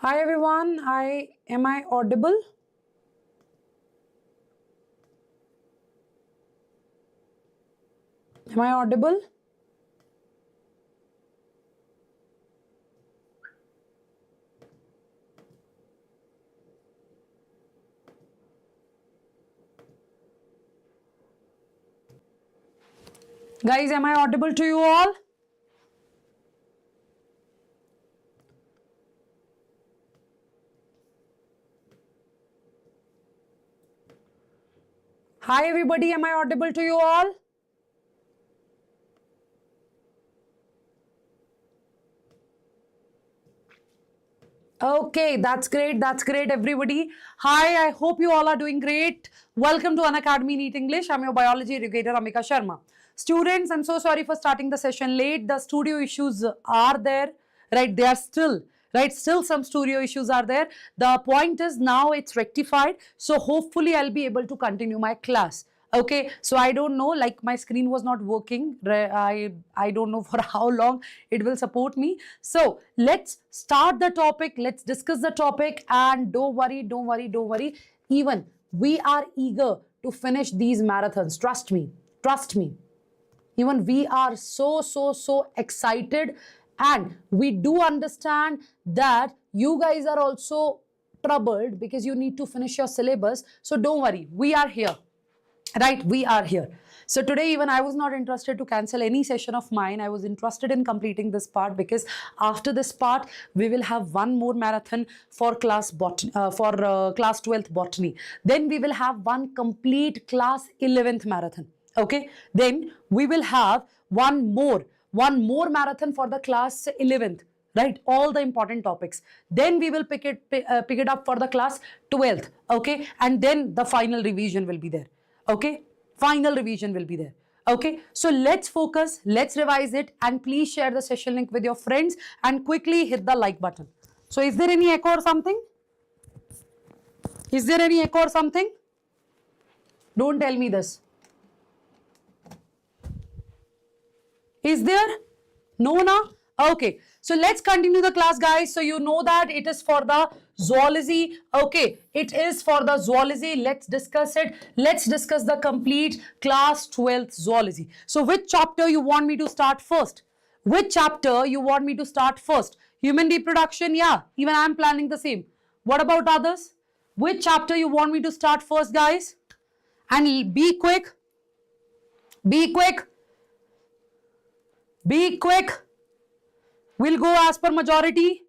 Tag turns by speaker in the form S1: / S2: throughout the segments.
S1: Hi everyone, am I audible? Am I audible? Guys, am I audible to you all? Hi everybody, am I audible to you all? Okay, that's great everybody. Hi, I hope you all are doing great. Welcome to Unacademy NEET English. I'm your biology educator Ambika Sharma. Students, I'm so sorry for starting the session late. The studio issues are there, right? They are still, right? Still some studio issues are there. The point is now it's rectified. So hopefully I'll be able to continue my class. Okay, so I don't know, like my screen was not working. I don't know for how long it will support me. So let's start the topic. Let's discuss the topic, and don't worry. Even we are eager to finish these marathons. Trust me. Even we are so excited, and we do understand that you guys are also troubled because you need to finish your syllabus. So don't worry, we are here. Right, we are here. So today even I was not interested to cancel any session of mine. I was interested in completing this part because after this part we will have one more marathon for class class 12th botany. Then we will have one complete class 11th marathon. Okay, then we will have one more marathon for the class 11th, right? All the important topics. Then we will pick it up for the class 12th. Okay, and then the final revision will be there. Okay, final revision will be there. Okay, so let's focus, let's revise it, and please share the session link with your friends and quickly hit the like button. So is there any echo or something? Is there any echo or something? Don't tell me this. Is there? No, na? Okay, so let's continue the class, guys. So you know that it is for the zoology. Okay, it is for the zoology. Let's discuss it. Let's discuss the complete class 12th zoology. So which chapter you want me to start first? Which chapter you want me to start first? Human reproduction? Yeah, even I'm planning the same. What about others? Which chapter you want me to start first, guys? And be quick. Be quick. Be quick. We'll go as per majority.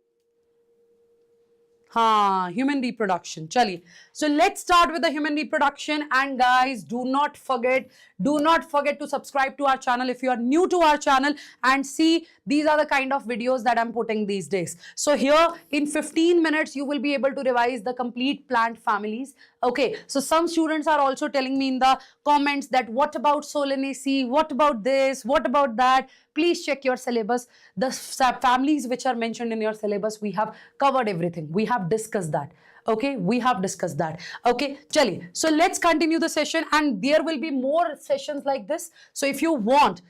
S1: Human reproduction. Chaliye. So let's start with the human reproduction. And guys, do not forget to subscribe to our channel if you are new to our channel, and see these are the kind of videos that I'm putting these days. So here in 15 minutes, you will be able to revise the complete plant families. Okay, so some students are also telling me in the comments that what about Solanaceae, what about this, what about that? Please check your syllabus. The families which are mentioned in your syllabus, we have covered everything. We have discussed that. Okay, we have discussed that. Okay, chaliye. So let's continue the session, and there will be more sessions like this. So if you want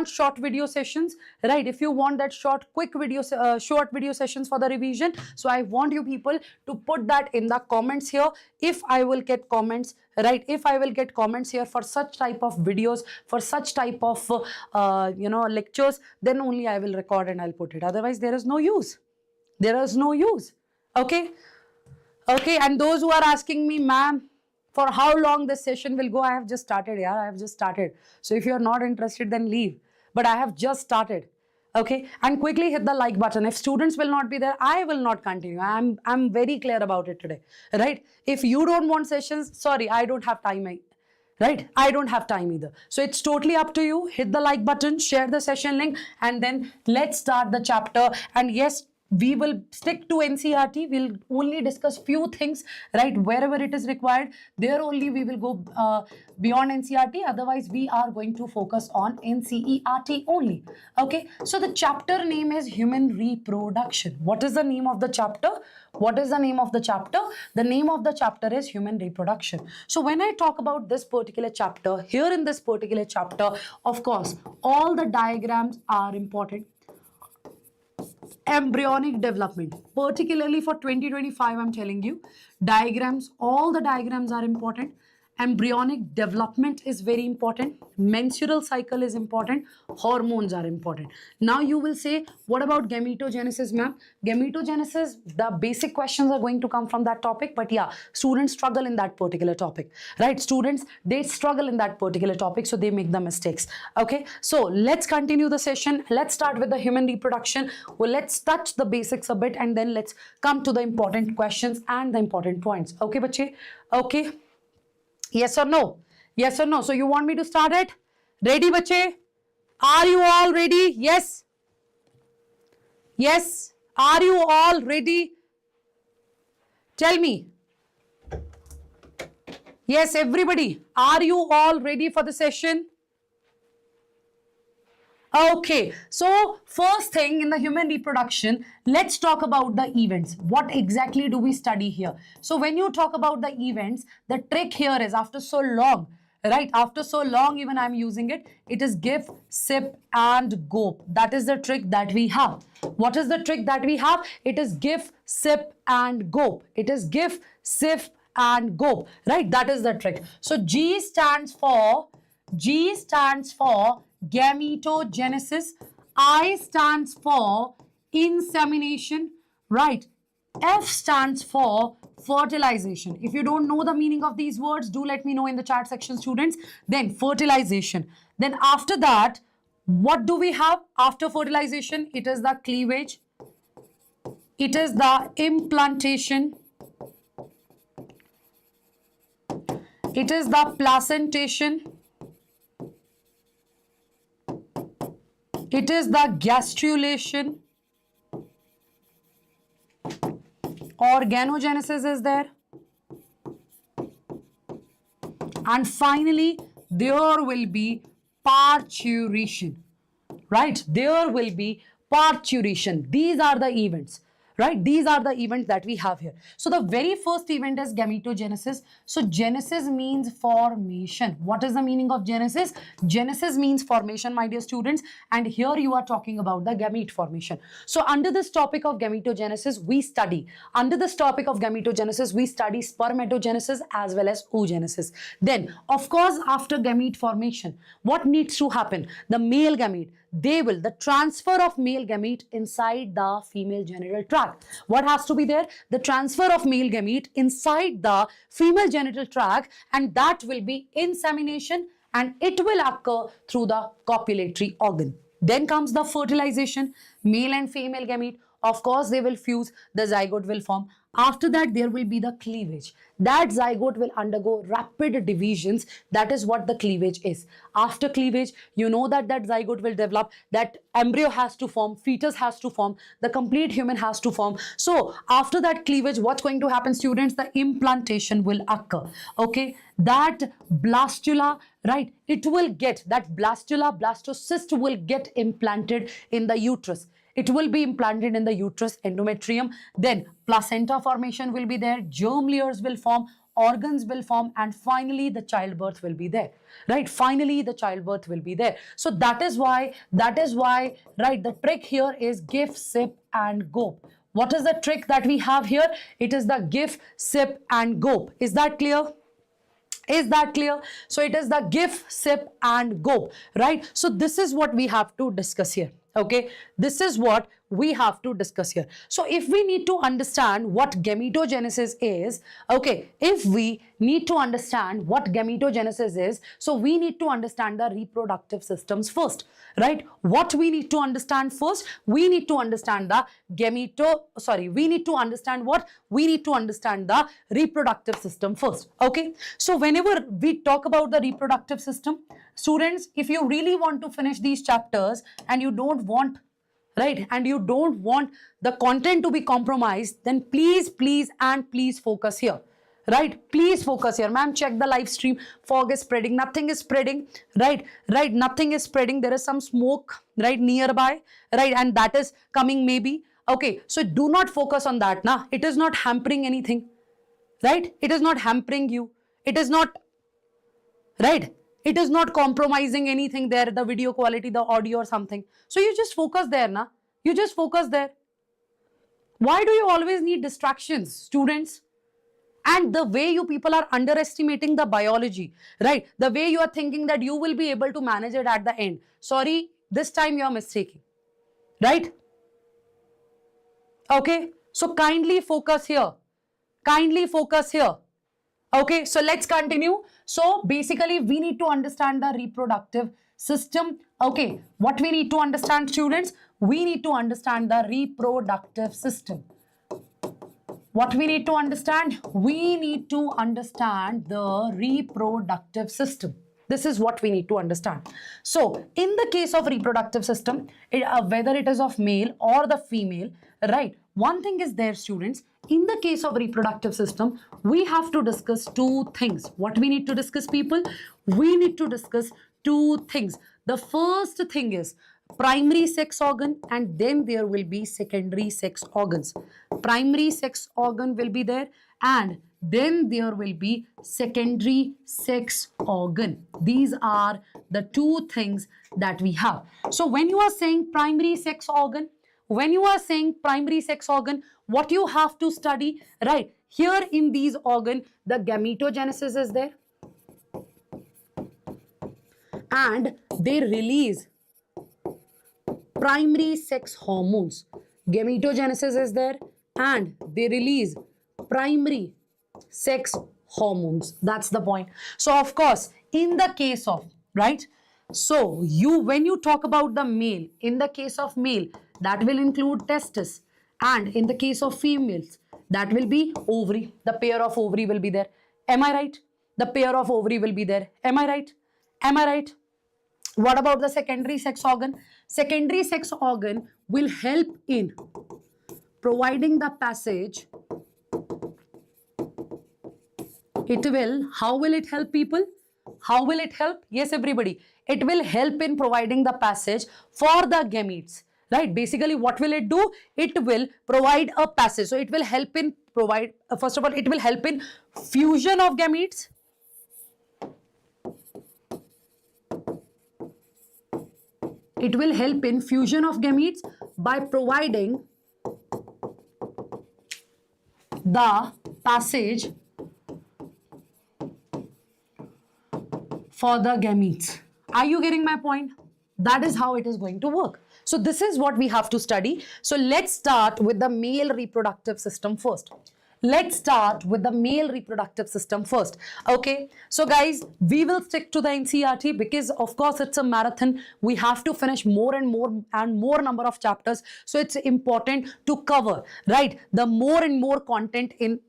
S1: short video sessions, right? If you want that short video sessions for the revision, so I want you people to put that in the comments here. If I will get comments, right? If I will get comments here for such type of videos, for such type of lectures, then only I will record and I'll put it. Otherwise, there is no use. There is no use. Okay. Okay, and those who are asking me, ma'am, for how long this session will go, I have just started. Yeah, I have just started. So if you are not interested, then leave. But I have just started. Okay, and quickly hit the like button. If students will not be there, I will not continue. I'm very clear about it today, right? If you don't want sessions, sorry, I don't have time. Right? I don't have time either. So it's totally up to you. Hit the like button, share the session link, and then let's start the chapter. And yes, we will stick to NCERT. We'll only discuss few things, right? Wherever it is required, there only we will go beyond NCERT. Otherwise, we are going to focus on NCERT only. Okay. So the chapter name is human reproduction. What is the name of the chapter? What is the name of the chapter? The name of the chapter is human reproduction. So when I talk about this particular chapter, here in this particular chapter, of course, all the diagrams are important. embryonic development, particularly for 2025, I'm telling you, diagrams, all the diagrams are important. Embryonic development is very important. Menstrual cycle is important. Hormones are important. Now you will say, what about gametogenesis, ma'am? Gametogenesis, the basic questions are going to come from that topic, but yeah, students struggle in that particular topic, right? Students, they struggle in that particular topic, so they make the mistakes. Okay, so let's continue the session. Let's start with the human reproduction. Well, let's touch the basics a bit and then let's come to the important questions and the important points. Okay, bache? Okay. Yes or no? Yes or no? So you want me to start it? Ready, bache? Are you all ready? Yes. Yes. Are you all ready? Tell me. Yes, everybody. Are you all ready for the session? Okay, so first thing in the human reproduction, let's talk about the events. What exactly do we study here? So when you talk about the events, the trick here is after so long, right? After so long, even I'm using it, it is give, sip and gope. That is the trick that we have. What is the trick that we have? It is give, sip and gope. It is give, sip and gope, right? That is the trick. So G stands for gametogenesis. I stands for insemination, right? F stands for fertilization. If you don't know the meaning of these words, do let me know in the chat section, students. Then fertilization. Then after that, what do we have after fertilization? It is the cleavage. It is the implantation. It is the placentation. It is the gastrulation. Organogenesis is there. And finally, there will be parturition. Right? There will be parturition. These are the events. Right? These are the events that we have here. So the very first event is gametogenesis. So genesis means formation. What is the meaning of genesis? Genesis means formation, my dear students. And here you are talking about the gamete formation. So under this topic of gametogenesis, we study. Under this topic of gametogenesis, we study spermatogenesis as well as oogenesis. Then, of course, after gamete formation, what needs to happen? The male gamete, the transfer of male gamete inside the female genital tract. What has to be there? The transfer of male gamete inside the female genital tract, and that will be insemination, and it will occur through the copulatory organ. Then comes the fertilization. Male and female gamete, of course, they will fuse, the zygote will form. After that, there will be the cleavage. That zygote will undergo rapid divisions. That is what the cleavage is. After cleavage, you know that that zygote will develop, that embryo has to form, fetus has to form, the complete human has to form. So after that cleavage, what's going to happen, students? The implantation will occur. Okay, that blastula, right, it will get, that blastula, blastocyst will get implanted in the uterus. It will be implanted in the uterus, endometrium. Then placenta formation will be there, germ layers will form, organs will form, and finally the childbirth will be there, right? Finally the childbirth will be there. So that is why, right, the trick here is give, sip and gope. What is the trick that we have here? It is the give, sip and gope. Is that clear? Is that clear? So it is the give, sip and gope, right? So this is what we have to discuss here. Okay, this is what we have to discuss here. So if we need to understand what gametogenesis is, okay, if we need to understand what gametogenesis is, so we need to understand the reproductive systems first, right? What we need to understand first? We need to understand the we need to understand what? We need to understand the reproductive system first, okay? So whenever we talk about the reproductive system, students, if you really want to finish these chapters and you don't want, right, and you don't want the content to be compromised, then please focus here, right? Please focus here. Ma'am, check the live stream. Fog is spreading. Nothing is spreading, right? Nothing is spreading. There is some smoke, right, nearby, right, and that is coming maybe. Okay, so do not focus on that. Nah, it is not hampering anything, right? It is not hampering you. It is not, right? It is not compromising anything there, the video quality, the audio or something. So you just focus there, na? You just focus there. Why do you always need distractions, students? And the way you people are underestimating the biology, right? The way you are thinking that you will be able to manage it at the end. Sorry, this time you are mistaken, right? Okay, so kindly focus here. Kindly focus here. Okay, so let's continue. So basically, we need to understand the reproductive system. Okay, what we need to understand, students? We need to understand the reproductive system. What we need to understand? We need to understand the reproductive system. This is what we need to understand. So, in the case of reproductive system, whether it is of male or the female, right? One thing is there, students. In the case of reproductive system, we have to discuss two things. What we need to discuss, people? We need to discuss two things. The first thing is primary sex organ, and then there will be secondary sex organs. Primary sex organ will be there, and then there will be secondary sex organ. These are the two things that we have. So when you are saying primary sex organ, what you have to study, right? Here in these organ, the gametogenesis is there, and they release primary sex hormones. Gametogenesis is there, and they release primary sex hormones. That's the point. So of course, in the case of, right? So when you talk about the male, in the case of male, that will include testis, and in the case of females, that will be ovary. The pair of ovary will be there. Am I right? The pair of ovary will be there. Am I right? Am I right? What about the secondary sex organ? Secondary sex organ will help in providing the passage. It will, how will it help, people? How will it help? Yes, everybody. It will help in providing the passage for the gametes, right? Basically, what will it do? It will provide a passage. So it will help in first of all, it will help in fusion of gametes. It will help in fusion of gametes by providing the passage for the gametes. Are you getting my point? That is how it is going to work. So this is what we have to study. So let's start with the male reproductive system first. Let's start with the male reproductive system first. Okay, so guys, we will stick to the NCERT because of course it's a marathon. We have to finish more and more number of chapters. So it's important to cover, right, the more and more content in,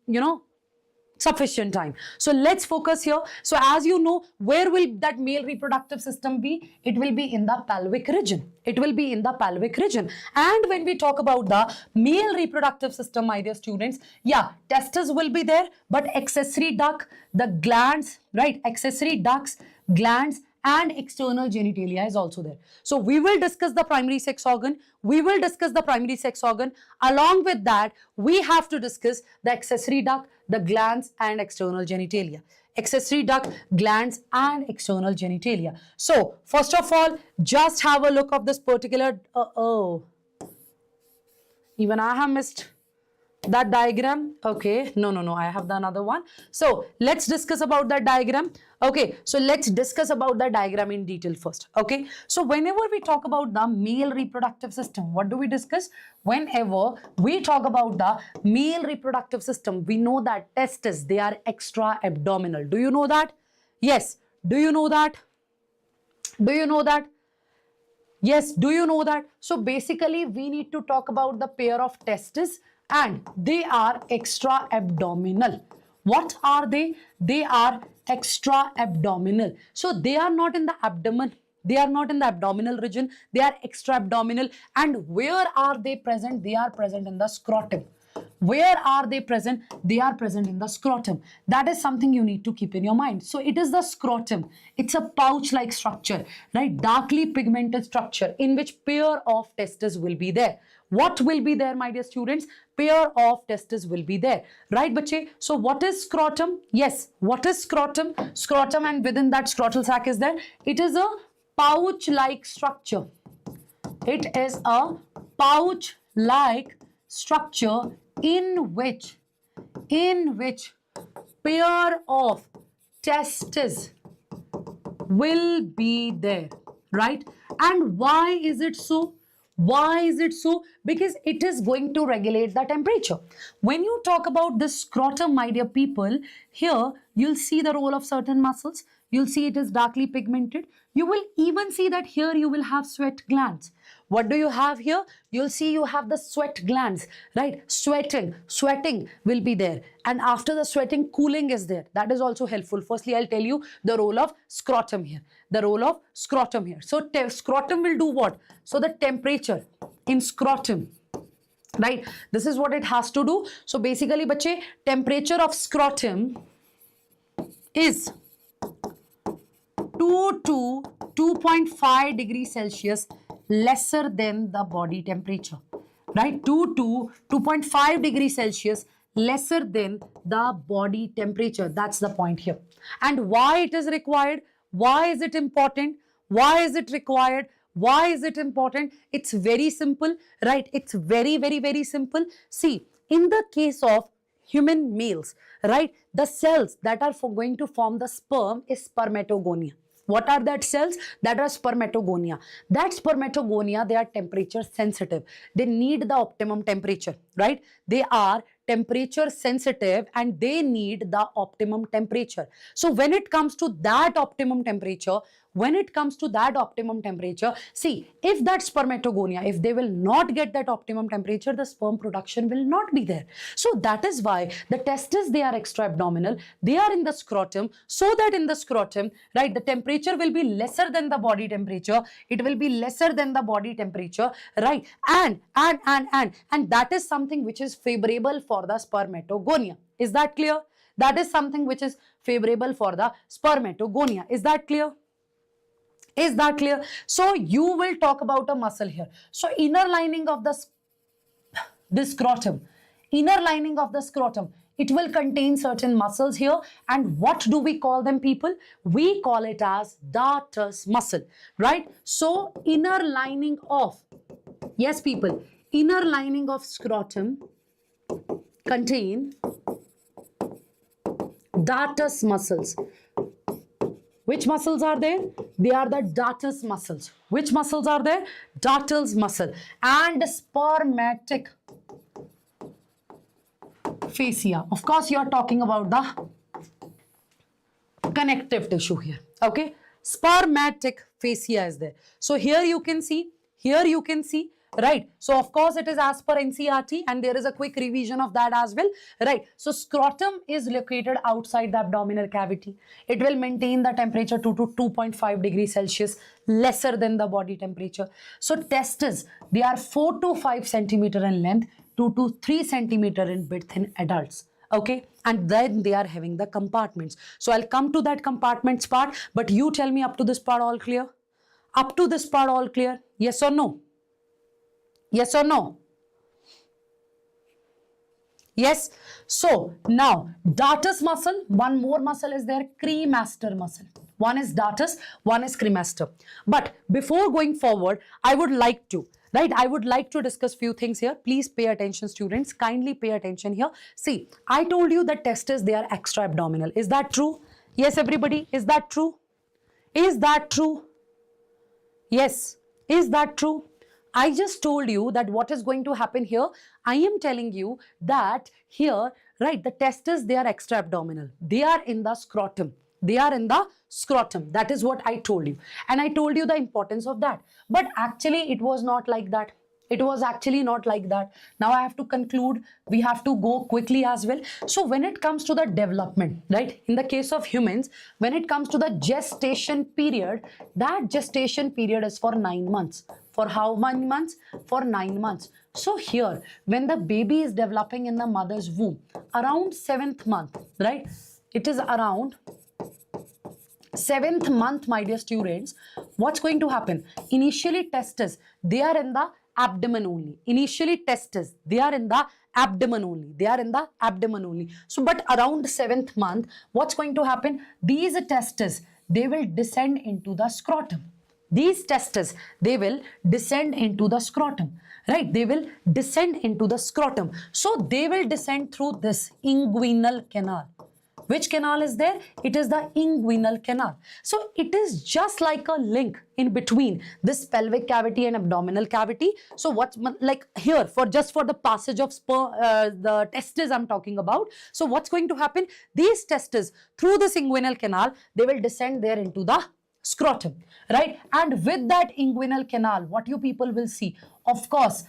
S1: sufficient time. So let's focus here. So as you know, where will that male reproductive system be? It will be in the pelvic region. It will be in the pelvic region. And when we talk about the male reproductive system, my dear students, yeah, testes will be there, but accessory duct, the glands, right? Accessory ducts, glands, and external genitalia is also there. So we will discuss the primary sex organ. Along with that, we have to discuss the accessory duct, the glands, and external genitalia. Accessory duct, glands, and external genitalia. So first of all, just have a look of this particular, even I have missed that diagram. Okay, no, I have the another one. So let's discuss about that diagram. Okay, so let's discuss about the diagram in detail first. Okay, so whenever we talk about the male reproductive system, what do we discuss? Whenever we talk about the male reproductive system, we know that testes, they are extra abdominal. Do you know that? Yes. Do you know that? Yes, do you know that? So basically, we need to talk about the pair of testes, and they are extra abdominal. What are they? They are extra abdominal. So they are not in the abdomen. They are not in the abdominal region. They are extra abdominal. And where are they present? They are present in the scrotum. Where are they present? They are present in the scrotum. That is something you need to keep in your mind. So it is the scrotum. It's a pouch-like structure, right? Darkly pigmented structure in which pair of testes will be there. What will be there, my dear students? Pair of testes will be there, right, bache? So what is scrotum? Yes, what is scrotum? Scrotum, and within that scrotal sac is there. It is a pouch-like structure. It is a pouch-like structure in which pair of testes will be there, right? And why is it so? Why is it so? Because it is going to regulate the temperature. When you talk about the scrotum, my dear people, here you'll see the role of certain muscles. You'll see it is darkly pigmented. You will even see that here you will have sweat glands. What do you have here? You'll see you have the sweat glands, right? Sweating will be there. And after the sweating, cooling is there. That is also helpful. Firstly, I'll tell you the role of scrotum here. The role of scrotum here. So scrotum will do what? So the temperature in scrotum, right? This is what it has to do. So basically, bache, temperature of scrotum is 2 to 2.5 degrees Celsius lesser than the body temperature, right? 2 to 2.5 degrees Celsius lesser than the body temperature. That's the point here. And why it is required? Why is it important? Why is it required? Why is it important? It's very simple, right? It's very, very, very simple. See, in the case of human males, right, the cells that are going to form the sperm is spermatogonia. What are that cells? That are spermatogonia. That spermatogonia, they are temperature sensitive. They need the optimum temperature, right? They are temperature sensitive and they need the optimum temperature. So when it comes to that optimum temperature, see, if that spermatogonia, if they will not get that optimum temperature, the sperm production will not be there. So that is why the testes, they are extra abdominal, they are in the scrotum, so that in the scrotum, right, the temperature will be lesser than the body temperature. It will be lesser than the body temperature, right? And that is something which is favorable for the spermatogonia. Is that clear? That is something which is favorable for the spermatogonia. Is that clear? Is that clear? So you will talk about a muscle here. So inner lining of the scrotum, it will contain certain muscles here. And what do we call them, people? We call it as dartus muscle, right? So inner lining of, yes people, inner lining of scrotum contain dartus muscles. Which muscles are there? They are the dartus muscles. Which muscles are there? Dartus muscle and spermatic fascia. Of course, you are talking about the connective tissue here. Okay, spermatic fascia is there. So here you can see, right? So of course it is as per NCERT and there is a quick revision of that as well, right? So scrotum is located outside the abdominal cavity. It will maintain the temperature 2 to 2.5 degrees Celsius lesser than the body temperature. So testes, they are 4 to 5 centimeter in length, 2 to 3 centimeter in width in adults. Okay, and then they are having the compartments. So I'll come to that compartments part, but you tell me up to this part all clear? Up to this part all clear? Yes or no? Yes or no? Yes. So now dartus muscle, one more muscle is there, cremaster muscle. One is dartus, one is cremaster. But before going forward, I would like to discuss few things here. Please pay attention, students. Kindly pay attention here. See, I told you that testes, they are extra abdominal. Is that true? Yes, everybody. Is that true? Is that true? Yes. Is that true? I just told you that what is going to happen here. I am telling you that here, right, the testes, they are extra abdominal. They are in the scrotum. They are in the scrotum. That is what I told you. And I told you the importance of that. But actually, it was not like that. It was actually not like that. Now I have to conclude. We have to go quickly as well. So when it comes to the development, right, in the case of humans, when it comes to the gestation period, that gestation period is for 9 months. For how many months? For 9 months. So here, when the baby is developing in the mother's womb, around 7th month, right? It is around 7th month, my dear students. What's going to happen? Initially, testes, they are in the abdomen only. Initially, testes, they are in the abdomen only. They are in the abdomen only. So, but around 7th month, what's going to happen? These testes, they will descend into the scrotum. these testes, they will descend into the scrotum, right? They will descend into the scrotum. So they will descend through this inguinal canal. Which canal is there? It is the inguinal canal. So it is just like a link in between this pelvic cavity and abdominal cavity. So what's like here for just for the passage of the testes I'm talking about. So what's going to happen? These testes through this inguinal canal, they will descend there into the scrotum, right? And with that inguinal canal, what you people will see, of course,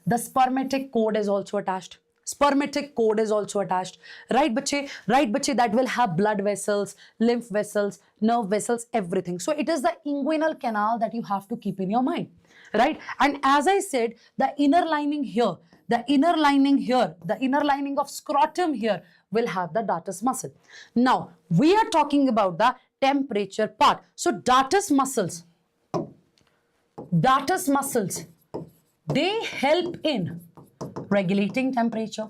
S1: the spermatic cord is also attached. Spermatic cord is also attached, right bache? Right bache, that will have blood vessels, lymph vessels, nerve vessels, everything. So it is the inguinal canal that you have to keep in your mind, right? And as I said, the inner lining here, the inner lining of scrotum here will have the dartus muscle. Now, we are talking about the temperature part. So dartus muscles, they help in regulating temperature,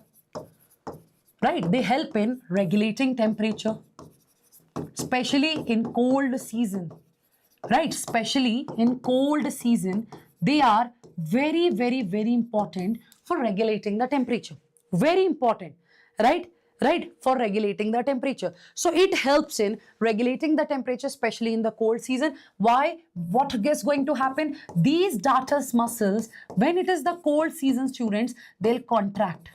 S1: right? They help in regulating temperature, especially in cold season, right? Especially in cold season, they are very, very, very important for regulating the temperature. Very important, right? Right, for regulating the temperature. So it helps in regulating the temperature, especially in the cold season. Why? What is going to happen? These dartus muscles, when it is the cold season, students, they'll contract.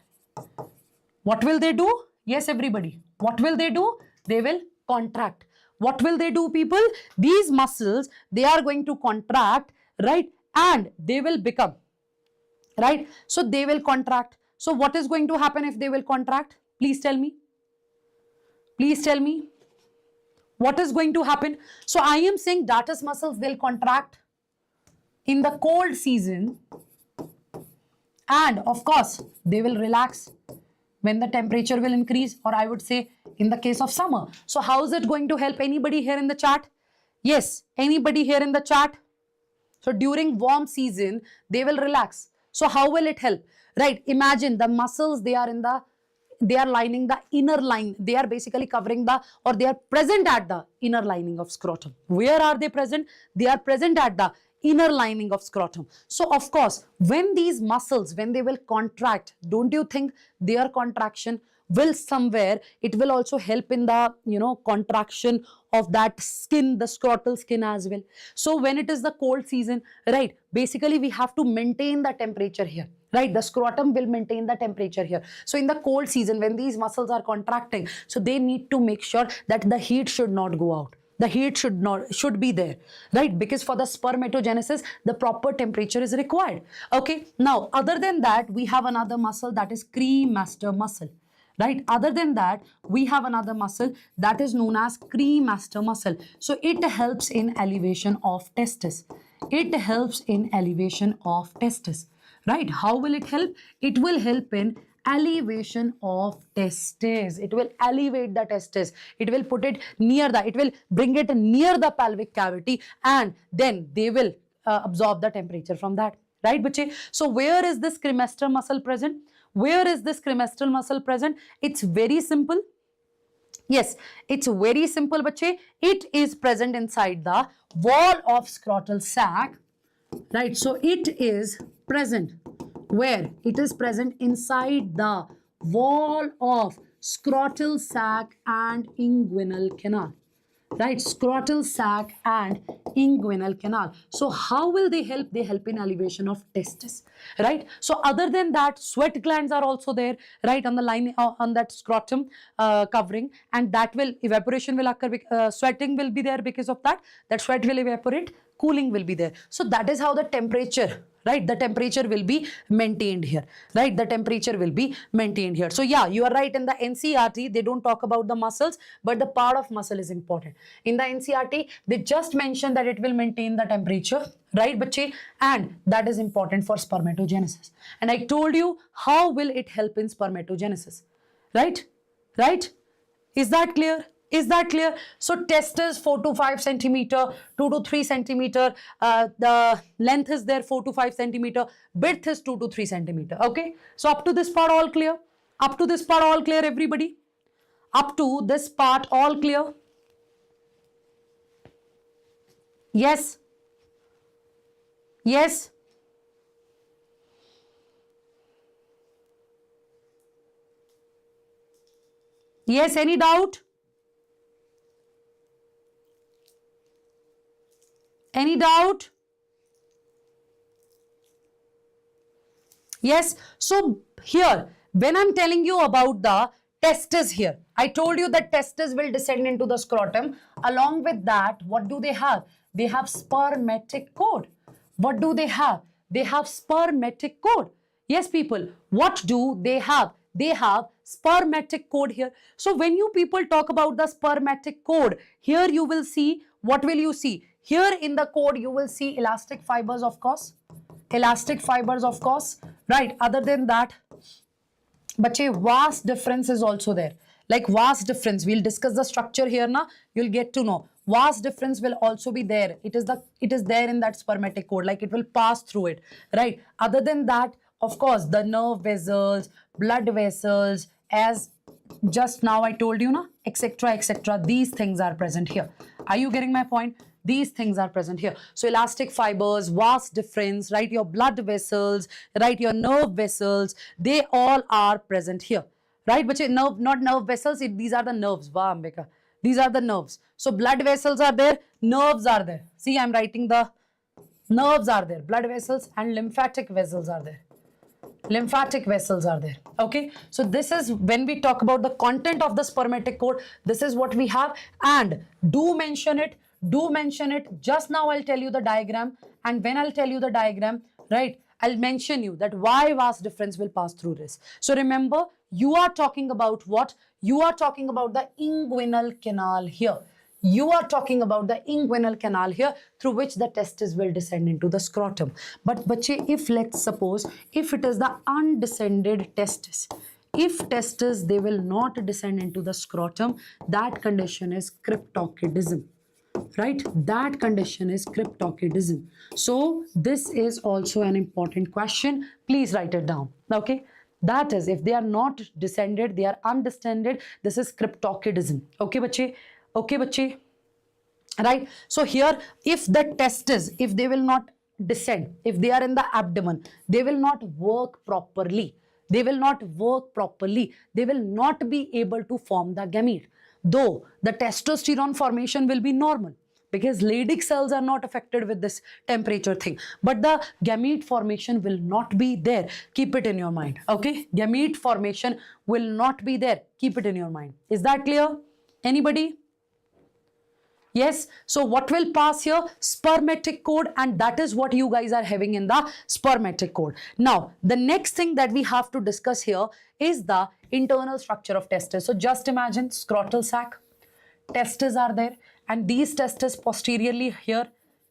S1: What will they do? Yes, everybody. What will they do? They will contract. What will they do, people? These muscles, they are going to contract, right? And they will become, right? So they will contract. So what is going to happen if they will contract? Please tell me. Please tell me. What is going to happen? So I am saying dartus muscles, they'll contract in the cold season. And of course, they will relax when the temperature will increase, or I would say in the case of summer. So how is it going to help? Anybody here in the chat? Yes, anybody here in the chat? So during warm season, they will relax. So how will it help? Right, imagine the muscles, they are lining the inner line. They are basically covering the, or they are present at the inner lining of scrotum. Where are they present? They are present at the inner lining of scrotum. So of course, when these muscles, when they will contract, don't you think their contraction will somewhere, it will also help in the, contraction of that skin, the scrotal skin as well. So when it is the cold season, right, basically we have to maintain the temperature here. Right, the scrotum will maintain the temperature here. So in the cold season, when these muscles are contracting, so they need to make sure that the heat should not go out. The heat should be there, right? Because for the spermatogenesis, the proper temperature is required. Okay. Now, other than that, we have another muscle, that is cremaster muscle. Right? Other than that, we have another muscle that is known as cremaster muscle. So it helps in elevation of testes. It helps in elevation of testes. Right? How will it help? It will help in elevation of testes. It will elevate the testes. It will put it near it will bring it near the pelvic cavity, and then they will absorb the temperature from that. Right, bache? So where is this cremaster muscle present? Where is this cremaster muscle present? It's very simple. Yes, it's very simple, bache. It is present inside the wall of scrotal sac. Right, so it is present where? It is present inside the wall of scrotal sac and inguinal canal. Right, scrotal sac and inguinal canal. So how will they help? They help in elevation of testes. Right, so other than that, sweat glands are also there, right, on the line on that scrotum covering, and that will, evaporation will occur, sweating will be there because of that sweat will evaporate, cooling will be there. So that is how the temperature, right, the temperature will be maintained here. Right, the temperature will be maintained here. So yeah, you are right, in the NCERT they don't talk about the muscles, but the part of muscle is important. In the NCERT they just mention that it will maintain the temperature, right, bache, and that is important for spermatogenesis. And I told you how will it help in spermatogenesis. Right, right, is that clear? Is that clear? So testes 4 to 5 centimeter, 2 to 3 centimeter, the length is there 4 to 5 centimeter, width is 2 to 3 centimeter. Okay, so up to this part all clear? Up to this part all clear, everybody? Up to this part all clear? Yes, Yes. Yes, any doubt? Any doubt? Yes. So here, when I'm telling you about the testes here, I told you that testes will descend into the scrotum. Along with that, what do they have? They have spermatic cord. What do they have? They have spermatic cord. Yes, people. What do they have? They have spermatic cord here. So when you people talk about the spermatic cord, here you will see, what will you see? Here in the cord, you will see elastic fibers, of course. Elastic fibers, of course, right? Other than that, but a vast difference is also there. Like vast difference, we'll discuss the structure here now. You'll get to know vast difference will also be there. It is there in that spermatic cord, like it will pass through it, right? Other than that, of course, the nerve vessels, blood vessels, as just now I told you, na, etc., etc. These things are present here. Are you getting my point? These things are present here. So elastic fibers, vast difference, right? Your blood vessels, right? Your nerve vessels, they all are present here, right? But nerve, not nerve vessels, these are the nerves. Wow, Ambika. These are the nerves. So blood vessels are there, nerves are there. See, I'm writing the nerves are there, blood vessels and lymphatic vessels are there. Lymphatic vessels are there. Okay, so this is when we talk about the content of the spermatic cord. This is what we have, and do mention it. Do mention it. Just now I'll tell you the diagram, and when I'll tell you the diagram, right, I'll mention you that why vast difference will pass through this. So remember, you are talking about what? You are talking about the inguinal canal here. You are talking about the inguinal canal here through which the testes will descend into the scrotum. But bache, if let's suppose, if it is the undescended testis, if testes, they will not descend into the scrotum, that condition is cryptorchidism. Right? That condition is cryptorchidism. So this is also an important question. Please write it down. Okay? That is, if they are not descended, they are undescended, this is cryptorchidism. Okay, bache? Okay, bache? Right? So here, if the testes, if they will not descend, if they are in the abdomen, they will not work properly. They will not work properly. They will not be able to form the gamete. Though the testosterone formation will be normal, because Leydig cells are not affected with this temperature thing. But the gamete formation will not be there. Keep it in your mind. Okay? Gamete formation will not be there. Keep it in your mind. Is that clear? Anybody? Yes. So what will pass here? Spermatic cord, and that is what you guys are having in the spermatic cord. Now, the next thing that we have to discuss here is the internal structure of testes. So just imagine scrotal sac. Testes are there, and these testes posteriorly here,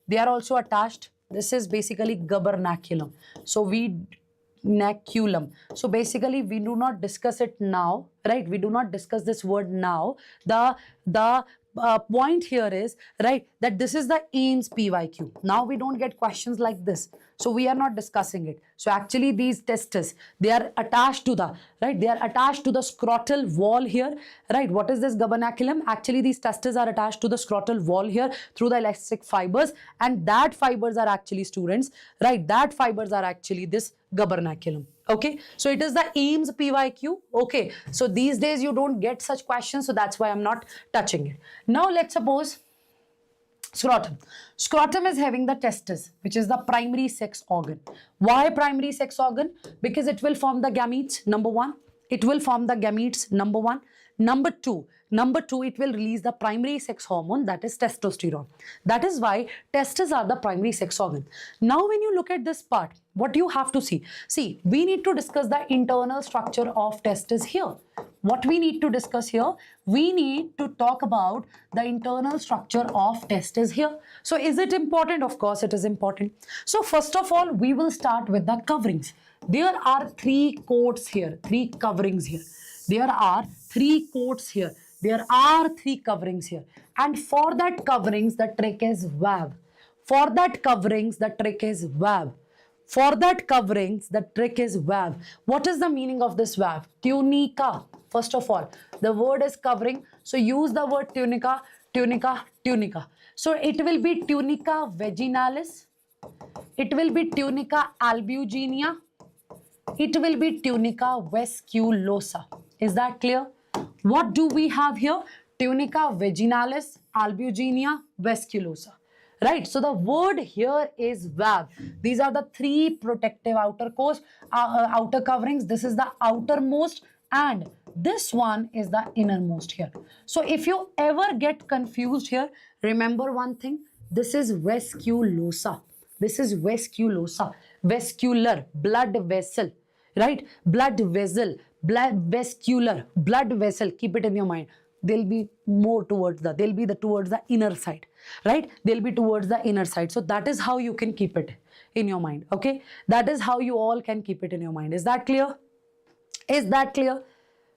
S1: they are also attached. This is basically gubernaculum. So basically we do not discuss it now, right? We do not discuss this word now. The point here is, right, that this is the Ames PYQ. Now we don't get questions like this, so we are not discussing it. So actually these testes, they are attached to the, right, they are attached to the scrotal wall here, right? What is this gubernaculum? Actually these testes are attached to the scrotal wall here through the elastic fibers, and that fibers are actually, students, right, that fibers are actually this gubernaculum. Okay, so it is the Ames PYQ. Okay, so these days you don't get such questions, so that's why I'm not touching it. Now let's suppose scrotum. Scrotum is having the testis, which is the primary sex organ. Why primary sex organ? Because it will form the gametes, number one. It will form the gametes, number one. Number two, it will release the primary sex hormone, that is testosterone. That is why testes are the primary sex organ. Now, when you look at this part, what do you have to see? See, we need to discuss the internal structure of testes here. What we need to discuss here? We need to talk about the internal structure of testes here. So, is it important? Of course, it is important. So, first of all, we will start with the coverings. There are three coats here, three coverings here. There are three coats here. There are three coverings here. And for that coverings, the trick is valve. For that coverings, the trick is valve. For that coverings, the trick is valve. What is the meaning of this valve? Tunica. First of all, the word is covering. So use the word tunica, tunica, tunica. So it will be tunica vaginalis. It will be tunica albuginea. It will be tunica vasculosa. Is that clear? What do we have here? Tunica vaginalis, albuginea, vasculosa. Right, so the word here is VAB. These are the three protective outer coverings. This is the outermost and this one is the innermost here. So if you ever get confused here, remember one thing. This is vasculosa. This is vasculosa. Vascular, blood vessel. Right? Blood vessel, blood vascular, blood vessel. Keep it in your mind. They'll be more towards towards the inner side, right? They'll be towards the inner side. So that is how you can keep it in your mind, okay? That is how you all can keep it in your mind. Is that clear? Is that clear?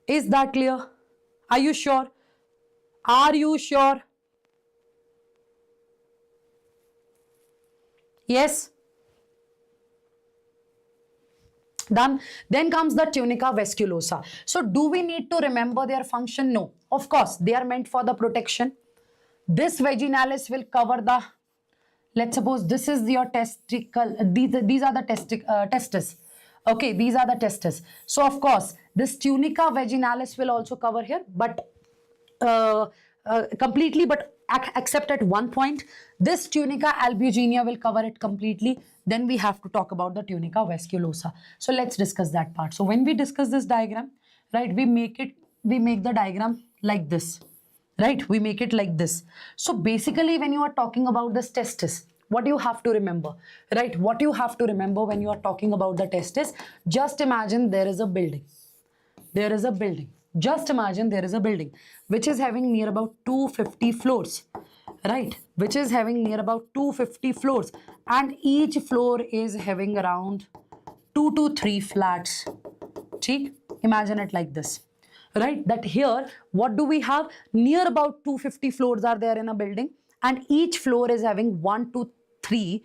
S1: Is that clear? Are you sure? Are you sure? Yes? Done. Then comes the tunica vasculosa. So do we need to remember their function? No. Of course, they are meant for the protection. This vaginalis will cover the, let's suppose this is your testicle. These are the testes. Okay, these are the testes. So of course, this tunica vaginalis will also cover here, but completely, but except at one point. This tunica albuginea will cover it completely. Then we have to talk about the tunica vasculosa. So let's discuss that part. So when we discuss this diagram, right, we make the diagram like this, right? We make it like this. So basically, when you are talking about this testis, what you have to remember, right? What you have to remember when you are talking about the testis, just imagine there is a building. There is a building. Just imagine there is a building which is having near about 250 floors, right? Which is having near about 250 floors, and each floor is having around 2 to 3 flats. See? Imagine it like this, right? That here, what do we have? Near about 250 floors are there in a building, and each floor is having 1 to 3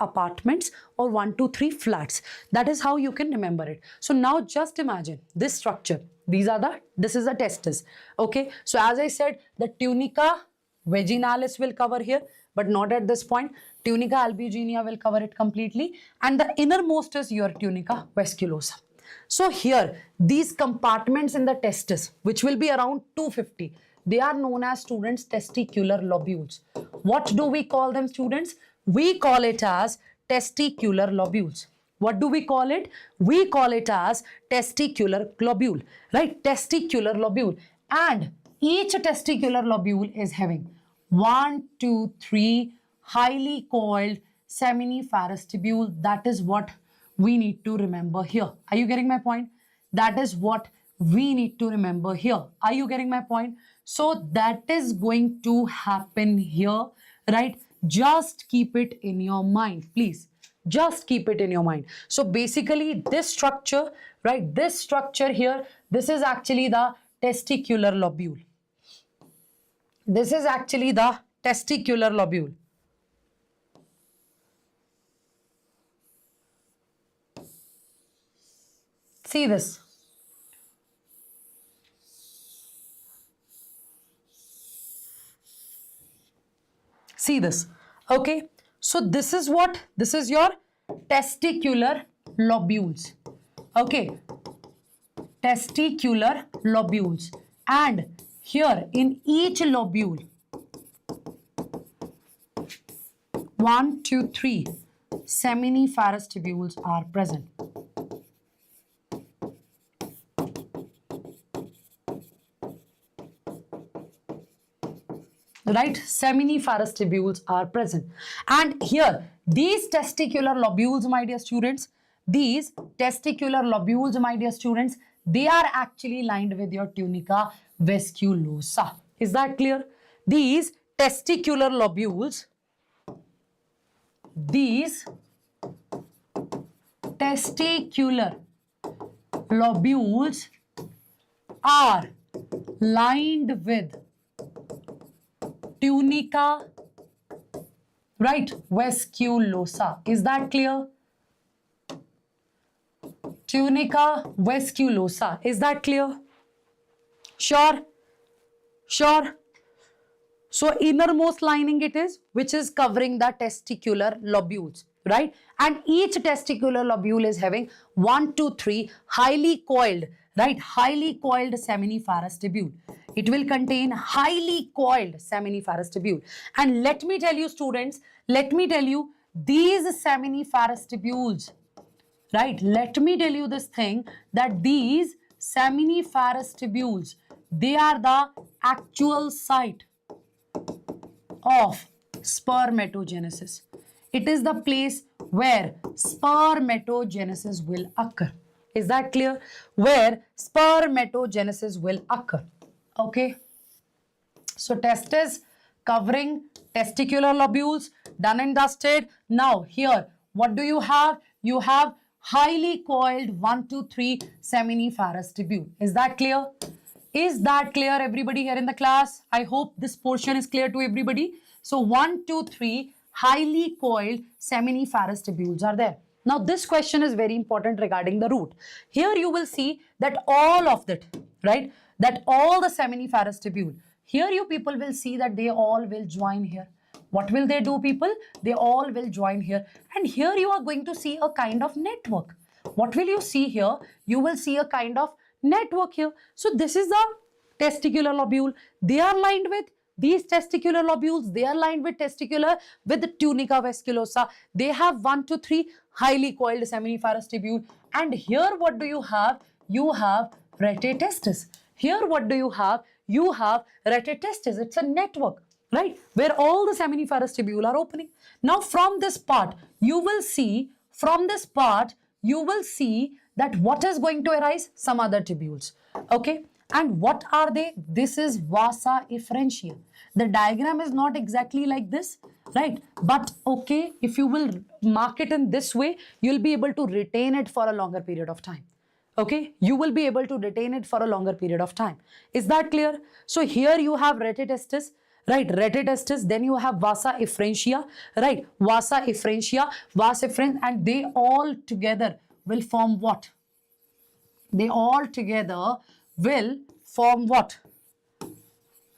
S1: apartments or 1 to 3 flats. That is how you can remember it. So now just imagine this structure. This is the testis. Okay. So as I said, the tunica vaginalis will cover here, but not at this point. Tunica albuginea will cover it completely, and the innermost is your tunica vasculosa. So here, these compartments in the testis, which will be around 250, they are known as, students, testicular lobules. What do we call them, students? We call it as testicular lobules. What do we call it? We call it as testicular lobule, right? Testicular lobule. And each testicular lobule is having 1, 2, 3 highly coiled seminiferous tubule. That is what we need to remember here. Are you getting my point? That is what we need to remember here. Are you getting my point? So that is going to happen here, right? Just keep it in your mind, please. Just keep it in your mind. So basically this structure, right? This structure here, this is actually the testicular lobule. This is actually the testicular lobule. See this. See this. Okay. So this is what? This is your testicular lobules. Okay. Testicular lobules. And here in each lobule, 1, 2, 3 seminiferous tubules are present. Right? Seminiferous tubules are present. And here, these testicular lobules, my dear students, they are actually lined with your tunica vasculosa. Is that clear? These testicular lobules, are lined with tunica, right, vasculosa. Is that clear? Tunica vasculosa. Is that clear? Sure? Sure? So innermost lining it is, which is covering the testicular lobules. right? And each testicular lobule is having 1, 2, 3 highly coiled, right? Highly coiled seminiferous tubule. It will contain highly coiled seminiferous tubule. And let me tell you, students, let me tell you, these seminiferous tubules, right? Let me tell you this thing, that these seminiferous tubules, they are the actual site of spermatogenesis. It is the place where spermatogenesis will occur. Is that clear? Where spermatogenesis will occur. Okay. So testes covering testicular lobules, done and dusted. Now here, what do you have? You have highly coiled 1, 2, 3 seminiferous tubule. Is that clear? Is that clear, everybody here in the class? I hope this portion is clear to everybody. So 1, 2, 3 highly coiled seminiferous tubules are there. Now this question is very important regarding the root. Here you will see that all of that, right? That all the seminiferous tubule. Here you people will see that they all will join here. What will they do, people? They all will join here. And here you are going to see a kind of network. What will you see here? You will see a kind of network here. So this is the testicular lobule. They are lined with these testicular lobules. They are lined with with the tunica vasculosa. They have 1, 2, 3 highly coiled seminiferous tubule. And here what do you have? You have rete testis. Here what do you have? You have rete testis. It's a network, right? Where all the seminiferous tubule are opening. Now from this part, you will see, that what is going to arise? Some other tubules. Okay. And what are they? This is vasa efferentia. The diagram is not exactly like this, right? But okay, if you will mark it in this way, you'll be able to retain it for a longer period of time. Okay, you will be able to retain it for a longer period of time. Is that clear? So here you have rete testis, right? Rete testis, then you have vasa efferentia, right? Vasa efferentia, vas efferens, and they all together will form what? They all together will form what?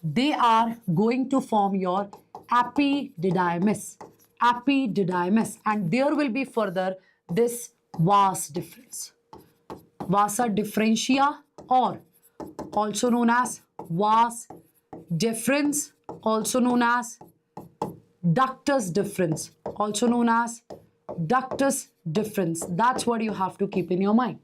S1: They are going to form your epididymis. Epididymis. And there will be further this vas deferens. Vasa differentia, or also known as vas deferens, also known as ductus deferens, also known as ductus deferens. That's what you have to keep in your mind,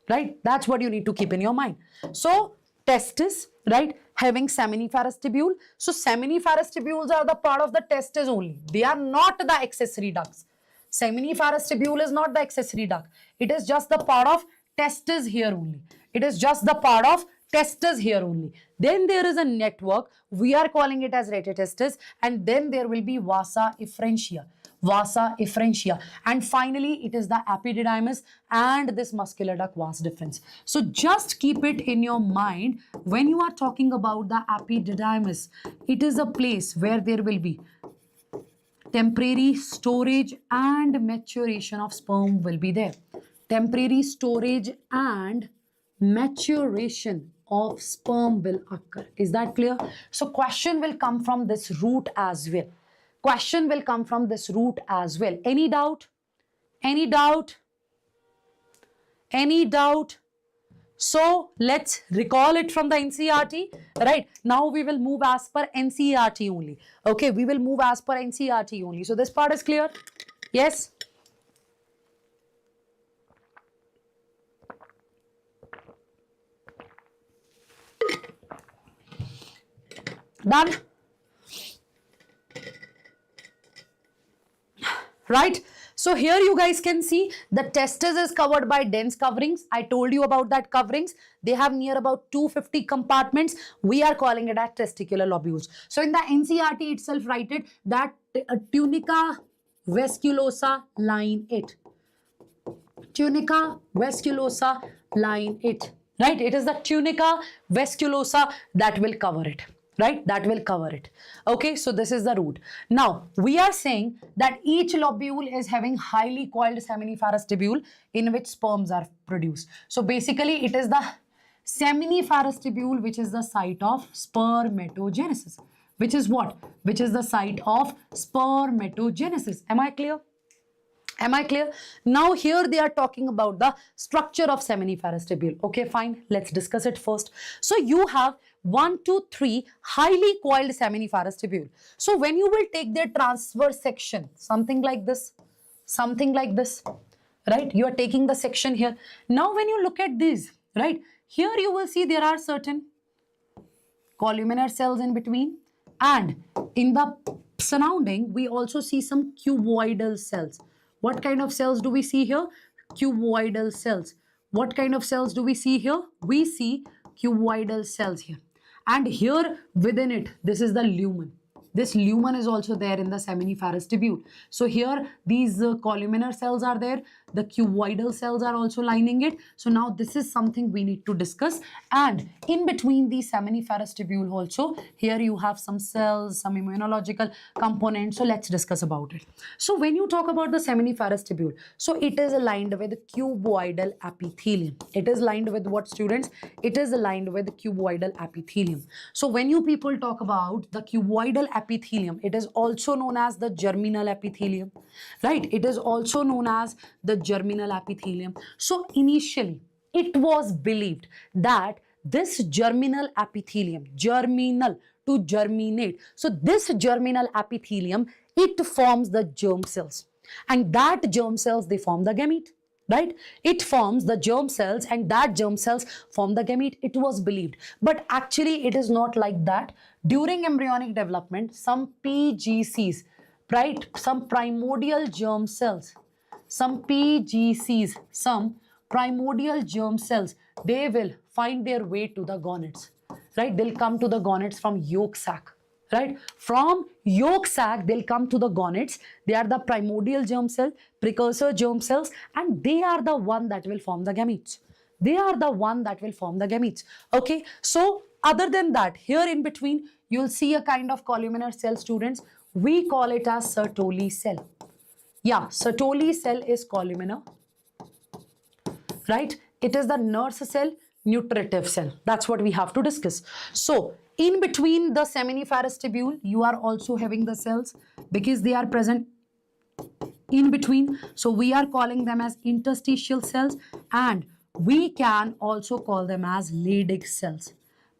S1: right? That's what you need to keep in your mind. So testis, right, having seminiferous tubule. So seminiferous tubules are the part of the testis only. They are not the accessory ducts. Seminiferous tubule is not the accessory duct. It is just the part of testis here only. It is just the part of testis here only. Then there is a network. We are calling it as rete testis. And then there will be vasa efferentia. Vasa efferentia. And finally, it is the epididymis and this muscular duct vas deferens. So just keep it in your mind when you are talking about the epididymis. It is a place where there will be temporary storage and maturation of sperm will be there. Temporary storage and maturation of sperm will occur. Is that clear? So question will come from this root as well. Question will come from this root as well. Any doubt? Any doubt? Any doubt? So let's recall it from the NCERT, right? Now we will move as per NCERT only. Okay, we will move as per NCERT only. So this part is clear? Yes? Done? Right? So here you guys can see the testis is covered by dense coverings. I told you about that coverings. They have near about 250 compartments. We are calling it as testicular lobules. So in the NCERT itself, write it that tunica vasculosa line it. Tunica vasculosa line it. Right? It is the tunica vasculosa that will cover it. Right? That will cover it. Okay, so this is the root. Now, we are saying that each lobule is having highly coiled seminiferous tubule in which sperms are produced. So basically, it is the seminiferous tubule which is the site of spermatogenesis. Which is what? Which is the site of spermatogenesis. Am I clear? Am I clear? Now here they are talking about the structure of seminiferous tubule. Okay, fine. Let's discuss it first. So you have 1, 2, 3 highly coiled seminiferous tubule. So when you will take their transverse section, something like this, right? You are taking the section here. Now when you look at these, right? Here you will see there are certain columnar cells in between, and in the surrounding we also see some cuboidal cells. What kind of cells do we see here? Cuboidal cells. What kind of cells do we see here? We see cuboidal cells here. And here within it, this is the lumen. This lumen is also there in the seminiferous tubule. So here these columnar cells are there. The cuboidal cells are also lining it. So now this is something we need to discuss. And in between the seminiferous tubule also, here you have some cells, some immunological components. So let's discuss about it. So when you talk about the seminiferous tubule, so it is aligned with cuboidal epithelium. It is lined with what, students? It is aligned with cuboidal epithelium. So when you people talk about the cuboidal epithelium, it is also known as the germinal epithelium, right? It is also known as the germinal epithelium. So initially it was believed that this germinal epithelium, germinal, to germinate, so this germinal epithelium, it forms the germ cells, and that germ cells, they form the gamete, right? It forms the germ cells, and that germ cells form the gamete. It was believed, but actually it is not like that. During embryonic development, some PGCs, right, some primordial germ cells, some PGCs, some primordial germ cells, they will find their way to the gonads, right? They'll come to the gonads from yolk sac, right? From yolk sac, they'll come to the gonads. They are the primordial germ cell, precursor germ cells, and they are the one that will form the gametes. They are the one that will form the gametes. Okay, so other than that, here in between, you'll see a kind of columnar cell, students. We call it as Sertoli cell. Yeah, Sertoli cell is columnar, right? It is the nurse cell, nutritive cell. That's what we have to discuss. So in between the seminiferous tubule, you are also having the cells because they are present in between. So we are calling them as interstitial cells, and we can also call them as Leydig cells.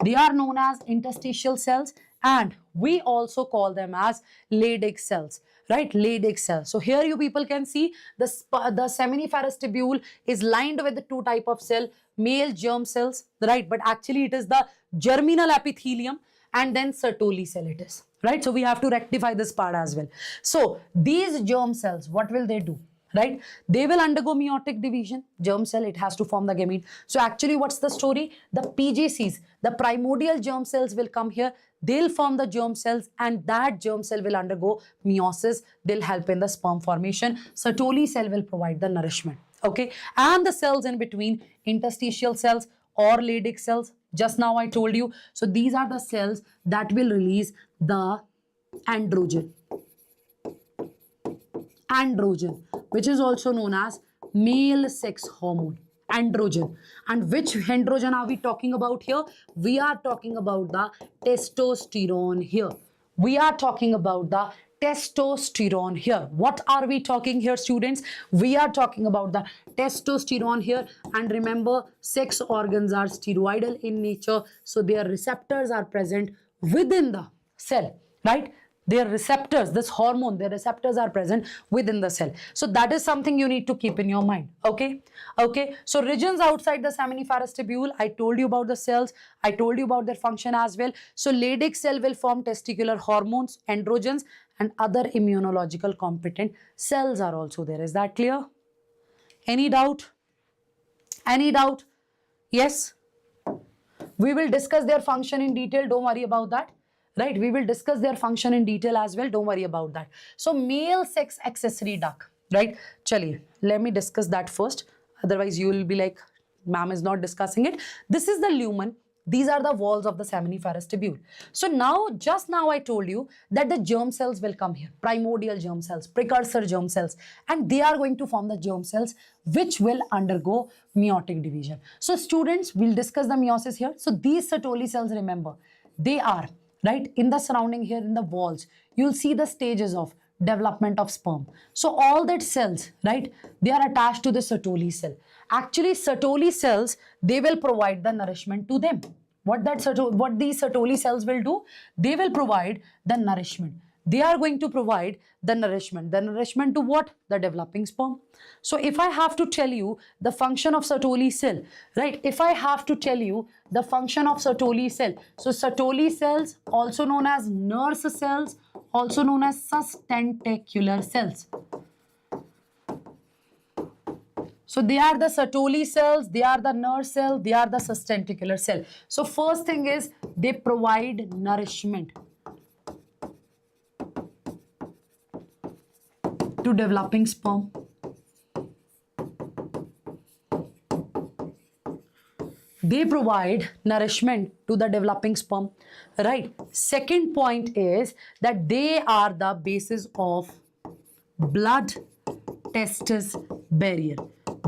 S1: They are known as interstitial cells, and we also call them as Leydig cells, right? Leydig cells. So here you people can see the seminiferous tubule is lined with the two type of cell, male germ cells, right? But actually it is the germinal epithelium, and then Sertoli cell it is, right? So we have to rectify this part as well. So these germ cells, what will they do? Right? They will undergo meiotic division. Germ cell, it has to form the gamete. So actually what's the story? The PGCs, the primordial germ cells will come here. They'll form the germ cells, and that germ cell will undergo meiosis. They'll help in the sperm formation. Sertoli cell will provide the nourishment. Okay. And the cells in between, interstitial cells or Leydig cells, just now I told you. So these are the cells that will release the androgen, which is also known as male sex hormone, androgen. And which androgen are we talking about here? We are talking about the testosterone here. We are talking about the testosterone here. What are we talking here, students? We are talking about the testosterone here. And remember, sex organs are steroidal in nature, so their receptors are present within the cell, right? Their receptors, this hormone, their receptors are present within the cell. So that is something you need to keep in your mind. Okay. Okay. So regions outside the seminiferous tubule, I told you about the cells. I told you about their function as well. So Leydig cell will form testicular hormones, androgens, and other immunological competent cells are also there. Is that clear? Any doubt? Any doubt? Yes. We will discuss their function in detail. Don't worry about that. Right, we will discuss their function in detail as well. Don't worry about that. So male sex accessory duct, right? Chaliye, let me discuss that first. Otherwise you will be like, ma'am is not discussing it. This is the lumen. These are the walls of the seminiferous tubule. So now, just now I told you that the germ cells will come here. Primordial germ cells, precursor germ cells, and they are going to form the germ cells which will undergo meiotic division. So students, we'll discuss the meiosis here. So these Sertoli cells, remember, they are right in the surrounding here in the walls. You'll see the stages of development of sperm. So all that cells, right, they are attached to the Sertoli cell. Actually, Sertoli cells, they will provide the nourishment to them. What these Sertoli cells will do? They will provide the nourishment. They are going to provide the nourishment. The nourishment to what? The developing sperm. So if I have to tell you the function of Sertoli cell, right? If I have to tell you the function of Sertoli cell, so Sertoli cells, also known as nurse cells, also known as sustentacular cells. So they are the Sertoli cells, they are the nurse cell, they are the sustentacular cell. So first thing is they provide nourishment to developing sperm. They provide nourishment to the developing sperm, right? Second point is that they are the basis of blood-testis barrier.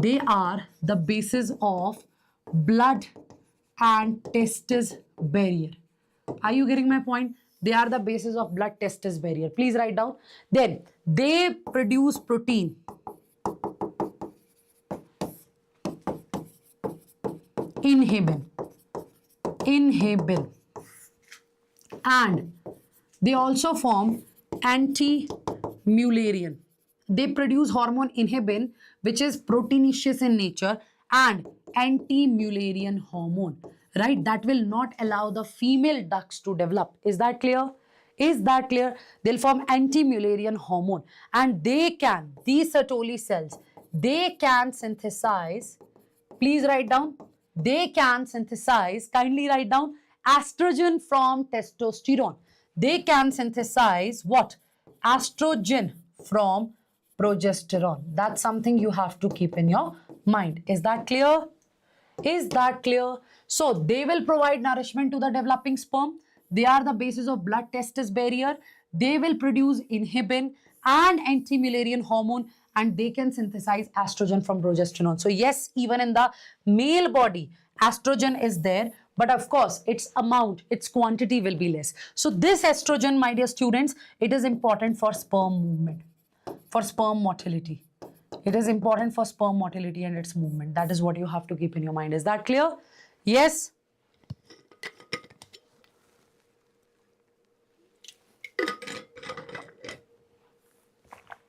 S1: They are the basis of blood and testis barrier. Are you getting my point? They are the basis of blood-testis barrier. Please write down. Then they produce protein. Inhibin. And they also form anti-Mullerian. They produce hormone inhibin, which is proteinaceous in nature, and anti-Mullerian hormone, right? That will not allow the female ducts to develop. Is that clear? Is that clear? They'll form anti-Mullerian hormone, and these Sertoli cells, they can synthesize, please write down, they can synthesize, kindly write down, estrogen from testosterone. They can synthesize what? Estrogen from progesterone. That's something you have to keep in your mind. Is that clear? Is that clear? So they will provide nourishment to the developing sperm. They are the basis of blood-testis barrier. They will produce inhibin and anti-Mullerian hormone, and they can synthesize estrogen from progesterone. So yes, even in the male body, estrogen is there, but of course, its amount, its quantity will be less. So this estrogen, my dear students, it is important for sperm movement, for sperm motility. It is important for sperm motility and its movement. That is what you have to keep in your mind. Is that clear? Yes?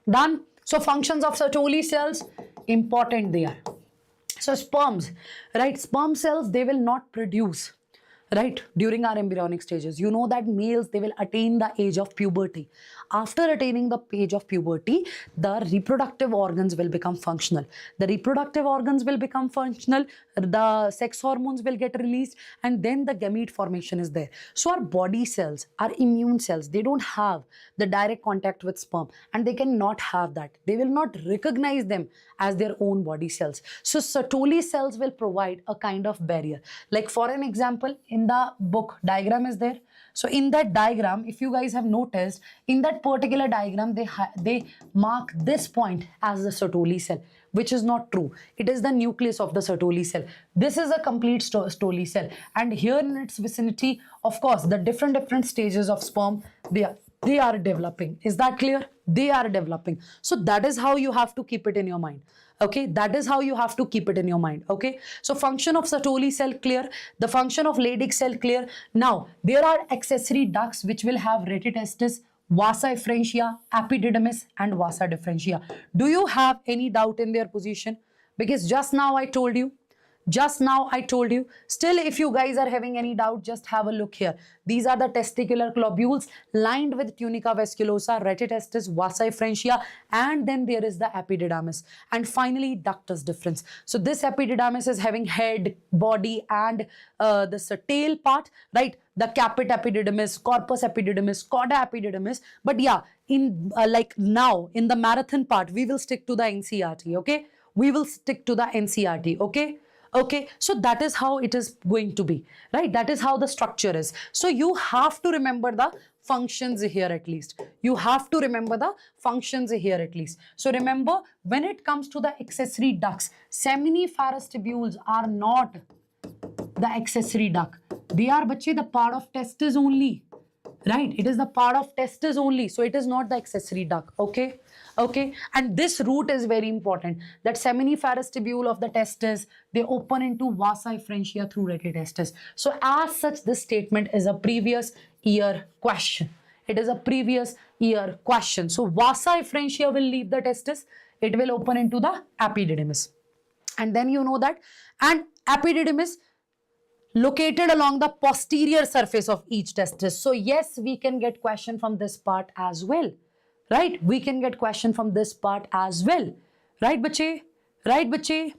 S1: Done? So functions of Sertoli cells, important they are. So sperms, right? Sperm cells, they will not produce, right, during our embryonic stages. You know that males, they will attain the age of puberty. After attaining the age of puberty, the reproductive organs will become functional. The reproductive organs will become functional, the sex hormones will get released, and then the gamete formation is there. So our body cells, our immune cells, they don't have the direct contact with sperm, and they cannot have that. They will not recognize them as their own body cells. So Sertoli cells will provide a kind of barrier. Like for an example, in the book, diagram is there. So in that diagram, if you guys have noticed, in that particular diagram, they mark this point as the Sertoli cell, which is not true. It is the nucleus of the Sertoli cell. This is a complete Sertoli cell. And here in its vicinity, of course, the different stages of sperm, they are developing. Is that clear? They are developing. So that is how you have to keep it in your mind. Okay, that is how you have to keep it in your mind. Okay, so function of Sertoli cell clear, the function of Leydig cell clear. Now there are accessory ducts which will have retitestis, vasa efferentia, epididymis, and vasa differentia. Do you have any doubt in their position? Because just now I told you. Still, if you guys are having any doubt, just have a look here. These are the testicular globules lined with tunica vasculosa, retitestis, vasa efferentia, and then there is the epididymis. And finally, ductus deferens. So this epididymis is having head, body, and this tail part, right? The caput epididymis, corpus epididymis, cauda epididymis. But yeah, in like now, in the marathon part, we will stick to the NCERT, okay? We will stick to the NCERT, okay? Okay, so that is how it is going to be, right? That is how the structure is. So you have to remember the functions here at least. You have to remember the functions here at least. So remember, when it comes to the accessory ducts, seminiferous tubules are not the accessory duct. They are, bache, the part of testis only, right? It is the part of testis only, so it is not the accessory duct. Okay, okay. And this route is very important, that seminiferous tubule of the testis, they open into vasa efferentia through rete testis. So as such, this statement is a previous year question. It is a previous year question. So vasa efferentia will leave the testis, it will open into the epididymis, and then you know that, and epididymis located along the posterior surface of each testis. So yes, we can get question from this part as well, right? We can get question from this part as well, right, bache? Right, bache?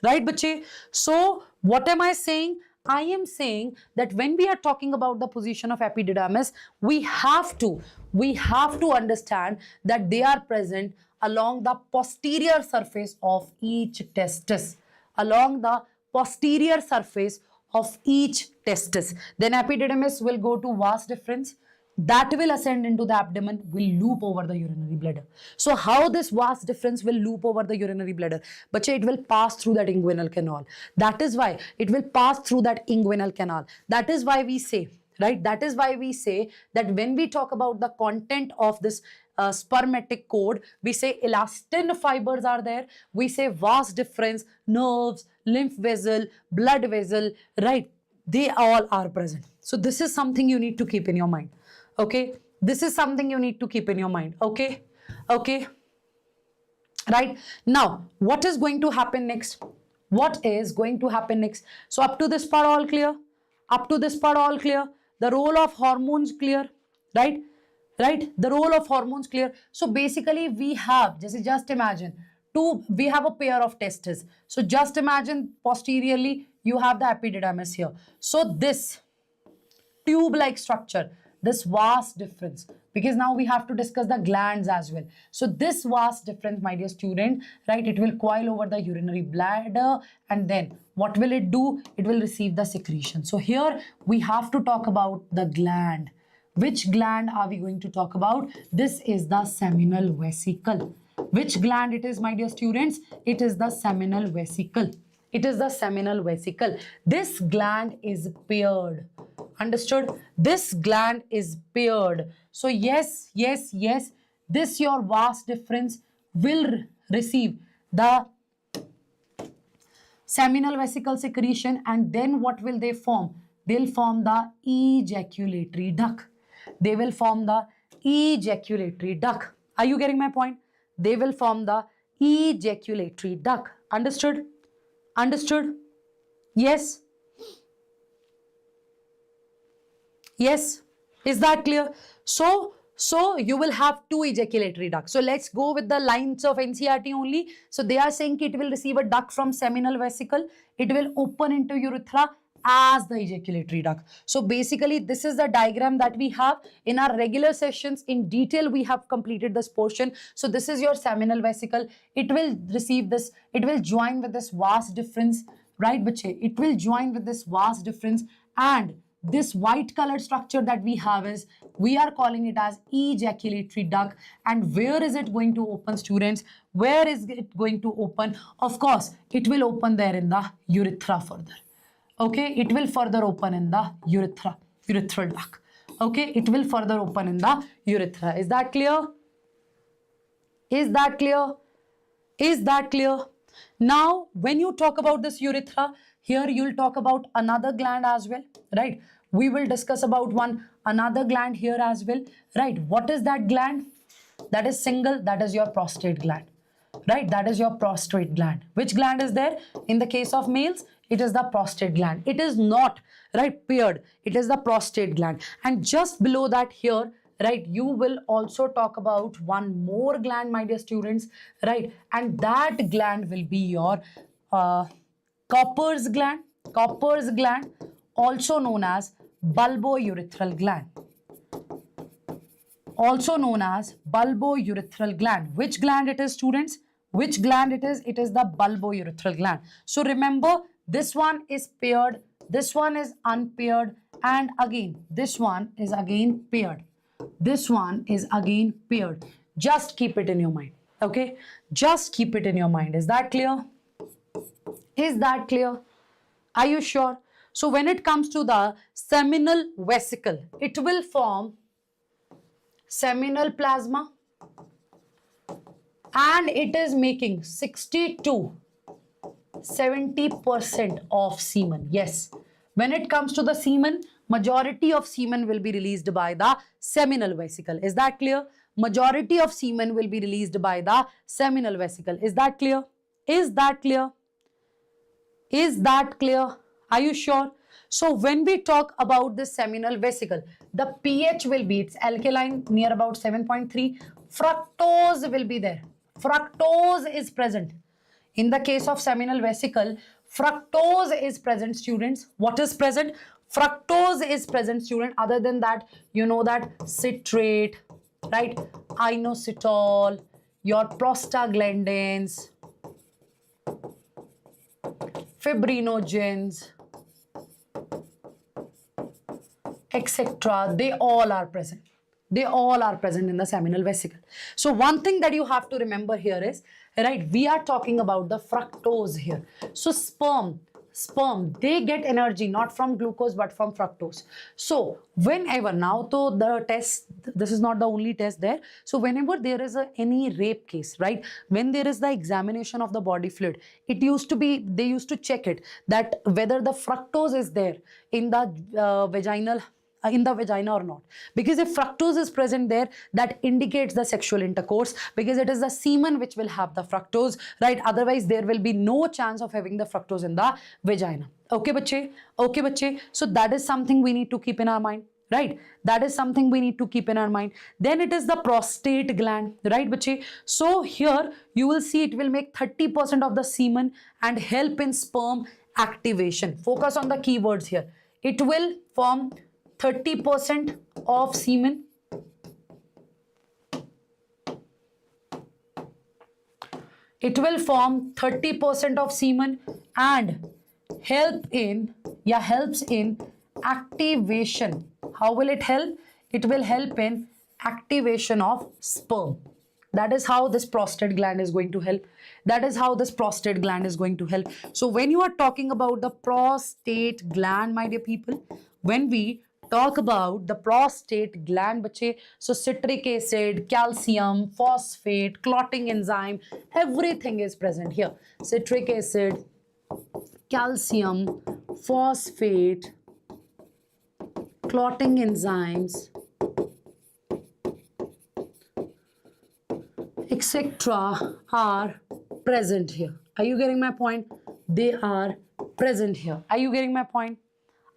S1: Right, bache? So what am I saying? I am saying that when we are talking about the position of epididymis, we have to understand that they are present along the posterior surface of each testis, along the posterior surface of each testis. Then epididymis will go to vas deferens, that will ascend into the abdomen, will loop over the urinary bladder. So how this vas deferens will loop over the urinary bladder? But it will pass through that inguinal canal. That is why it will pass through that inguinal canal. That is why we say, right? That is why we say that when we talk about the content of this spermatic cord, we say elastin fibers are there, we say vas deferens, nerves, lymph vessel, blood vessel, right? They all are present. So this is something you need to keep in your mind. Okay, this is something you need to keep in your mind. Okay, okay, right? Now what is going to happen next? What is going to happen next? So up to this part all clear, up to this part all clear. The role of hormones clear, right? Right, the role of hormones clear. So basically we have, just imagine we have a pair of testes. So just imagine posteriorly you have the epididymis here. So this tube like structure, this vas deferens, because now we have to discuss the glands as well. So this vas deferens, my dear student, right, it will coil over the urinary bladder, and then what will it do? It will receive the secretion. So here we have to talk about the gland. Which gland are we going to talk about? This is the seminal vesicle. Which gland it is, my dear students? It is the seminal vesicle. It is the seminal vesicle. This gland is paired. Understood? This gland is paired. So yes, yes, yes, this your vas deferens will receive the seminal vesicle secretion, and then what will they form? They'll form the ejaculatory duct. They will form the ejaculatory duct. Are you getting my point? They will form the ejaculatory duct. Understood? Understood? Yes? Yes? Is that clear? So you will have two ejaculatory ducts. So let's go with the lines of NCERT only. So they are saying it will receive a duct from seminal vesicle. It will open into urethra as the ejaculatory duct. So basically this is the diagram that we have in our regular sessions. In detail we have completed this portion. So this is your seminal vesicle. It will receive this, it will join with this vas deferens, right bache? It will join with this vas deferens, and this white colored structure that we have is, we are calling it as ejaculatory duct. And where is it going to open, students? Where is it going to open? Of course it will open there in the urethra further. Okay, it will further open in the urethral duct. Okay, it will further open in the urethra. Is that clear? Is that clear? Is that clear? Now, when you talk about this urethra, here you'll talk about another gland as well, right? We will discuss about another gland here as well, right? What is that gland? That is single, that is your prostate gland, right? That is your prostate gland. Which gland is there? In the case of males, it is the prostate gland. It is not, right, paired. It is the prostate gland. And just below that here, right, you will also talk about one more gland, my dear students, right? And that gland will be your corpus gland, also known as bulbourethral gland. Also known as bulbourethral gland. Which gland it is, students? Which gland it is? It is the bulbourethral gland. So remember, this one is paired, this one is unpaired, and again this one is again paired. This one is again paired. Just keep it in your mind. Okay, just keep it in your mind. Is that clear? Is that clear? Are you sure? So when it comes to the seminal vesicle, it will form seminal plasma, and it is making 60 to 70% of semen. Yes, when it comes to the semen, majority of semen will be released by the seminal vesicle. Is that clear? Majority of semen will be released by the seminal vesicle. Is that clear? Is that clear? Is that clear? Are you sure? So when we talk about the seminal vesicle, the pH will be, it's alkaline near about 7.3. Fructose will be there. Fructose is present. In the case of seminal vesicle, fructose is present, students. What is present? Fructose is present, student. Other than that, you know that citrate, right? Inositol, your prostaglandins, fibrinogens, etc. They all are present. They all are present in the seminal vesicle. So one thing that you have to remember here is, right, we are talking about the fructose here. So sperm, they get energy not from glucose but from fructose. So whenever, now to the test, this is not the only test there. So whenever there is any rape case, right, when there is the examination of the body fluid, it used to be, they used to check it that whether the fructose is there in the vagina or not, because if fructose is present there, that indicates the sexual intercourse, because it is the semen which will have the fructose, right? Otherwise there will be no chance of having the fructose in the vagina. Okay bache? Okay bache? So that is something we need to keep in our mind, right? That is something we need to keep in our mind. Then it is the prostate gland, right bache? So here you will see it will make 30% of the semen and help in sperm activation. Focus on the keywords here. It will form 30% of semen. It will form 30% of semen and helps in activation. How will it help? It will help in activation of sperm. That is how this prostate gland is going to help. That is how this prostate gland is going to help. So when you are talking about the prostate gland, my dear people, when we talk about the prostate gland, bache, so citric acid, calcium, phosphate, clotting enzyme, everything is present here. Citric acid, calcium, phosphate, clotting enzymes, etc. are present here. Are you getting my point? They are present here. Are you getting my point?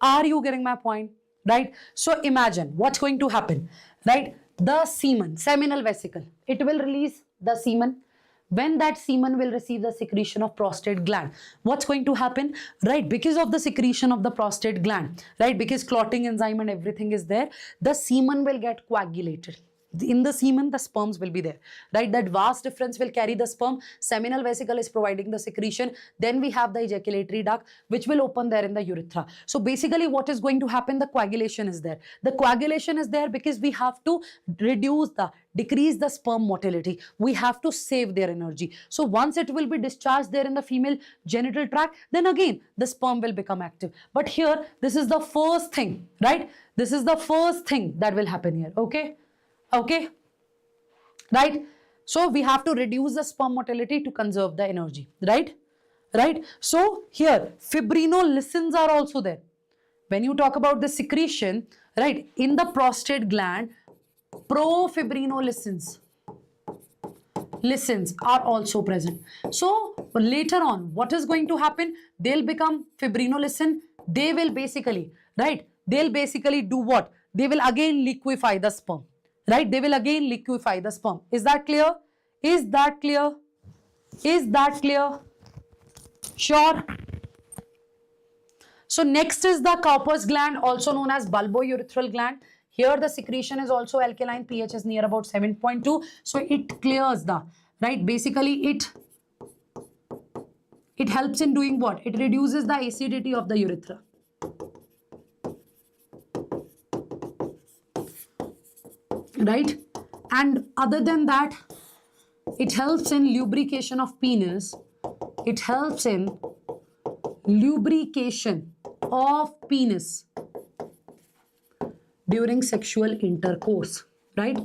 S1: Are you getting my point? Right? So imagine what's going to happen, right? The semen, seminal vesicle, it will release the semen. When that semen will receive the secretion of prostate gland, what's going to happen, right? Because of the secretion of the prostate gland, right? Because clotting enzyme and everything is there, the semen will get coagulated. In the semen, the sperms will be there, right? That vast difference will carry the sperm. Seminal vesicle is providing the secretion. Then we have the ejaculatory duct, which will open there in the urethra. So basically what is going to happen? The coagulation is there. The coagulation is there because we have to decrease the sperm motility. We have to save their energy. So once it will be discharged there in the female genital tract, then again the sperm will become active. But here, this is the first thing, right? This is the first thing that will happen here, okay? Okay, right? So we have to reduce the sperm motility to conserve the energy, right? Right? So here, fibrinolysins are also there. When you talk about the secretion, right, in the prostate gland, profibrinolysins are also present. So later on, what is going to happen? They'll become fibrinolysin. They will basically, right, they'll basically do what? They will again liquefy the sperm. Right? They will again liquefy the sperm. Is that clear? Is that clear? Is that clear? Sure. So next is the corpus gland, also known as bulbourethral gland. Here the secretion is also alkaline. pH is near about 7.2. So it clears the, right? Basically it helps in doing what? It reduces the acidity of the urethra. Right? And other than that, it helps in lubrication of penis. It helps in lubrication of penis during sexual intercourse, right?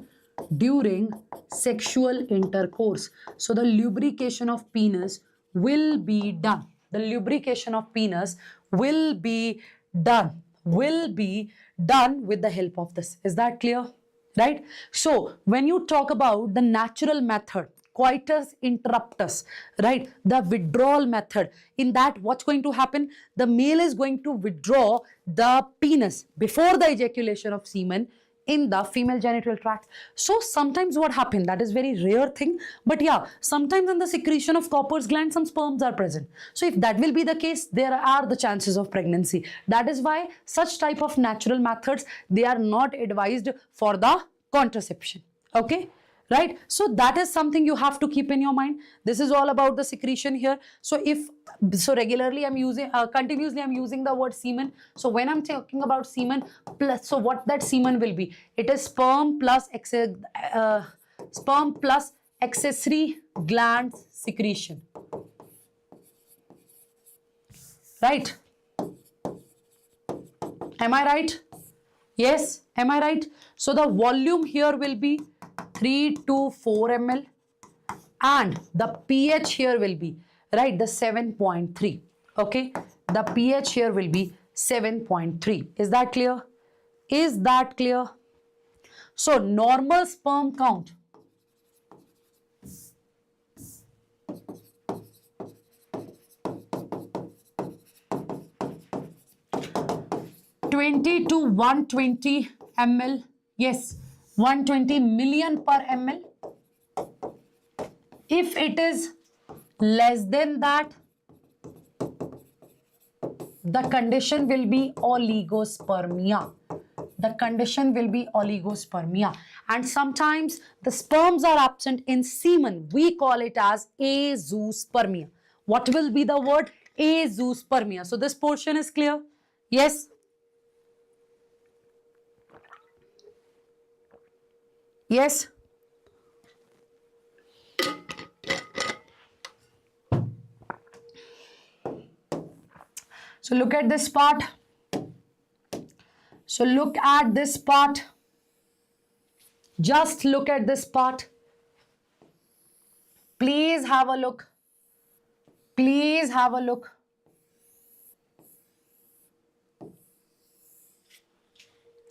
S1: during sexual intercourse. So the lubrication of penis will be done. The lubrication of penis will be done with the help of this. Is that clear? Right? So when you talk about the natural method, coitus interruptus, right, the withdrawal method, in that what's going to happen? The male is going to withdraw the penis before the ejaculation of semen in the female genital tract. So sometimes what happens, that is very rare thing, but yeah, sometimes in the secretion of corpus gland some sperms are present. So if that will be the case, there are the chances of pregnancy. That is why such type of natural methods, they are not advised for the contraception. Okay, right? So that is something you have to keep in your mind. This is all about the secretion here. So regularly I'm using, continuously I'm using the word semen. So when I'm talking about semen plus, so what that semen will be, it is sperm plus accessory glands secretion, right? Am I right? Yes, am I right? So the volume here will be 3 to 4 ml and the pH here will be, right, the 7.3. Okay, the pH here will be 7.3. Is that clear? Is that clear? So normal sperm count, to 120 ml. Yes, 120 million per ml. If it is less than that, the condition will be oligospermia. The condition will be oligospermia. And sometimes the sperms are absent in semen. We call it as azoospermia. What will be the word? Azoospermia. So this portion is clear? Yes? Yes? So look at this part. So look at this part. Just look at this part. Please have a look. Please have a look.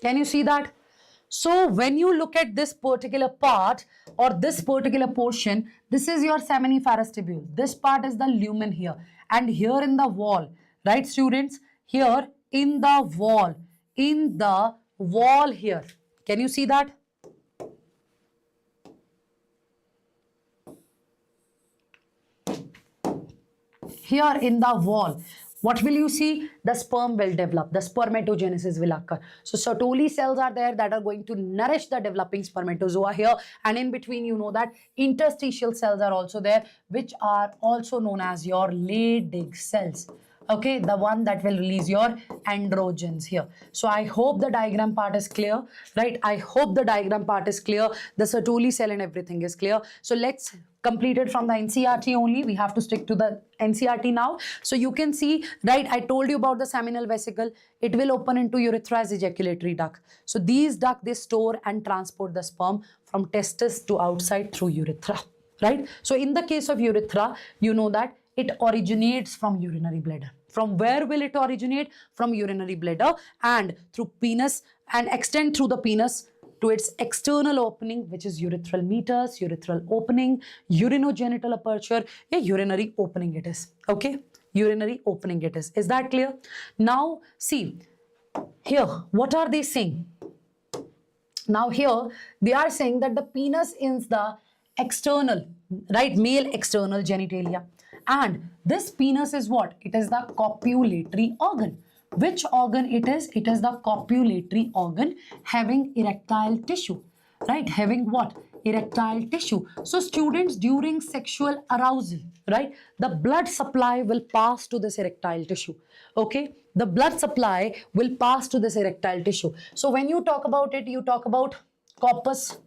S1: Can you see that? So when you look at this particular part or this particular portion, this is your seminiferous tubule. This part is the lumen here. And here in the wall, right students? Here in the wall here. Can you see that? Here in the wall, what will you see? The sperm will develop. The spermatogenesis will occur. So Sertoli cells are there that are going to nourish the developing spermatozoa here. And in between, you know that interstitial cells are also there, which are also known as your Leydig cells. Okay, the one that will release your androgens here. So I hope the diagram part is clear, right? I hope the diagram part is clear. The Sertoli cell and everything is clear. So let's complete it from the NCERT only. We have to stick to the NCERT now. So you can see, right, I told you about the seminal vesicle. It will open into urethra as ejaculatory duct. So these ducts, they store and transport the sperm from testis to outside through urethra, right? So in the case of urethra, you know that it originates from urinary bladder. From where will it originate? From urinary bladder and through penis and extend through the penis to its external opening, which is urethral meatus, urethral opening, urinogenital aperture, yeah, urinary opening it is. Okay, urinary opening it is. Is that clear? Now see, here, what are they saying? Now here, they are saying that the penis is the external, right, male external genitalia. And this penis is what? It is the copulatory organ. Which organ it is? It is the copulatory organ having erectile tissue, right? Having what? Erectile tissue. So students, during sexual arousal, right, the blood supply will pass to this erectile tissue. Okay, the blood supply will pass to this erectile tissue. So when you talk about it, you talk about corpus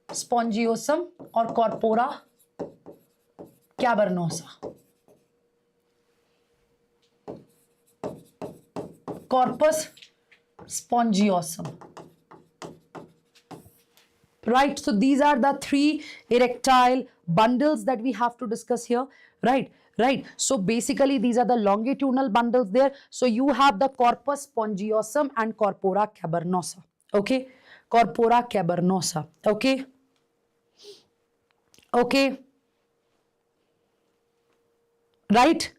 S1: spongiosum or corpora cavernosa. Corpus spongiosum. right? So these are the three erectile bundles that we have to discuss here, right? Right. So basically these are the longitudinal bundles there. So you have the corpus spongiosum and corpora cavernosa. Okay. Corpora cavernosa. Okay. Okay. Right.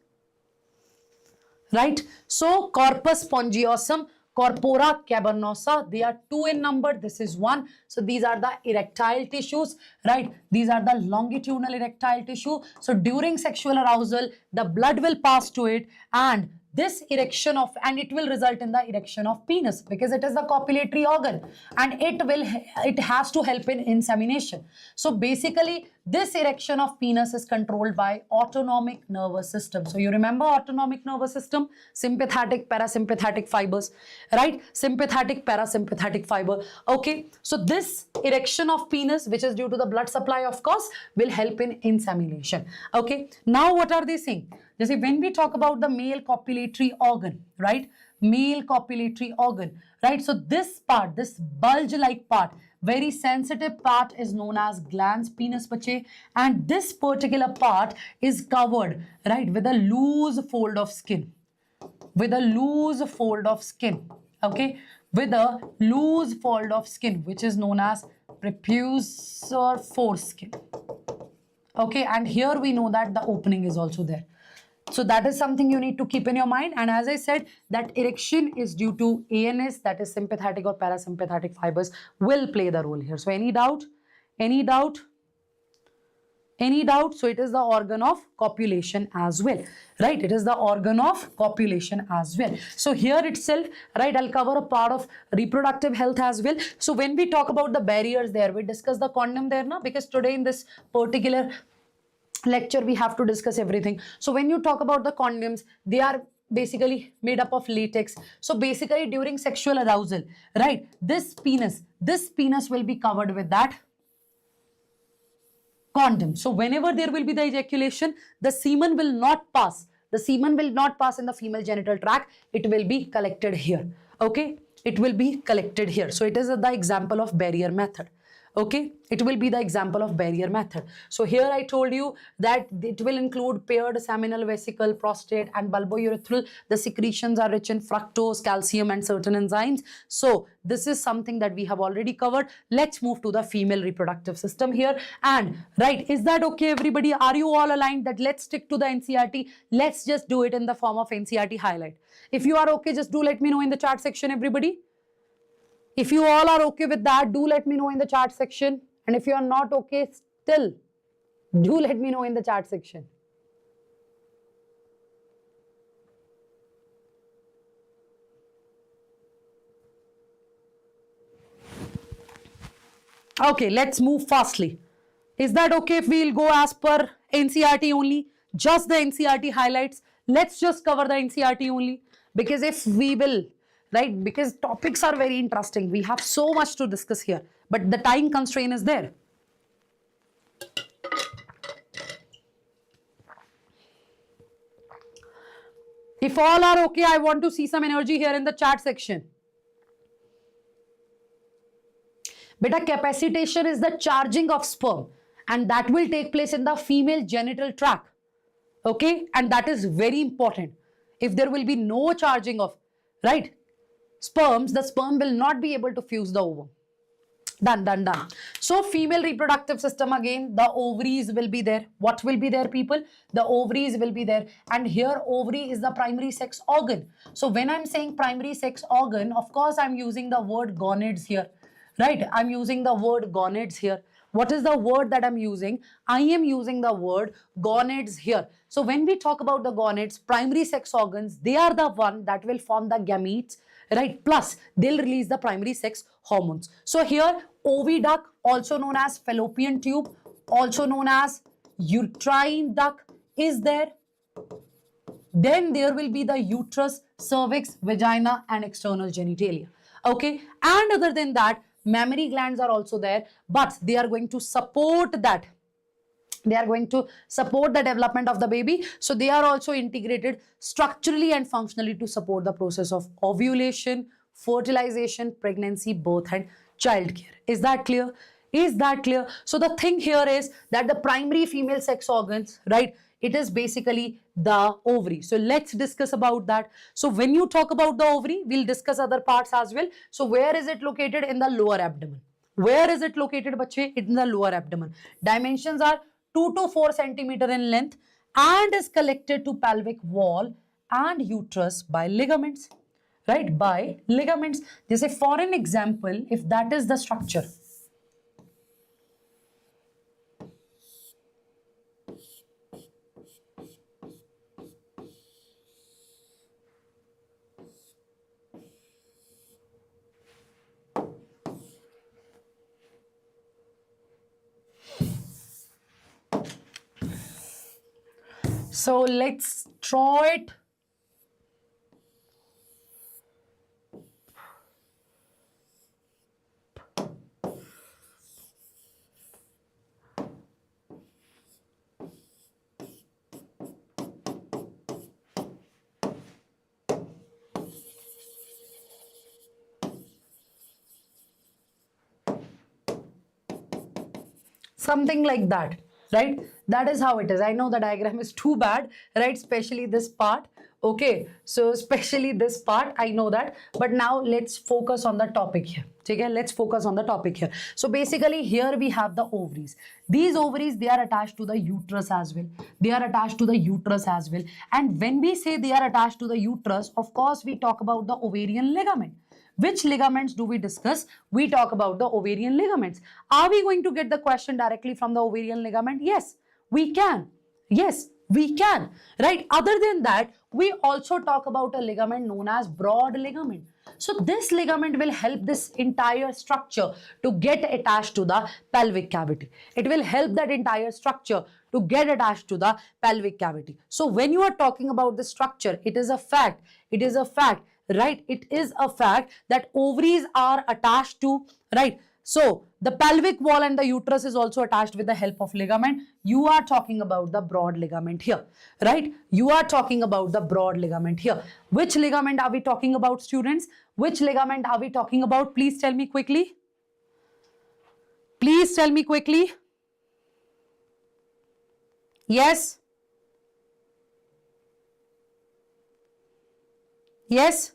S1: Right. So corpus spongiosum, corpora cavernosa, they are two in number. This is one. So these are the erectile tissues, right? These are the longitudinal erectile tissue. So during sexual arousal, the blood will pass to it, and this erection of, and it will result in the erection of penis, because it is the copulatory organ, and it has to help in insemination. So basically this erection of penis is controlled by autonomic nervous system. So you remember autonomic nervous system, sympathetic, parasympathetic fibers, right? Sympathetic, parasympathetic fiber. Okay, so this erection of penis, which is due to the blood supply, of course, will help in insemination. Okay, now what are they saying? They say when we talk about the male copulatory organ, right? Male copulatory organ, right? So this part, this bulge-like part, very sensitive part, is known as glans penis pache, and this particular part is covered, right, with a loose fold of skin. With a loose fold of skin, okay? With a loose fold of skin, which is known as prepusor foreskin. Okay, and here we know that the opening is also there. So that is something you need to keep in your mind. And as I said, that erection is due to ANS, that is sympathetic or parasympathetic fibers, will play the role here. So any doubt? Any doubt? Any doubt? So it is the organ of copulation as well, right? It is the organ of copulation as well. So here itself, right, I'll cover a part of reproductive health as well. So when we talk about the barriers there, we discuss the condom there now, because today in this particular lecture we have to discuss everything. So when you talk about the condoms, they are basically made up of latex. So basically during sexual arousal, right, this penis will be covered with that condom. So whenever there will be the ejaculation, the semen will not pass. The semen will not pass in the female genital tract. It will be collected here. Okay, it will be collected here. So it is the example of barrier method. Okay, it will be the example of barrier method. So here I told you that it will include paired seminal vesicle, prostate, and bulbourethral. The secretions are rich in fructose, calcium, and certain enzymes. So this is something that we have already covered. Let's move to the female reproductive system here. And right, is that okay, everybody? Are you all aligned that let's stick to the NCERT? Let's just do it in the form of NCERT highlight. If you are okay, just do let me know in the chat section, everybody. If you all are okay with that, do let me know in the chat section. And if you are not okay, still do let me know in the chat section. Okay, let's move fastly. Is that okay if we'll go as per NCERT only? Just the NCERT highlights. Let's just cover the NCERT only. Because if we will, right, because topics are very interesting. We have so much to discuss here, but the time constraint is there. If all are okay, I want to see some energy here in the chat section. Beta, capacitation is the charging of sperm, and that will take place in the female genital tract. Okay, and that is very important. If there will be no charging of, right, sperms, the sperm will not be able to fuse the ovum. Done. So female reproductive system, again, the ovaries will be there. What will be there, people? The ovaries will be there. And here ovary is the primary sex organ. So when I'm saying primary sex organ, of course, I'm using the word gonads here, right? I'm using the word gonads here. What is the word that I'm using? I am using the word gonads here. So when we talk about the gonads, primary sex organs, they are the one that will form the gametes, right? Plus, they'll release the primary sex hormones. So here, oviduct, also known as fallopian tube, also known as uterine duct, is there. Then there will be the uterus, cervix, vagina, and external genitalia. Okay, and other than that, mammary glands are also there, but they are going to support that. They are going to support the development of the baby. So they are also integrated structurally and functionally to support the process of ovulation, fertilization, pregnancy, birth, and childcare. Is that clear? Is that clear? So the thing here is that the primary female sex organs, right, it is basically the ovary. So let's discuss about that. So when you talk about the ovary, we'll discuss other parts as well. So where is it located? In the lower abdomen. Where is it located, bache? In the lower abdomen. Dimensions are 2 to 4 centimeter in length and is connected to pelvic wall and uterus by ligaments, right? By ligaments. They say, for an example, if that is the structure, so let's draw it. Something like that, right? That is how it is. I know the diagram is too bad, right? Especially this part. Okay, so especially this part, I know that. But now let's focus on the topic here. Okay, let's focus on the topic here. So basically here we have the ovaries. These ovaries, they are attached to the uterus as well. They are attached to the uterus as well. And when we say they are attached to the uterus, of course, we talk about the ovarian ligament. Which ligaments do we discuss? We talk about the ovarian ligaments. Are we going to get the question directly from the ovarian ligament? Yes, we can. Yes, we can. Right? Other than that, we also talk about a ligament known as broad ligament. So this ligament will help this entire structure to get attached to the pelvic cavity. It will help that entire structure to get attached to the pelvic cavity. So when you are talking about the structure, it is a fact. It is a fact. Right, it is a fact that ovaries are attached to, right? So the pelvic wall and the uterus is also attached with the help of ligament. You are talking about the broad ligament here, right? You are talking about the broad ligament here. Which ligament are we talking about, students? Which ligament are we talking about? Please tell me quickly. Please tell me quickly. Yes. Yes.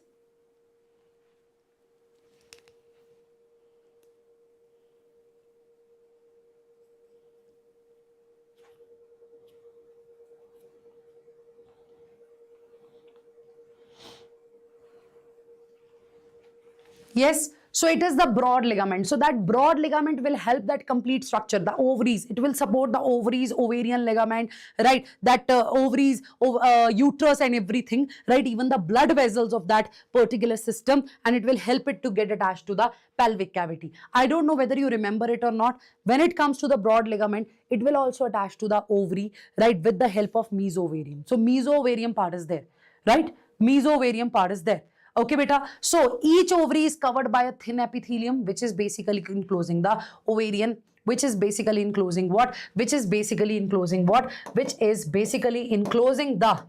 S1: Yes. So it is the broad ligament. So that broad ligament will help that complete structure, the ovaries. It will support the ovaries, ovarian ligament, right? That ovaries, uterus and everything, right? Even the blood vessels of that particular system, and it will help it to get attached to the pelvic cavity. I don't know whether you remember it or not. When it comes to the broad ligament, it will also attach to the ovary, right? With the help of mesovarium. So mesovarium part is there, right? Mesovarium part is there. Okay, beta. So each ovary is covered by a thin epithelium, which is basically enclosing the ovarian, which is basically enclosing what? Which is basically enclosing what? Which is basically enclosing the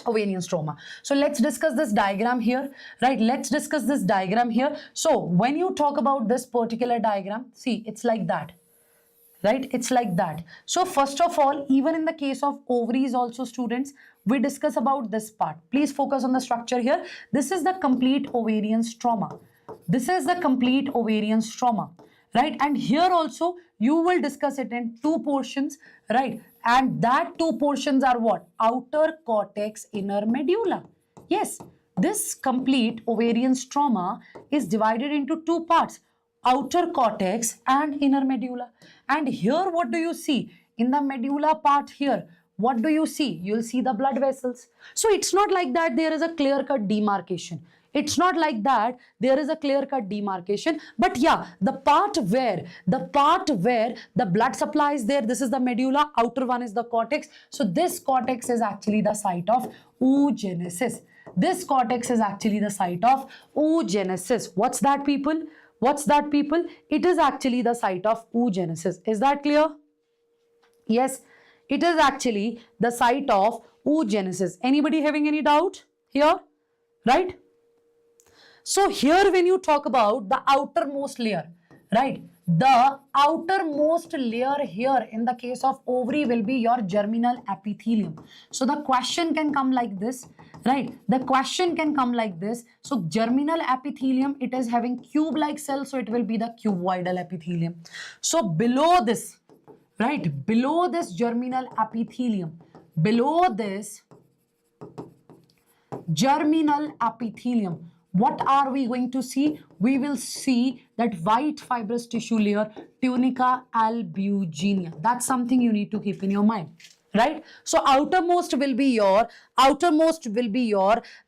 S1: ovarian stroma. So let's discuss this diagram here, right? Let's discuss this diagram here. So when you talk about this particular diagram, see, it's like that. Right? It's like that. So first of all, even in the case of ovaries also, students, we discuss about this part. Please focus on the structure here. This is the complete ovarian stroma. This is the complete ovarian stroma, right? And here also, you will discuss it in two portions, right? And that two portions are what? Outer cortex, inner medulla. Yes, this complete ovarian stroma is divided into two parts, outer cortex and inner medulla. And here what do you see? In the medulla part here, what do you see? You'll see the blood vessels. So it's not like that there is a clear-cut demarcation. It's not like that there is a clear-cut demarcation. But yeah, the part where the blood supply is there, this is the medulla, outer one is the cortex. So this cortex is actually the site of oogenesis. This cortex is actually the site of oogenesis. What's that, people? What's that, people? It is actually the site of oogenesis. Is that clear? Yes, it is actually the site of oogenesis. Anybody having any doubt here? Right? So here when you talk about the outermost layer, right? The outermost layer here in the case of ovary will be your germinal epithelium. So the question can come like this, right? The question can come like this. So germinal epithelium, it is having cube-like cells, so it will be the cuboidal epithelium. So below this, right? Below this germinal epithelium, below this germinal epithelium, what are we going to see? We will see that white fibrous tissue layer, tunica albuginea. That's something you need to keep in your mind, right? So outermost will be your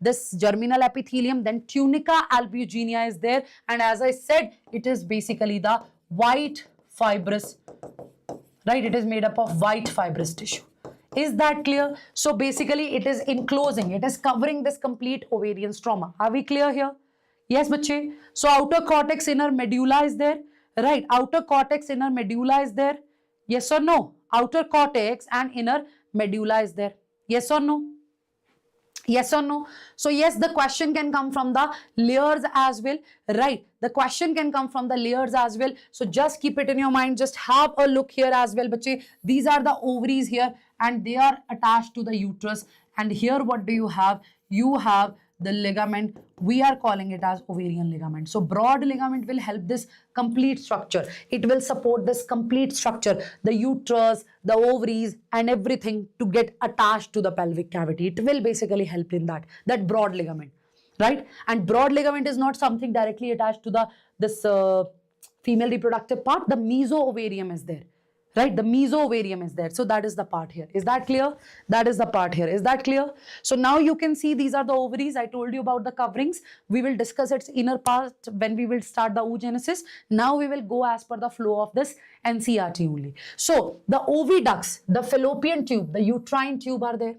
S1: this germinal epithelium, then tunica albuginea is there, and as I said, it is basically the white fibrous, right? It is made up of white fibrous tissue. Is that clear? So basically it is enclosing, it is covering this complete ovarian stroma. Are we clear here? Yes, bache. So outer cortex, inner medulla is there, right? Outer cortex, inner medulla is there. Yes or no? Outer cortex and inner medulla is there. Yes or no? Yes or no? So yes, the question can come from the layers as well, right? The question can come from the layers as well. So just keep it in your mind. Just have a look here as well, bache. These are the ovaries here and they are attached to the uterus. And here what do you have? You have the ligament. We are calling it as ovarian ligament. So broad ligament will help this complete structure. It will support this complete structure, the uterus, the ovaries and everything to get attached to the pelvic cavity. It will basically help in that broad ligament, right? And broad ligament is not something directly attached to this female reproductive part. The mesoovarium is there, right? The mesoovarium is there. So that is the part here. Is that clear? That is the part here. Is that clear? So now you can see these are the ovaries. I told you about the coverings. We will discuss its inner part when we will start the oogenesis. Now we will go as per the flow of this NCERT only. So the oviducts, the fallopian tube, the uterine tube are there.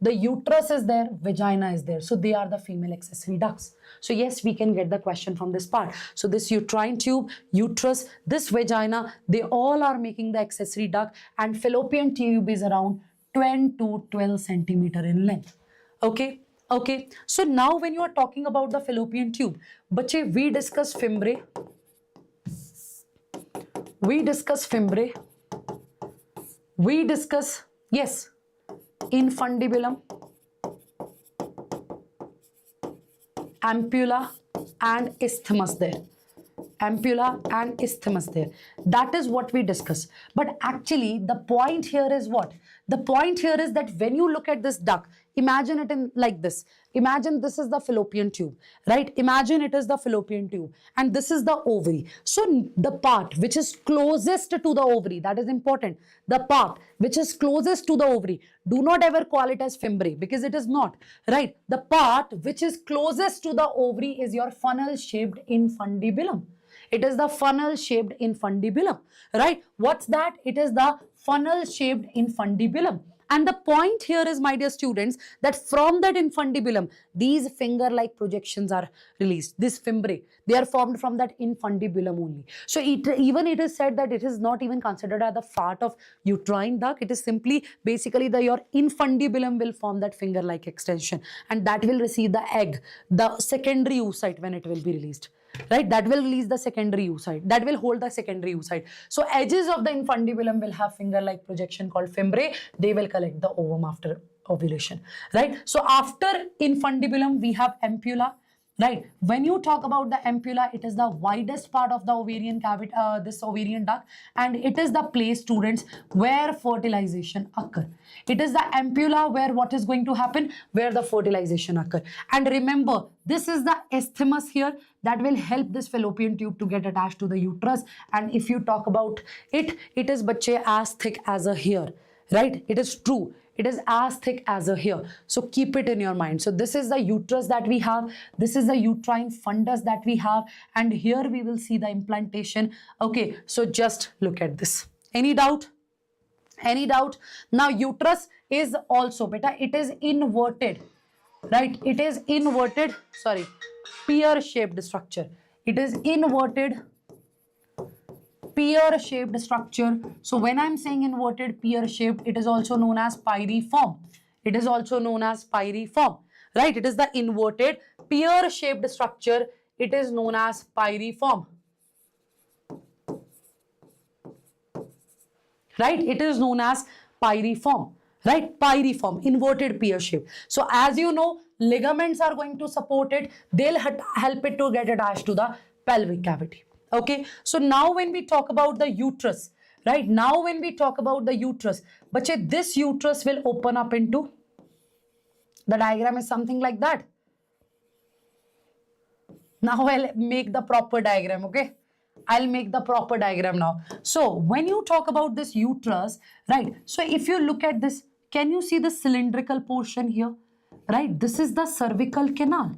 S1: The uterus is there, vagina is there. So they are the female accessory ducts. So yes, we can get the question from this part. So this uterine tube, uterus, this vagina, they all are making the accessory duct, and fallopian tube is around 10 to 12 centimeter in length. Okay. Okay. So now when you are talking about the fallopian tube, bache, we discuss fimbriae. We discuss fimbriae. We discuss, yes, infundibulum, ampulla and isthmus there. Ampulla and isthmus there. That is what we discuss. But actually the point here is what? The point here is that when you look at this duct, imagine it in like this. Imagine this is the fallopian tube, right? Imagine it is the fallopian tube and this is the ovary. So the part which is closest to the ovary, that is important. The part which is closest to the ovary, do not ever call it as fimbriae because it is not, right? The part which is closest to the ovary is your funnel-shaped infundibulum. It is the funnel-shaped infundibulum, right? What's that? It is the funnel-shaped infundibulum. And the point here is, my dear students, that from that infundibulum, these finger-like projections are released. This fimbriae, they are formed from that infundibulum only. So it is said that it is not even considered as the part of uterine duct. It is simply basically your infundibulum will form that finger-like extension, and that will receive the egg, the secondary oocyte when it will be released. Right, that will release the secondary oocyte, that will hold the secondary oocyte. So edges of the infundibulum will have finger-like projection called fimbriae. They will collect the ovum after ovulation, right? So after infundibulum we have ampulla, right? When you talk about the ampulla, it is the widest part of the ovarian cavity, this ovarian duct, and it is the place, students, where fertilization occur. It is the ampulla where what is going to happen, where the fertilization occur. And remember, this is the isthmus here that will help this fallopian tube to get attached to the uterus. And if you talk about it, it is bache as thick as a hair, right? It is true. It is as thick as a hair. So keep it in your mind. So this is the uterus that we have. This is the uterine fundus that we have. And here we will see the implantation. Okay, so just look at this. Any doubt? Any doubt? Now uterus is also, beta, it is inverted, right? It is inverted, sorry, pear-shaped structure. It is inverted pear-shaped structure. So when I'm saying inverted pear-shaped, it is also known as pyriform. It is also known as pyriform, right? It is the inverted pear-shaped structure. It is known as pyriform. right? It is known as pyriform, right? Pyriform, inverted pear shape. So as you know, ligaments are going to support it. They'll help it to get attached to the pelvic cavity. Okay, so now when we talk about the uterus, right? Now when we talk about the uterus, but this uterus will open up into, the diagram is something like that. Now I'll make the proper diagram, okay? I'll make the proper diagram now. So when you talk about this uterus, right? So if you look at this, can you see the cylindrical portion here? Right? This is the cervical canal.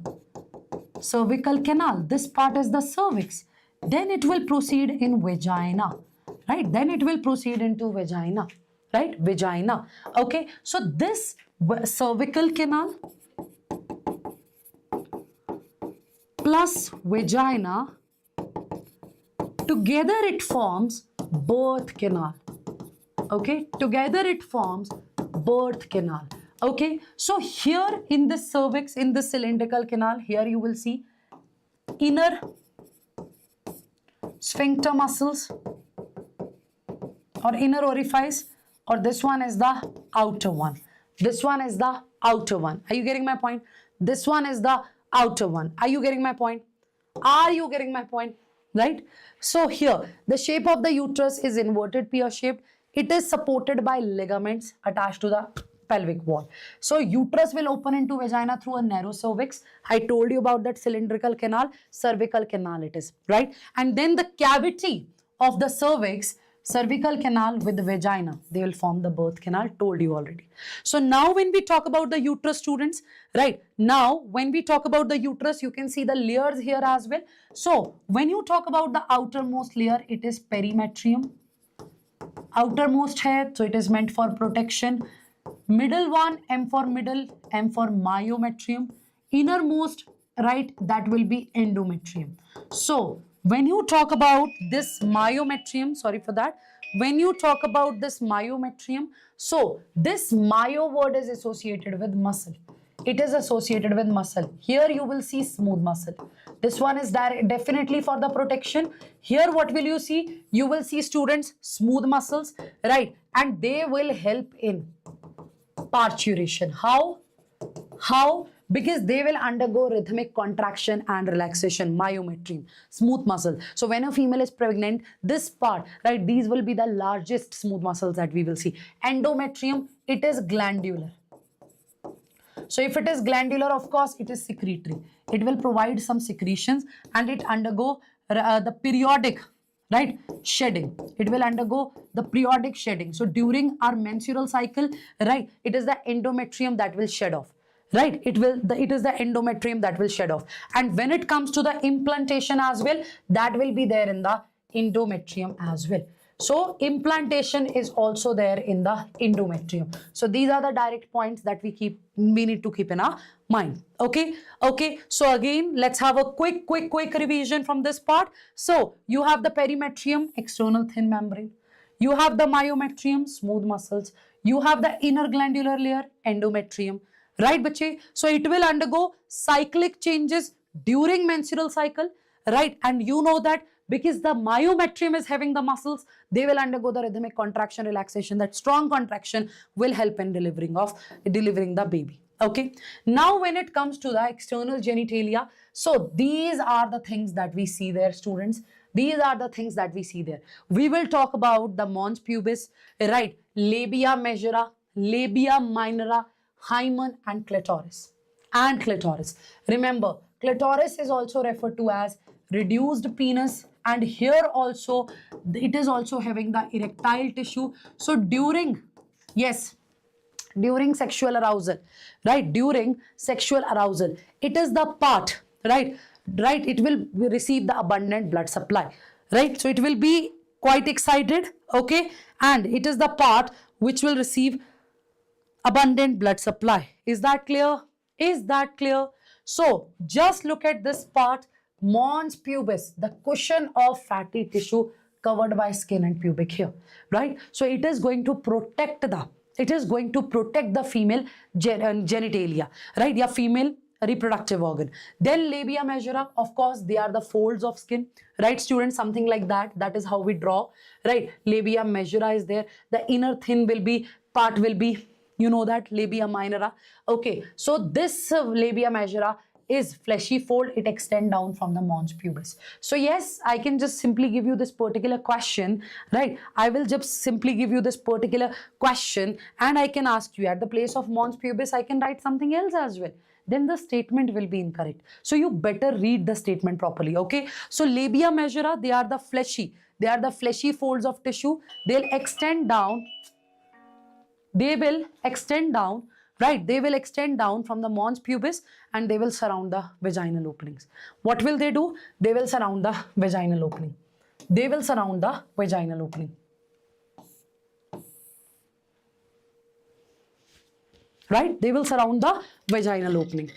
S1: Cervical canal. This part is the cervix. Then it will proceed in vagina. Right? Then it will proceed into vagina. Right? Vagina. Okay. So this cervical canal plus vagina, together it forms birth canal. Okay, together it forms birth canal. Okay, so here in the cervix, in the cylindrical canal, here you will see inner sphincter muscles or inner orifice, or this one is the outer one. This one is the outer one. Are you getting my point? This one is the outer one. Are you getting my point? Are you getting my point? Right? So here, the shape of the uterus is inverted pear shaped. It is supported by ligaments attached to the pelvic wall. So uterus will open into vagina through a narrow cervix. I told you about that cylindrical canal, cervical canal it is, right? And then the cavity of the cervix, cervical canal with the vagina, they will form the birth canal, told you already. So now when we talk about the uterus, students, right? Now when we talk about the uterus, you can see the layers here as well. So when you talk about the outermost layer, it is perimetrium. Outermost hair, so it is meant for protection. Middle one, M for middle, M for myometrium. Innermost, right, that will be endometrium. So when you talk about this myometrium, sorry for that, when you talk about this myometrium, so this myo word is associated with muscle. It is associated with muscle. Here you will see smooth muscle. This one is definitely for the protection. Here what will you see? You will see, students, smooth muscles, right? And they will help in parturition. How? How? Because they will undergo rhythmic contraction and relaxation, myometrium, smooth muscle. So when a female is pregnant, this part, right, these will be the largest smooth muscles that we will see. Endometrium, it is glandular. So if it is glandular, of course, it is secretory. It will provide some secretions and it undergo the periodic, right, shedding. It will undergo the periodic shedding. So during our menstrual cycle, right, it is the endometrium that will shed off. Right, it is the endometrium that will shed off. And when it comes to the implantation as well, that will be there in the endometrium as well. So implantation is also there in the endometrium. So these are the direct points that we need to keep in our mind. Okay. Okay. So again, let's have a quick revision from this part. So you have the perimetrium, external thin membrane. You have the myometrium, smooth muscles. You have the inner glandular layer, endometrium. Right, bache? So it will undergo cyclic changes during menstrual cycle, right? And you know that because the myometrium is having the muscles, they will undergo the rhythmic contraction, relaxation. That strong contraction will help in delivering the baby. Okay. Now when it comes to the external genitalia, so these are the things that we see there, students. These are the things that we see there. We will talk about the mons pubis, right? Labia majora, labia minora, hymen and clitoris. Remember, clitoris is also referred to as reduced penis, and here also it is also having the erectile tissue. So during sexual arousal, right, during sexual arousal, it is the part, right, it will receive the abundant blood supply, right? So it will be quite excited, okay, and it is the part which will receive abundant blood supply. Is that clear? Is that clear? So just look at this part, mons pubis, the cushion of fatty tissue covered by skin and pubic hair, right? So it is going to protect the female genitalia, right? Yeah, female reproductive organ. Then labia majora, of course, they are the folds of skin, right, students? Something like that. That is how we draw, right? Labia majora is there. The inner thin part will be, you know that, labia minora. Okay, so this labia majora is fleshy fold. It extends down from the mons pubis. So yes, I can just simply give you this particular question, right? I will just simply give you this particular question, and I can ask you at the place of mons pubis, I can write something else as well. Then the statement will be incorrect. So you better read the statement properly, okay? So labia majora, they are the fleshy folds of tissue. They'll extend down. They will extend down, right? They will extend down from the mons pubis and they will surround the vaginal openings. What will they do? They will surround the vaginal opening. They will surround the vaginal opening. Right? They will surround the vaginal opening.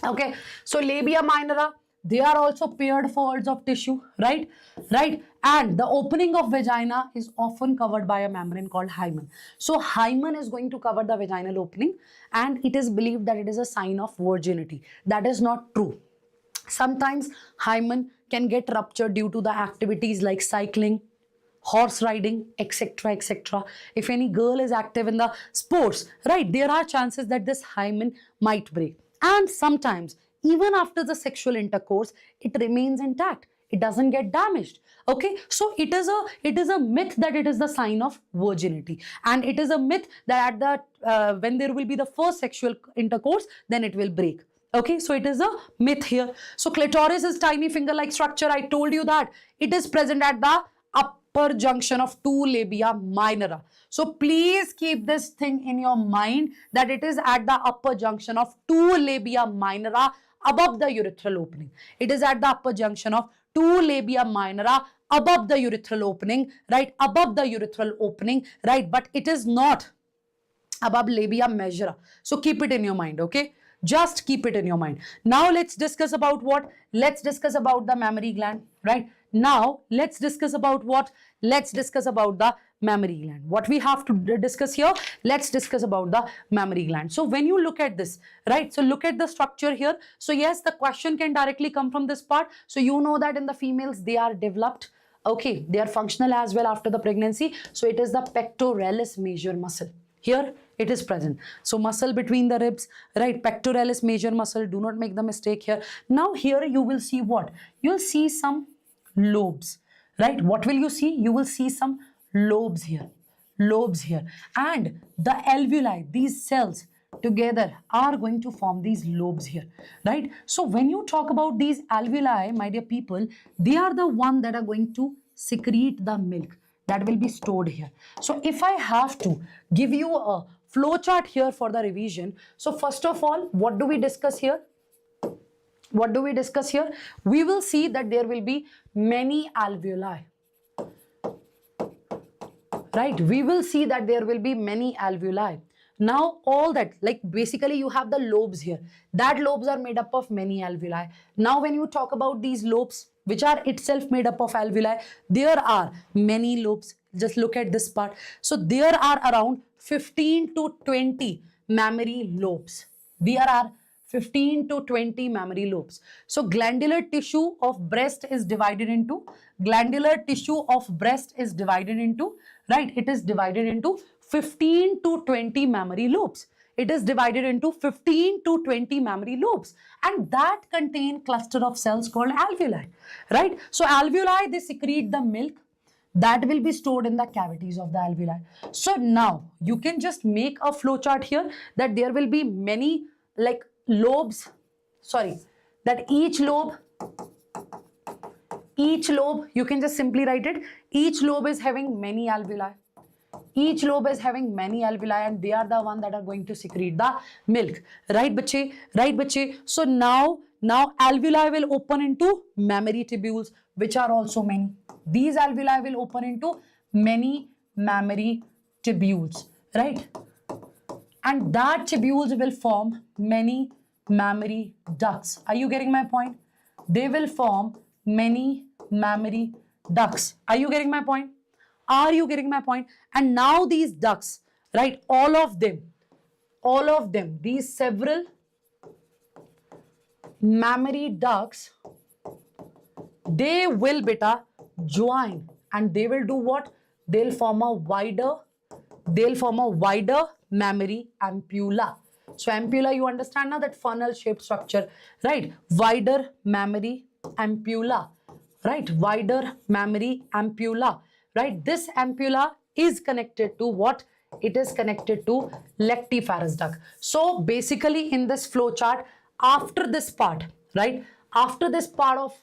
S1: Okay, so labia minora, they are also paired folds of tissue, right? Right? And the opening of vagina is often covered by a membrane called hymen. So hymen is going to cover the vaginal opening, and it is believed that it is a sign of virginity. That is not true. Sometimes hymen can get ruptured due to the activities like cycling, horse riding, etc., etc. If any girl is active in the sports, right, there are chances that this hymen might break. And sometimes, even after the sexual intercourse, it remains intact. It doesn't get damaged. Okay, so it is a myth that it is the sign of virginity, and it is a myth that at the when there will be the first sexual intercourse, then it will break. Okay, so it is a myth here. So clitoris is tiny finger-like structure. I told you that it is present at the upper junction of two labia minora. So please keep this thing in your mind that it is at the upper junction of two labia minora above the urethral opening. It is at the upper junction of two labia minora above the urethral opening, right? Above the urethral opening, right? But it is not above labia majora. So keep it in your mind, okay? Just keep it in your mind. Now let's discuss about what? Let's discuss about the mammary gland, right? Now let's discuss about what? Let's discuss about the mammary gland. What we have to discuss here? Let's discuss about the mammary gland. So when you look at this, right? So look at the structure here. So yes, the question can directly come from this part. So you know that in the females, they are developed. Okay, they are functional as well after the pregnancy. So it is the pectoralis major muscle. Here it is present. So muscle between the ribs, right? Pectoralis major muscle. Do not make the mistake here. Now here you will see what? You will see some lobes, right? What will you see? You will see some lobes here. Lobes here. And the alveoli, these cells together are going to form these lobes here, right? So when you talk about these alveoli, my dear people, they are the one that are going to secrete the milk that will be stored here. So if I have to give you a flow chart here for the revision, so first of all, what do we discuss here? What do we discuss here? We will see that there will be many alveoli, right? We will see that there will be many alveoli. Now all that, like basically you have the lobes here. That lobes are made up of many alveoli. Now when you talk about these lobes, which are itself made up of alveoli, there are many lobes. Just look at this part. So there are around 15 to 20 mammary lobes. There are 15 to 20 mammary lobes. So glandular tissue of breast is divided into, right? It is divided into 15 to 20 mammary lobes. It is divided into 15 to 20 mammary lobes, and that contain cluster of cells called alveoli, right? So alveoli, they secrete the milk that will be stored in the cavities of the alveoli. So now you can just make a flow chart here that there will be many like lobes, that each lobe, you can just simply write it, each lobe is having many alveoli. Each lobe is having many alveoli, and they are the one that are going to secrete the milk. Right, bache? Right, bache? So now alveoli will open into mammary tubules, which are also many. These alveoli will open into many mammary tubules, right? And that tubules will form many mammary ducts. Are you getting my point? They will form many mammary ducts. Are you getting my point? Are you getting my point? And now these ducts, right, all of them, these several mammary ducts, they will beta join and they will do what? They'll form a wider mammary ampulla. So ampulla, you understand now, that funnel shaped structure, right? Wider mammary ampulla, right? Wider mammary ampulla, right? This ampulla is connected to what? It is connected to lactiferous duct. So basically in this flow chart, after this part, right? After this part of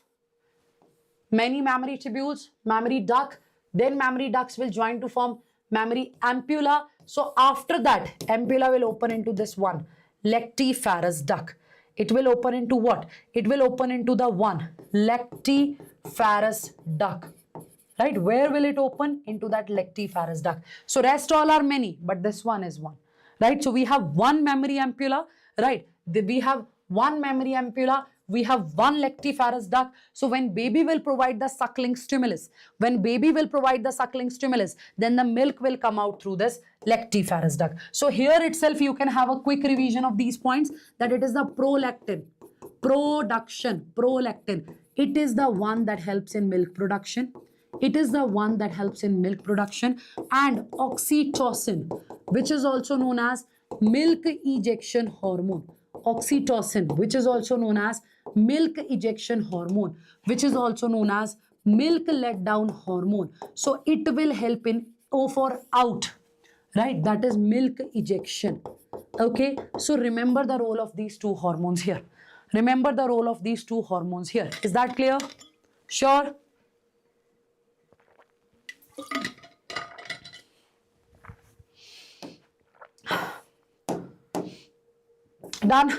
S1: many mammary tubules, mammary duct, then mammary ducts will join to form mammary ampulla. So after that, ampulla will open into this one, lactiferous duct. It will open into what? It will open into the one, lactiferous duct. Right? Where will it open? Into that lactiferous duct. So rest all are many, but this one is one. Right? So we have one mammary ampulla, right? We have one mammary ampulla, we have one lactiferous duct. So when baby will provide the suckling stimulus, then the milk will come out through this lactiferous duct. So here itself you can have a quick revision of these points, that it is the prolactin, prolactin. It is the one that helps in milk production. It is the one that helps in milk production. And oxytocin, which is also known as milk ejection hormone. Oxytocin, which is also known as milk ejection hormone, which is also known as milk let down hormone. So it will help in O for out, right? That is milk ejection. Okay, so remember the role of these two hormones here. Remember the role of these two hormones here. Is that clear? Sure? Done.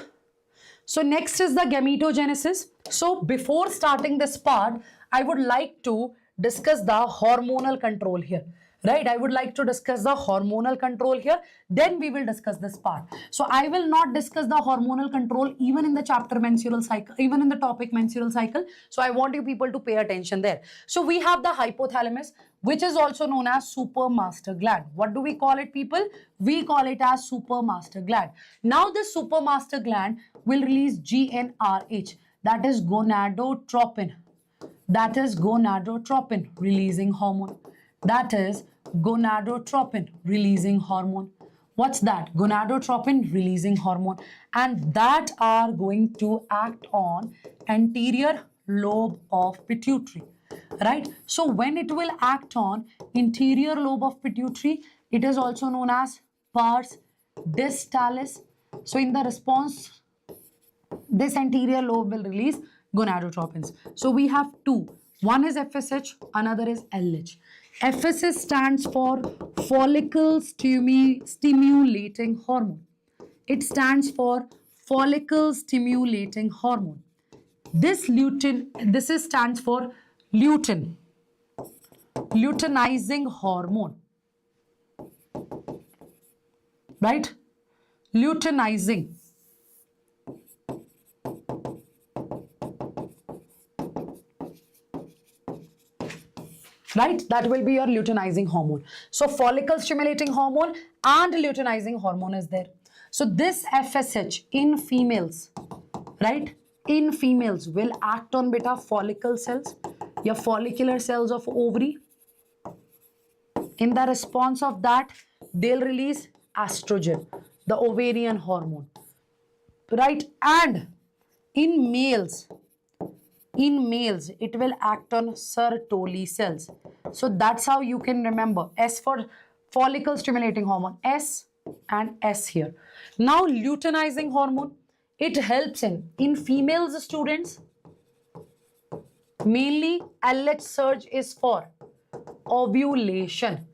S1: So next is the gametogenesis. So before starting this part, I would like to discuss the hormonal control here. Right? I would like to discuss the hormonal control here. Then we will discuss this part. So I will not discuss the hormonal control even in the chapter menstrual cycle, even in the topic menstrual cycle. So I want you people to pay attention there. So we have the hypothalamus, which is also known as supermaster gland. What do we call it, people? We call it as supermaster gland. Now this supermaster gland will release GnRH, that is gonadotropin. That is gonadotropin releasing hormone. That is gonadotropin releasing hormone. What's that? Gonadotropin releasing hormone. And that are going to act on anterior lobe of pituitary. Right? So when it will act on interior lobe of pituitary, it is also known as pars distalis. So in the response, this anterior lobe will release gonadotropins. So we have two. One is FSH, another is LH. FSH stands for follicle stimulating hormone. It stands for follicle stimulating hormone. This stands for lutein, luteinizing hormone. Right? Luteinizing. Right? That will be your luteinizing hormone. So follicle stimulating hormone and luteinizing hormone is there. So this FSH in females, right? In females will act on beta follicle cells, your follicular cells of ovary. In the response of that, they'll release estrogen, the ovarian hormone. Right? And in males, it will act on Sertoli cells. So that's how you can remember. S for follicle stimulating hormone. S and S here. Now luteinizing hormone. It helps in females students. Mainly LH surge is for ovulation.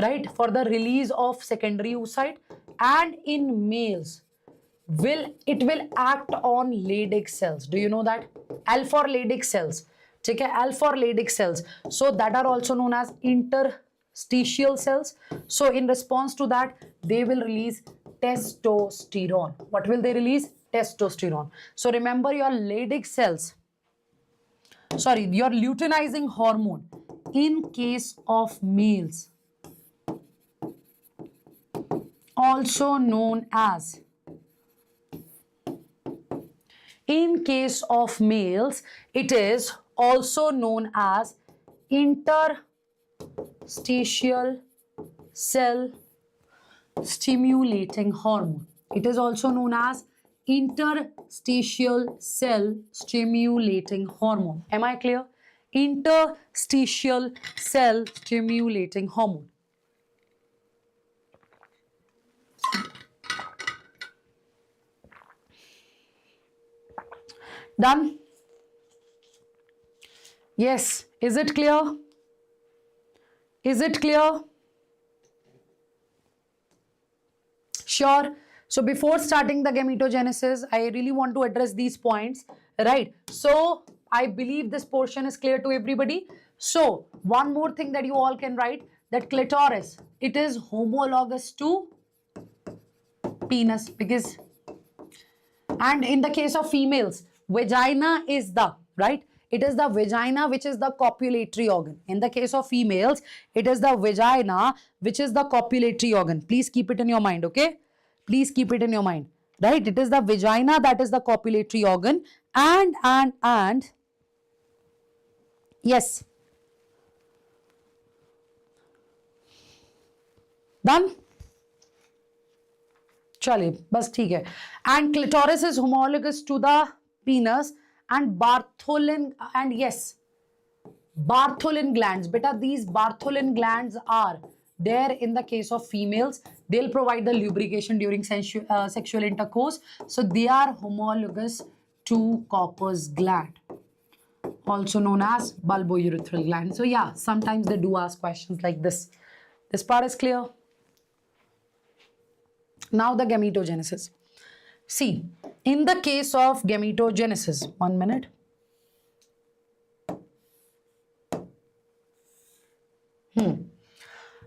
S1: Right? For the release of secondary oocyte. And in males, it will act on Leydig cells. Do you know that? L for Leydig cells. Okay, L for Leydig cells. So that are also known as interstitial cells. So in response to that, they will release testosterone. What will they release? Testosterone. So remember your Leydig cells. sorry, your luteinizing hormone in case of males, also known as, in case of males, it is also known as interstitial cell stimulating hormone. It is also known as interstitial cell stimulating hormone. Am I clear? Interstitial cell stimulating hormone. Done? Yes. Is it clear? Is it clear? Sure. So before starting the gametogenesis, I really want to address these points, right? So I believe this portion is clear to everybody. So one more thing that you all can write, that clitoris, it is homologous to penis, because, and in the case of females, vagina is the, right? It is the vagina which is the copulatory organ. In the case of females, it is the vagina which is the copulatory organ. Please keep it in your mind, okay? Please keep it in your mind, right? It is the vagina that is the copulatory organ, and yes. Done? चलिए बस ठीक है. And clitoris is homologous to the penis, and Bartholin, and yes, Bartholin glands. Beta, these Bartholin glands are there in the case of females. They'll provide the lubrication during sexual intercourse. So they are homologous to corpus gland, also known as bulbourethral gland. So yeah, sometimes they do ask questions like this. This part is clear. Now the gametogenesis. See, in the case of gametogenesis, 1 minute.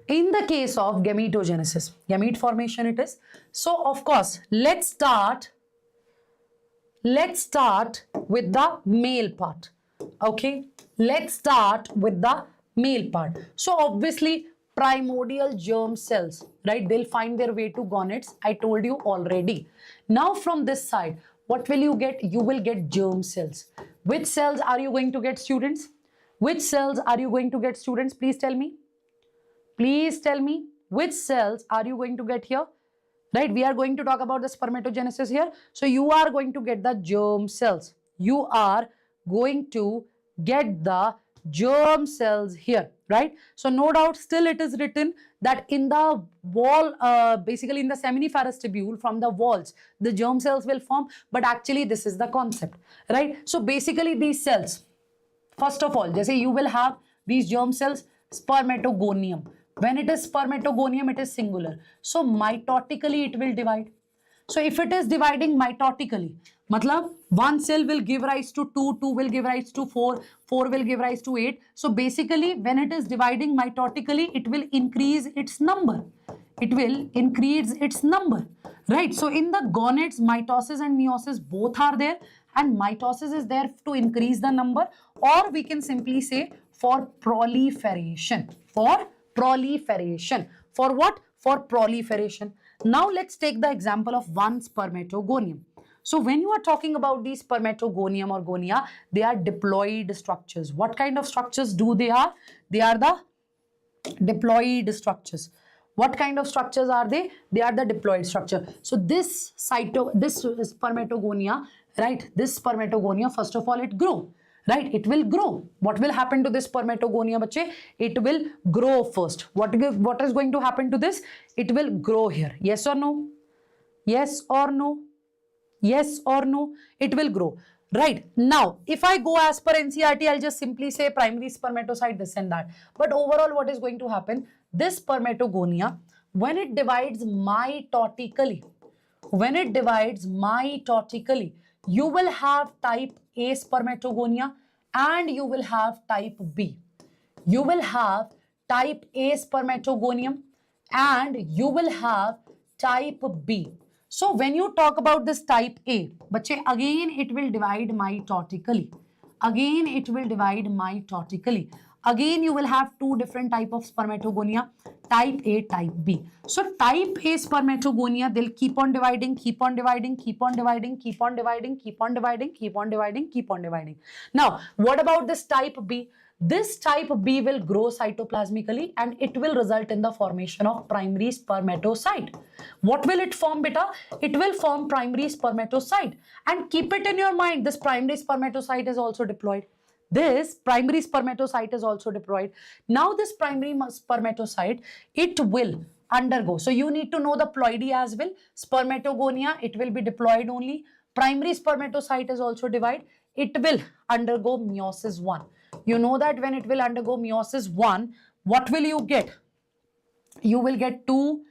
S1: In the case of gametogenesis, gamete formation it is. So of course, let's start with the male part. Okay, let's start with the male part. So obviously, primordial germ cells, right? They'll find their way to gonads. I told you already. Now from this side, what will you get? You will get germ cells. Which cells are you going to get, students? Which cells are you going to get, students? Please tell me. Please tell me, which cells are you going to get here? Right? We are going to talk about the spermatogenesis here. So you are going to get the germ cells. You are going to get the germ cells here, right? So no doubt, still it is written that in the wall, basically in the seminiferous tubule, from the walls, the germ cells will form. But actually this is the concept, right? So basically these cells, first of all, just say you will have these germ cells, spermatogonium. When it is spermatogonium, it is singular. So mitotically it will divide. So if it is dividing mitotically, matlab one cell will give rise to 2, 2 will give rise to 4, 4 will give rise to 8. So basically when it is dividing mitotically, it will increase its number. It will increase its number, right? So in the gonads, mitosis and meiosis both are there, and mitosis is there to increase the number, or we can simply say for proliferation. For proliferation. For what? For proliferation. Now let's take the example of one spermatogonium. So when you are talking about these spermatogonium or gonia, they are diploid structures. What kind of structures do they are? They are the diploid structures. What kind of structures are they? They are the diploid structure. So this spermatogonia, right? This spermatogonia, first of all, it grow, right? It will grow. What will happen to this spermatogonia, bache? It will grow first. What is going to happen to this? It will grow here. Yes or no? Yes or no? Yes or no? It will grow. Right. Now, if I go as per NCERT, I'll just simply say primary spermatocyte, this and that. But overall, what is going to happen? This spermatogonia, when it divides mitotically, you will have type A spermatogonia and you will have type B. You will have type A spermatogonium and you will have type B. So when you talk about this type A, bache, again it will divide mitotically. Again, it will divide mitotically. Again, you will have two different type of spermatogonia, type A, type B. So type A spermatogonia, they'll keep on dividing, keep on dividing, keep on dividing, keep on dividing, keep on dividing, keep on dividing, keep on dividing. Now, what about this type B? This type B will grow cytoplasmically and it will result in the formation of primary spermatocyte. What will it form, beta? It will form primary spermatocyte. And keep it in your mind, this primary spermatocyte is also diploid. This primary spermatocyte is also diploid. Now this primary spermatocyte, it will undergo. So you need to know the ploidy as well. Spermatogonia, it will be diploid only. Primary spermatocyte is also divide. It will undergo meiosis 1. You know that when it will undergo meiosis 1, what will you get? You will get 2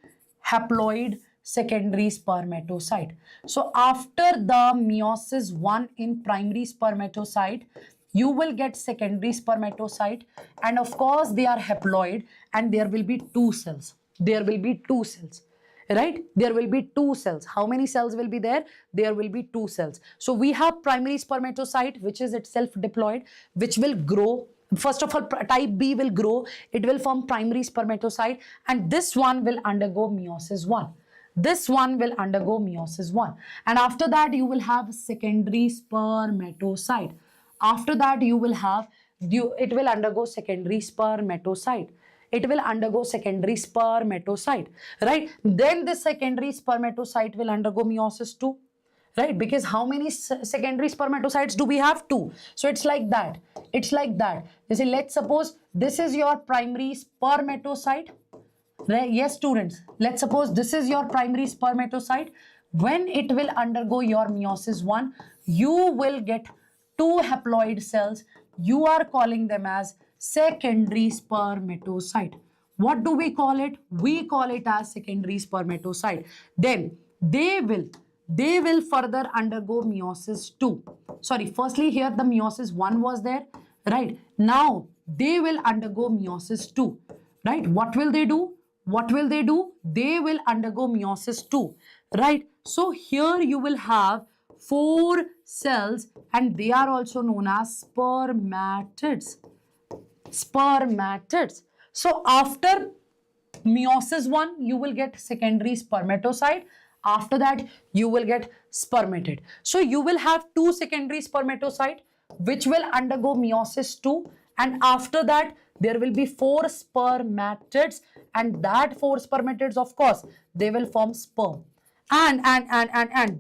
S1: haploid secondary spermatocyte. So after the meiosis 1 in primary spermatocyte, you will get secondary spermatocyte, and of course they are haploid and there will be 2 cells. There will be 2 cells. Right? There will be 2 cells. How many cells will be there? There will be 2 cells. So we have primary spermatocyte, which is itself diploid, which will grow. First of all, type B will grow. It will form primary spermatocyte, and this one will undergo meiosis 1. This one will undergo meiosis 1. And after that, you will have secondary spermatocyte. After that, you will have, it will undergo secondary spermatocyte. It will undergo secondary spermatocyte, right? Then the secondary spermatocyte will undergo meiosis 2, right? Because how many secondary spermatocytes do we have? 2. So it's like that. It's like that. You see, let's suppose this is your primary spermatocyte. Right? Yes, students. Let's suppose this is your primary spermatocyte. When it will undergo your meiosis 1, you will get 2 haploid cells. You are calling them as secondary spermatocyte. What do we call it? We call it as secondary spermatocyte. Then they will further undergo meiosis 2. Sorry, firstly here the meiosis 1 was there, right? Now they will undergo meiosis 2, right? What will they do? What will they do? They will undergo meiosis 2, right? So here you will have 4 cells and they are also known as spermatids. Spermatids. So after meiosis 1, you will get secondary spermatocyte. After that, you will get spermatid. So you will have 2 secondary spermatocyte which will undergo meiosis 2, and after that there will be 4 spermatids, and that 4 spermatids, of course, they will form sperm. And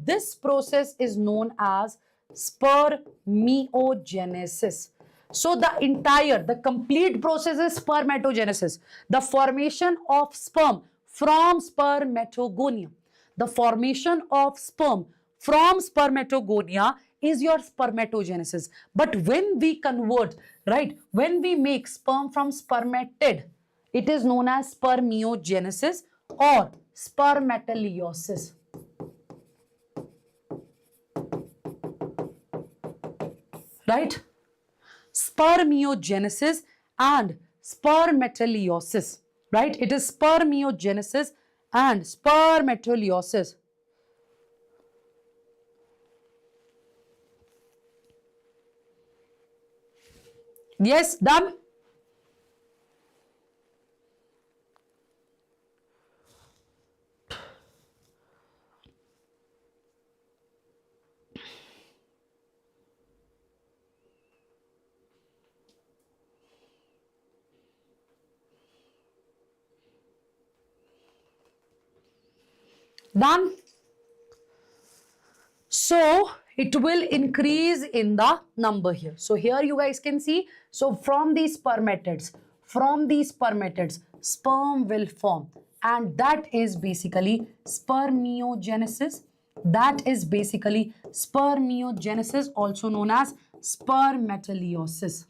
S1: this process is known as spermiogenesis. So the complete process is spermatogenesis, the formation of sperm from spermatogonia. The formation of sperm from spermatogonia is your spermatogenesis. But when we convert, right, when we make sperm from spermatid, it is known as spermiogenesis or spermatoleiosis. Right? Spermiogenesis and spermatoleiosis, right? It is spermiogenesis and spermatoleiosis. Yes, done? Done? So it will increase in the number here. So here you guys can see, so from these spermatids, sperm will form, and that is basically spermiogenesis. That is basically spermiogenesis, also known as spermatoleiosis.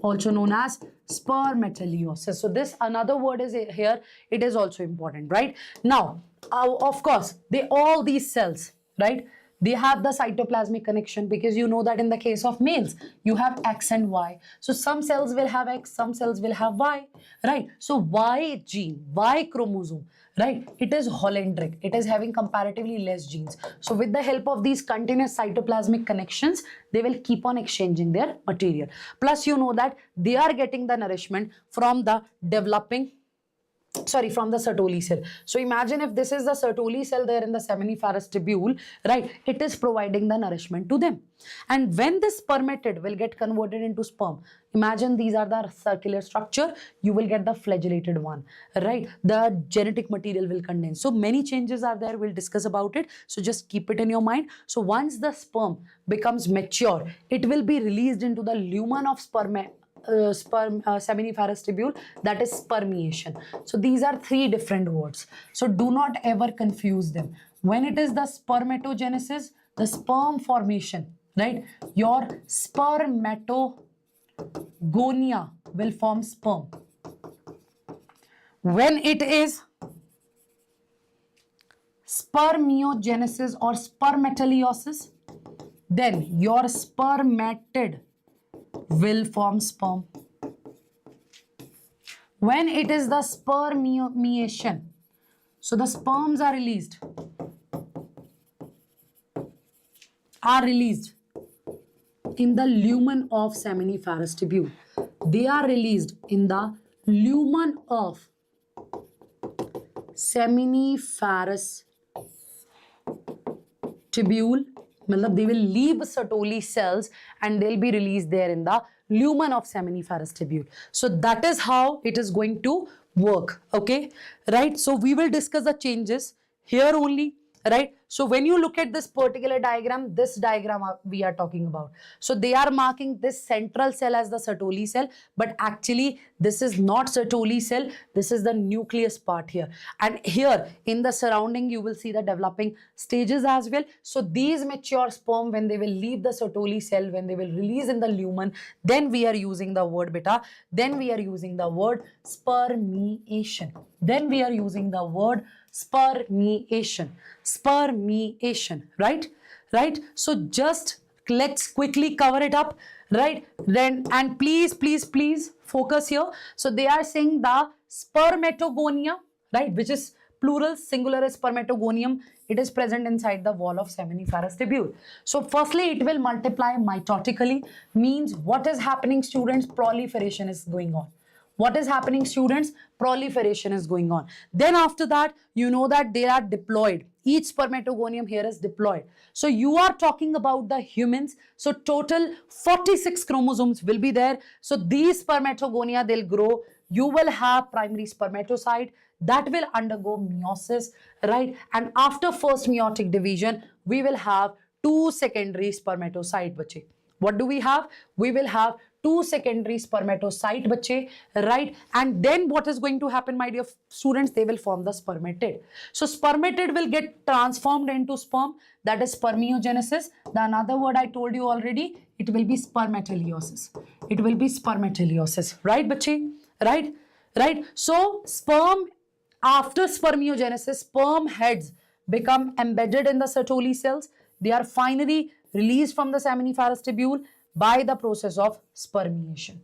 S1: Also known as spermatoleiosis. So this another word is here. It is also important, right? Now, of course, all these cells, right? They have the cytoplasmic connection, because you know that in the case of males, you have X and Y. So some cells will have X, some cells will have Y, right? So Y gene, Y chromosome, right? It is holendric. It is having comparatively less genes. So with the help of these continuous cytoplasmic connections, they will keep on exchanging their material. Plus, you know that they are getting the nourishment from the from the Sertoli cell. So imagine if this is the Sertoli cell there in the seminiferous tubule, right? It is providing the nourishment to them. And when this spermatid will get converted into sperm, imagine these are the circular structure, you will get the flagellated one, right? The genetic material will condense. So many changes are there, we'll discuss about it. So just keep it in your mind. So once the sperm becomes mature, it will be released into the lumen of seminiferous tubule, that is spermiation. So these are three different words. So do not ever confuse them. When it is the spermatogenesis, the sperm formation, right? Your spermatogonia will form sperm. When it is spermiogenesis or spermatogenesis, then your spermatid will form sperm. When it is the spermiation, so the sperms are released in the lumen of seminiferous tubule. They are released in the lumen of seminiferous tubule. They will leave Sertoli cells and they'll be released there in the lumen of seminiferous tubule. So that is how it is going to work, okay? Right? So we will discuss the changes here only, right? So when you look at this particular diagram, this diagram we are talking about. So they are marking this central cell as the Sertoli cell, but actually this is not Sertoli cell. This is the nucleus part here. And here in the surrounding, you will see the developing stages as well. So these mature sperm, when they will leave the Sertoli cell, when they will release in the lumen, then we are using the word beta. Then we are using the word spermiation. Then we are using the word spermiation, right? So just let's quickly cover it up, right? Then, and please focus here. So they are saying the spermatogonia, right, which is plural, singular is spermatogonium. It is present inside the wall of seminiferous tubule. So firstly, it will multiply mitotically, means what is happening, students? Proliferation is going on. What is happening, students? Proliferation is going on. Then after that, you know that they are diploid. Each spermatogonium here is diploid. So you are talking about the humans. So total 46 chromosomes will be there. So these spermatogonia, they'll grow. You will have primary spermatocyte that will undergo meiosis, right? And after first meiotic division, we will have two secondary spermatocyte, bache. What do we have? We will have two secondary spermatocyte, bache, right? And then what is going to happen, my dear students? They will form the spermatid. So spermatid will get transformed into sperm. That is spermiogenesis. The another word I told you already, it will be spermatogenesis. It will be spermatogenesis, right, bache? Right? So sperm, after spermiogenesis, sperm heads become embedded in the Sertoli cells. They are finally released from the seminiferous tubule by the process of spermiation.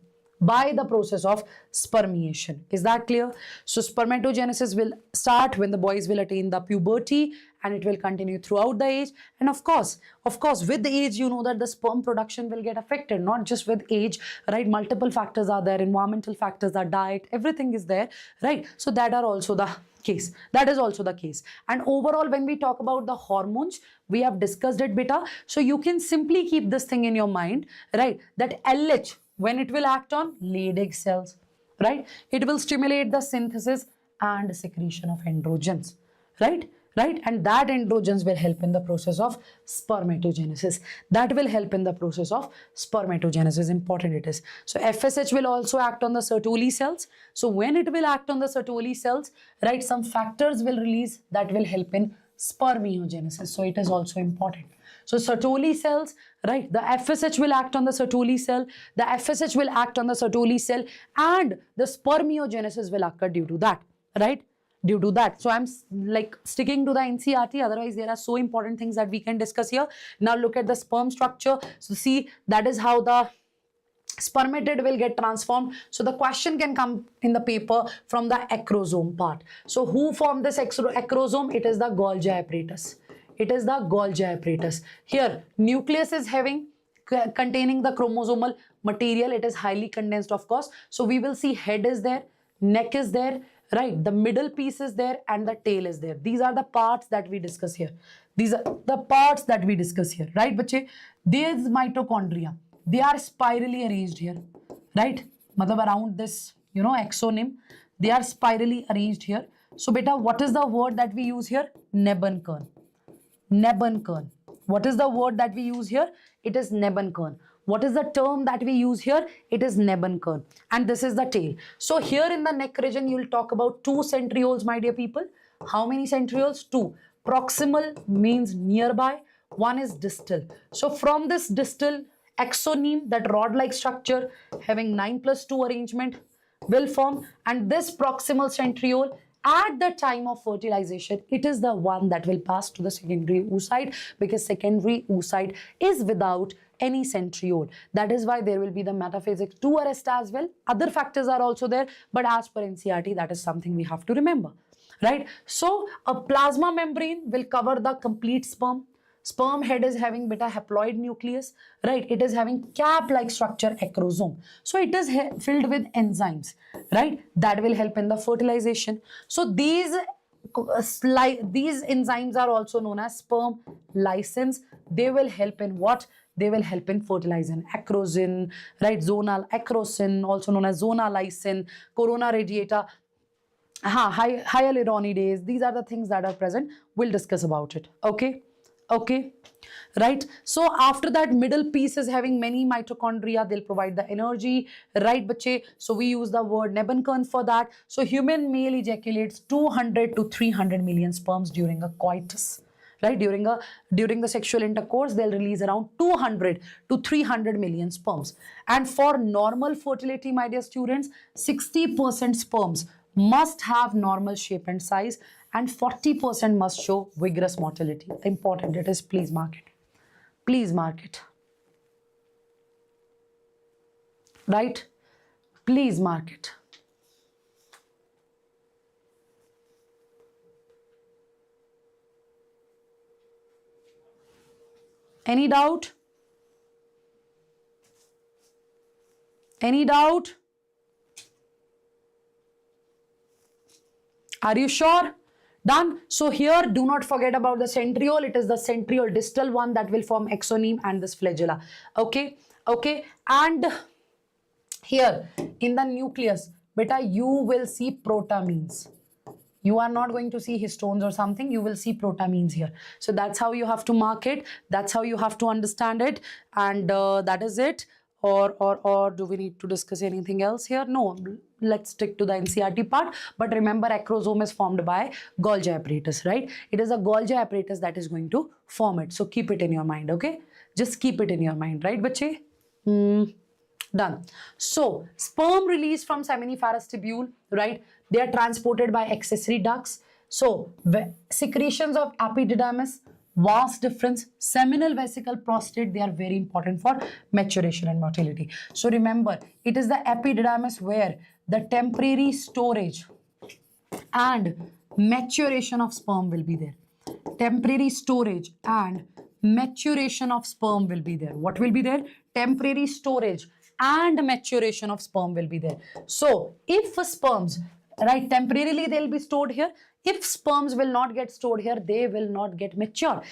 S1: Is that clear? So spermatogenesis will start when the boys will attain the puberty, and it will continue throughout the age. And of course, with the age, you know that the sperm production will get affected, not just with age, right? Multiple factors are there, environmental factors are diet, everything is there, right? So that is also the case. And overall, when we talk about the hormones, we have discussed it, beta. So you can simply keep this thing in your mind, right? That LH, when it will act on Leydig cells, right? It will stimulate the synthesis and secretion of androgens, right? And that androgens will help in the process of spermatogenesis. Important it is. So FSH will also act on the Sertoli cells. So when it will act on the Sertoli cells, right, some factors will release that will help in spermiogenesis. So it is also important. So Sertoli cells, right, the FSH will act on the Sertoli cell, and the spermiogenesis will occur due to that, right? due to that. So I'm like sticking to the NCERT, otherwise there are so important things that we can discuss here. Now look at the sperm structure. So see, that is how the spermatid will get transformed. So the question can come in the paper from the acrosome part. So who formed this acrosome? It is the Golgi apparatus. It is the Golgi apparatus. Here, nucleus is having containing the chromosomal material. It is highly condensed, of course. So we will see head is there, neck is there, right? The middle piece is there and the tail is there. These are the parts that we discuss here. These are the parts that we discuss here, right, bache? These mitochondria, they are spirally arranged here, right? Matlab around this, you know, axoneme, they are spirally arranged here. So beta, what is the word that we use here? Nebenкern. Nebenкern. What is the word that we use here? It is Nebenкern. What is the term that we use here? It is Nebenкern. And this is the tail. So here in the neck region, you will talk about 2 centrioles, my dear people. How many centrioles? 2. Proximal means nearby. 1 is distal. So from this distal axoneme, that rod-like structure having 9+2 arrangement will form. And this proximal centriole, at the time of fertilization, it is the one that will pass to the secondary oocyte, because secondary oocyte is without any centriole. That is why there will be the metaphysics to arrest as well. Other factors are also there, but as per NCERT, that is something we have to remember, right? So a plasma membrane will cover the complete sperm. Sperm head is having beta haploid nucleus, right? It is having cap-like structure, acrosome. So it is filled with enzymes, right? That will help in the fertilization. So these enzymes are also known as sperm lysins. They will help in what? They will help in fertilizing. Acrosin, right? Zonal acrosin, also known as zona lysin, corona radiata, hyaluronidase. These are the things that are present. We'll discuss about it. Okay. Okay, right? So after that, middle piece is having many mitochondria. They'll provide the energy, right, bache? So we use the word Nebenкern for that. So human male ejaculates 200 to 300 million sperms during a coitus, right? During the sexual intercourse, they'll release around 200 to 300 million sperms. And for normal fertility, my dear students, 60% sperms must have normal shape and size, and 40% must show vigorous motility. Important it is, please mark it. Please mark it. Right? Please mark it. Any doubt? Any doubt? Are you sure? Done. So here, do not forget about the centriole. It is the centriole distal one that will form axoneme and this flagella. Okay. Okay. And here in the nucleus, beta, you will see protamines. You are not going to see histones or something. You will see protamines here. So that's how you have to mark it. That's how you have to understand it. And that is it. Or do we need to discuss anything else here? No, let's stick to the NCERT part. But remember, acrosome is formed by Golgi apparatus, right? It is a Golgi apparatus that is going to form it. So keep it in your mind, okay? Just keep it in your mind, right, bache? Done. So sperm released from seminiferous tubule, right? They are transported by accessory ducts. So secretions of epididymis, vast difference, seminal vesicle, prostate, they are very important for maturation and motility. So remember, it is the epididymis where the temporary storage and maturation of sperm will be there. Temporary storage and maturation of sperm will be there. What will be there? Temporary storage and maturation of sperm will be there. So if sperms, right, temporarily they'll be stored here. If sperms will not get stored here, they will not get mature.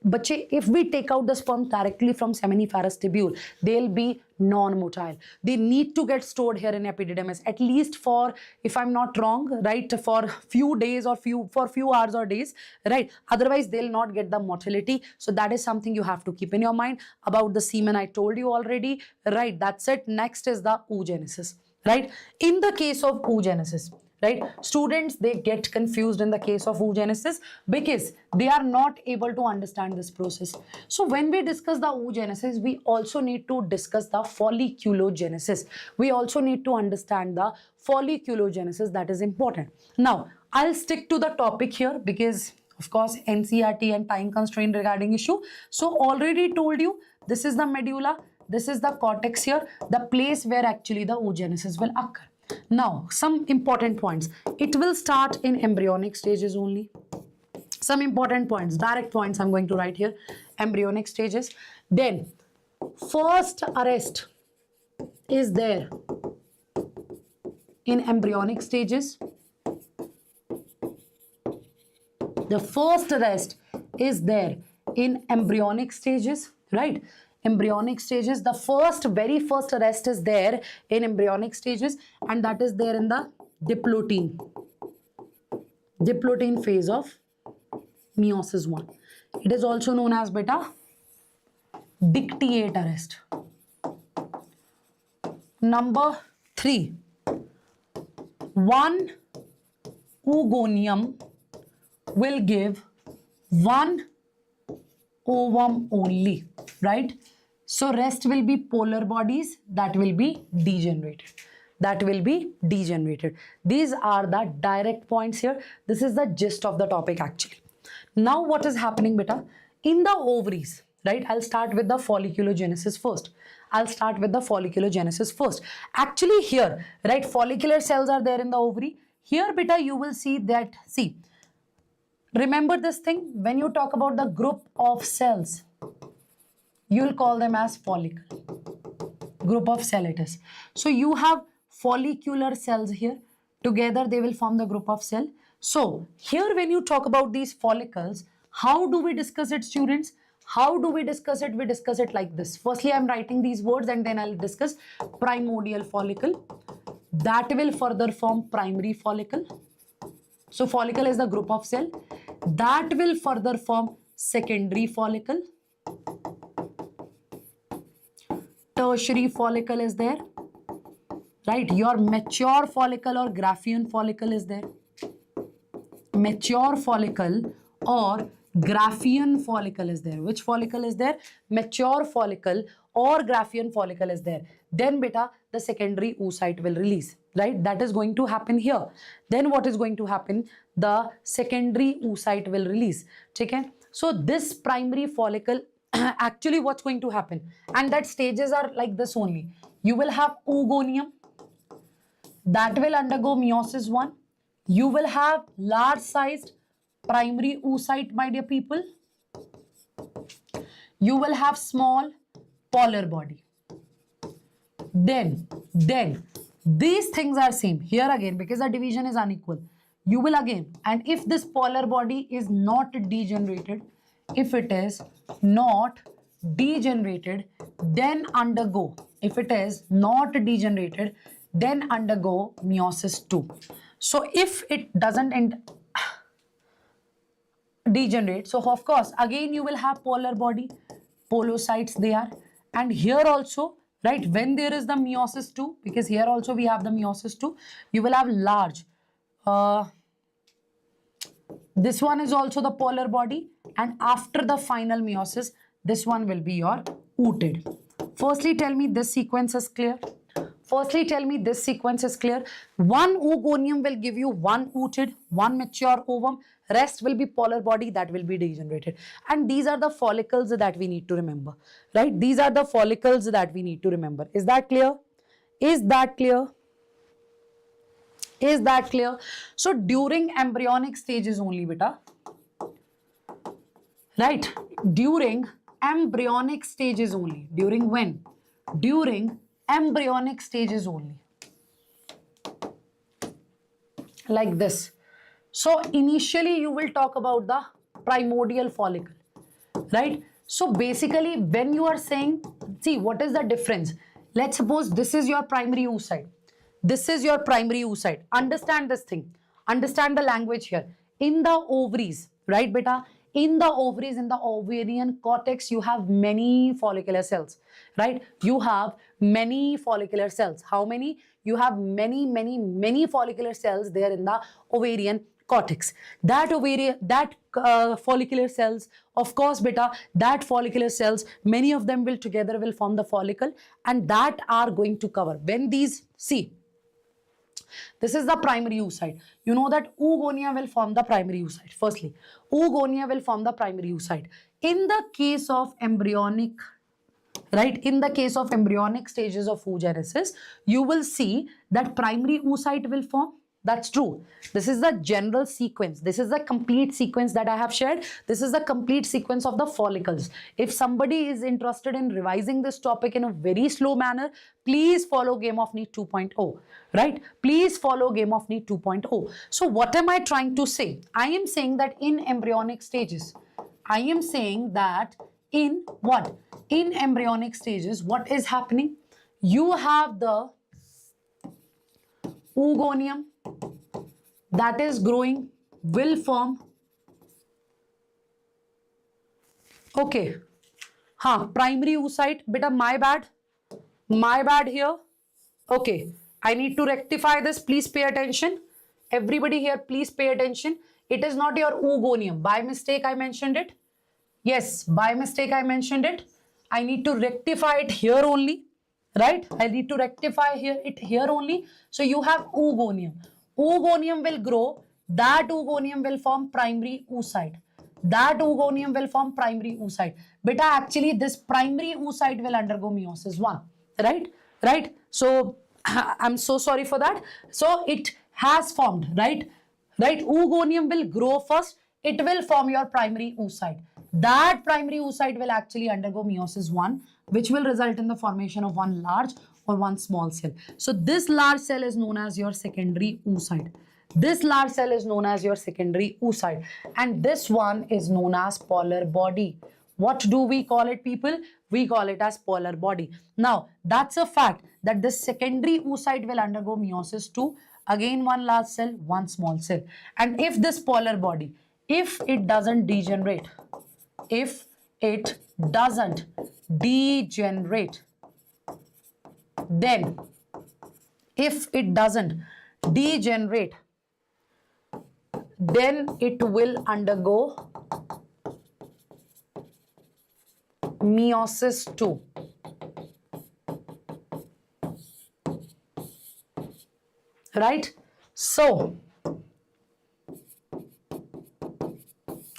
S1: But if we take out the sperm directly from seminiferous tubule, they'll be non-motile. They need to get stored here in epididymis, at least for, if I'm not wrong, right, for few days or for few hours or days, right? Otherwise, they'll not get the motility. So that is something you have to keep in your mind. About the semen, I told you already, right? That's it. Next is the oogenesis. right? In the case of oogenesis, right, students, they get confused in the case of oogenesis because they are not able to understand this process. So when we discuss the oogenesis, we also need to discuss the folliculogenesis. We also need to understand the folliculogenesis. That is important. Now I'll stick to the topic here because of course NCERT and time constraint regarding issue. So already told you, this is the medulla, this is the cortex here, the place where actually the oogenesis will occur. Now some important points. It will start in embryonic stages only. Some important points, direct points I'm going to write here. Embryonic stages. Then first arrest is there in embryonic stages. The first arrest is there in embryonic stages, right? Embryonic stages, the very first arrest is there in embryonic stages, and that is there in the diplotin phase of meiosis 1. It is also known as beta dictate arrest. Number 3, one oogonium will give one ovum only, right? So rest will be polar bodies that will be degenerated. These are the direct points here. This is the gist of the topic actually. Now what is happening beta? In the ovaries, right? I'll start with the folliculogenesis first. Actually here, right, follicular cells are there in the ovary. Here beta, you will see that, see, remember this thing, when you talk about the group of cells, you will call them as follicle. Group of cell it is. So you have follicular cells here. Together they will form the group of cell. So here when you talk about these follicles, how do we discuss it, students? How do we discuss it? We discuss it like this. Firstly, I'm writing these words and then I'll discuss primordial follicle. That will further form primary follicle. So follicle is the group of cell. That will further form secondary follicle. Tertiary follicle is there, right? Your mature follicle or Graafian follicle is there. Mature follicle or Graafian follicle is there. Which follicle is there? Mature follicle or Graafian follicle is there. Then beta, the secondary oocyte will release, right? That is going to happen here. Then what is going to happen? The secondary oocyte will release. Okay? So this primary follicle, actually what's going to happen? And that stages are like this only. You will have oogonium that will undergo meiosis 1. You will have large sized primary oocyte, my dear people. You will have small polar body. Then these things are same here again because the division is unequal. You will again, and if this polar body is not degenerated, if it is not degenerated, then undergo. If it is not degenerated, then undergo meiosis 2. So if it doesn't degenerate, so of course again you will have polar body, polocytes they are, and here also, right, when there is the meiosis 2, because here also we have the meiosis 2, you will have large. This one is also the polar body, and after the final meiosis, this one will be your ooted. Firstly, tell me this sequence is clear. One oogonium will give you one ooted, one mature ovum. Rest will be polar body that will be degenerated. And these are the follicles that we need to remember, right? These are the follicles that we need to remember. Is that clear? So during embryonic stages only, beta, right? During embryonic stages only. During when? During embryonic stages only. Like this. So initially you will talk about the primordial follicle, right? So basically when you are saying, see what is the difference? Let's suppose this is your primary oocyte. Understand this thing. Understand the language here. In the ovaries, right beta? In the ovaries, in the ovarian cortex, you have many follicular cells, right? You have many follicular cells. How many? you have many follicular cells there in the ovarian cortex. That follicular cells, of course beta, that follicular cells, many of them will together will form the follicle, and that are going to cover when these, see, this is the primary oocyte. You know that oogonia will form the primary oocyte. Firstly, oogonia will form the primary oocyte. In the case of embryonic, right, in the case of embryonic stages of oogenesis, you will see that primary oocyte will form. That's true. This is the general sequence. This is the complete sequence that I have shared. This is the complete sequence of the follicles. If somebody is interested in revising this topic in a very slow manner, please follow Game of NEET 2.0, right? Please follow Game of NEET 2.0. So what am I trying to say? I am saying that in embryonic stages, I am saying that in what? In embryonic stages, what is happening? You have the oogonium that is growing, will form. Okay. Primary oocyte. Beta, my bad. My bad here. Okay. I need to rectify this. Please pay attention. Everybody here, please pay attention. It is not your oogonium. By mistake, I mentioned it. Yes, by mistake, I mentioned it. I need to rectify it here only. Right? I need to rectify it here only. So you have oogonium. Oogonium will grow. That oogonium will form primary oocyte. That oogonium will form primary oocyte. Beta, actually, this primary oocyte will undergo meiosis 1. Right? Right? So, I'm so sorry for that. So, it has formed. Right? Right? Oogonium will grow first. It will form your primary oocyte. That primary oocyte will actually undergo meiosis 1, which will result in the formation of one large or one small cell. So this large cell is known as your secondary oocyte. This large cell is known as your secondary oocyte. And this one is known as polar body. What do we call it, people? We call it as polar body. Now, that's a fact that this secondary oocyte will undergo meiosis 2. Again, one large cell, one small cell. And if this polar body, if it doesn't degenerate, if it doesn't degenerate, then if it doesn't degenerate, then it will undergo meiosis 2. Right? So,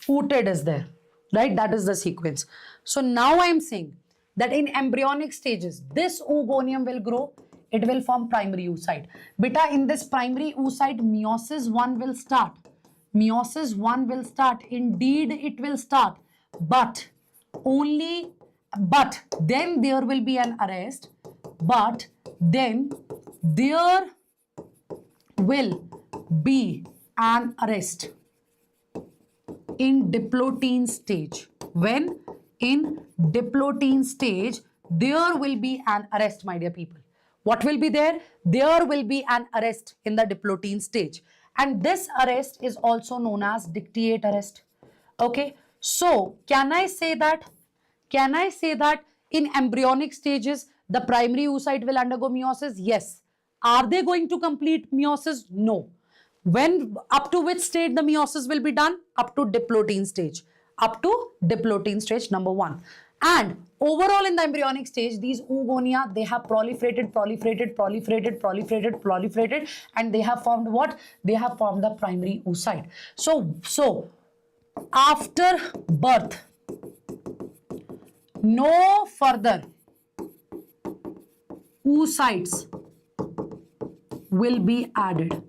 S1: ooted is there. Right? That is the sequence. So now I am saying that in embryonic stages, this oogonium will grow. It will form primary oocyte. Beta, in this primary oocyte, meiosis 1 will start. Meiosis 1 will start. Indeed, it will start. But then there will be an arrest. But then there will be an arrest in diplotin stage. When in diplotin stage, there will be an arrest, my dear people. What will be there? There will be an arrest in the diplotin stage. And this arrest is also known as dictate arrest. Okay. So, can I say that in embryonic stages, the primary oocyte will undergo meiosis? Yes. Are they going to complete meiosis? No. When, up to which stage the meiosis will be done? Up to diplotin stage. Up to diplotin stage number 1. And overall in the embryonic stage, these oogonia, they have proliferated, and they have formed what? They have formed the primary oocyte. So after birth, no further oocytes will be added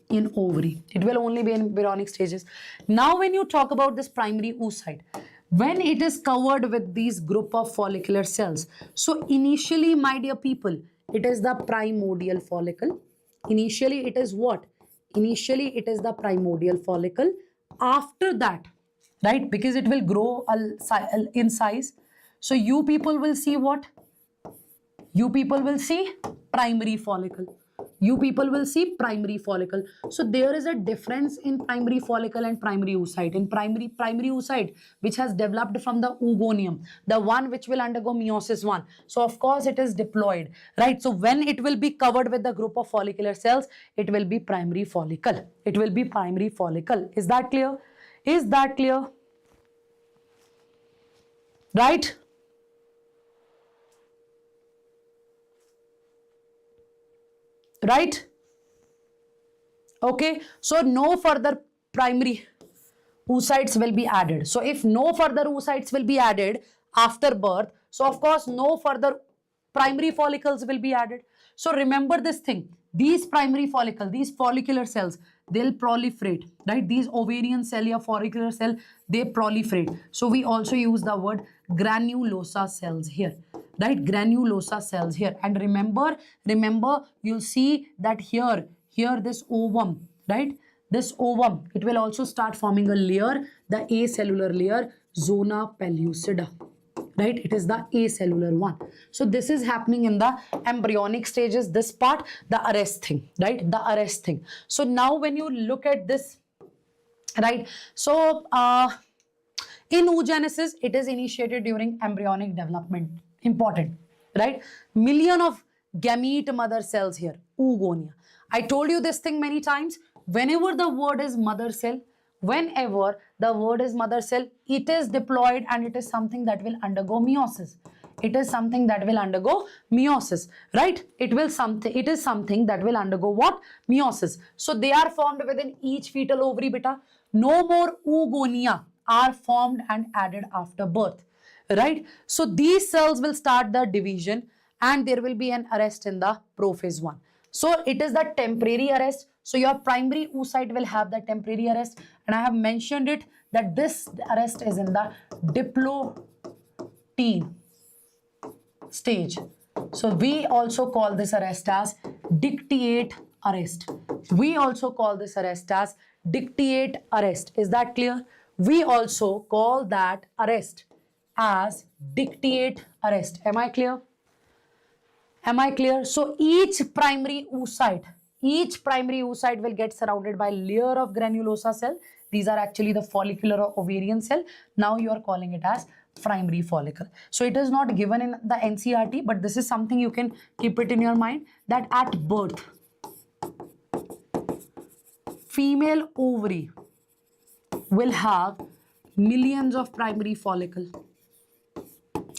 S1: in ovary. It will only be in embryonic stages. Now, when you talk about this primary oocyte, when it is covered with these group of follicular cells, so initially, my dear people, it is the primordial follicle. Initially, it is what? Initially, it is the primordial follicle. After that, right, because it will grow in size. So, you people will see what? You people will see primary follicle. You people will see primary follicle. So there is a difference in primary follicle and primary oocyte. In primary oocyte, which has developed from the oogonium, the one which will undergo meiosis one. So of course it is diploid, right? So when it will be covered with the group of follicular cells, it will be primary follicle. It will be primary follicle. Is that clear? Is that clear? Right? Right? Okay, so no further primary oocytes will be added. So if no further oocytes will be added after birth, so of course no further primary follicles will be added. So remember this thing, these primary follicle, these follicular cells, they'll proliferate, right? These ovarian cell or follicular cell, they proliferate. So we also use the word granulosa cells here, right? Granulosa cells here. And remember, you'll see that here this ovum, right? This ovum, it will also start forming a layer, the acellular layer, zona pellucida, right? It is the acellular one. So this is happening in the embryonic stages, this part, the arrest thing, right? The arrest thing. So now when you look at this, right? So in oogenesis, it is initiated during embryonic development. Important, right? Million of gamete mother cells here, oogonia. I told you this thing many times. Whenever the word is mother cell, whenever the word is mother cell, it is diploid and it is something that will undergo meiosis. It is something that will undergo meiosis, right? It is something that will undergo what? Meiosis. So they are formed within each fetal ovary, beta. No more oogonia are formed and added after birth, right? So these cells will start the division and there will be an arrest in the prophase 1. So it is the temporary arrest. So your primary oocyte will have the temporary arrest, and I have mentioned it that this arrest is in the diplotene stage. So we also call this arrest as dictate arrest. We also call this arrest as dictate arrest. Is that clear? We also call that arrest as dictate arrest. Am I clear? Am I clear? So each primary oocyte will get surrounded by a layer of granulosa cell. These are actually the follicular or ovarian cell. Now you are calling it as primary follicle. So it is not given in the NCERT, but this is something you can keep it in your mind, that at birth, female ovary will have millions of primary follicles.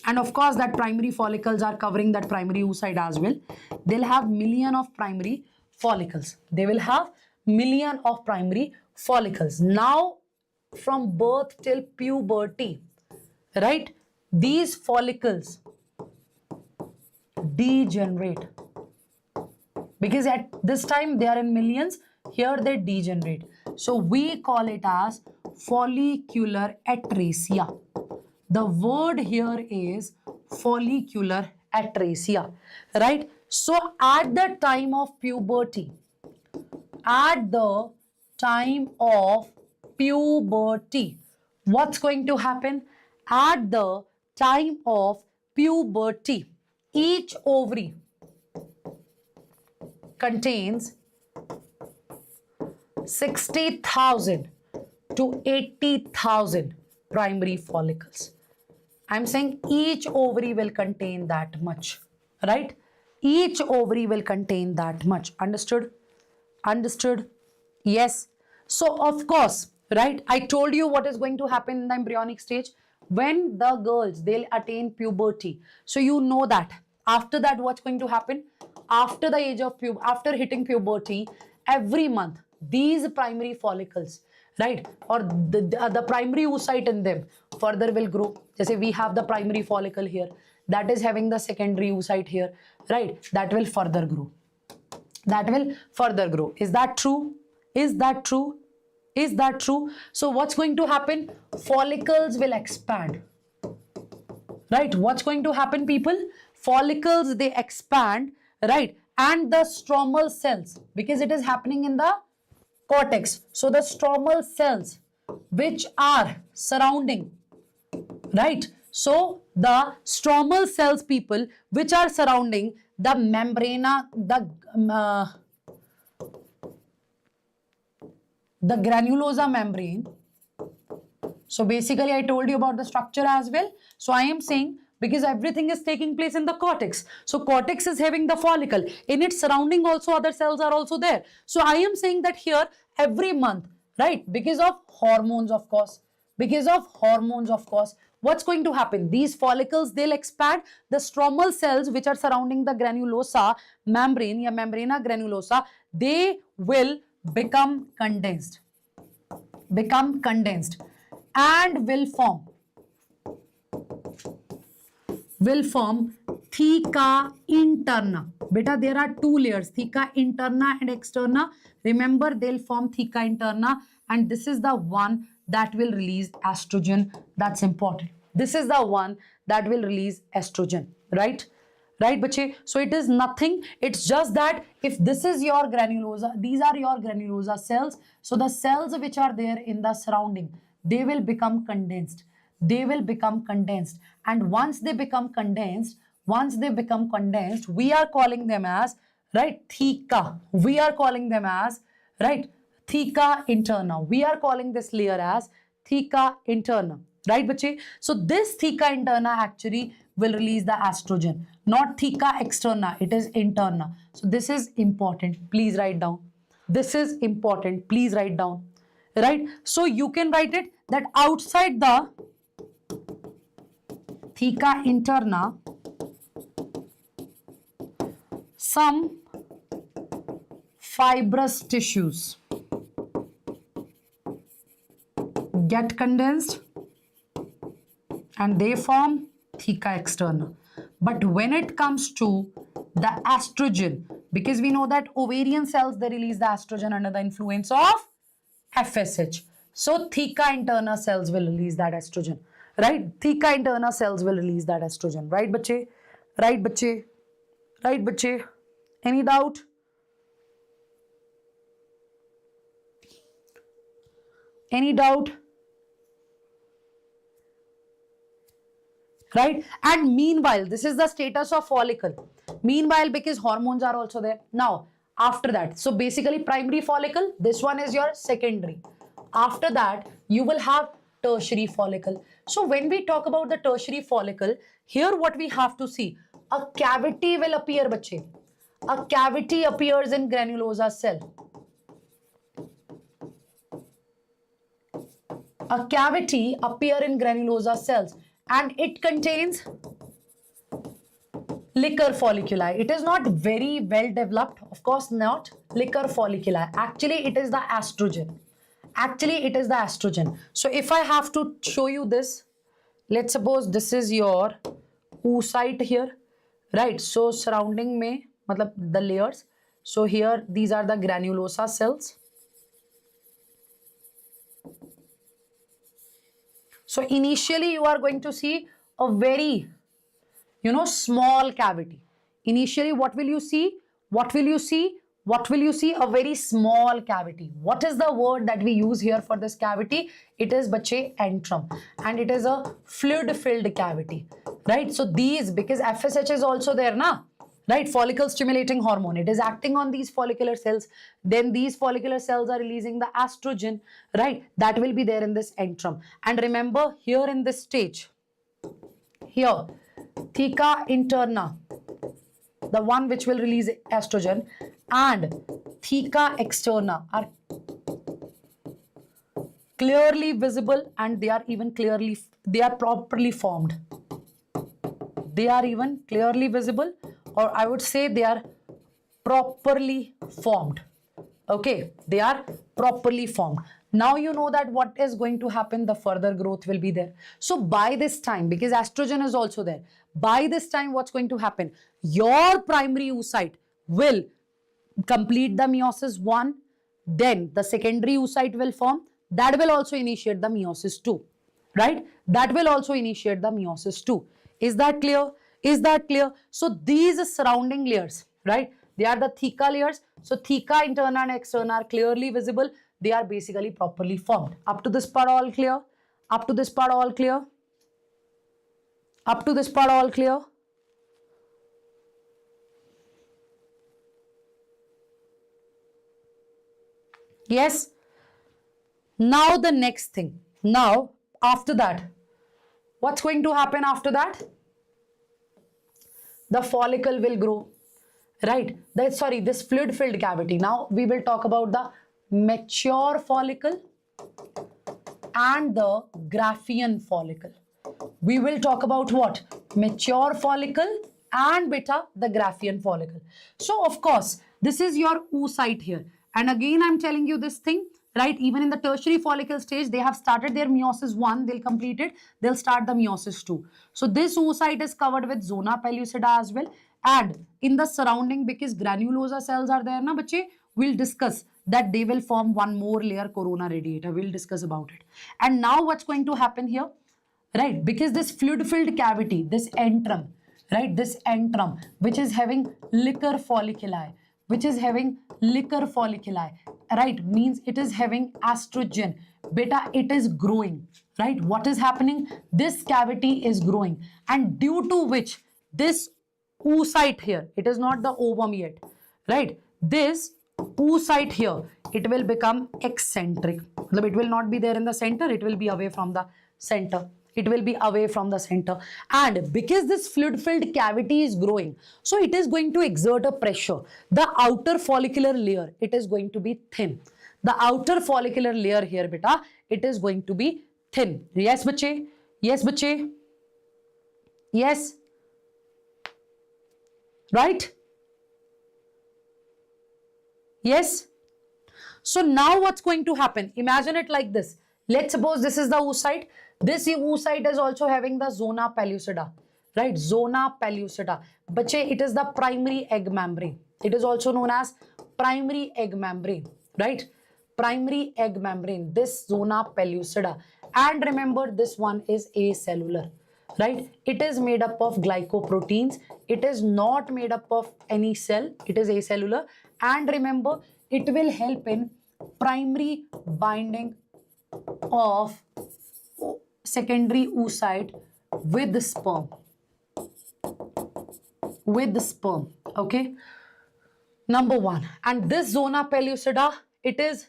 S1: And of course, that primary follicles are covering that primary oocyte as well. They'll have million of primary follicles. They will have million of primary follicles. Now, from birth till puberty, right? These follicles degenerate. Because at this time, they are in millions. Here, they degenerate. So, we call it as follicular atresia. The word here is follicular atresia, right? So at the time of puberty, what's going to happen? At the time of puberty, each ovary contains 60,000 to 80,000 primary follicles. I'm saying each ovary will contain that much, right? Each ovary will contain that much. Understood? Understood? Yes. So, of course, right? I told you what is going to happen in the embryonic stage. When the girls, they'll attain puberty. So, you know that. After that, what's going to happen? After the age of after hitting puberty, every month, these primary follicles, right, or the primary oocyte in them further will grow. Just say we have the primary follicle here, that is having the secondary oocyte here, right? That will further grow. That will further grow. Is that true? Is that true? Is that true? So what's going to happen? Follicles will expand, right? What's going to happen, people? Follicles, they expand, right? And the stromal cells, because it is happening in the cortex. So the stromal cells which are surrounding, right? So the stromal cells, people, which are surrounding the membrana, the the granulosa membrane. So basically I told you about the structure as well. So I am saying because everything is taking place in the cortex. So cortex is having the follicle. In its surrounding also other cells are also there. So I am saying that here every month, right? Because of hormones, of course. Because of hormones, of course. What's going to happen? These follicles, they'll expand. The stromal cells which are surrounding the granulosa membrane, or membrana granulosa, they will become condensed. And will form theca interna. Beta, there are two layers, theca interna and externa. Remember, they'll form theca interna, and this is the one that will release estrogen. That's important. This is the one that will release estrogen, right? Right, bache? So it is nothing. It's just that if this is your granulosa, these are your granulosa cells. So the cells which are there in the surrounding, they will become condensed. And once they become condensed, we are calling them as, right, theca. We are calling them as, right, theca interna. We are calling this layer as theca interna. Right, bache? So this theca interna actually will release the estrogen. Not theca externa, it is interna. So this is important. Please write down. This is important. Please write down. Right? So you can write it that outside the theca interna, some fibrous tissues get condensed and they form theca externa. But when it comes to the estrogen, because we know that ovarian cells, they release the estrogen under the influence of FSH. So theca interna cells will release that estrogen, right? Theca interna cells will release that estrogen, right, bache? Right, bache? Right, bache? Any doubt? Any doubt? Right? And meanwhile, this is the status of follicle. Meanwhile, because hormones are also there. Now, after that, so basically primary follicle, this one is your secondary. After that, you will have tertiary follicle. So when we talk about the tertiary follicle, here what we have to see, a cavity will appear, bache. A cavity appears in granulosa cell. A cavity appear in granulosa cells. And it contains liquor folliculi. It is not very well developed, of course not. Liquor folliculi. Actually, it is the estrogen. So if I have to show you this, let's suppose this is your oocyte here, right? So surrounding me, the layers. So here, these are the granulosa cells. So initially you are going to see a very, small cavity. Initially, what will you see? A very small cavity. What is the word that we use here for this cavity? It is, bache, antrum. And it is a fluid-filled cavity, right? So these, because FSH is also there, na? Right, follicle stimulating hormone. It is acting on these follicular cells. Then these follicular cells are releasing the estrogen, right? That will be there in this antrum. And remember, here in this stage, here, theca interna, the one which will release estrogen, and theca externa are clearly visible, and they are properly formed. They are even clearly visible, or I would say they are properly formed. Okay, they are properly formed. Now you know that what is going to happen, the further growth will be there. So by this time, because estrogen is also there, by this time what's going to happen? Your primary oocyte will complete the meiosis 1, then the secondary oocyte will form. That will also initiate the meiosis 2, right? That will also initiate the meiosis 2. Is that clear? Is that clear? So these surrounding layers, right? They are the theca layers. So theca interna and externa are clearly visible. They are basically properly formed. Up to this part all clear? Up to this part all clear? Up to this part all clear? Yes? Now the next thing. Now, after that, what's going to happen after that? The follicle will grow, right? This fluid-filled cavity. Now we will talk about the mature follicle and the Graafian follicle. We will talk about what? Mature follicle and beta the Graafian follicle. So of course, this is your oocyte here. And again, I'm telling you this thing, right? Even in the tertiary follicle stage, they have started their meiosis 1, they'll complete it, they'll start the meiosis 2. So this oocyte is covered with zona pellucida as well. And in the surrounding, because granulosa cells are there, na bache, we'll discuss that they will form one more layer, corona radiata. We'll discuss about it. And now what's going to happen here? Right, because this fluid-filled cavity, this antrum, right, this antrum, which is having liquor folliculi, right, means it is having estrogen. Beta, it is growing, right? What is happening? This cavity is growing, and due to which this oocyte here, it is not the ovum yet, right? This oocyte here, it will become eccentric. It will not be there in the center, it will be away from the center. It will be away from the center. And because this fluid-filled cavity is growing, so it is going to exert a pressure. The outer follicular layer, it is going to be thin. The outer follicular layer here, beta, it is going to be thin. Yes, bache? Yes, bache? Yes? Right? Yes? So now what's going to happen? Imagine it like this. Let's suppose this is the oocyte. This oocyte is also having the zona pellucida, right? Zona pellucida. Bache, it is the primary egg membrane. It is also known as primary egg membrane, right? Primary egg membrane, this zona pellucida. And remember, this one is acellular, right? It is made up of glycoproteins. It is not made up of any cell. It is acellular. And remember, it will help in primary binding of secondary oocyte with the sperm. With the sperm, okay? Number one. And this zona pellucida, it is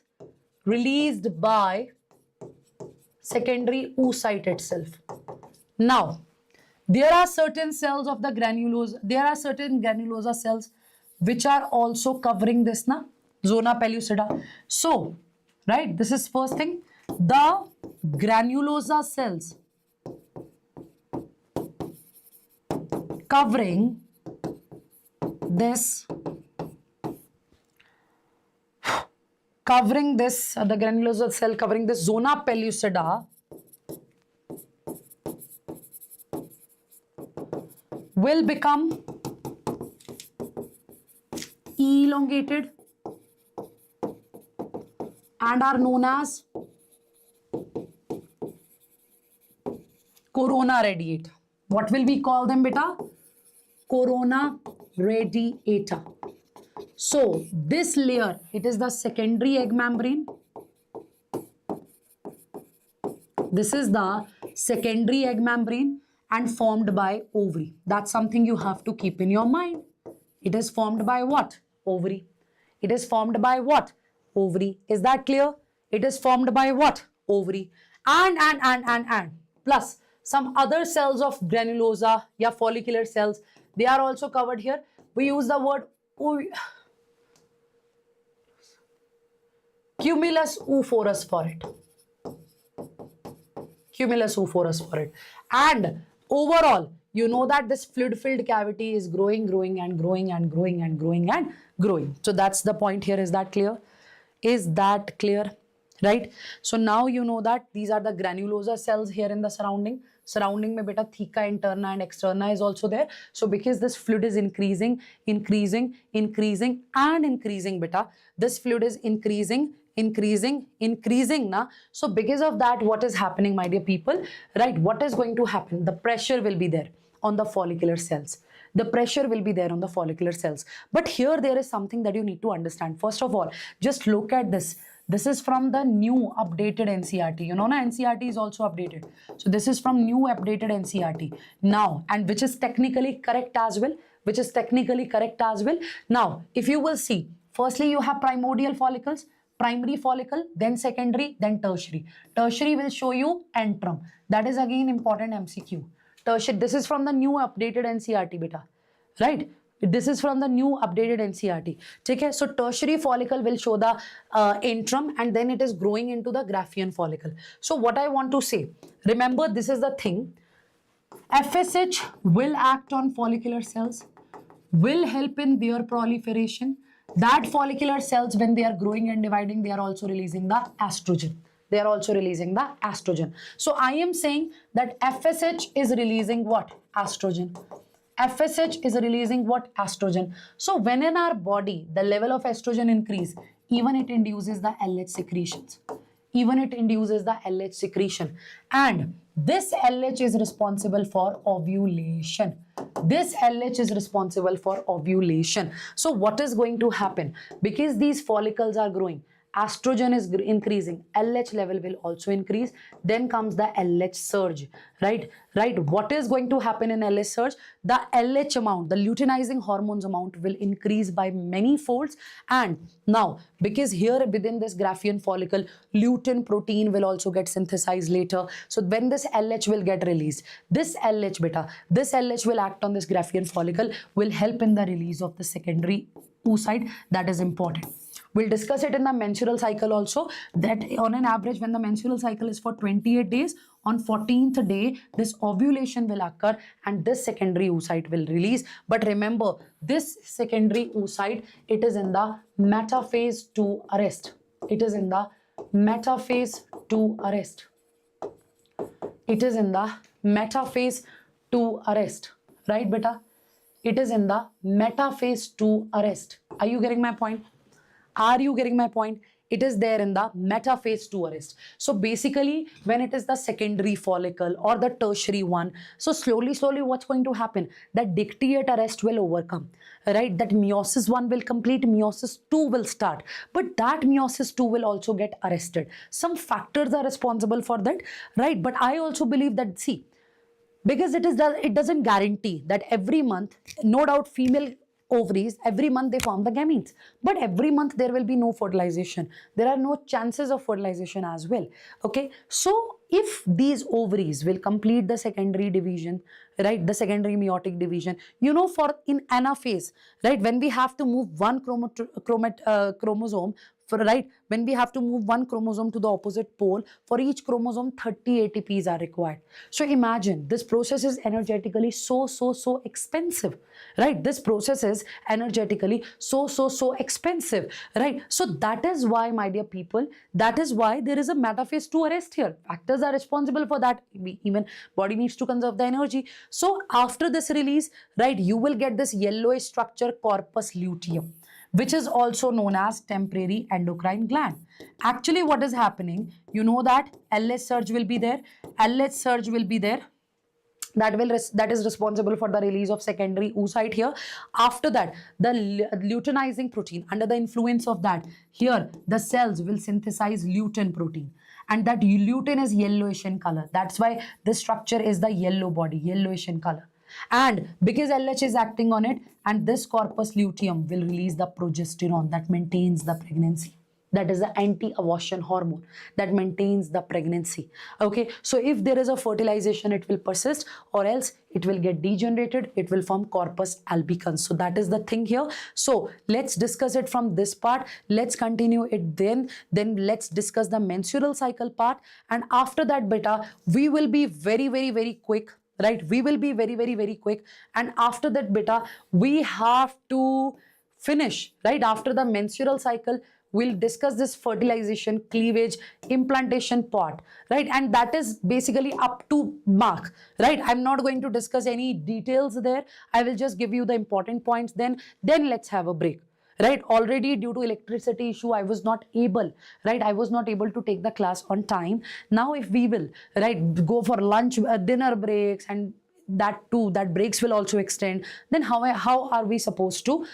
S1: released by secondary oocyte itself. Now, there are certain cells of the granulosa, there are certain granulosa cells which are also covering this zona pellucida. So, right, this is first thing. The granulosa cells covering this, the granulosa cell covering this zona pellucida will become elongated and are known as corona radiata. What will we call them, beta? Corona radiata. So this layer, it is the secondary egg membrane. This is the secondary egg membrane and formed by ovary. That's something you have to keep in your mind. It is formed by what? Ovary. It is formed by what? Ovary. Is that clear? It is formed by what? Ovary. And. Plus some other cells of granulosa, yeah, follicular cells, they are also covered here. We use the word cumulus oophorus for it. Cumulus oophorus for it. And overall, you know that this fluid-filled cavity is growing. So that's the point here. Is that clear? Is that clear? Right? So now you know that these are the granulosa cells here in the surrounding. Surrounding mein beta theca interna and externa is also there. So because this fluid is increasing beta, this fluid is increasing na. So because of that, what is happening, my dear people, right? What is going to happen? The pressure will be there on the follicular cells. The pressure will be there on the follicular cells. But here there is something that you need to understand. First of all, just look at this. This is from the new updated NCRT. You know, na, NCRT is also updated. So this is from new updated NCRT now, and which is technically correct as well. Now, if you will see, firstly, you have primordial follicles. primary follicle, then secondary, then tertiary. Tertiary will show you antrum. That is again important MCQ. Tertiary, this is from the new updated NCERT beta, right? This is from the new updated NCERT. Okay, so tertiary follicle will show the antrum, and then it is growing into the Graafian follicle. So what I want to say, remember this is the thing. FSH will act on follicular cells, will help in their proliferation. That follicular cells, when they are growing and dividing, they are also releasing the estrogen. They are also releasing the estrogen. So I am saying that FSH is releasing what? Estrogen. FSH is releasing what? Estrogen. So when in our body the level of estrogen increase, even it induces the LH secretions. Even it induces the LH secretion. And this LH is responsible for ovulation. This LH is responsible for ovulation. So what is going to happen? Because these follicles are growing, estrogen is increasing, LH level will also increase. Then comes the LH surge, right? What is going to happen in LH surge? The LH amount, the luteinizing hormones amount will increase by many folds. And now, because here within this Graafian follicle, lutein protein will also get synthesized later. So when this LH will get released, this LH beta, this LH will act on this Graafian follicle, will help in the release of the secondary oocyte. That is important. We'll discuss it in the menstrual cycle also, that on an average when the menstrual cycle is for 28 days, on 14th day this ovulation will occur and this secondary oocyte will release. But remember, this secondary oocyte, it is in the metaphase to arrest. It is in the metaphase to arrest. It is in the metaphase to arrest, right beta? It is in the metaphase to arrest. Are you getting my point? Are you getting my point? It is there in the metaphase to arrest. So basically, when it is the secondary follicle or the tertiary one, so slowly what's going to happen? That dictate arrest will overcome, right? That meiosis 1 will complete, meiosis 2 will start, but that meiosis 2 will also get arrested. Some factors are responsible for that, right? But I also believe that, see, because it doesn't guarantee that every month, no doubt female ovaries, every month they form the gametes, but every month there will be no fertilization. There are no chances of fertilization as well. Okay, so if these ovaries will complete the secondary division, right, the secondary meiotic division, you know, for in anaphase, right, when we have to move one chromosome, right, when we have to move one chromosome to the opposite pole, for each chromosome 30 ATPs are required. So imagine, this process is energetically so expensive, right? This process is energetically so expensive, right? So that is why, my dear people, that is why there is a metaphase to arrest here. Factors are responsible for that. Even body needs to conserve the energy. So after this release, right, you will get this yellowish structure, corpus luteum, which is also known as temporary endocrine gland. Actually, what is happening, you know that LH surge will be there. LH surge will be there. That is responsible for the release of secondary oocyte here. After that, the luteinizing protein, under the influence of that, here the cells will synthesize lutein protein. And that lutein is yellowish in color. That's why the structure is the yellow body, yellowish in color. And because LH is acting on it, and this corpus luteum will release the progesterone that maintains the pregnancy. That is the anti-abortion hormone that maintains the pregnancy. Okay, so if there is a fertilization, it will persist, or else it will get degenerated. It will form corpus albicans. So that is the thing here. So let's discuss it from this part. Let's continue it then let's discuss the menstrual cycle part. And after that, beta, we will be very quick. Right, we will be very quick. And after that, beta, we have to finish, right? After the menstrual cycle, we'll discuss this fertilization, cleavage, implantation part, right? And that is basically up to mark, right? I'm not going to discuss any details there. I will just give you the important points. Then let's have a break. Right, already due to electricity issue, I was not able, right, I was not able to take the class on time. Now if we will, right, go for lunch, dinner breaks, and that too, that breaks will also extend, then how are we supposed to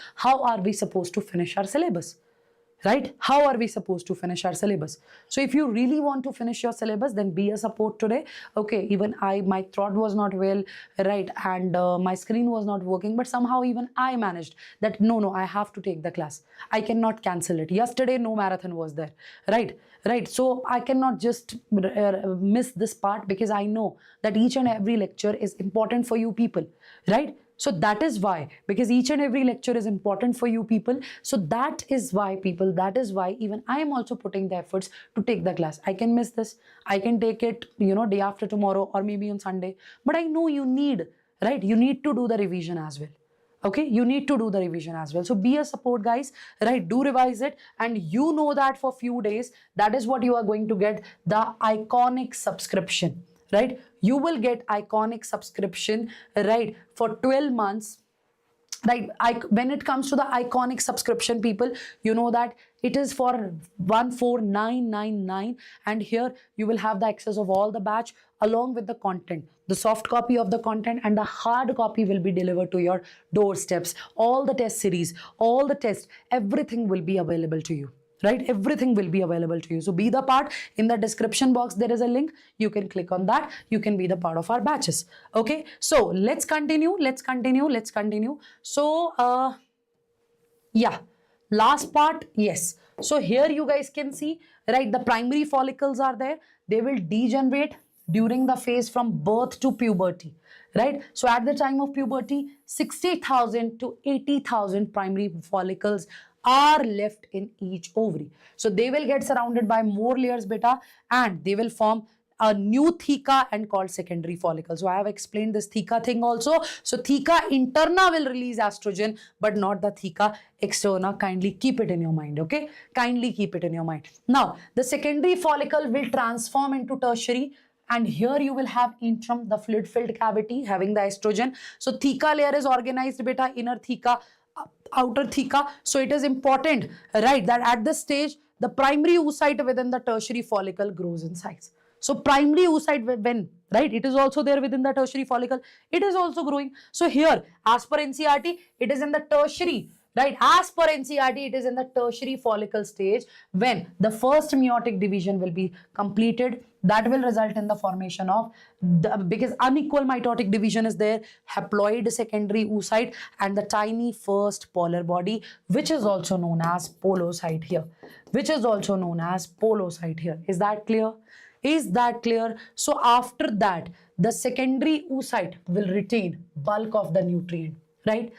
S1: finish our syllabus? right? How are we supposed to finish our syllabus? So if you really want to finish your syllabus, then be a support today. Okay, even my throat was not well, right, and my screen was not working, but somehow even I managed that. No, I have to take the class. I cannot cancel it. Yesterday no marathon was there, right. So I cannot just miss this part, because I know that each and every lecture is important for you people, right? So that is why, because each and every lecture is important for you people. So that is why, people, that is why even I am also putting the efforts to take the class. I can miss this. I can take it, day after tomorrow or maybe on Sunday. But I know you need, right? You need to do the revision as well. Okay, you need to do the revision as well. So be a support, guys, right? Do revise it, and you know that for few days, that is what you are going to get, the iconic subscription, right? You will get iconic subscription, right, for 12 months, right? When it comes to the iconic subscription, people, you know that it is for 14999, and here you will have the access of all the batch along with the content. The soft copy of the content and the hard copy will be delivered to your doorsteps. All the test series, all the tests, everything will be available to you, right? Everything will be available to you. So be the part. In the description box there is a link. You can click on that. You can be the part of our batches. Okay, so let's continue. So yeah, last part. Yes, so here you guys can see, right, the primary follicles are there. They will degenerate during the phase from birth to puberty, right? So at the time of puberty, 60,000 to 80,000 primary follicles are left in each ovary. So they will get surrounded by more layers, beta, and they will form a new theca and called secondary follicle. So I have explained this theca thing also. So theca interna will release estrogen, but not the theca externa. Kindly keep it in your mind, okay? Kindly keep it in your mind. Now, the secondary follicle will transform into tertiary, and here you will have interim, the fluid-filled cavity having the estrogen. So theca layer is organized, beta, inner theca, outer theca. So it is important, right, that at this stage, the primary oocyte within the tertiary follicle grows in size. So primary oocyte, when, right, it is also there within the tertiary follicle, it is also growing. So here, as per NCERT, it is in the tertiary, right? As per NCERT, it is in the tertiary follicle stage when the first meiotic division will be completed. That will result in the formation of, because unequal mitotic division is there, haploid secondary oocyte and the tiny first polar body, which is also known as polocyte here. Is that clear? Is that clear? So after that, the secondary oocyte will retain bulk of the nutrient, right?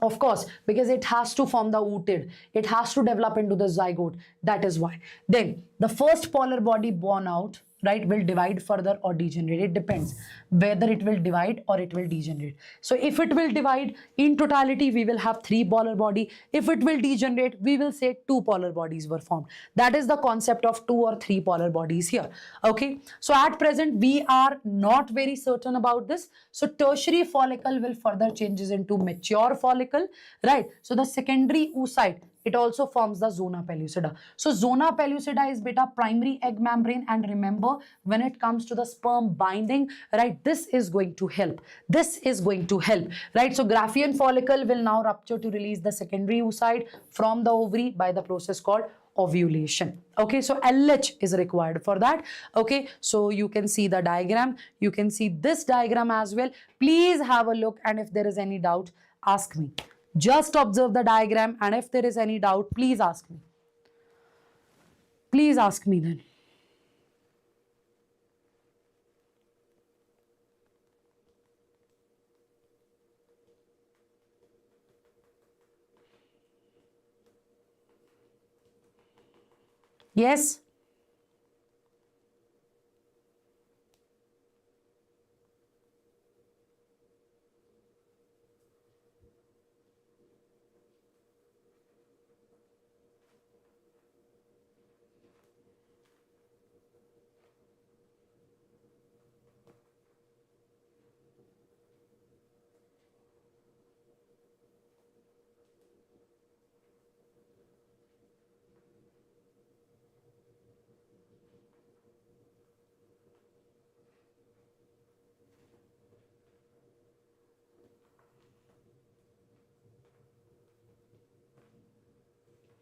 S1: Of course, because it has to form the ootid. It has to develop into the zygote. That is why. Then the first polar body born out, right, will divide further or degenerate. It depends whether it will divide or it will degenerate. So if it will divide, in totality, we will have 3 polar body. If it will degenerate, we will say 2 polar bodies were formed. That is the concept of 2 or 3 polar bodies here. Okay. So at present, we are not very certain about this. So tertiary follicle will further changes into mature follicle, right? So the secondary oocyte, it also forms the zona pellucida. So zona pellucida is beta primary egg membrane, and remember, when it comes to the sperm binding, right, this is going to help. Right? So Graafian follicle will now rupture to release the secondary oocyte from the ovary by the process called ovulation. Okay, so LH is required for that. Okay, so you can see the diagram. You can see this diagram as well. Please have a look, and if there is any doubt, ask me. Just observe the diagram, and if there is any doubt, please ask me. Please ask me then. Yes?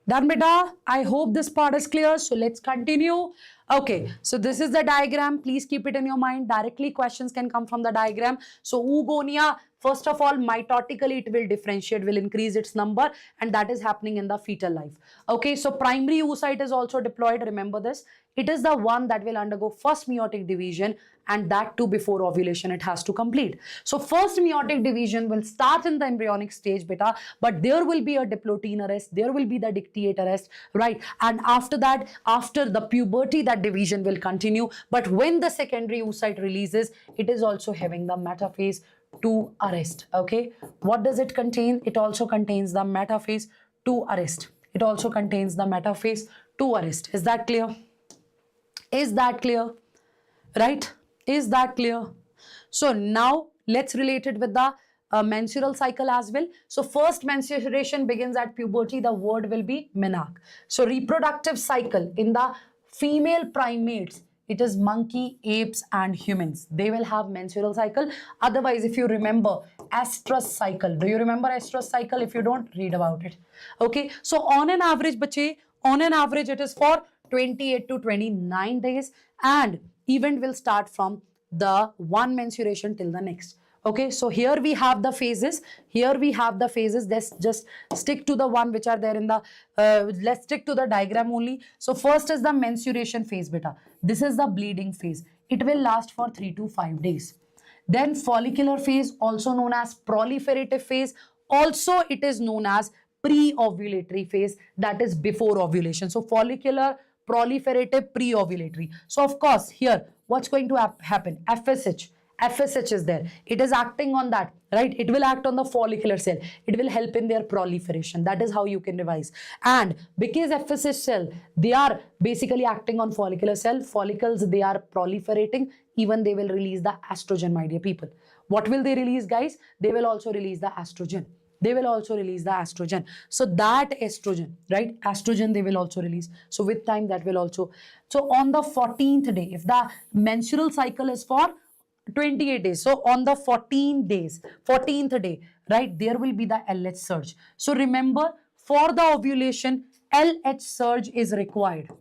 S1: Done, beta? I hope this part is clear. So let's continue. Okay, so this is the diagram. Please keep it in your mind. Directly questions can come from the diagram. So oogonia, first of all, mitotically it will differentiate, will increase its number, and that is happening in the fetal life. Okay, so primary oocyte is also deployed. Remember this. It is the one that will undergo first meiotic division, and that too before ovulation it has to complete. So first meiotic division will start in the embryonic stage, beta, but there will be a diplotin arrest, there will be the dictate arrest, right? And after that, after the puberty, that division will continue. But when the secondary oocyte releases, it is also having the metaphase 2 arrest. Okay, what does it contain? It also contains the metaphase 2 arrest. It also contains the metaphase 2 arrest. Is that clear? Is that clear? Right? Is that clear? So now let's relate it with the menstrual cycle as well. So first menstruation begins at puberty. The word will be menarche. So reproductive cycle in the female primates, it is monkey, apes and humans. They will have menstrual cycle. Otherwise, if you remember estrus cycle, do you remember estrus cycle? If you don't, read about it. Okay. So on an average, bache, on an average, it is for 28 to 29 days, and event will start from the one menstruation till the next. Okay, so here we have the phases. Here we have the phases. Let's just stick to the one which are there in the, let's stick to the diagram only. So first is the menstruation phase, beta. This is the bleeding phase. It will last for 3 to 5 days. Then follicular phase, also known as proliferative phase. Also, it is known as pre-ovulatory phase, that is before ovulation. So follicular, proliferative, pre-ovulatory. So of course, here, what's going to happen? FSH is there. It is acting on that, right? It will act on the follicular cell. It will help in their proliferation. That is how you can revise. And because FSH cell, they are basically acting on follicular cell. Follicles, they are proliferating. Even they will release the estrogen, my dear people. What will they release, guys? They will also release the estrogen. They will also release the estrogen. So that estrogen, right? Estrogen they will also release. So with time that will also. So on the 14th day, if the menstrual cycle is for 28 days. So on the 14th day, right, there will be the LH surge. So remember, for the ovulation, LH surge is required.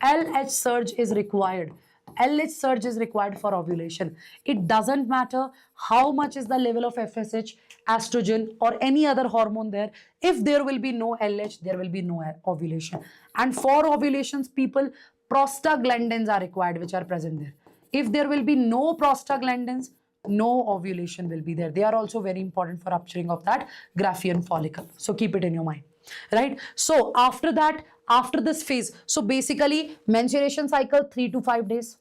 S1: LH surge is required. LH surge is required for ovulation. It doesn't matter how much is the level of FSH, estrogen or any other hormone there. If there will be no LH, there will be no ovulation. And for ovulations, people, prostaglandins are required, which are present there. If there will be no prostaglandins, no ovulation will be there. They are also very important for rupturing of that Graafian follicle. So keep it in your mind, right? So after that, after this phase, so basically menstruation cycle 3 to 5 days,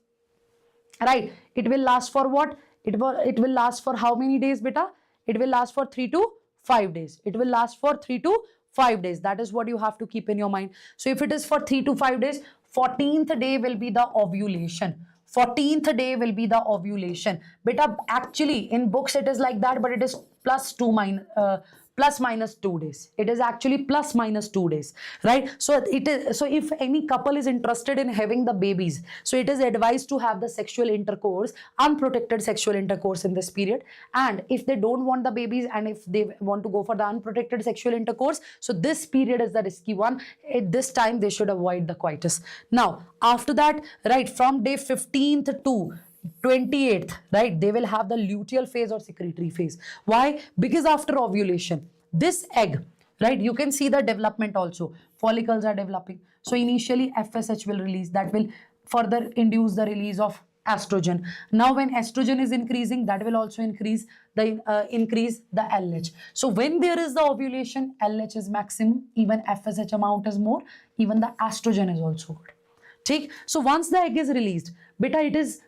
S1: right? It will last for what? It will last for how many days, beta? It will last for 3 to 5 days. It will last for 3 to 5 days. That is what you have to keep in your mind. So if it is for 3 to 5 days, 14th day will be the ovulation. 14th day will be the ovulation. Beta, actually in books it is like that, but it is plus minus 2 days. It is actually plus minus 2 days, right? So it is, so if any couple is interested in having the babies, so it is advised to have the sexual intercourse, unprotected sexual intercourse in this period. And if they don't want the babies and if they want to go for the unprotected sexual intercourse, so this period is the risky one. At this time they should avoid the coitus. Now after that, right, from day 15th to 28th, right, they will have the luteal phase or secretory phase. Why? Because after ovulation, this egg, right, you can see the development also. Follicles are developing. So initially FSH will release, that will further induce the release of estrogen. Now when estrogen is increasing, that will also increase the LH. So when there is the ovulation, LH is maximum, even FSH amount is more, even the estrogen is also good. Take. So once the egg is released, beta, it is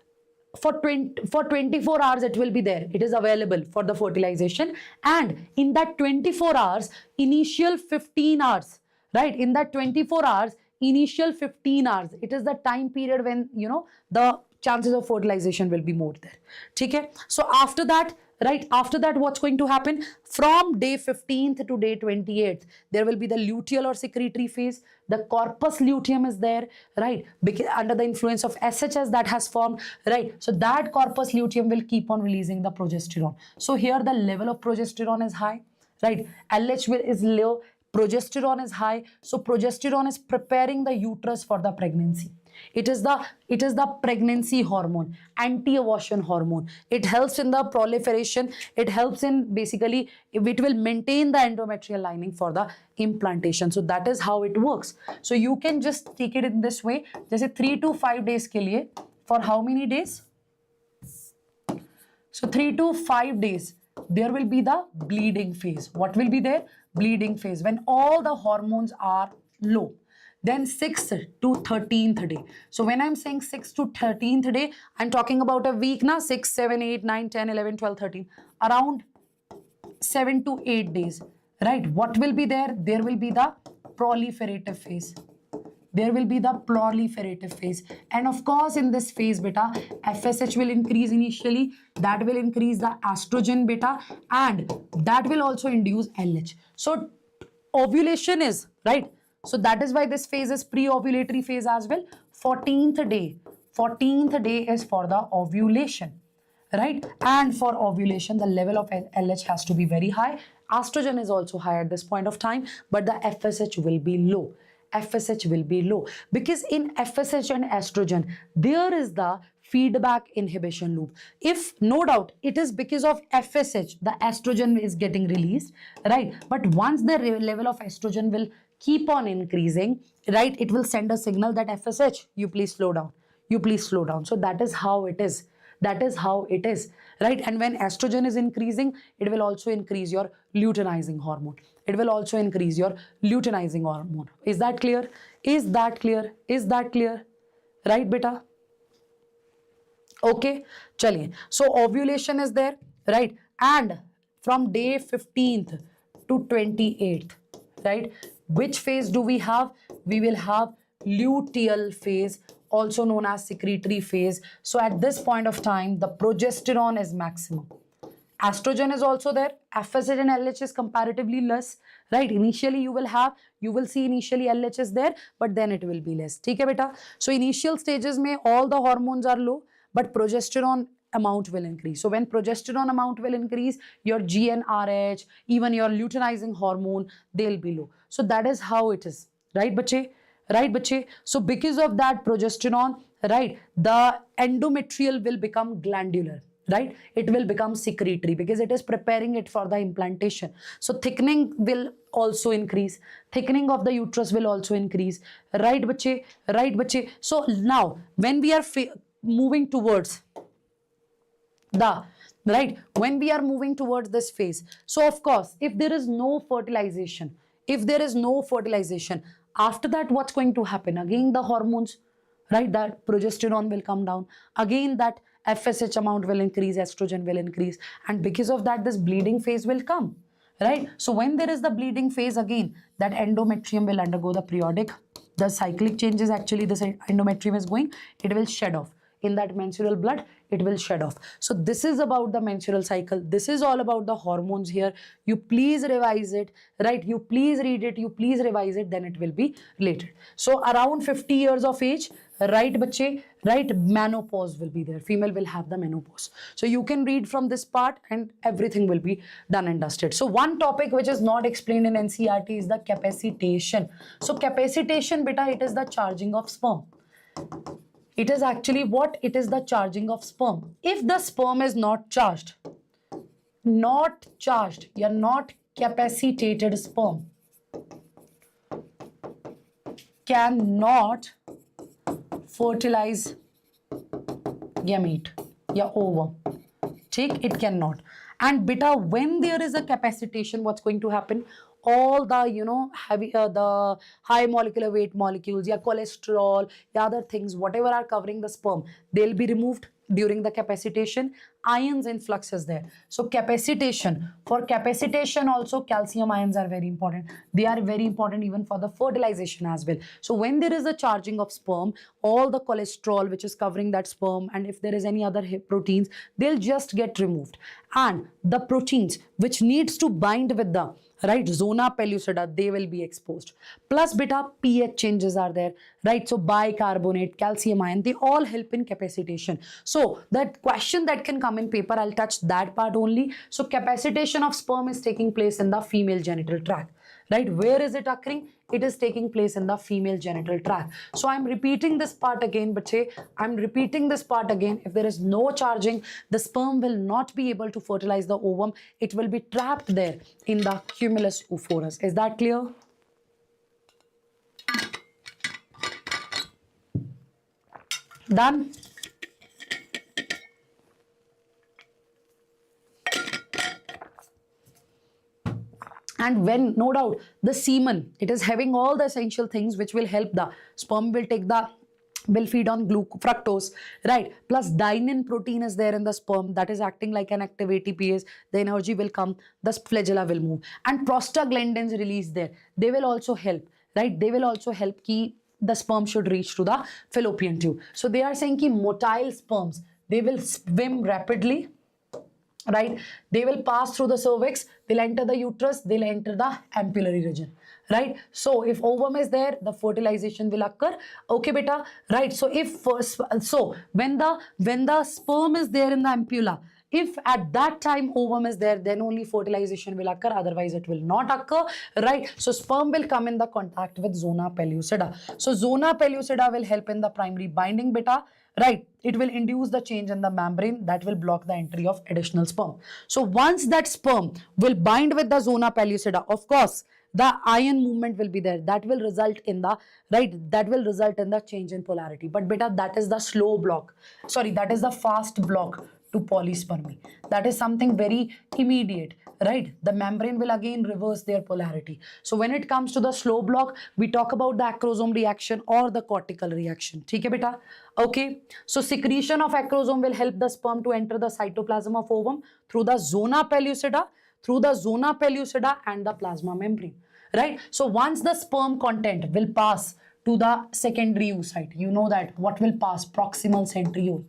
S1: for 24 hours it will be there. It is available for the fertilization, and in that 24 hours, initial 15 hours, right, in that 24 hours, initial 15 hours, it is the time period when, you know, the chances of fertilization will be more there. Okay? So after that, right, after that, what's going to happen? From day 15th to day 28th, there will be the luteal or secretory phase. The corpus luteum is there, right, because under the influence of SHS that has formed, right? So that corpus luteum will keep on releasing the progesterone. So here the level of progesterone is high, right? LH is low, progesterone is high. So progesterone is preparing the uterus for the pregnancy. It is the pregnancy hormone, anti-abortion hormone. It helps in the proliferation. It helps in basically, it will maintain the endometrial lining for the implantation. So that is how it works. So you can just take it in this way. जैसे 3 to 5 days के लिए, for how many days? So 3 to 5 days, there will be the bleeding phase. What will be there? Bleeding phase, when all the hormones are low. Then 6th to 13th day. So when I'm saying 6th to 13th day, I'm talking about a week now. 6, 7, 8, 9, 10, 11, 12, 13. Around 7 to 8 days. Right? What will be there? There will be the proliferative phase. There will be the proliferative phase. And of course, in this phase, beta, FSH will increase initially. That will increase the estrogen, beta. And that will also induce LH. So ovulation is, right? So that is why this phase is pre-ovulatory phase as well. 14th day. 14th day is for the ovulation, right? And for ovulation, the level of LH has to be very high. Estrogen is also high at this point of time, but the FSH will be low. FSH will be low because in FSH and estrogen, there is the feedback inhibition loop. If no doubt, it is because of FSH, the estrogen is getting released, right? But once the level of estrogen will keep on increasing, right, it will send a signal that FSH, you please slow down, you please slow down. So that is how it is. That is how it is, right? And when estrogen is increasing, it will also increase your luteinizing hormone. It will also increase your luteinizing hormone. Is that clear? Is that clear? Is that clear? Right, beta? Okay, chaliye. So ovulation is there, right? And from day 15th to 28th, right? Which phase do we have? We will have luteal phase, also known as secretory phase. So at this point of time, the progesterone is maximum. Estrogen is also there. FSH and LH is comparatively less, right? Initially you will see initially LH is there, but then it will be less. Okay, beta? So initial stages mein all the hormones are low, but progesterone amount will increase. So when progesterone amount will increase, your GnRH, even your luteinizing hormone, they'll be low. So that is how it is, right, bache? Right, bache? So because of that progesterone, right, the endometrial will become glandular, right? It will become secretory because it is preparing it for the implantation. So thickening will also increase. Thickening of the uterus will also increase. Right, bache? Right, bache? So now, when we are moving towards when we are moving towards this phase, so of course, if there is no fertilization, after that, what's going to happen? Again, the hormones, right? That progesterone will come down. Again, that FSH amount will increase, estrogen will increase. And because of that, this bleeding phase will come, right? So when there is the bleeding phase, again, that endometrium will undergo the periodic, the cyclic changes. Actually, this endometrium is going, it will shed off. In that menstrual blood, it will shed off. So this is about the menstrual cycle. This is all about the hormones here. You please revise it, right? You please read it, you please revise it, then it will be related. So around 50 years of age, right, bache, right, menopause will be there. Female will have the menopause. So you can read from this part and everything will be done and dusted. So one topic which is not explained in NCERT is the capacitation. So capacitation, beta, it is the charging of sperm. It is actually what? It is the charging of sperm. If the sperm is not charged, you're not capacitated sperm cannot fertilize gamete, yeah, ovum. Take it cannot. And beta, when there is a capacitation, what's going to happen? All the, you know, heavy, the high molecular weight molecules, yeah, cholesterol, yeah, other things, whatever are covering the sperm, they'll be removed during the capacitation. Ions influx is there. So capacitation, for capacitation also calcium ions are very important. They are very important even for the fertilization as well. So when there is a charging of sperm, all the cholesterol which is covering that sperm, and if there is any other proteins, they'll just get removed. And the proteins which needs to bind with the right zona pellucida, they will be exposed. Plus beta, pH changes are there, right? So bicarbonate, calcium ion, they all help in capacitation. So that question that can come in paper, I'll touch that part only. So capacitation of sperm is taking place in the female genital tract, right? Where is it occurring? It is taking place in the female genital tract. So I'm repeating this part again, but I'm repeating this part again. If there is no charging, the sperm will not be able to fertilize the ovum. It will be trapped there in the cumulus oophorus. Is that clear? Done? And when, no doubt, the semen, it is having all the essential things which will help the sperm will feed on fructose, right? Plus dynein protein is there in the sperm that is acting like an active ATPase. The energy will come, the flagella will move. And prostaglandins released there. They will also help, right? They will also help the sperm should reach to the fallopian tube. So they are saying ki motile sperms, they will swim rapidly, right? They will pass through the cervix, they'll enter the uterus, they'll enter the ampullary region, right? So if ovum is there, the fertilization will occur. Okay, beta, right? So when the sperm is there in the ampulla, if at that time ovum is there, then only fertilization will occur, otherwise it will not occur, right? So sperm will come in the contact with zona pellucida. So zona pellucida will help in the primary binding, beta, right? It will induce the change in the membrane that will block the entry of additional sperm. So once that sperm will bind with the zona pellucida, of course, the ion movement will be there. That will result in the, right? That will result in the change in polarity. But beta, that is the slow block. Sorry, that is the fast block to polyspermy. That is something very immediate, right? The membrane will again reverse their polarity. So when it comes to the slow block, we talk about the acrosome reaction or the cortical reaction. Okay, beta? Okay. So secretion of acrosome will help the sperm to enter the cytoplasm of ovum through the zona pellucida, and the plasma membrane, right? So once the sperm content will pass to the secondary oocyte, you know that what will pass? Proximal centriole.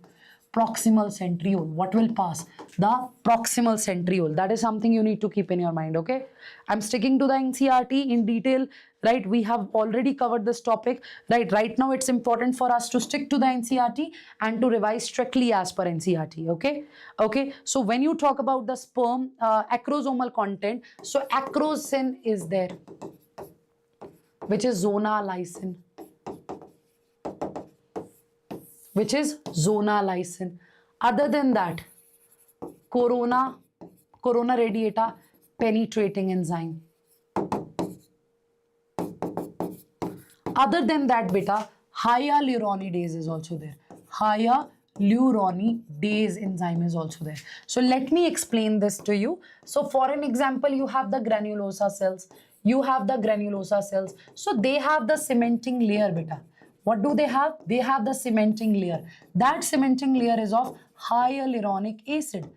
S1: What will pass? The proximal centriole. That is something you need to keep in your mind, okay? I'm sticking to the NCERT in detail, right? We have already covered this topic, right? Right now it's important for us to stick to the NCERT and to revise strictly as per NCERT, okay? Okay, so when you talk about the sperm acrosomal content, so acrosin is there, which is zona lysine. Other than that, corona radiata penetrating enzyme. Other than that, beta, hyaluronidase is also there. Hyaluronidase enzyme is also there. So let me explain this to you. So for an example, you have the granulosa cells. So they have the cementing layer, beta. What do they have? They have the cementing layer. That cementing layer is of hyaluronic acid.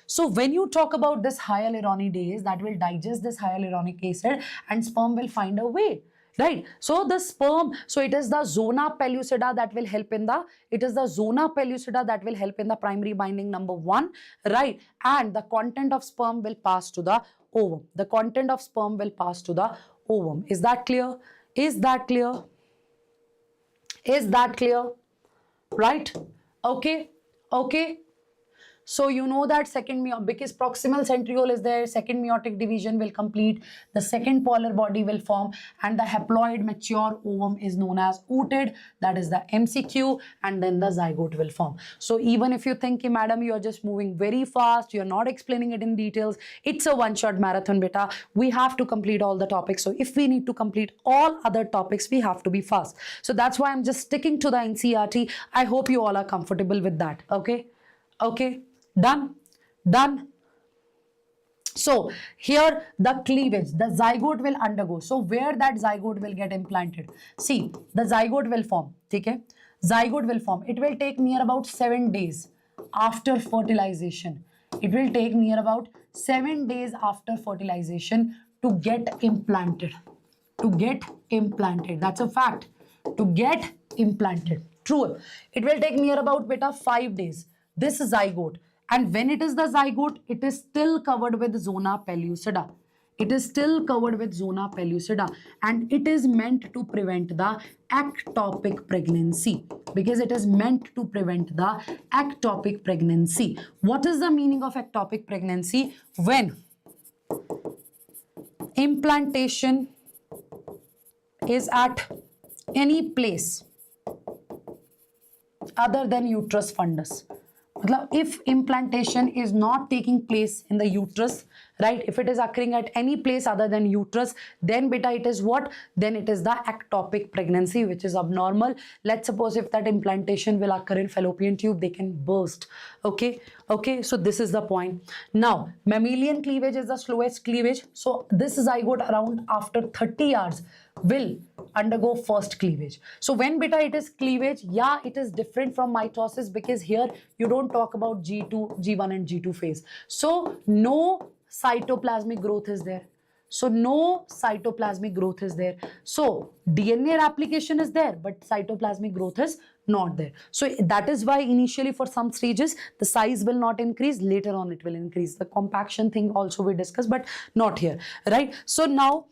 S1: So when you talk about this hyaluronidase, that will digest this hyaluronic acid and sperm will find a way, right? So the sperm, so it is the zona pellucida that will help in the, primary binding number 1, right? And the content of sperm will pass to the ovum. Is that clear? Right? Okay. So you know that because proximal centriole is there, second meiotic division will complete, the second polar body will form, and the haploid mature ovum is known as ooted, that is the MCQ, and then the zygote will form. So even if you think, madam, you are just moving very fast, you are not explaining it in details, it's a one-shot marathon, beta. We have to complete all the topics. So if we need to complete all other topics, we have to be fast. So that's why I'm just sticking to the NCERT. I hope you all are comfortable with that. Okay. Done. So here the cleavage, the zygote will undergo. So where that zygote will get implanted? See, the zygote will form. Okay? Zygote will form. It will take near about 7 days after fertilization. It will take near about 7 days after fertilization to get implanted. That's a fact. To get implanted. True. It will take near about 5 days. This zygote. And when it is the zygote, it is still covered with zona pellucida. It is still covered with zona pellucida, and it is meant to prevent the ectopic pregnancy, because it is meant to prevent the ectopic pregnancy. What is the meaning of ectopic pregnancy? When implantation is at any place other than uterus fundus. If implantation is not taking place in the uterus, right, if it is occurring at any place other than uterus, then beta it is what? Then it is the ectopic pregnancy, which is abnormal. Let's suppose if that implantation will occur in fallopian tube, they can burst. Okay, so this is the point. Now, mammalian cleavage is the slowest cleavage. So this zygote around after 30 hours will undergo first cleavage. So when beta it is cleavage, yeah, it is different from mitosis, because here you don't talk about G2, G1 and G2 phase. So no cytoplasmic growth is there. So no cytoplasmic growth is there. So DNA replication is there, but cytoplasmic growth is not there. So that is why initially for some stages the size will not increase, later on it will increase. The compaction thing also we discussed, but not here, right? So now,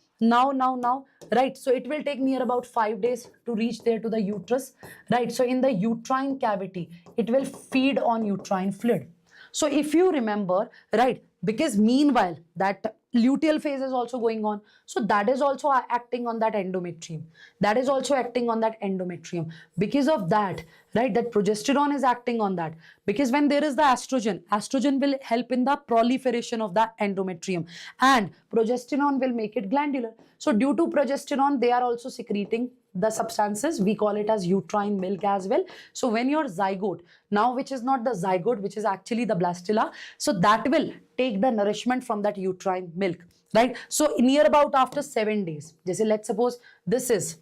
S1: right, so it will take near about 5 days to reach there to the uterus, right? So in the uterine cavity, it will feed on uterine fluid. So if you remember, right, because meanwhile that luteal phase is also going on, so that is also acting on that endometrium. That is also acting on that endometrium. Because of that, right, that progesterone is acting on that. Because when there is the estrogen will help in the proliferation of the endometrium, and progesterone will make it glandular. So due to progesterone, they are also secreting the substances. We call it as uterine milk as well. So when your zygote, now which is not the zygote, which is actually the blastula, so that will take the nourishment from that uterine milk, right? So near about after 7 days, let's suppose this is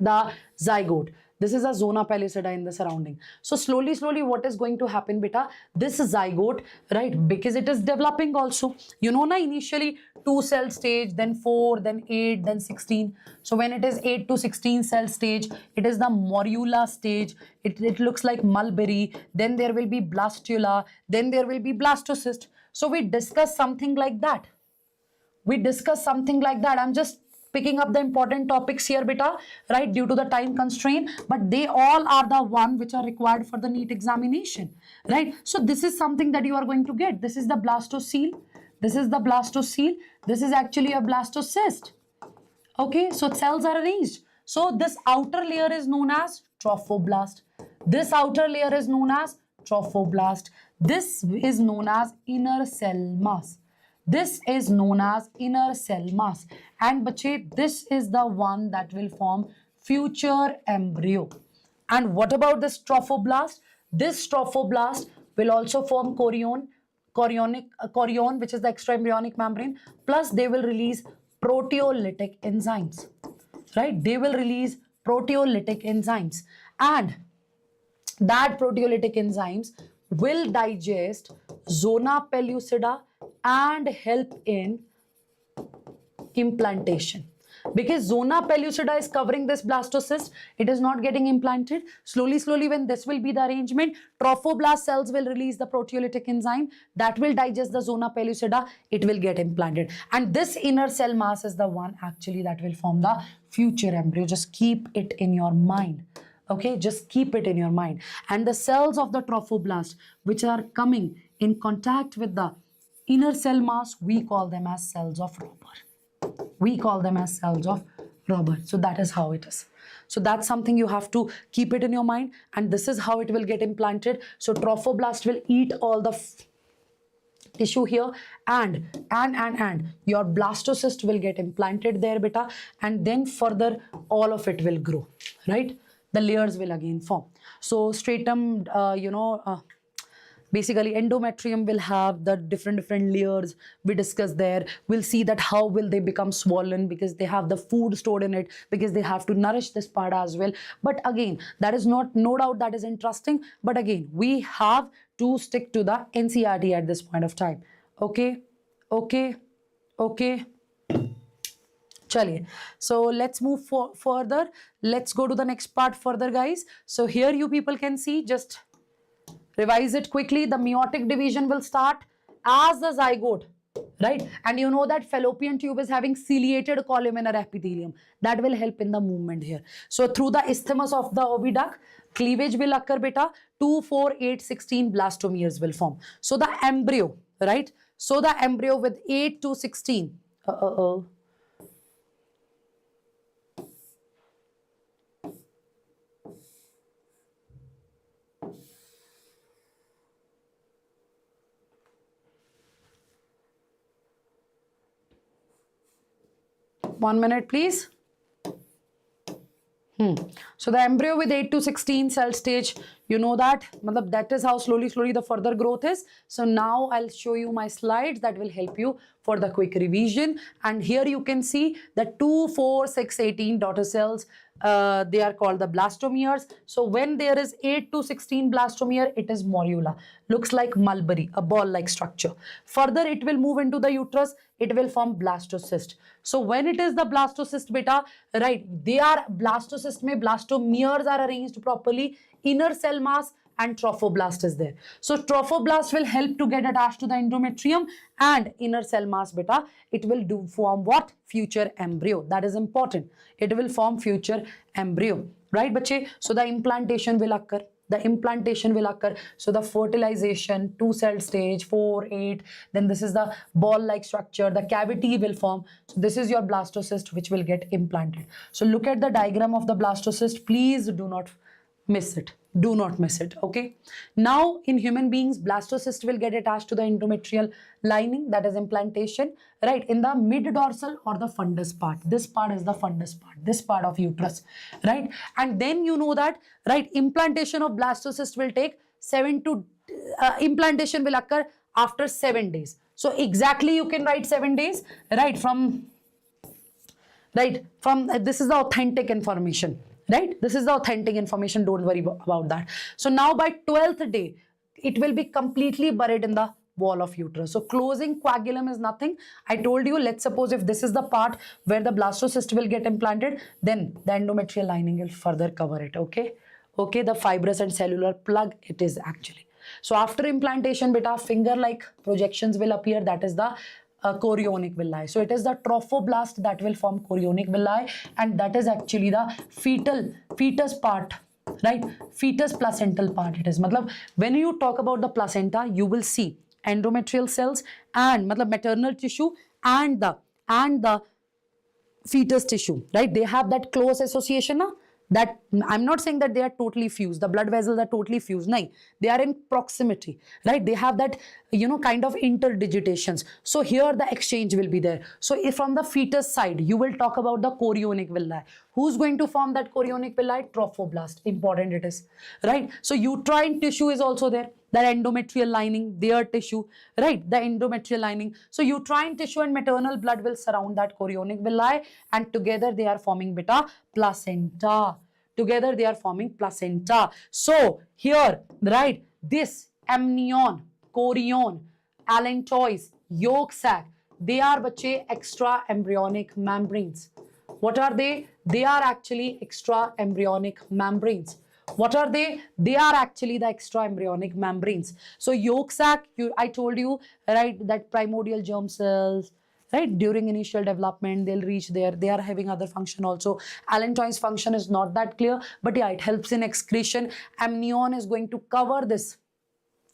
S1: the zygote. This is a zona pellucida in the surrounding. So slowly what is going to happen, beta? This zygote, right, because it is developing also. You know, initially 2 cell stage, then 4, then 8, then 16. So when it is 8 to 16 cell stage, it is the morula stage. It looks like mulberry. Then there will be blastula. Then there will be blastocyst. So we discuss something like that. I'm just picking up the important topics here, beta, right, due to the time constraint, but they all are the one which are required for the NEET examination, right? So this is something that you are going to get. This is the blastocele. This is actually a blastocyst. Okay, so cells are arranged. So this outer layer is known as trophoblast. This outer layer is known as trophoblast. This is known as inner cell mass. This is known as inner cell mass. And bache, this is the one that will form future embryo. And what about this trophoblast? This trophoblast will also form chorion, which is the extraembryonic membrane. Plus they will release proteolytic enzymes, right? They will release proteolytic enzymes. And that proteolytic enzymes will digest zona pellucida and help in implantation. Because zona pellucida is covering this blastocyst, it is not getting implanted. Slowly when this will be the arrangement, trophoblast cells will release the proteolytic enzyme that will digest the zona pellucida, it will get implanted. And this inner cell mass is the one actually that will form the future embryo. Just keep it in your mind. Okay, just keep it in your mind. And the cells of the trophoblast which are coming in contact with the inner cell mass, we call them as cells of Robber. So that is how it is. So that's something you have to keep it in your mind, and this is how it will get implanted. So trophoblast will eat all the tissue here, and your blastocyst will get implanted there, beta, and then further all of it will grow, right? The layers will again form. So stratum, basically endometrium will have the different layers we discussed there. We'll see that how will they become swollen, because they have the food stored in it, because they have to nourish this part as well. But again, that is no doubt that is interesting, but again we have to stick to the NCERT at this point of time. Okay. Chaliye. So let's move further. Let's go to the next part further, guys. So here you people can see, just revise it quickly. The meiotic division will start as the zygote, right? And you know that fallopian tube is having ciliated columnar epithelium that will help in the movement here. So through the isthmus of the oviduct, cleavage will occur, beta. 2, 4, 8, 16 blastomeres will form. So the embryo, right? So the embryo with 8 to 16. 1 minute, please. So the embryo with 8 to 16 cell stage, you know that, that is how slowly the further growth is. So now I'll show you my slides that will help you for the quick revision. And here you can see the 2, 4, 6, 18 daughter cells. They are called the blastomeres. So when there is 8 to 16 blastomere, it is morula. Looks like mulberry, a ball-like structure. Further, it will move into the uterus. It will form blastocyst. So when it is the blastocyst, beta, right, they are blastocyst mein blastomeres are arranged properly. Inner cell mass and trophoblast is there. So trophoblast will help to get attached to the endometrium, and inner cell mass, beta, it will form what? Future embryo. That is important. It will form future embryo, right, bache? So the implantation will occur. So the fertilization, 2 cell stage, 4, 8, then this is the ball-like structure, the cavity will form. So this is your blastocyst which will get implanted. So look at the diagram of the blastocyst. Please do not miss it. Do not miss it, okay? Now, in human beings, blastocyst will get attached to the endometrial lining, that is implantation, right? In the mid-dorsal or the fundus part. This part is the fundus part, this part of uterus, right? And then you know that, right, implantation of blastocyst will take implantation will occur after 7 days. So exactly you can write 7 days, right? This is the authentic information. Right? This is the authentic information. Don't worry about that. So now by 12th day, it will be completely buried in the wall of uterus. So closing coagulum is nothing. I told you, let's suppose if this is the part where the blastocyst will get implanted, then the endometrial lining will further cover it. Okay? Okay, the fibrous and cellular plug it is actually. So after implantation, beta, finger-like projections will appear. That is the chorionic villi. So it is the trophoblast that will form chorionic villi, and that is actually the fetus part, right? Fetus placental part it is. When you talk about the placenta, you will see endometrial cells and maternal tissue and the fetus tissue, right? They have that close association. That I'm not saying that they are totally fused, the blood vessels are totally fused. No, they are in proximity, right? They have that, kind of interdigitations. So here the exchange will be there. So if from the fetus side, you will talk about the chorionic villi. Who's going to form that chorionic villi? Trophoblast. Important it is, right? So uterine tissue is also there. That endometrial lining, their tissue, right? The endometrial lining. So uterine tissue and maternal blood will surround that chorionic villi, and together they are forming beta placenta. Together they are forming placenta. So here, right, this amnion, chorion, allantois, yolk sac, they are bache extra embryonic membranes. What are they? They are actually extra embryonic membranes. What are they? They are actually the extra embryonic membranes. So yolk sac, I told you, right, that primordial germ cells, right, during initial development, they'll reach there. They are having other function also. Allantois function is not that clear, but yeah, it helps in excretion. Amnion is going to cover this.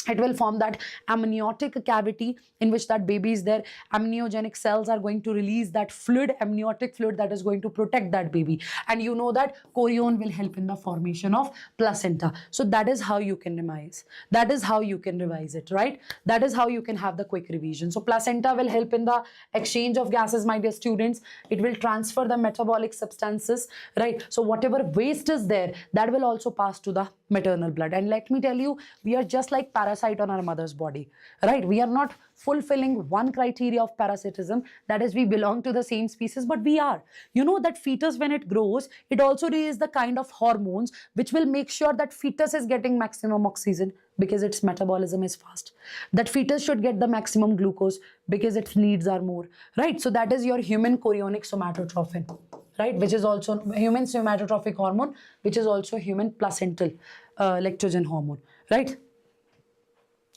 S1: It will form that amniotic cavity in which that baby is there. Amniogenic cells are going to release that fluid, amniotic fluid, that is going to protect that baby. And you know that chorion will help in the formation of placenta. So that is how you can revise. That is how you can revise it, right? That is how you can have the quick revision. So placenta will help in the exchange of gases, my dear students. It will transfer the metabolic substances, right? So whatever waste is there, that will also pass to the maternal blood. And let me tell you, we are just like parasite on our mother's body, right? We are not fulfilling one criteria of parasitism, that is we belong to the same species, but we are. You know that fetus, when it grows, it also releases the kind of hormones which will make sure that fetus is getting maximum oxygen because its metabolism is fast. That fetus should get the maximum glucose because its needs are more, right? So that is your human chorionic somatotrophin, right, which is also human somatotrophic hormone, which is also human placental lactogen hormone, right?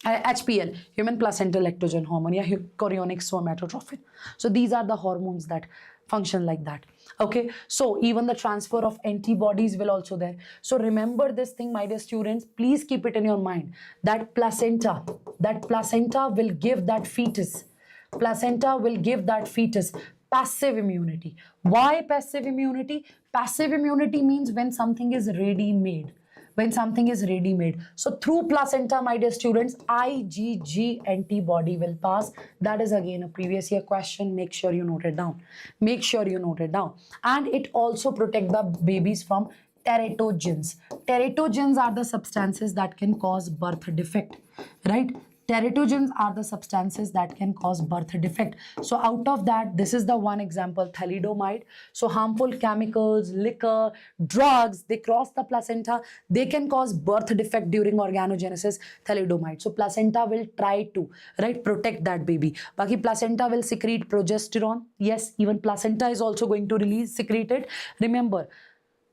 S1: HPL, human placental lactogen hormone, yeah, chorionic somatotrophin. So these are the hormones that function like that. Okay, so even the transfer of antibodies will also there. So remember this thing, my dear students, please keep it in your mind that placenta will give that fetus, placenta will give that fetus passive immunity. Why passive immunity? Passive immunity means when something is ready made, when something is ready made. So through placenta, my dear students, IgG antibody will pass. That is again a previous year question. Make sure you note it down. Make sure you note it down. And it also protect the babies from teratogens. Teratogens are the substances that can cause birth defect, right? Teratogens are the substances that can cause birth defect. So out of that, this is the one example, thalidomide. So harmful chemicals, liquor, drugs, they cross the placenta. They can cause birth defect during organogenesis, thalidomide. So placenta will try to, right, protect that baby. Baki placenta will secrete progesterone. Yes, even placenta is also going to secrete it. Remember,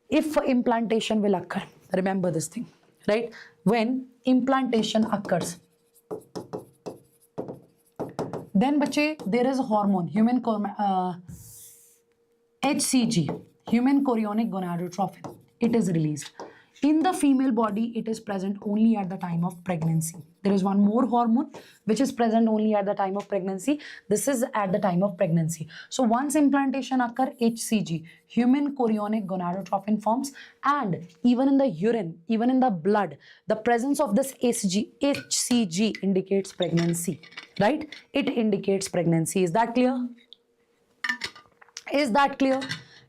S1: if implantation will occur, remember this thing, right? When implantation occurs, then bache, there is a hormone, HCG, human chorionic gonadotrophin. It is released. In the female body, it is present only at the time of pregnancy. There is one more hormone which is present only at the time of pregnancy. This is at the time of pregnancy. So once implantation occurs, HCG, human chorionic gonadotrophin forms, and even in the urine, even in the blood, the presence of this HCG indicates pregnancy, right? It indicates pregnancy. Is that clear? Is that clear?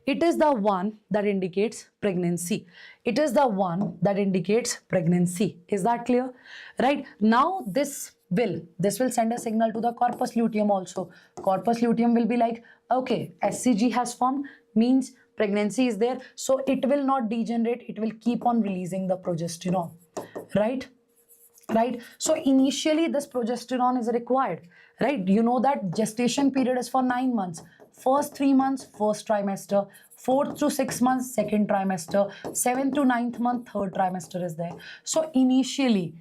S1: It is the one that indicates pregnancy. It is the one that indicates pregnancy. Is that clear? Right? Now this will send a signal to the corpus luteum also. Corpus luteum will be like, okay, SCG has formed, means pregnancy is there. So it will not degenerate. It will keep on releasing the progesterone. Right? Right? So initially this progesterone is required. Right? You know that gestation period is for 9 months. First 3 months, first trimester. 4th to 6 months, second trimester. 7th to 9th month, third trimester is there. So initially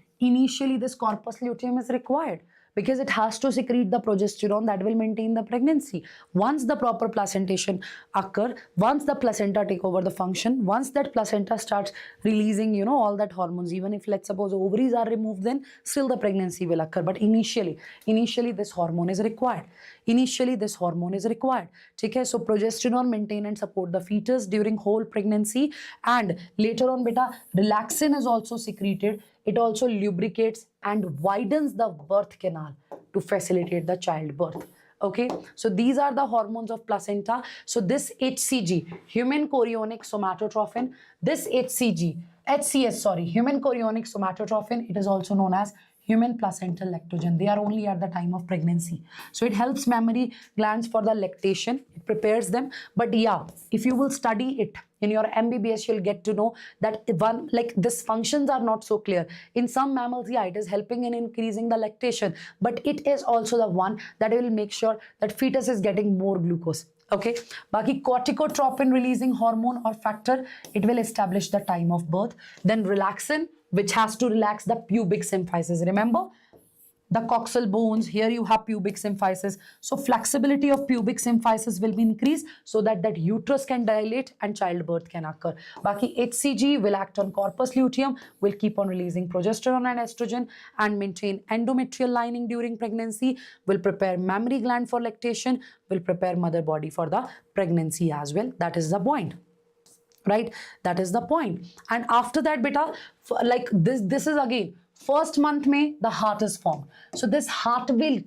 S1: this corpus luteum is required because it has to secrete the progesterone that will maintain the pregnancy. Once the proper placentation occur, once the placenta take over the function, once that placenta starts releasing, you know, all that hormones, even if let's suppose ovaries are removed, then still the pregnancy will occur. But initially this hormone is required. Initially this hormone is required. Okay, so progesterone maintain and support the fetus during whole pregnancy, and later on beta relaxin is also secreted. It also lubricates and widens the birth canal to facilitate the childbirth. Okay, so these are the hormones of placenta. So this HCG, human chorionic somatotrophin, this human chorionic somatotrophin, it is also known as human placental lactogen. They are only at the time of pregnancy. So it helps mammary glands for the lactation. It prepares them. But yeah, if you will study it in your MBBS, you'll get to know that one, like these functions are not so clear. In some mammals, yeah, it is helping in increasing the lactation, but it is also the one that will make sure that fetus is getting more glucose. Okay, Baki corticotropin releasing hormone or factor, it will establish the time of birth. Then relaxin, which has to relax the pubic symphysis. Remember, the coxal bones, here you have pubic symphysis. So flexibility of pubic symphysis will be increased so that that uterus can dilate and childbirth can occur. Baki HCG will act on corpus luteum, will keep on releasing progesterone and estrogen and maintain endometrial lining during pregnancy, will prepare mammary gland for lactation, will prepare mother body for the pregnancy as well. That is the point. Right, that is the point. And after that beta, like this is again first month may the heart is formed. So this heart will,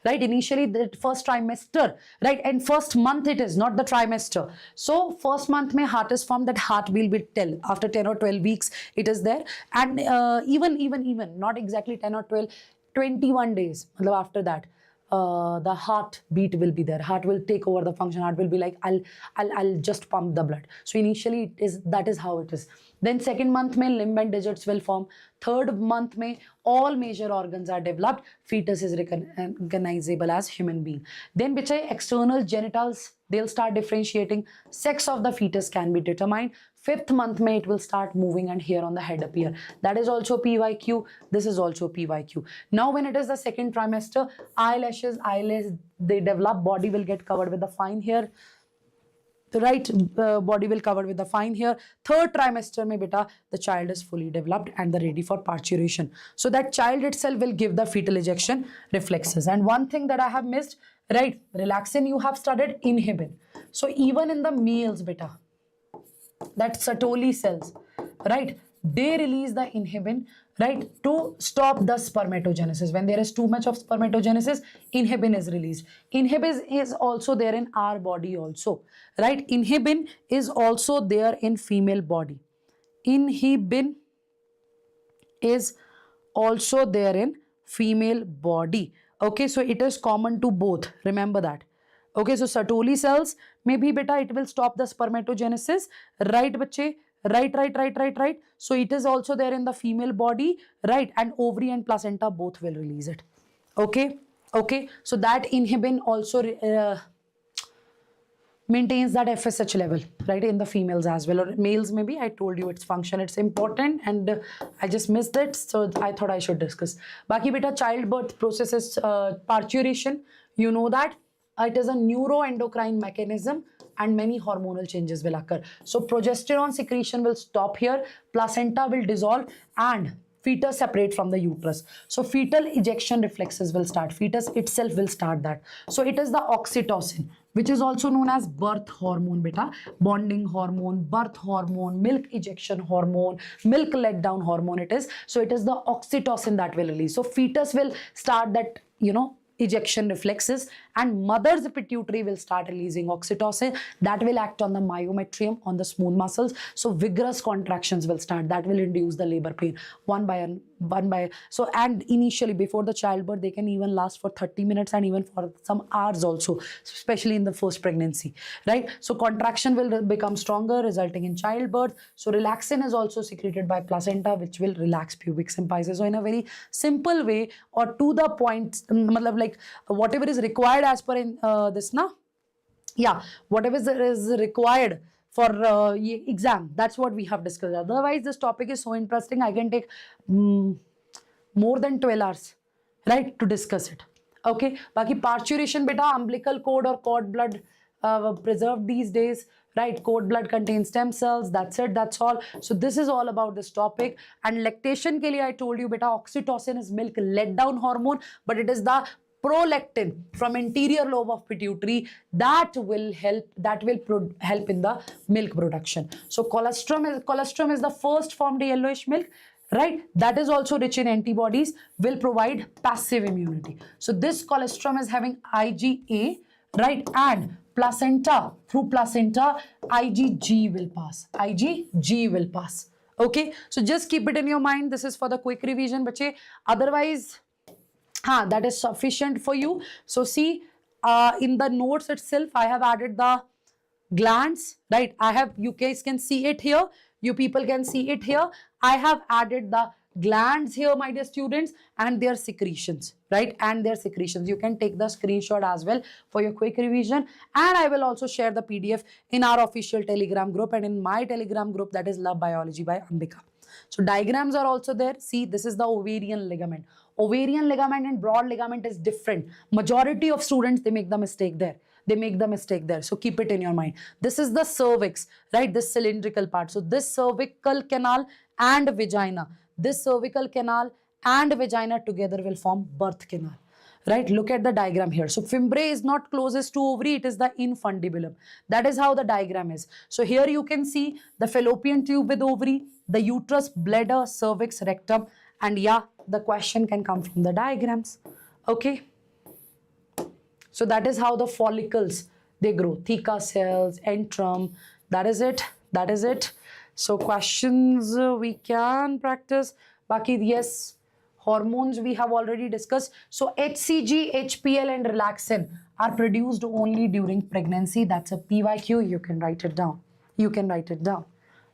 S1: right, initially the first trimester, right, and first month it is not the trimester. So first month may heart is formed, that heart will be tell after 10 or 12 weeks it is there. And even not exactly 10 or 12, 21 days after that, the heart beat will be there. Heart will take over the function. Heart will be like, I'll just pump the blood. So initially that is how it is. Then second month may limb and digits will form. Third month may all major organs are developed. Fetus is recognizable as human being. Then external genitals they'll start differentiating. Sex of the fetus can be determined. 5th month mein it will start moving and hair on the head appear. That is also PYQ. This is also PYQ. Now when it is the 2nd trimester, eyelashes, eyelids, they develop, body will get covered with the fine hair. The right body will covered with the fine hair. 3rd trimester mein beta, the child is fully developed and the ready for parturition. So that child itself will give the fetal ejection reflexes. And one thing that I have missed, right, relaxin you have studied, inhibin. So even in the males beta, that Sertoli cells, right, they release the inhibin, right, to stop the spermatogenesis. When there is too much of spermatogenesis, inhibin is released. Inhibin is also there in our body also, right? Inhibin is also there in female body. Inhibin is also there in female body. Okay, so it is common to both. Remember that. Okay, so Sertoli cells, maybe beta, it will stop the spermatogenesis. Right, bache? Right. So it is also there in the female body, right? And ovary and placenta both will release it. Okay. So that inhibin also maintains that FSH level, right, in the females as well, or males maybe. I told you its function, it's important, and I just missed it, so I thought I should discuss. Baki beta, childbirth processes, parturition, you know that it is a neuroendocrine mechanism and many hormonal changes will occur. So progesterone secretion will stop here, placenta will dissolve and fetus separate from the uterus. So fetal ejection reflexes will start. Fetus itself will start that. So it is the oxytocin, which is also known as birth hormone beta, bonding hormone, birth hormone, milk ejection hormone, milk let down hormone it is. So it is the oxytocin that will release. So fetus will start that, ejection reflexes, and mother's pituitary will start releasing oxytocin that will act on the myometrium, on the smooth muscles. So vigorous contractions will start that will induce the labor pain one by. So, and initially before the childbirth they can even last for 30 minutes and even for some hours also, especially in the first pregnancy, right? So contraction will become stronger resulting in childbirth. So relaxin is also secreted by placenta which will relax pubic symphysis. So in a very simple way or to the point, like whatever is required as per in this na, yeah, whatever is required for exam, that's what we have discussed. Otherwise this topic is so interesting, I can take more than 12 hours, right, to discuss it. Okay, baki parturition beta, umbilical cord or cord blood preserved these days, right? Cord blood contains stem cells. That's it, that's all. So this is all about this topic. And lactation ke liye I told you beta, oxytocin is milk let down hormone, but it is the prolactin from anterior lobe of pituitary that will help in the milk production. So colostrum is the first formed yellowish milk, right? That is also rich in antibodies, will provide passive immunity. So this colostrum is having IgA, right? And placenta, through placenta IgG will pass. Okay, so just keep it in your mind. This is for the quick revision, bache. Otherwise that is sufficient for you. So see, in the notes itself I have added the glands, right? You guys can see it here, you people can see it here. I have added the glands here, my dear students, and their secretions, right? And their secretions. You can take the screenshot as well for your quick revision, and I will also share the PDF in our official Telegram group and in my Telegram group, that is Love Biology by Ambika. So diagrams are also there. See, this is the ovarian ligament. Ovarian ligament and broad ligament is different. Majority of students, they make the mistake there. So keep it in your mind. This is the cervix, right? This cylindrical part. So this cervical canal and vagina. This cervical canal and vagina together will form birth canal. Right? Look at the diagram here. So fimbriae is not closest to ovary, it is the infundibulum. That is how the diagram is. So here you can see the fallopian tube with ovary, the uterus, bladder, cervix, rectum, and yeah, the question can come from the diagrams. Okay. So that is how the follicles, they grow. Theca cells, antrum, that is it. So questions we can practice. Baki, yes. Hormones we have already discussed. So HCG, HPL and relaxin are produced only during pregnancy. That's a PYQ. You can write it down.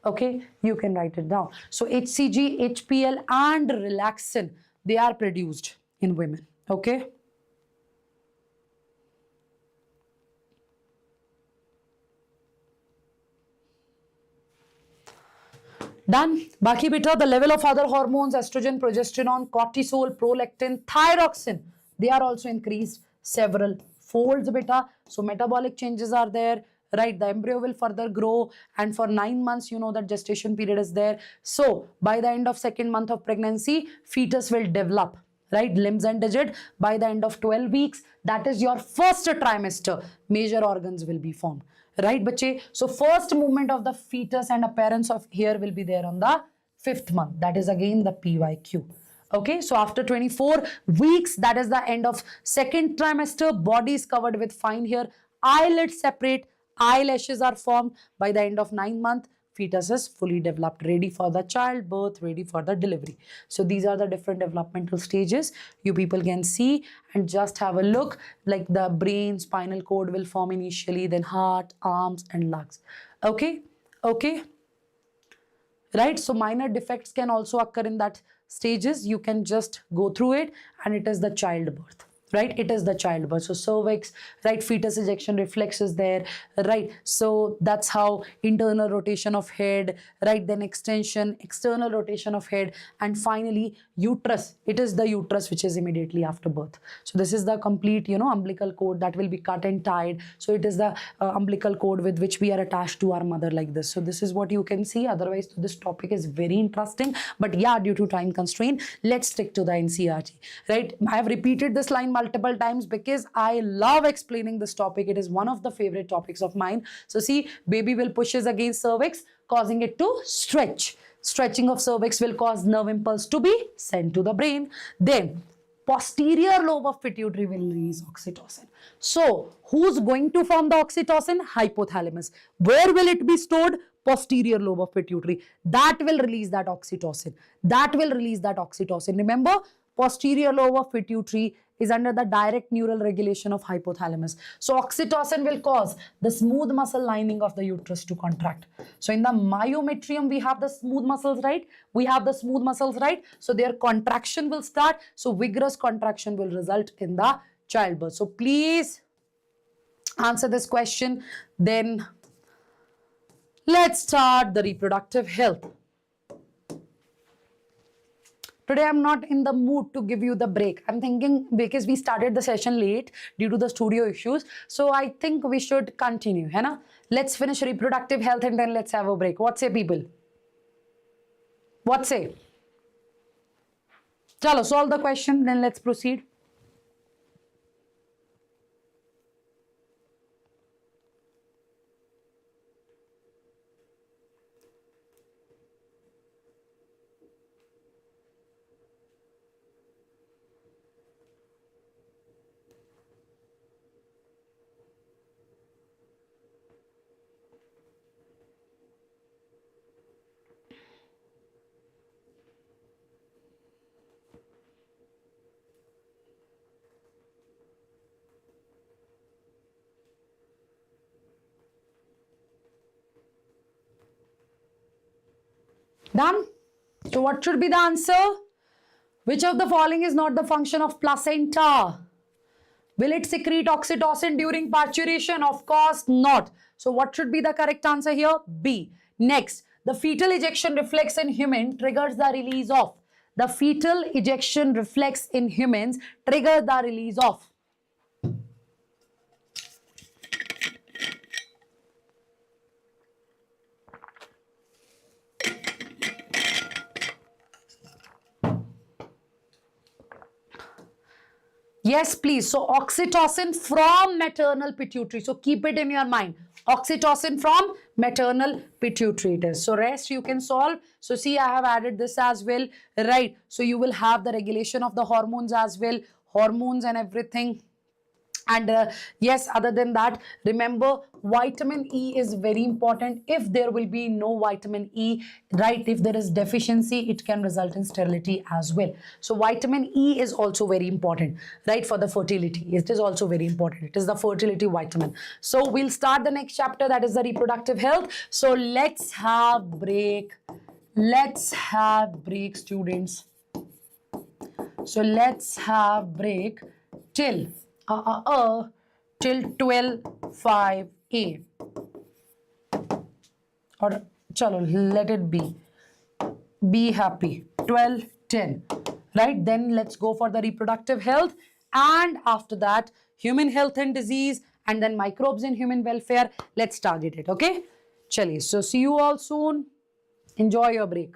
S1: Okay, you can write it down. So HCG, HPL and relaxin, they are produced in women. Okay. Done. Baki beta, the level of other hormones, estrogen, progesterone, cortisol, prolactin, thyroxine, they are also increased several folds beta. So metabolic changes are there, right? The embryo will further grow, and for 9 months, you know that gestation period is there. So by the end of 2nd month of pregnancy, fetus will develop, right? Limbs and digit. By the end of 12 weeks, that is your first trimester, major organs will be formed. Right, bache? So first movement of the fetus and appearance of hair will be there on the 5th month. That is again the PYQ. Okay, so after 24 weeks, that is the end of 2nd trimester, body is covered with fine hair, eyelids separate, eyelashes are formed. By the end of 9th month, fetus is fully developed, ready for the childbirth, ready for the delivery. So these are the different developmental stages you people can see, and just have a look. Like the brain, spinal cord will form initially, then heart, arms and lungs. Okay, okay, right? So minor defects can also occur in that stages. You can just go through it, and it is the childbirth. Right, it is the childbirth. So cervix, right, fetus ejection reflex is there, right? So that's how internal rotation of head, right, then extension, external rotation of head, and finally uterus. It is the uterus which is immediately after birth. So this is the complete, you know, umbilical cord that will be cut and tied. So it is the umbilical cord with which we are attached to our mother, like this. So this is what you can see. Otherwise, this topic is very interesting, but yeah, due to time constraint, let's stick to the NCERT, right? I have repeated this line multiple times because I love explaining this topic. It is one of the favorite topics of mine. So see, baby will pushes against cervix, causing it to stretch. Stretching of cervix will cause nerve impulse to be sent to the brain. Then posterior lobe of pituitary will release oxytocin. So who's going to form the oxytocin? Hypothalamus. Where will it be stored? Posterior lobe of pituitary. That will release that oxytocin. That will release that oxytocin. Remember, posterior lobe of pituitary is under the direct neural regulation of hypothalamus. So oxytocin will cause the smooth muscle lining of the uterus to contract. So in the myometrium, we have the smooth muscles, right? We have the smooth muscles, right? So their contraction will start. So vigorous contraction will result in the childbirth. So please answer this question. Then let's start the reproductive health. Today, I'm not in the mood to give you the break. I'm thinking because we started the session late due to the studio issues. So I think we should continue. Hai na? Let's finish reproductive health and then let's have a break. What say, people? What say? Chalo, solve the question, then let's proceed. Done? So what should be the answer? Which of the following is not the function of placenta? Will it secrete oxytocin during parturition? Of course not. So what should be the correct answer here? B. Next, the fetal ejection reflex in human triggers the release of. The fetal ejection reflex in humans triggers the release of. Yes, please. So oxytocin from maternal pituitary. So keep it in your mind. Oxytocin from maternal pituitary it is. So rest you can solve. So see, I have added this as well, right? So you will have the regulation of the hormones as well, hormones and everything. And yes, other than that, remember, vitamin E is very important. If there will be no vitamin E, right, if there is deficiency, it can result in sterility as well. So vitamin E is also very important, right, for the fertility. It is also very important. It is the fertility vitamin. So we'll start the next chapter, that is the reproductive health. So let's have break. Let's have break, students. So let's have break till 12:05 a. Or chalo, let it be be happy. 12, 10. Right? Then let's go for the reproductive health. And after that, human health and disease, and then microbes in human welfare. Let's target it. Okay? Chaliye. So see you all soon. Enjoy your break.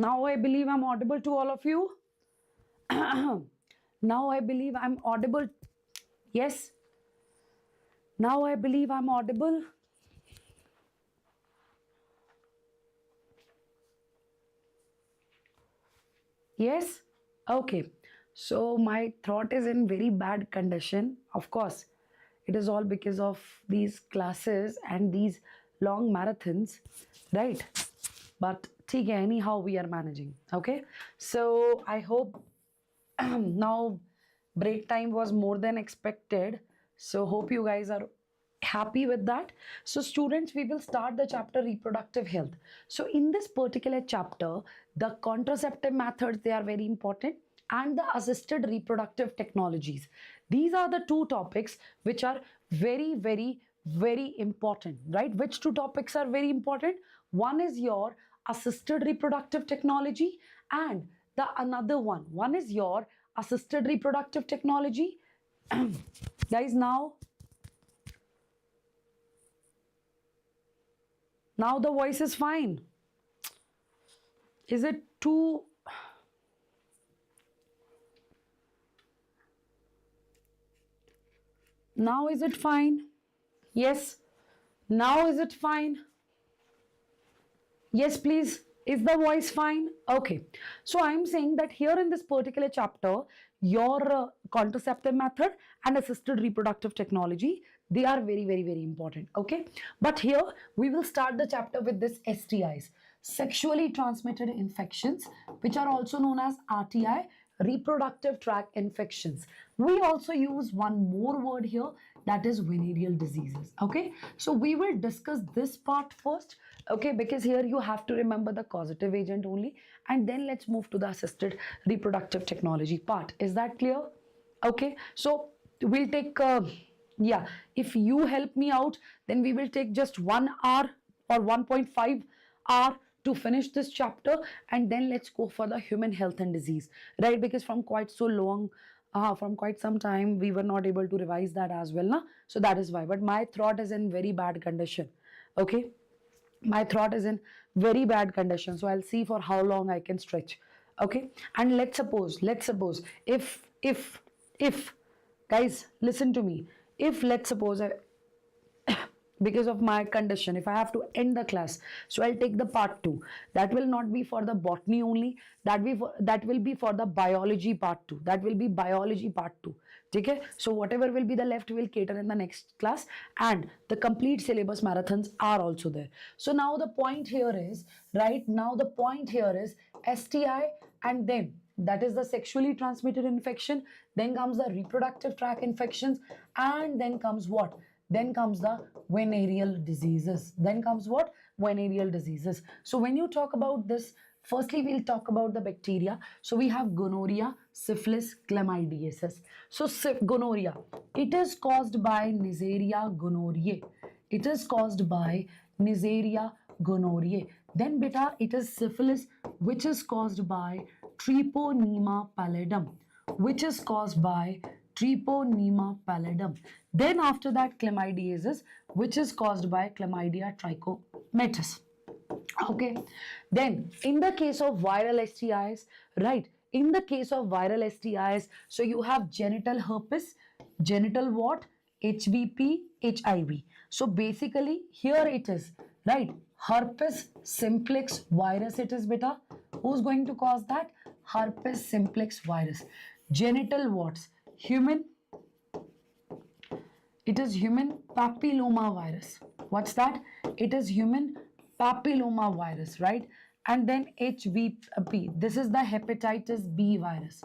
S1: Now I believe I'm audible to all of you. Now I believe I'm audible. Yes. Now I believe I'm audible. Yes. Okay. So my throat is in very bad condition. Of course, it is all because of these classes and these long marathons, right? But anyhow, we are managing. Okay. So I hope now break time was more than expected. So hope you guys are happy with that. So students, we will start the chapter reproductive health. So in this particular chapter, the contraceptive methods, they are very important, and the assisted reproductive technologies. These are the two topics which are very important, right? Which two topics are very important? One is your assisted reproductive technology, and the another one is your assisted reproductive technology. Guys, now the voice is fine. Is it too? Now is it fine? Yes. Now is it fine? Yes, please. Is the voice fine? Okay. So I am saying that here in this particular chapter, your contraceptive method and assisted reproductive technology, they are very important. Okay. But here we will start the chapter with this STIs, sexually transmitted infections, which are also known as RTI, reproductive tract infections. We also use one more word here, that is venereal diseases. Okay, so we will discuss this part first, okay, because here you have to remember the causative agent only, and then let's move to the assisted reproductive technology part. Is that clear? Okay, so we'll take yeah, if you help me out, then we will take just 1 hour or 1.5 hour to finish this chapter, and then let's go for the human health and disease, right? Because from quite so long, from quite some time, we were not able to revise that as well, na? So that is why. But my throat is in very bad condition. Okay, my throat is in very bad condition, so I'll see for how long I can stretch. Okay, and let's suppose if guys, listen to me, if let's suppose because of my condition, if I have to end the class, so I'll take the part 2. That will not be for the botany only, that will be for the biology part 2. That will be biology part 2. Okay, so whatever will be the left will cater in the next class, and the complete syllabus marathons are also there. So now the point here is, right now the point here is STI, and then that is the sexually transmitted infection, then comes the reproductive tract infections, and then comes what? Then comes the venereal diseases. Then comes what? Venereal diseases. So when you talk about this, firstly we'll talk about the bacteria. So we have gonorrhea, syphilis, chlamydiasis. So gonorrhea, it is caused by Neisseria gonorrhoeae. It is caused by Neisseria gonorrhoeae. Then beta, it is syphilis, which is caused by Treponema pallidum, which is caused by Treponema pallidum. Then after that, chlamydiasis, which is caused by Chlamydia trichomatis. Okay, then in the case of viral STIs, right, in the case of viral STIs, so you have genital herpes, genital what? HVP, HIV. So basically here it is, right, herpes simplex virus it is, beta. Who's going to cause that? Herpes simplex virus. Genital warts, human, it is human papilloma virus. What's that? It is human papilloma virus, right? And then HVP, this is the hepatitis B virus.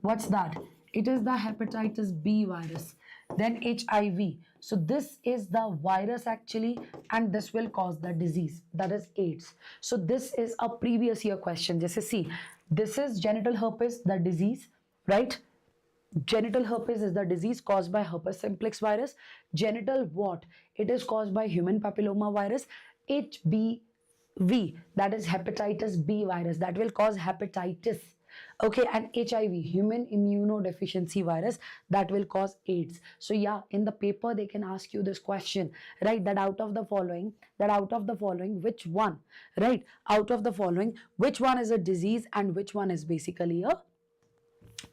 S1: What's that? It is the hepatitis B virus. Then HIV. So this is the virus actually, and this will cause the disease, that is AIDS. So this is a previous year question. Just see, this is genital herpes, the disease, right? Genital herpes is the disease caused by herpes simplex virus. Genital what? It is caused by human papilloma virus. HBV, that is hepatitis B virus, that will cause hepatitis. Okay, and HIV, human immunodeficiency virus, that will cause AIDS. So yeah, in the paper they can ask you this question, right? That out of the following, which one, right? Out of the following, which one is a disease and which one is basically a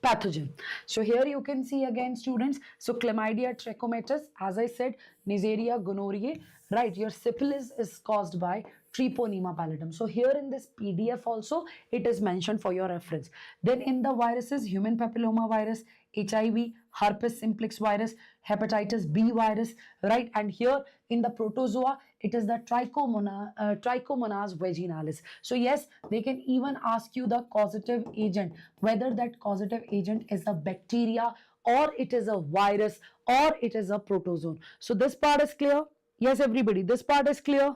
S1: pathogen. So here you can see again, students, so chlamydia trachomatis, as I said, Neisseria gonorrhoeae, right? Your syphilis is caused by Treponema pallidum. So here in this PDF also it is mentioned for your reference. Then in the viruses, human papilloma virus, HIV, herpes simplex virus, hepatitis B virus, right? And here in the protozoa, it is the Trichomonas vaginalis. So yes, they can even ask you the causative agent, whether that causative agent is a bacteria or it is a virus or it is a protozoan. So this part is clear? Yes, everybody, this part is clear?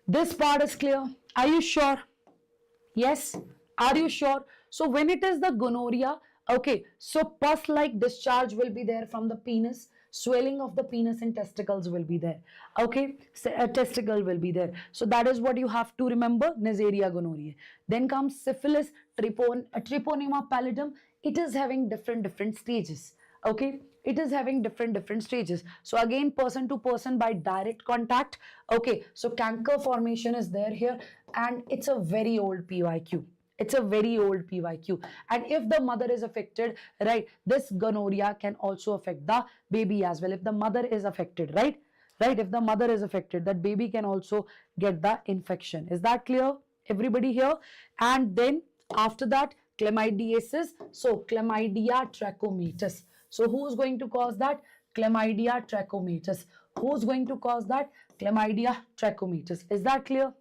S1: This part is clear? Are you sure? Yes? Are you sure? So when it is the gonorrhea, okay, so pus-like discharge will be there from the penis, swelling of the penis and testicles will be there. Okay, so a testicle will be there. So that is what you have to remember, Neisseria gonorrhoeae. Then comes syphilis, Treponema pallidum. It is having different stages. Okay, it is having different stages. So again, person to person by direct contact. Okay, so canker formation is there here, and it's a very old PYQ. It's a very old PYQ. And if the mother is affected, right, this gonorrhea can also affect the baby as well. If the mother is affected, right, if the mother is affected, that baby can also get the infection. Is that clear, everybody here? And then after that, chlamydiasis. So chlamydia trachomatis. So who's going to cause that? Chlamydia trachomatis. Who's going to cause that? Chlamydia trachomatis. Is that clear?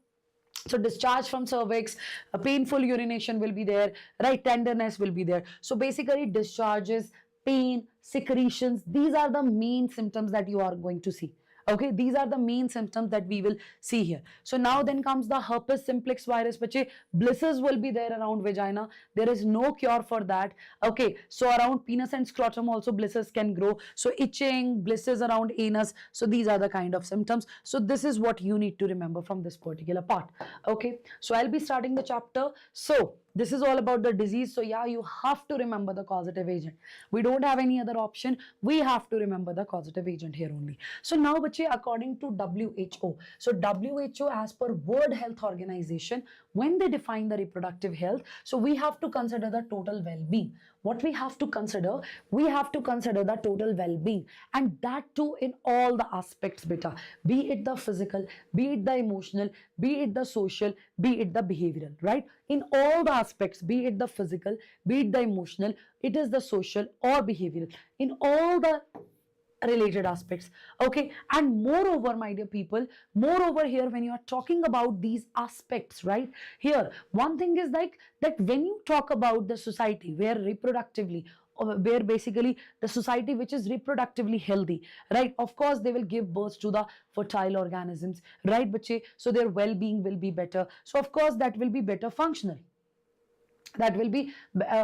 S1: So discharge from cervix, a painful urination will be there, right? Tenderness will be there. So basically discharges, pain, secretions, these are the main symptoms that you are going to see. Okay, these are the main symptoms that we will see here. So now then comes the herpes simplex virus, which blisters will be there around vagina. There is no cure for that. Okay, so around penis and scrotum also blisters can grow. So itching, blisters around anus. So these are the kind of symptoms. So this is what you need to remember from this particular part. Okay, so I'll be starting the chapter. So this is all about the disease. So yeah, you have to remember the causative agent. We don't have any other option. We have to remember the causative agent here only. So now, bache, according to WHO. So WHO, as per World Health Organization, when they define the reproductive health, so we have to consider the total well-being. What we have to consider? We have to consider the total well-being, and that too in all the aspects, beta. Be it the physical, be it the emotional, be it the social, be it the behavioral, right? In all the aspects, be it the physical, be it the emotional, it is the social or behavioral. In all the related aspects. Okay, and moreover, my dear people, moreover here, when you are talking about these aspects, right, here one thing is like that when you talk about the society where reproductively, or where basically the society which is reproductively healthy, right, of course they will give birth to the fertile organisms, right, bache? So their well-being will be better. So of course that will be better functional, that will be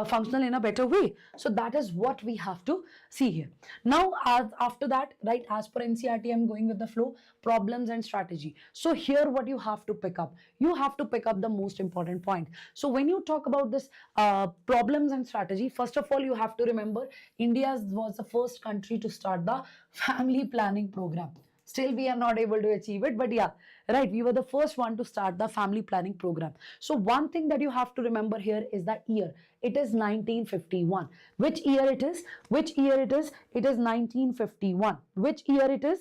S1: functional in a better way. So that is what we have to see here. Now after that, right, as per NCERT, I'm going with the flow, problems and strategy. So here what you have to pick up, you have to pick up the most important point. So when you talk about this problems and strategy, first of all you have to remember India was the first country to start the family planning program. Still we are not able to achieve it, but yeah, right, we were the first one to start the family planning program. So one thing that you have to remember here is the year. It is 1951. Which year it is? Which year it is? It is 1951. Which year it is?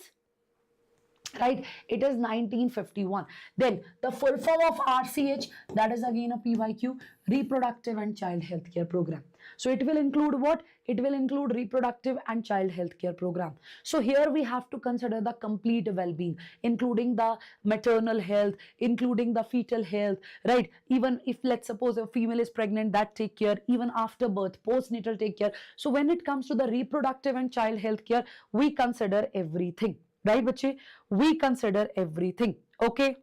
S1: Right, it is 1951. Then the full form of RCH, that is again a PYQ, Reproductive and Child Healthcare Program. So it will include what? It will include reproductive and child healthcare program. So here we have to consider the complete well-being, including the maternal health, including the fetal health, right? Even if let's suppose a female is pregnant, that take care, even after birth, postnatal take care. So when it comes to the reproductive and child healthcare, we consider everything. Right, bache? We consider everything. Okay.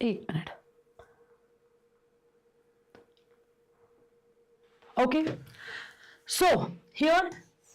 S1: एक minute. Okay. So here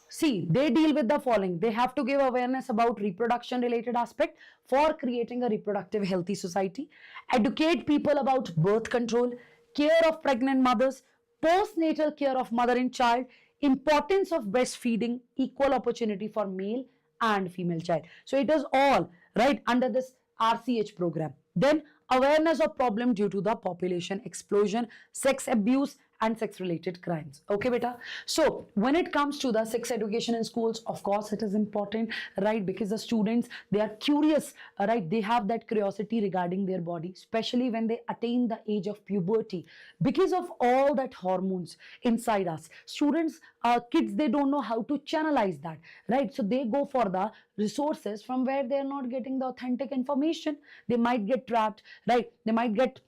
S1: See, they deal with the following. They have to give awareness about reproduction related aspect for creating a reproductive healthy society, educate people about birth control, care of pregnant mothers, postnatal care of mother and child, importance of breastfeeding, equal opportunity for male and female child. So it is all right under this RCH program. Then awareness of problem due to the population explosion, sex abuse and sex related crimes. Okay beta. So when it comes to the sex education in schools, of course it is important, right? Because the students, they are curious, right? They have that curiosity regarding their body, especially when they attain the age of puberty. Because of all that hormones inside us, students, kids, they don't know how to channelize that, right? So they go for the resources from where they are not getting the authentic information. They might get trapped, right? They might get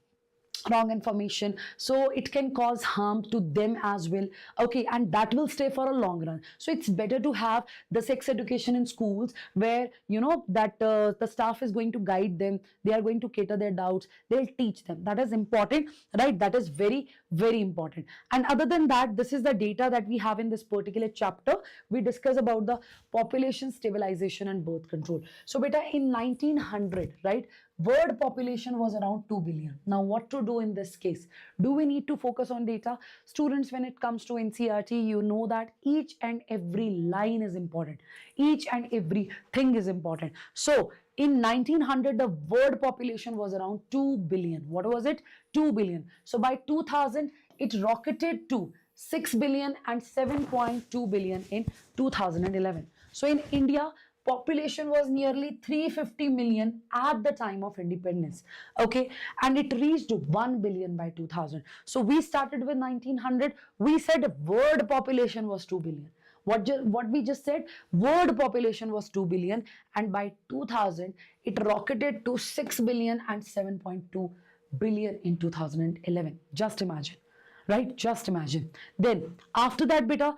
S1: wrong information, so it can cause harm to them as well. Okay, and that will stay for a long run. So it's better to have the sex education in schools where you know that the staff is going to guide them, they are going to cater their doubts, they'll teach them. That is important, right? That is very, very important. And other than that, this is the data that we have in this particular chapter. We discuss about the population stabilization and birth control. So beta, in 1900, right, world population was around 2 billion. Now what to do in this case? Do we need to focus on data? Students, when it comes to NCERT, you know that each and every line is important, each and every thing is important. So in 1900, the world population was around 2 billion. What was it? 2 billion. So by 2000, it rocketed to 6 billion and 7.2 billion in 2011. So in India, population was nearly 350 million at the time of independence. Okay, and it reached 1 billion by 2000. So we started with 1900. We said world population was 2 billion. What we just said, world population was 2 billion, and by 2000 it rocketed to 6 billion and 7.2 billion in 2011. Just imagine, right? Just imagine. Then after that beta,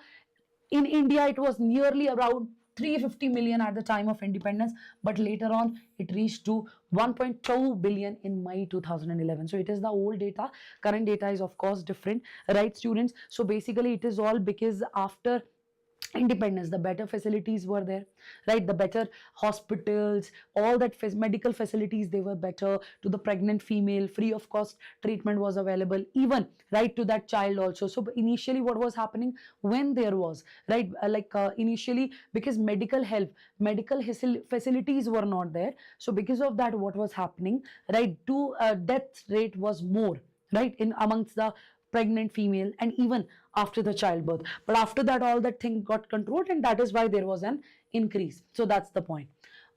S1: in India it was nearly around 350 million at the time of independence, but later on it reached to 1.2 billion in May 2011. So it is the old data. Current data is of course different, right students? So basically it is all because after independence, the better facilities were there, right? The better hospitals, all that medical facilities, they were better. To the pregnant female, free of cost treatment was available, even right to that child also. So initially what was happening when there was, right, initially, because medical help, medical facilities were not there, so because of that, what was happening, right, to death rate was more, right, in amongst the pregnant female and even after the childbirth. But after that, all that thing got controlled, and that is why there was an increase. So that's the point.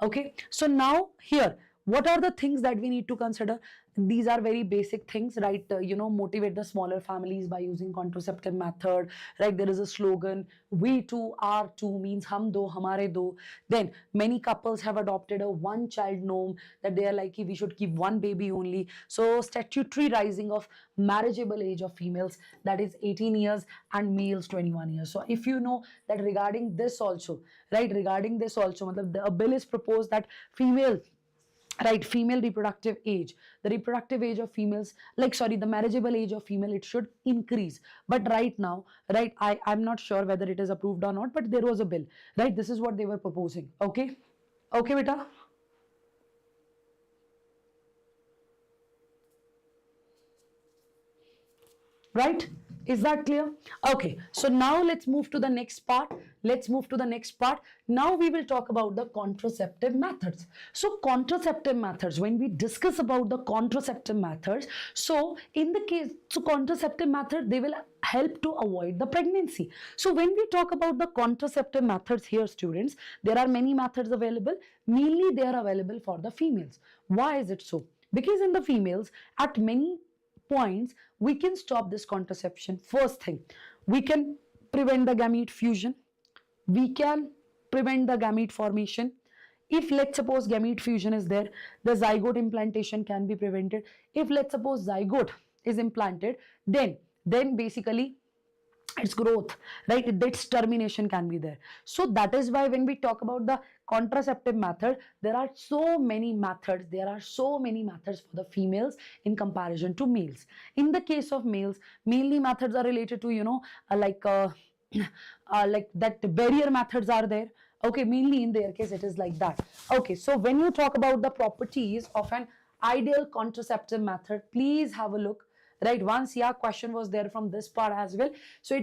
S1: Okay, so now here, what are the things that we need to consider? These are very basic things, right? Motivate the smaller families by using contraceptive method, right? There is a slogan, we two are two, means hum do hamare do. Then many couples have adopted a one child norm, that they are like, we should keep one baby only. So statutory rising of marriageable age of females, that is 18 years, and males 21 years. So if you know that regarding this also, right, regarding this also, a bill is proposed that female reproductive age, the reproductive age of females, the marriageable age of female, it should increase. But right now, right, I'm not sure whether it is approved or not, but there was a bill, right? This is what they were proposing. Okay, beta. Right? Is that clear? Okay, so now let's move to the next part. Now we will talk about the contraceptive methods. So contraceptive methods, when we discuss about the contraceptive methods, so in the case, so contraceptive method, they will help to avoid the pregnancy. So when we talk about the contraceptive methods here, students, there are many methods available. Mainly they are available for the females. Why is it so? Because in the females, at many points, we can stop this contraception. First thing, we can prevent the gamete fusion, we can prevent the gamete formation. If let's suppose gamete fusion is there, the zygote implantation can be prevented. If let's suppose zygote is implanted, then basically its growth, right, its termination can be there. So that is why when we talk about the contraceptive method, there are so many methods for the females in comparison to males. In the case of males, mainly methods are related to like that barrier methods are there. Okay, mainly in their case it is like that. Okay, so when you talk about the properties of an ideal contraceptive method, please have a look. Right, once, yeah, question was there from this part as well. So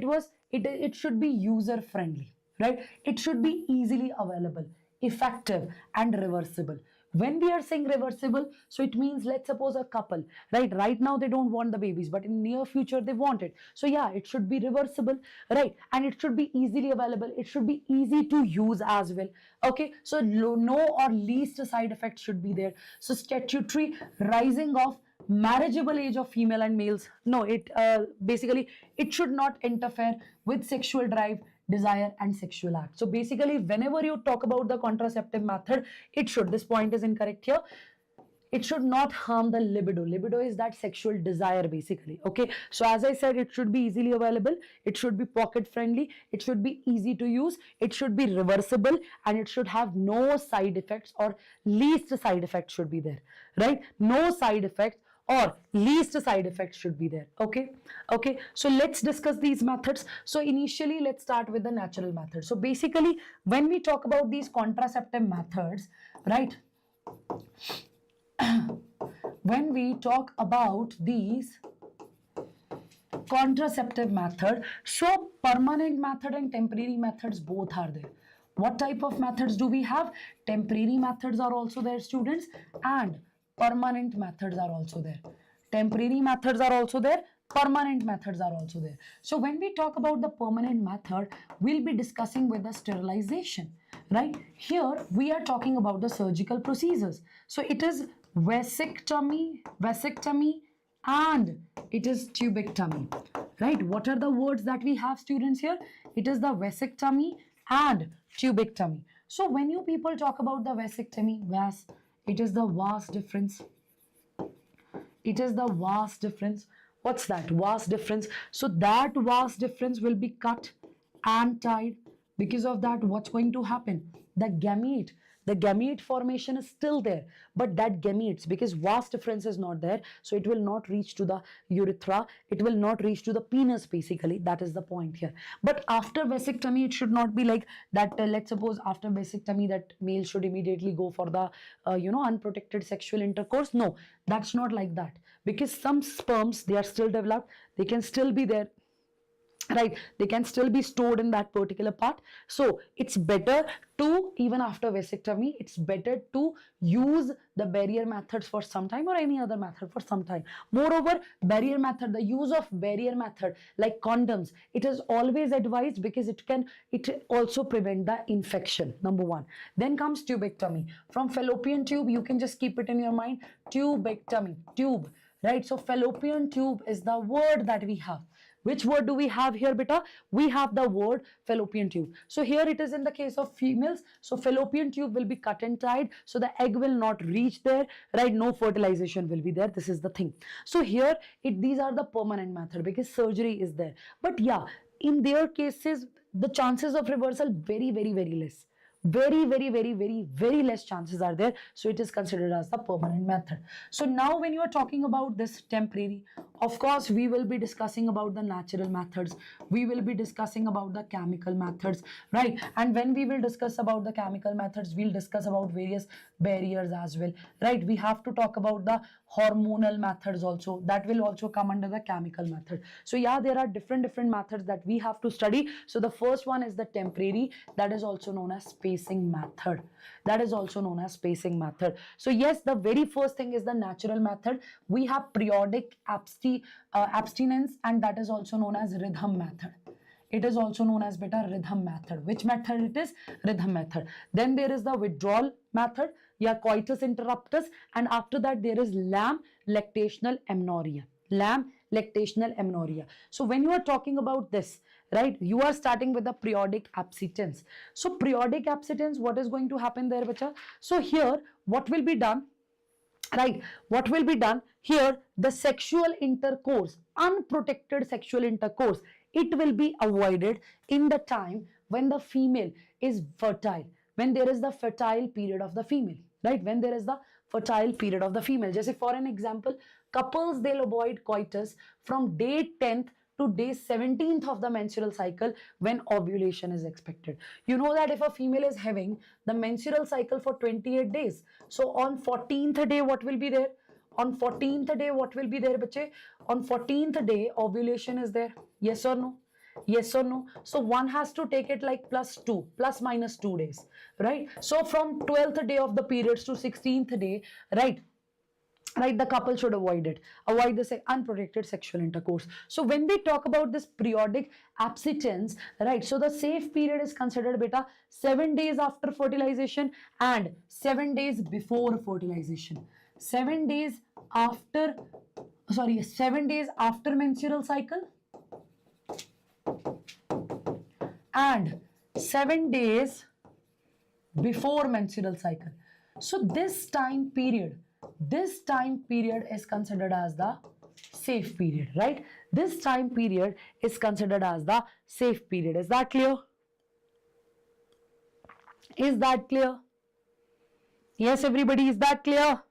S1: it should be user friendly, right? It should be easily available, effective, and reversible. When we are saying reversible, so it means, let's suppose a couple, right now they don't want the babies, but in near future they want it. So yeah, it should be reversible, right? And it should be easily available, it should be easy to use as well. Okay, so no or least side effects should be there. So statutory rising of marriageable age of female and males, no, it basically it should not interfere with sexual drive, desire, and sexual act. So basically, whenever you talk about the contraceptive method, it should, this point is incorrect here, it should not harm the libido. Libido is that sexual desire basically. Okay, so as I said, it should be easily available, it should be pocket friendly, it should be easy to use, it should be reversible, and it should have no side effects or least side effects should be there, right? No side effects or least side effects should be there. Okay, so let's discuss these methods. So initially, let's start with the natural method. So basically, when we talk about these contraceptive methods, right, when we talk about these contraceptive method, so permanent method and temporary methods both are there. What type of methods do we have? Temporary methods are also there, students, and permanent methods are also there. Temporary methods are also there, permanent methods are also there. So when we talk about the permanent method, we'll be discussing with the sterilization, right? Here we are talking about the surgical procedures. So it is vasectomy, and it is tubectomy, right? What are the words that we have, students, here? It is the vasectomy and tubectomy. So when you people talk about the vasectomy, it is the vas difference. It is the vas difference. What's that? Vas difference. So that vas difference will be cut and tied. Because of that, what's going to happen? The gamete formation is still there, but that gametes, because vas difference is not there, so it will not reach to the urethra, it will not reach to the penis basically. That is the point here. But after vasectomy, it should not be like that. Let's suppose after vasectomy that male should immediately go for the unprotected sexual intercourse. No, that's not like that, because some sperms, they are still developed, they can still be there, right? They can still be stored in that particular part. So it's better to, even after vasectomy, it's better to use the barrier methods for some time, or any other method for some time. Moreover, barrier method, the use of barrier method like condoms, it is always advised, because it also prevent the infection, number one. Then comes tubectomy. From fallopian tube, you can just keep it in your mind, tubectomy, tube, right? So fallopian tube is the word that we have. Which word do we have here, beta? We have the word fallopian tube. So here it is in the case of females. So fallopian tube will be cut and tied, so the egg will not reach there, right? No fertilization will be there. This is the thing. So here, these are the permanent method, because surgery is there. But yeah, in their cases, the chances of reversal very, very, very less. Very, very, very, very, very less chances are there. So it is considered as the permanent method. So now when you are talking about this temporary, of course, we will be discussing about the natural methods. We will be discussing about the chemical methods, right? And when we will discuss about the chemical methods, we'll discuss about various barriers as well, right? We have to talk about the hormonal methods also. That will also come under the chemical method. So yeah, there are different methods that we have to study. So the first one is the temporary, that is also known as spacing method. That is also known as spacing method. So yes, the very first thing is the natural method. We have periodic abstinence, and that is also known as rhythm method. It is also known as beta rhythm method. Which method it is? Rhythm method. Then there is the withdrawal method, yeah, coitus interruptus, and after that there is LAM, lactational amenorrhea. LAM, lactational amenorrhea. So when you are talking about this, right, you are starting with the periodic abstinence. So periodic abstinence, what is going to happen there, bacha? So here, what will be done? Right, what will be done here? The sexual intercourse, unprotected sexual intercourse, it will be avoided in the time when the female is fertile, when there is the fertile period of the female, right? When there is the fertile period of the female. Just for an example, couples, they'll avoid coitus from day 10th to day 17th of the menstrual cycle when ovulation is expected. You know that if a female is having the menstrual cycle for 28 days, so on 14th day what will be there? On 14th day what will be there, bache? On 14th day ovulation is there. Yes or no? Yes or no? So one has to take it like +2, plus minus 2 days, right? So from 12th day of the periods to 16th day, right? Right, the couple should avoid it, avoid the unprotected sexual intercourse. So when we talk about this periodic abstinence, right, so the safe period is considered, beta, 7 days after fertilization and 7 days before fertilization. 7 days after, 7 days after menstrual cycle and 7 days before menstrual cycle. So this time period is considered as the safe period, right? This time period is considered as the safe period. Is that clear? Is that clear? Yes, everybody, is that clear?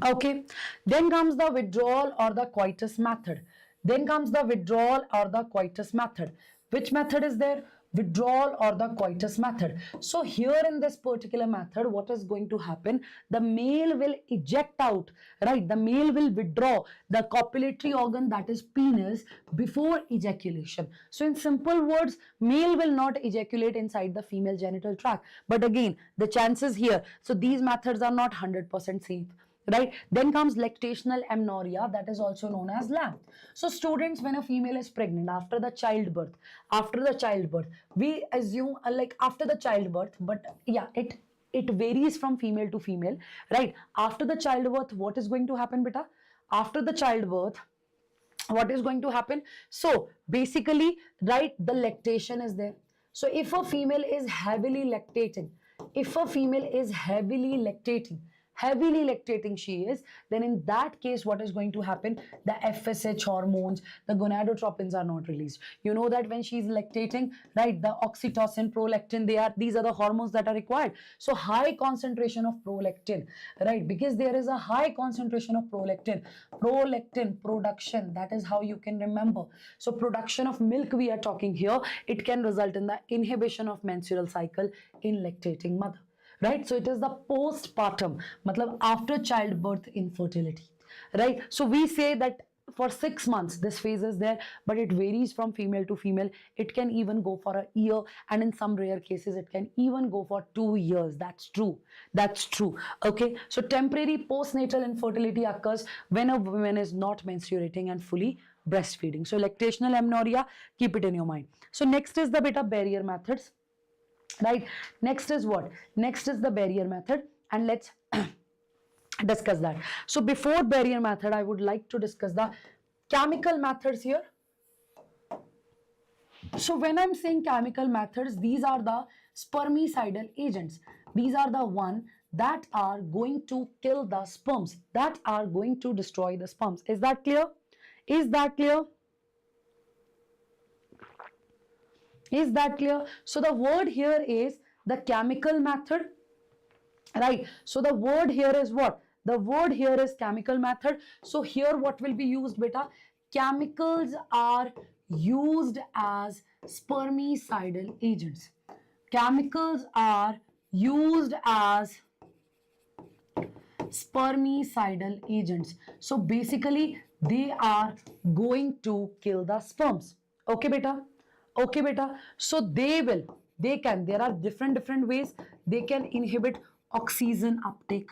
S1: Okay, then comes the withdrawal or the coitus method. Then comes the withdrawal or the coitus method. Which method is there? Withdrawal or the coitus method. So here in this particular method, what is going to happen? The male will eject out, right? The male will withdraw the copulatory organ, that is penis, before ejaculation. So in simple words, male will not ejaculate inside the female genital tract. But again, the chances here, so these methods are not 100% safe. Right, then comes lactational amenorrhea, that is also known as LAM. So students, when a female is pregnant after the childbirth, we assume like after the childbirth, but yeah, it varies from female to female, right? After the childbirth, what is going to happen, beta? After the childbirth, what is going to happen? So basically, right, the lactation is there. So if a female is heavily lactating, heavily lactating she is, then in that case, what is going to happen? The FSH hormones, the gonadotropins are not released. You know that when she's lactating, right, the oxytocin, prolactin, these are the hormones that are required. So high concentration of prolactin, right, because there is a high concentration of prolactin production, that is how you can remember. So production of milk we are talking here, it can result in the inhibition of menstrual cycle in lactating mother. Right, so it is the postpartum, matlab after childbirth infertility, right? So we say that for 6 months this phase is there, but it varies from female to female. It can even go for a year, and in some rare cases it can even go for 2 years. That's true. Okay, so temporary postnatal infertility occurs when a woman is not menstruating and fully breastfeeding. So lactational amenorrhea, keep it in your mind. So next is the beta barrier methods. Right, next is what? Next is the barrier method, and let's discuss that. So before barrier method, I would like to discuss the chemical methods here. So when I'm saying chemical methods, these are the spermicidal agents. These are the one that are going to kill the sperms, that are going to destroy the sperms. Is that clear? Is that clear? Is that clear? So the word here is the chemical method, right? So the word here is what? The word here is chemical method. So here what will be used, beta? Chemicals are used as spermicidal agents. Chemicals are used as spermicidal agents. So basically they are going to kill the sperms. Okay, beta? Okay, beta. So there are different ways they can inhibit oxygen uptake.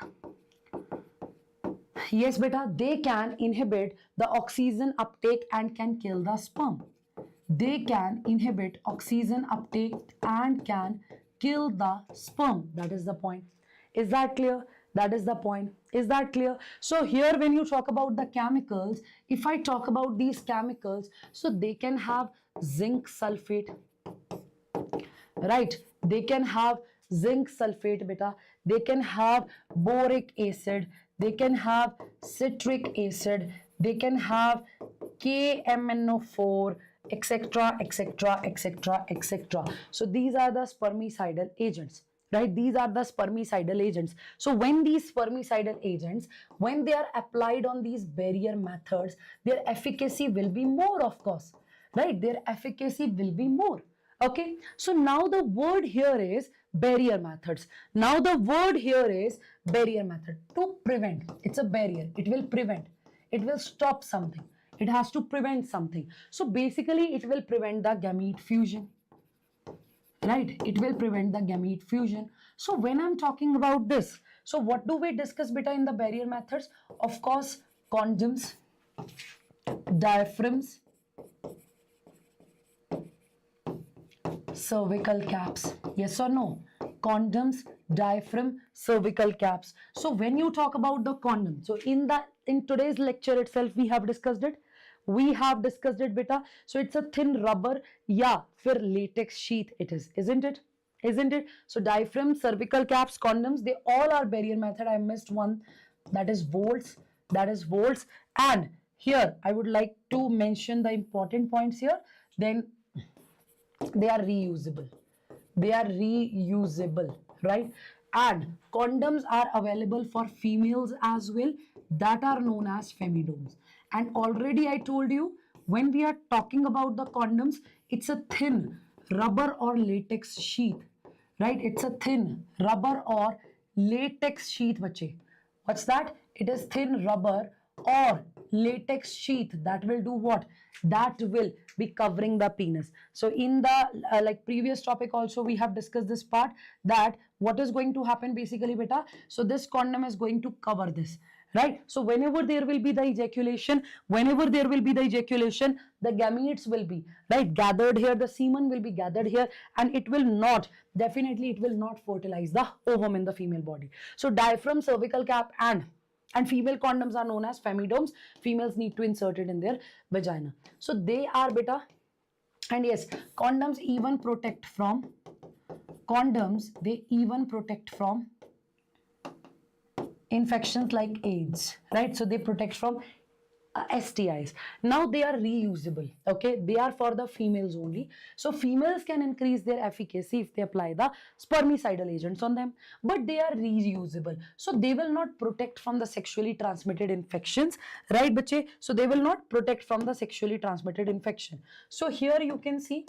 S1: Yes, beta, they can inhibit the oxygen uptake and can kill the sperm. They can inhibit oxygen uptake and can kill the sperm. That is the point. Is that clear? That is the point. Is that clear? So here when you talk about the chemicals, if I talk about these chemicals, so they can have zinc sulfate, right? They can have zinc sulfate, beta. They can have boric acid. They can have citric acid. They can have KMNO4, etc., etc., etc., etc. So these are the spermicidal agents, right? These are the spermicidal agents. So when these spermicidal agents, when they are applied on these barrier methods, their efficacy will be more, of course, right? Their efficacy will be more. Okay, so now the word here is barrier methods. Now the word here is barrier method. To prevent, it's a barrier. It will prevent. It will stop something. It has to prevent something. So basically, it will prevent the gamete fusion. Right? It will prevent the gamete fusion. So when I'm talking about this, so what do we discuss beta in the barrier methods? Of course, condoms, diaphragms, cervical caps. Yes or no? Condoms, diaphragm, cervical caps. So when you talk about the condom, so in today's lecture itself, we have discussed it. We have discussed it, beta. So it's a thin rubber, yeah, for latex sheath it is, isn't it? Isn't it? So diaphragm, cervical caps, condoms, they all are barrier method. I missed one, that is volts. That is volts. And here I would like to mention the important points here. Then they are reusable. They are reusable, right? And condoms are available for females as well, that are known as femidomes. And already I told you, when we are talking about the condoms, it's a thin rubber or latex sheath, right? It's a thin rubber or latex sheath, bache. What's that? It is thin rubber or latex sheath that will do what? That will be covering the penis. So in the like previous topic also, we have discussed this part, that what is going to happen basically, beta. So this condom is going to cover this, right? So whenever there will be the ejaculation, the gametes will be, right, gathered here, the semen will be gathered here, and it will not, definitely it will not fertilize the ovum in the female body. So diaphragm, cervical cap, and female condoms are known as femidomes. Females need to insert it in their vagina. So they are, beta. And yes, condoms even protect from infections like AIDS, right? So they protect from STIs. Now they are reusable, okay? They are for the females only. So females can increase their efficacy if they apply the spermicidal agents on them, but they are reusable. So they will not protect from the sexually transmitted infections, right, bache? So they will not protect from the sexually transmitted infection. So here you can see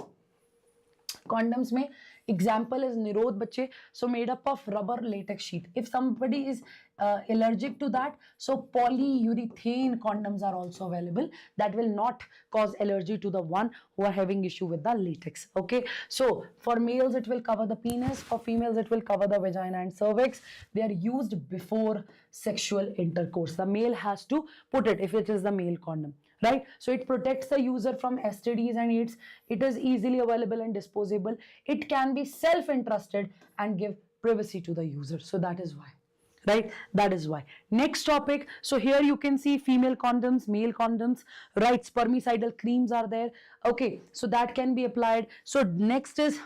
S1: condoms mein example is Nirod, bache. So made up of rubber latex sheath. If somebody is allergic to that, so polyurethane condoms are also available that will not cause allergy to the one who are having issue with the latex. Okay, so for males it will cover the penis, for females it will cover the vagina and cervix. They are used before sexual intercourse. The male has to put it if it is the male condom, right? So it protects the user from STDs and AIDS. It is easily available and disposable. It can be self-entrusted and give privacy to the user. So that is why, right? That is why. Next topic. So here you can see female condoms, male condoms, right? Spermicidal creams are there. Okay, so that can be applied. So next is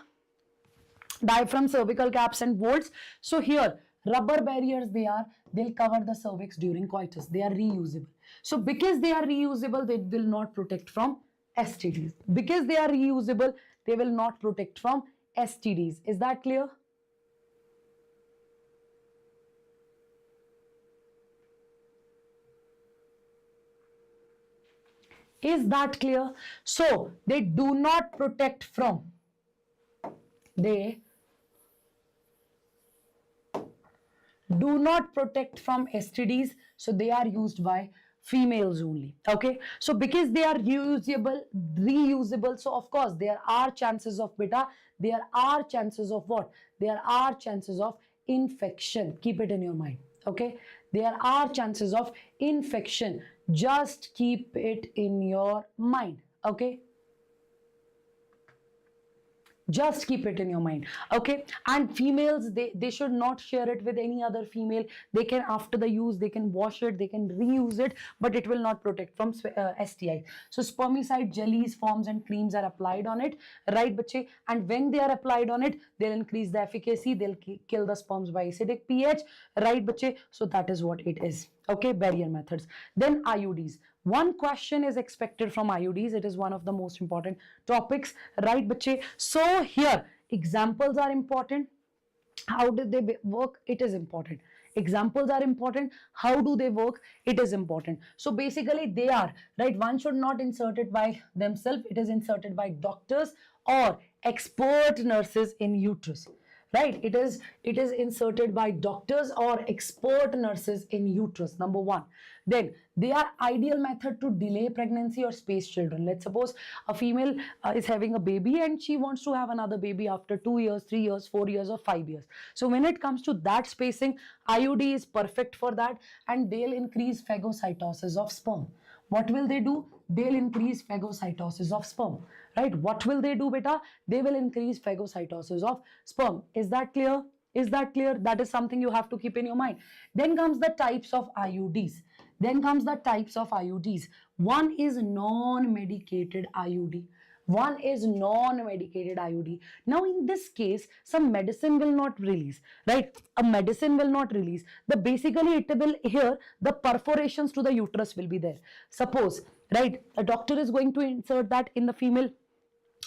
S1: diaphragm, cervical caps and volts. So here rubber barriers, they'll cover the cervix during coitus. They are reusable. So because they are reusable, they will not protect from STDs. Because they are reusable, they will not protect from STDs. Is that clear? Is that clear? So they do not protect from, STDs. So they are used by females only. Okay, so because they are reusable, so of course there are chances of beta, there are chances of what? There are chances of infection. Keep it in your mind. Okay, there are chances of infection. Just keep it in your mind. Okay, just keep it in your mind. Okay, and females, they should not share it with any other female. They can, after the use, they can wash it, they can reuse it, but it will not protect from STI. So spermicide jellies, foams and creams are applied on it, right, bache? And when they are applied on it, they'll increase the efficacy, they'll kill the sperms by acidic pH, right, bache? So that is what it is. Okay, barrier methods. Then IUDs. One question is expected from IUDs. It is one of the most important topics, right, bache? So here examples are important. How did they work? It is important. Examples are important. How do they work? It is important. So basically they are, right, one should not insert it by themselves. It is inserted by doctors or expert nurses in uterus, right? It is inserted by doctors or expert nurses in uterus, number one. Then they are ideal method to delay pregnancy or space children. Let's suppose a female is having a baby and she wants to have another baby after 2 years, 3 years, 4 years or 5 years. So when it comes to that spacing, IUD is perfect for that, and they'll increase phagocytosis of sperm. What will they do? They'll increase phagocytosis of sperm, right? What will they do, beta? They will increase phagocytosis of sperm. Is that clear? Is that clear? That is something you have to keep in your mind. Then comes the types of IUDs. Then comes the types of IUDs. One is non-medicated IUD. One is non-medicated IUD. Now in this case, some medicine will not release, right? A medicine will not release. Basically it will, here the perforations to the uterus will be there. Suppose, right, a doctor is going to insert that in the female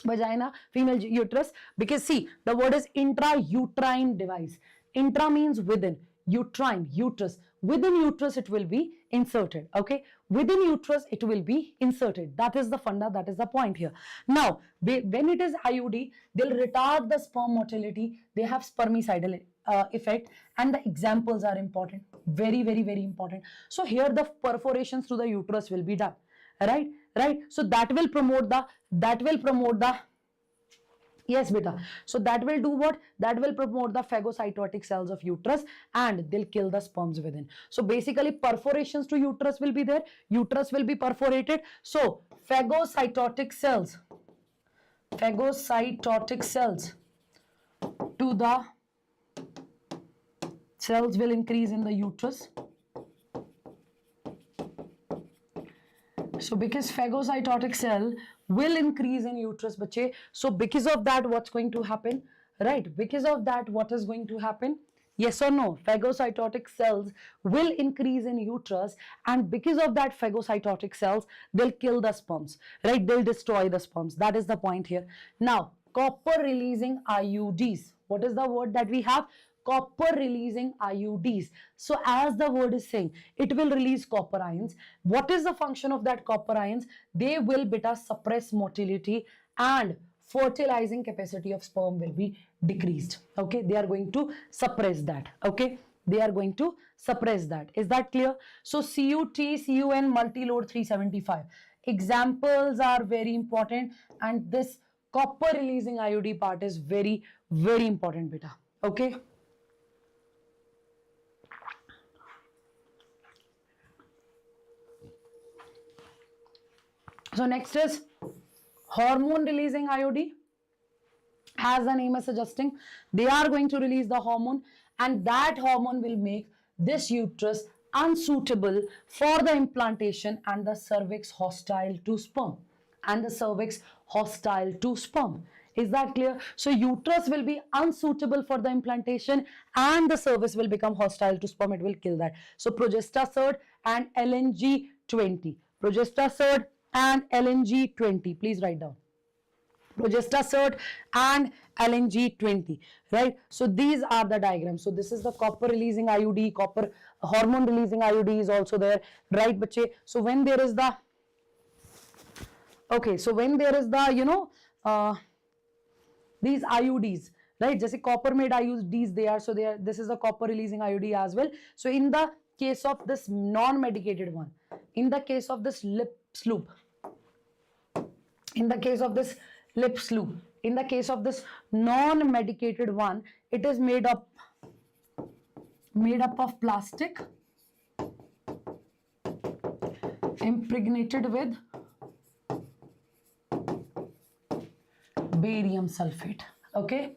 S1: vagina, female uterus, because see, the word is intrauterine device. Intra means within, uterine, uterus. Within uterus it will be inserted, okay? Within uterus it will be inserted. That is the funda, that is the point here. Now, when it is IUD, they'll retard the sperm motility. They have spermicidal effect, and the examples are important. Very, very, very important. So here the perforations to the uterus will be done, right? So that will promote the yes, beta. So that will do what? That will promote the phagocytotic cells of uterus, and they'll kill the sperms within. So basically perforations to uterus will be there. Uterus will be perforated. So phagocytotic cells to the cells will increase in the uterus. So because phagocytotic cell will increase in uterus, bache. So because of that, what's going to happen? Right? Because of that, what is going to happen? Yes or no? Phagocytotic cells will increase in uterus, and because of that phagocytotic cells, they'll kill the sperms, right? They'll destroy the sperms. That is the point here. Now, copper releasing IUDs. What is the word that we have? Copper releasing IUDs. So as the word is saying, it will release copper ions. What is the function of that copper ions? They will beta suppress motility, and fertilizing capacity of sperm will be decreased. Okay, they are going to suppress that. Okay, they are going to suppress that. Is that clear? So CUT, CUN, multi-load 375. Examples are very important, and this copper releasing IUD part is very, very important, beta. Okay. So next is hormone releasing IUD. As the name is suggesting, they are going to release the hormone, and that hormone will make this uterus unsuitable for the implantation, and the cervix hostile to sperm. Is that clear? So uterus will be unsuitable for the implantation, and the cervix will become hostile to sperm. It will kill that. So progestasert and LNG20. Progestasert and LNG20. Please write down. Progestasert and LNG20, right? So these are the diagrams. So this is the copper releasing IUD, copper hormone releasing IUD is also there, right, bache? So when there is the, okay, so when there is the, you know, these IUDs, right? Just copper made IUDs, they are, so they are, this is the copper releasing IUD as well. So in the case of this non-medicated one, in the case of this lip sloop, in the case of this non-medicated one, it is made up of plastic impregnated with barium sulfate. Okay,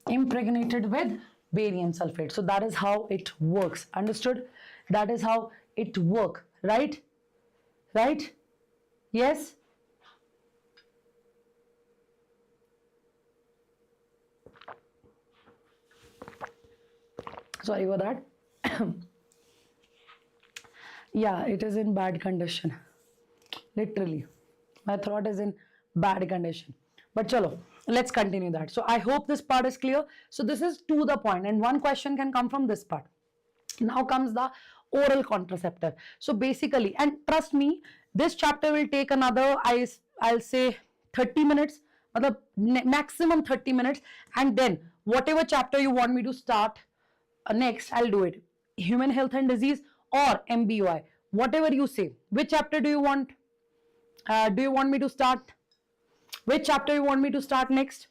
S1: impregnated with barium sulfate. So that is how it works. Understood? That is how it works, right? Right? Yes? Sorry for that. Yeah, it is in bad condition. Literally. My throat is in bad condition. But chalo, let's continue that. So I hope this part is clear. So this is to the point, and one question can come from this part. Now comes the oral contraceptive. So basically, and trust me, this chapter will take another, I'll say 30 minutes, maximum 30 minutes, and then whatever chapter you want me to start next, I'll do it. Human health and disease or MBOI, whatever you say. Which chapter do you want? Do you want me to start? Which chapter you want me to start next?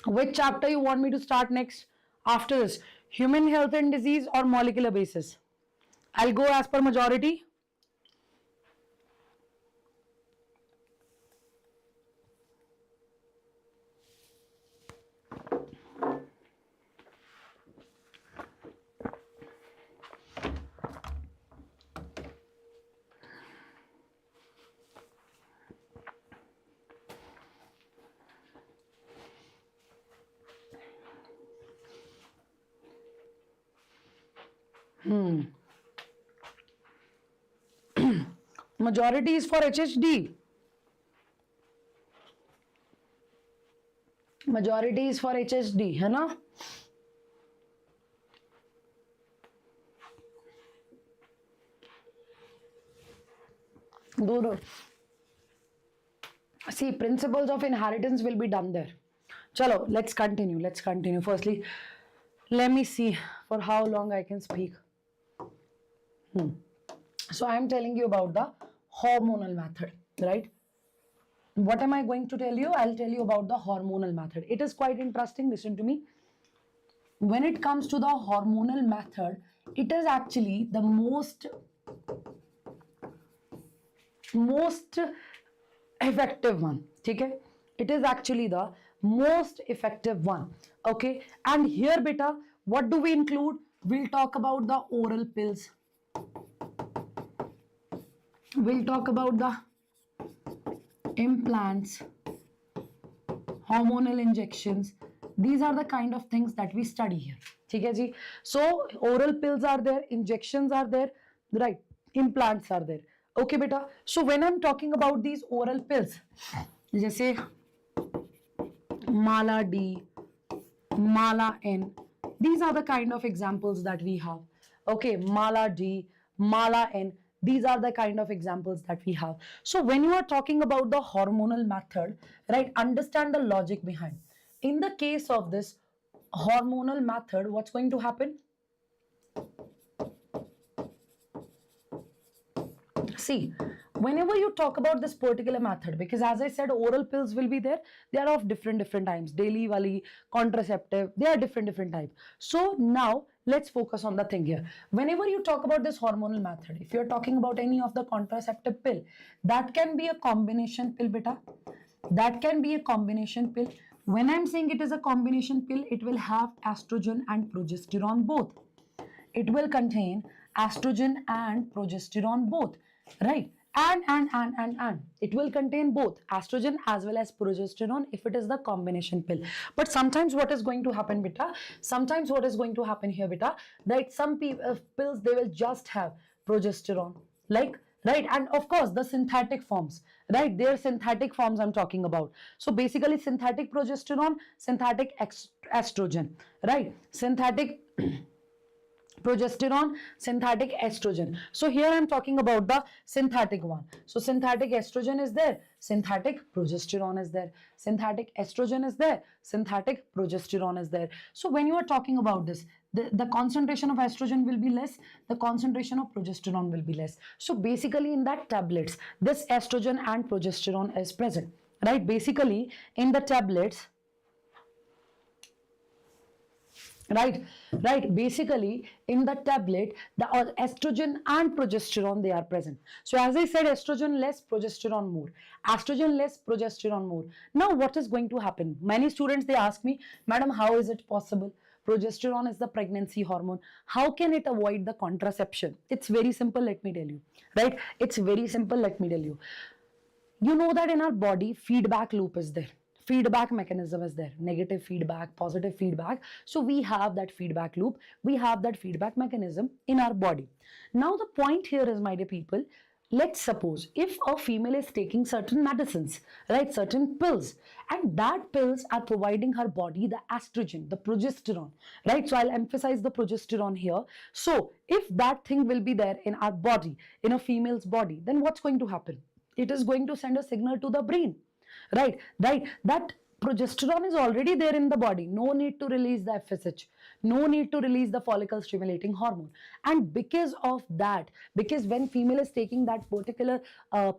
S1: Which chapter you want me to start next after this? Human health and disease or molecular basis? I'll go as per majority. Majority is for HHD. Majority is for HHD, है ना? दोनों. See, principles of inheritance will be done there. Chalo, let's continue. Let's continue. Firstly, let me see for how long I can speak. So I am telling you about the hormonal method, right? What am I going to tell you? I'll tell you about the hormonal method. It is quite interesting. Listen to me. When it comes to the hormonal method, it is actually the most effective one. Okay? It is actually the most effective one. Okay? And here, beta, what do we include? We'll talk about the oral pills. We'll talk about the implants, hormonal injections. These are the kind of things that we study here. ठीक है जी? So oral pills are there, injections are there, right? Implants are there. Okay, beta. So when I'm talking about these oral pills, जैसे Mala D, Mala N, these are the kind of examples that we have. Okay, Mala D, Mala N. These are the kind of examples that we have. So when you are talking about the hormonal method, right, understand the logic behind. In the case of this hormonal method, what's going to happen? See, whenever you talk about this particular method, because as I said, oral pills will be there. They are of different types. Daily wali, contraceptive, they are different types. So now let's focus on the thing here. Whenever you talk about this hormonal method, if you're talking about any of the contraceptive pill, that can be a combination pill, beta. That can be a combination pill. When I'm saying it is a combination pill, it will have estrogen and progesterone both. It will contain estrogen and progesterone both, right? And it will contain both estrogen as well as progesterone if it is the combination pill. But sometimes what is going to happen, beta? Sometimes what is going to happen here, beta? Right? Some pills, they will just have progesterone, like, right? And of course, the synthetic forms, right? They are synthetic forms I'm talking about. So basically, synthetic progesterone, synthetic estrogen, right? Synthetic progesterone, synthetic estrogen. So here I'm talking about the synthetic one. So synthetic estrogen is there, synthetic progesterone is there, synthetic estrogen is there, synthetic progesterone is there. So when you are talking about this, the concentration of estrogen will be less, the concentration of progesterone will be less. So basically in that tablets, this estrogen and progesterone is present, right? Basically in the tablets, right, basically in the tablet, the estrogen and progesterone, they are present. So as I said, estrogen less, progesterone more, estrogen less, progesterone more. Now what is going to happen? Many students, they ask me, madam, how is it possible? Progesterone is the pregnancy hormone, how can it avoid the contraception? It's very simple, let me tell you, right? It's very simple, let me tell you. You know that in our body, feedback loop is there. Feedback mechanism is there, negative feedback, positive feedback. So we have that feedback loop, we have that feedback mechanism in our body. Now the point here is, my dear people, let's suppose if a female is taking certain medicines, right, certain pills, and that pills are providing her body the estrogen, the progesterone, right? So I'll emphasize the progesterone here. So if that thing will be there in our body, in a female's body, then what's going to happen? It is going to send a signal to the brain, right? That progesterone is already there in the body. No need to release the FSH. No need to release the follicle stimulating hormone. And because of that, because when female is taking that particular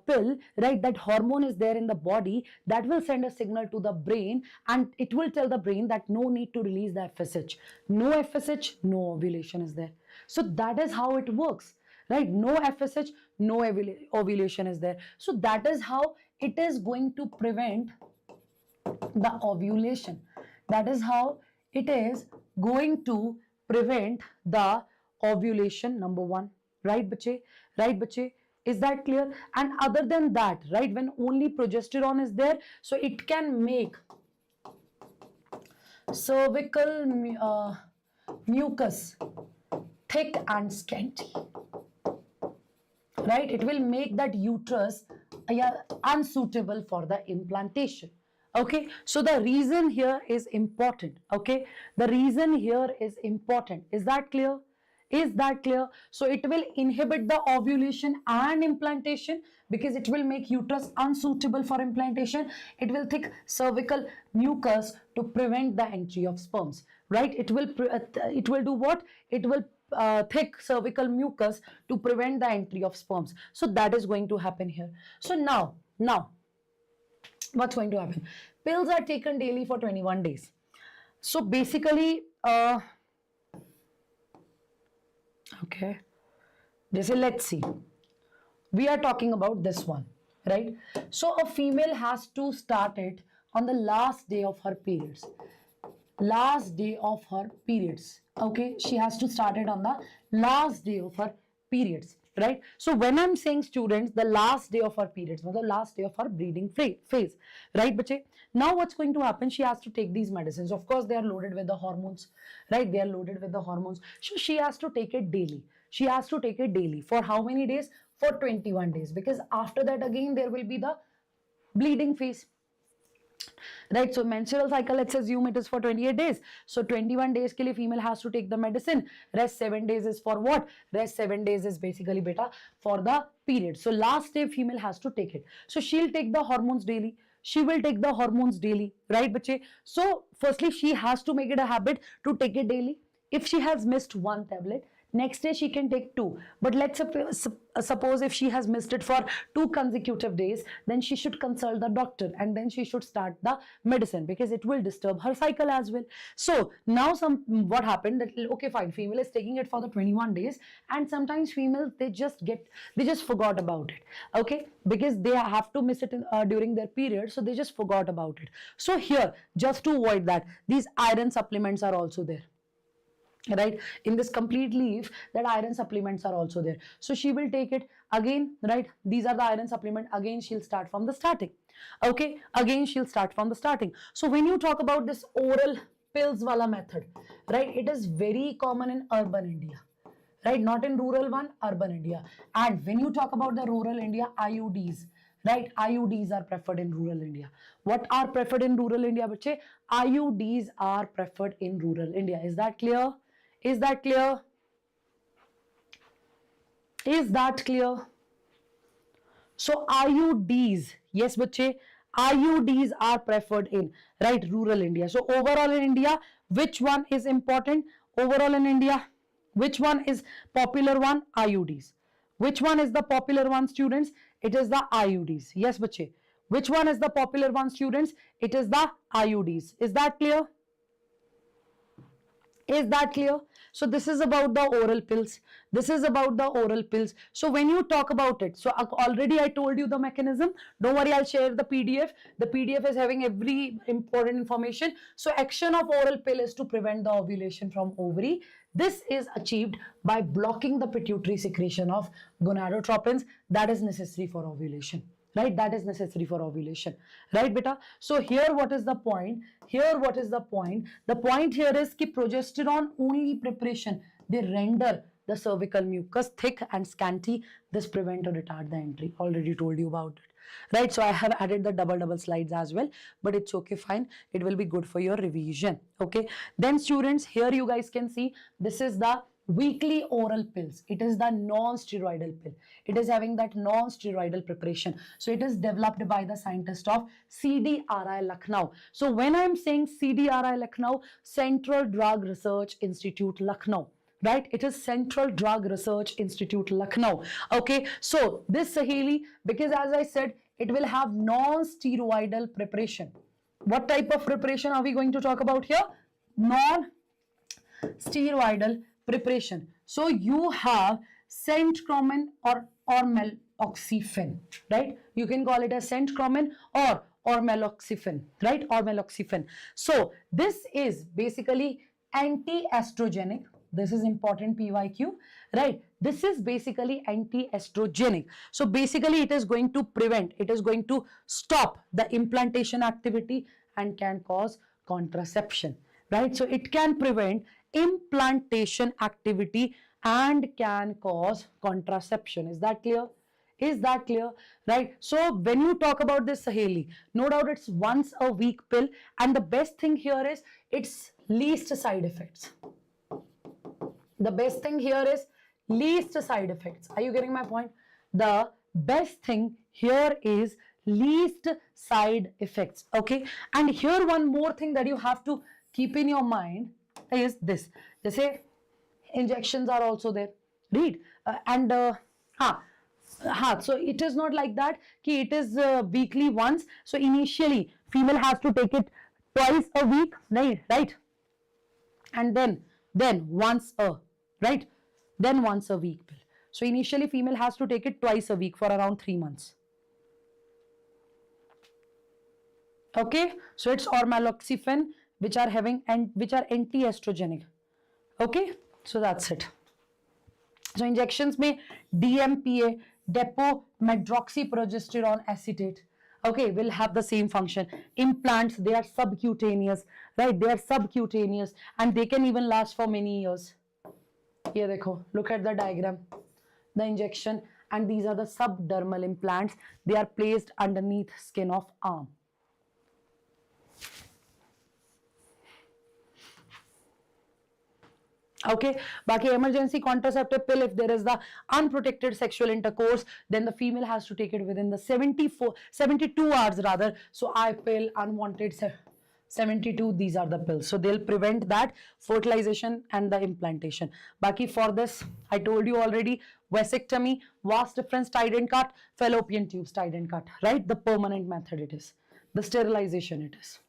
S1: pill, right, that hormone is there in the body, that will send a signal to the brain, and it will tell the brain that no need to release the FSH. No FSH, no ovulation is there. So that is how it works, right? No FSH, no ovulation is there. So that is how it is going to prevent the ovulation. That is how it is going to prevent the ovulation, number one. Right, bache? Right, bache? Is that clear? And other than that, right, when only progesterone is there, so it can make cervical mucus thick and scanty. Right? It will make that uterus unsuitable for the implantation. Okay, so the reason here is important. Okay, the reason here is important. Is that clear? Is that clear? So it will inhibit the ovulation and implantation because it will make uterus unsuitable for implantation. It will thick cervical mucus to prevent the entry of sperms. Right? It will do what? It will thick cervical mucus to prevent the entry of sperms. So that is going to happen here. So now what's going to happen? Pills are taken daily for 21 days. So basically, okay, let's see. We are talking about this one, right? So a female has to start it on the last day of her periods. Last day of her periods. Okay, she has to start it on the last day of her periods. Right? So when I'm saying students, the last day of her periods, the last day of her bleeding phase, right, bache? Now what's going to happen? She has to take these medicines. Of course, they are loaded with the hormones, right? They are loaded with the hormones. So she has to take it daily. She has to take it daily. For how many days? For 21 days. Because after that, again, there will be the bleeding phase. Right, so menstrual cycle, let's assume it is for 28 days. So 21 days ke liye female has to take the medicine. Rest 7 days is for what? Rest 7 days is basically beta for the period. So last day female has to take it. So she'll take the hormones daily. She will take the hormones daily, right, bache? So firstly, she has to make it a habit to take it daily. If she has missed one tablet, next day she can take 2. But let's suppose if she has missed it for 2 consecutive days, then she should consult the doctor and then she should start the medicine because it will disturb her cycle as well. So now what happened that, okay, fine, female is taking it for the 21 days, and sometimes females, they just forgot about it. Okay, because they have to miss it during their period, so they just forgot about it. So here, just to avoid that, these iron supplements are also there. Right, in this complete leaf, that iron supplements are also there. So she will take it again, right? These are the iron supplement. Again, she'll start from the starting. Okay, again, she'll start from the starting. So when you talk about this oral pills wala method, right, it is very common in urban India, right? Not in rural one, urban India. And when you talk about the rural India, IUDs, right? IUDs are preferred in rural India. What are preferred in rural India, bache? IUDs are preferred in rural India. Is that clear? Is that clear? Is that clear? So IUDs, yes, bache, IUDs are preferred in, right, rural India. So overall in India, which one is important? Overall in India, which one is popular one? IUDs. Which one is the popular one, students? It is the IUDs. Yes, bache. Which one is the popular one, students? It is the IUDs. Is that clear? Is that clear? So this is about the oral pills. This is about the oral pills. So when you talk about it, so already I told you the mechanism. Don't worry, I'll share the PDF. The PDF is having every important information. So action of oral pill is to prevent the ovulation from ovary. This is achieved by blocking the pituitary secretion of gonadotropins that is necessary for ovulation. Right, that is necessary for ovulation. Right, beta? So here what is the point? Here what is the point? The point here is कि progesterone only preparation, they render the cervical mucus thick and scanty. This prevent or retard the entry. Already told you about it. Right, so I have added the double slides as well, but it's okay, fine. It will be good for your revision. Okay, then students, here you guys can see this is the weekly oral pills. It is the non-steroidal pill. It is having that non-steroidal preparation. So it is developed by the scientist of CDRI Lucknow. So when I am saying CDRI Lucknow, Central Drug Research Institute Lucknow, right? It is Central Drug Research Institute Lucknow. Okay, so this Saheli, because as I said, it will have non-steroidal preparation. What type of preparation are we going to talk about here? Non-steroidal preparation. So you have centromin or meloxifene, right? You can call it a centromin or meloxifene, right? Or meloxifene. So this is basically anti-estrogenic. This is important PYQ, right? This is basically anti-estrogenic. So basically it is going to prevent, it is going to stop the implantation activity and can cause contraception, right? So it can prevent implantation activity and can cause contraception. Is that clear? Is that clear? Right? So when you talk about this Saheli, no doubt it's once a week pill, and the best thing here is its least side effects. The best thing here is least side effects. Are you getting my point? The best thing here is least side effects. Okay. And here one more thing that you have to keep in your mind is this. They say injections are also there. Read. So it is not like that. It is weekly once. So initially female has to take it twice a week. Right. And then once a, right? Then once a week pill. So initially female has to take it twice a week for around 3 months. Okay, so it's ormeloxifene, which are having and which are anti-estrogenic. Okay, so that's it. So injections may DMPA, depomedroxyprogesterone acetate. Okay, will have the same function. Implants, they are subcutaneous, right? They are subcutaneous and they can even last for many years. Here, dekho, look at the diagram. The injection, and these are the subdermal implants. They are placed underneath skin of arm. Okay, baki emergency contraceptive pill, if there is the unprotected sexual intercourse, then the female has to take it within the 72 hours rather. So I pill, unwanted 72, these are the pills. So they'll prevent that fertilization and the implantation. Baki for this, I told you already, vasectomy, vas deferens tied and cut, fallopian tubes tied and cut, right? The permanent method it is. The sterilization it is.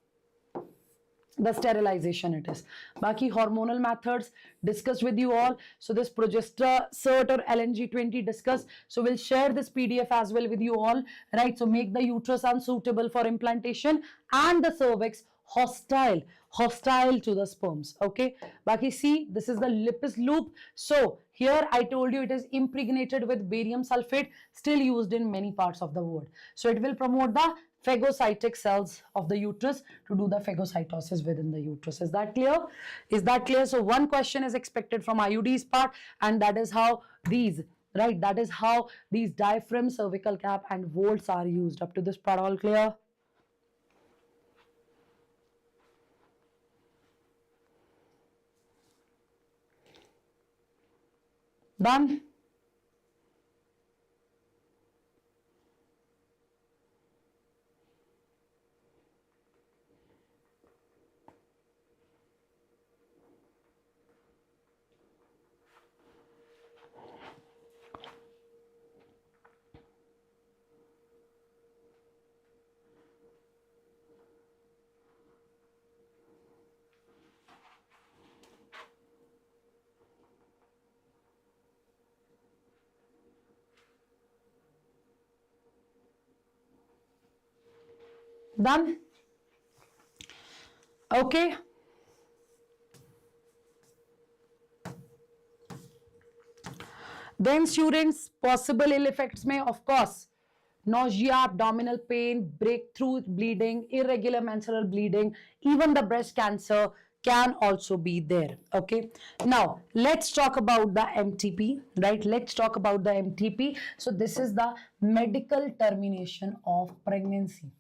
S1: The sterilization it is. Baki hormonal methods discussed with you all. So this progester cert or LNG20 discussed. So we'll share this PDF as well with you all, right? So make the uterus unsuitable for implantation and the cervix hostile to the sperms. Okay, baki see, this is the Lippis loop. So here I told you it is impregnated with barium sulfate, still used in many parts of the world. So it will promote the phagocytic cells of the uterus to do the phagocytosis within the uterus. Is that clear? Is that clear? So one question is expected from IUD's part, and that is how these, right, that is how these diaphragm, cervical cap and volts are used. Up to this part all clear? Done? Done? Okay. Then students, possible ill effects may, of course, nausea, abdominal pain, breakthrough bleeding, irregular menstrual bleeding, even the breast cancer, can also be there. Okay, now let's talk about the MTP, right? Let's talk about the MTP. So this is the medical termination of pregnancy.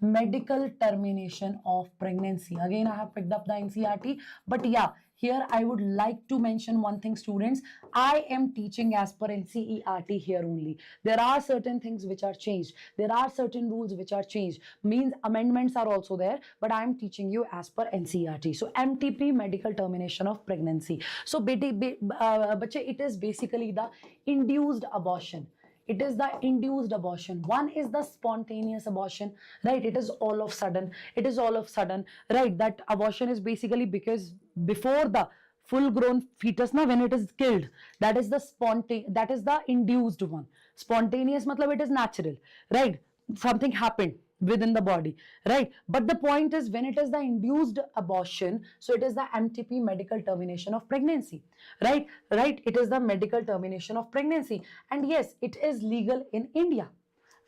S1: Medical termination of pregnancy. Again, I have picked up the NCERT, but yeah, here I would like to mention one thing, students. I am teaching as per NCERT here only. There are certain things which are changed. There are certain rules which are changed. Means amendments are also there, but I am teaching you as per NCERT. So MTP, medical termination of pregnancy. So it is basically the induced abortion. It is the induced abortion. One is the spontaneous abortion, right? It is all of sudden. It is all of sudden, right? That abortion is basically because before the full grown fetus, now when it is killed, that is the induced one. Spontaneous matlab it is natural, right? Something happened within the body, right? But the point is, when it is the induced abortion, so it is the MTP, medical termination of pregnancy, right? It is the medical termination of pregnancy, and yes, it is legal in India,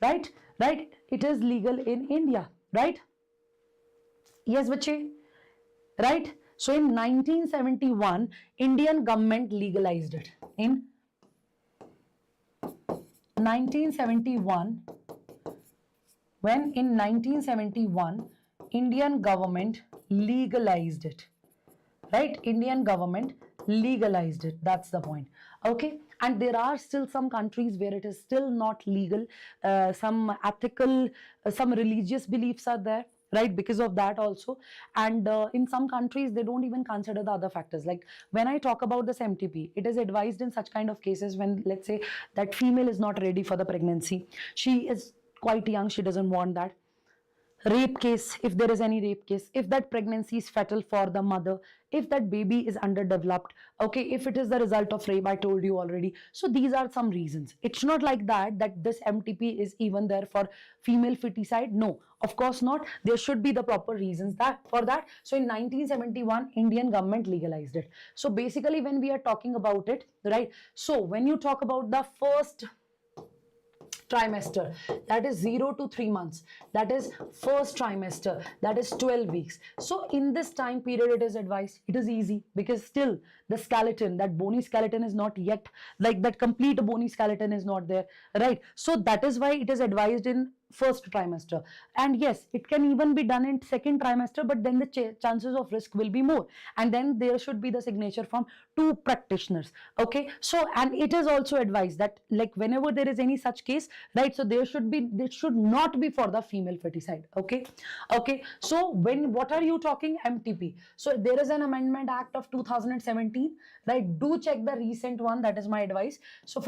S1: right? It is legal in India, right? Yes, bache, right? So in 1971, Indian government legalized it. In 1971, when in 1971 Indian government legalized it, right? Indian government legalized it. That's the point. Okay, and there are still some countries where it is still not legal. Some ethical, some religious beliefs are there, right? Because of that also. And in some countries they don't even consider the other factors. Like when I talk about this MTP, it is advised in such kind of cases when, let's say, that female is not ready for the pregnancy. She is quite young, she doesn't want that. Rape case, if there is any rape case, if that pregnancy is fatal for the mother, if that baby is underdeveloped, okay, if it is the result of rape, I told you already. So these are some reasons. It's not like that this MTP is even there for female feticide. No, of course not. There should be the proper reasons for that. So in 1971, Indian government legalized it. So basically when we are talking about it, right, so when you talk about the first trimester, that is 0 to 3 months, that is first trimester, that is 12 weeks. So in this time period it is advised, it is easy because still the skeleton, that bony skeleton is not yet, like that complete bony skeleton is not there, right? So that is why it is advised in first trimester. And yes, it can even be done in second trimester, but then the chances of risk will be more, and then there should be the signature from 2 practitioners. Okay, so and it is also advised that like whenever there is any such case, right, so there should not be for the female feticide. Okay, so what are you talking MTP? So there is an amendment act of 2017, right? Do check the recent one, that is my advice. So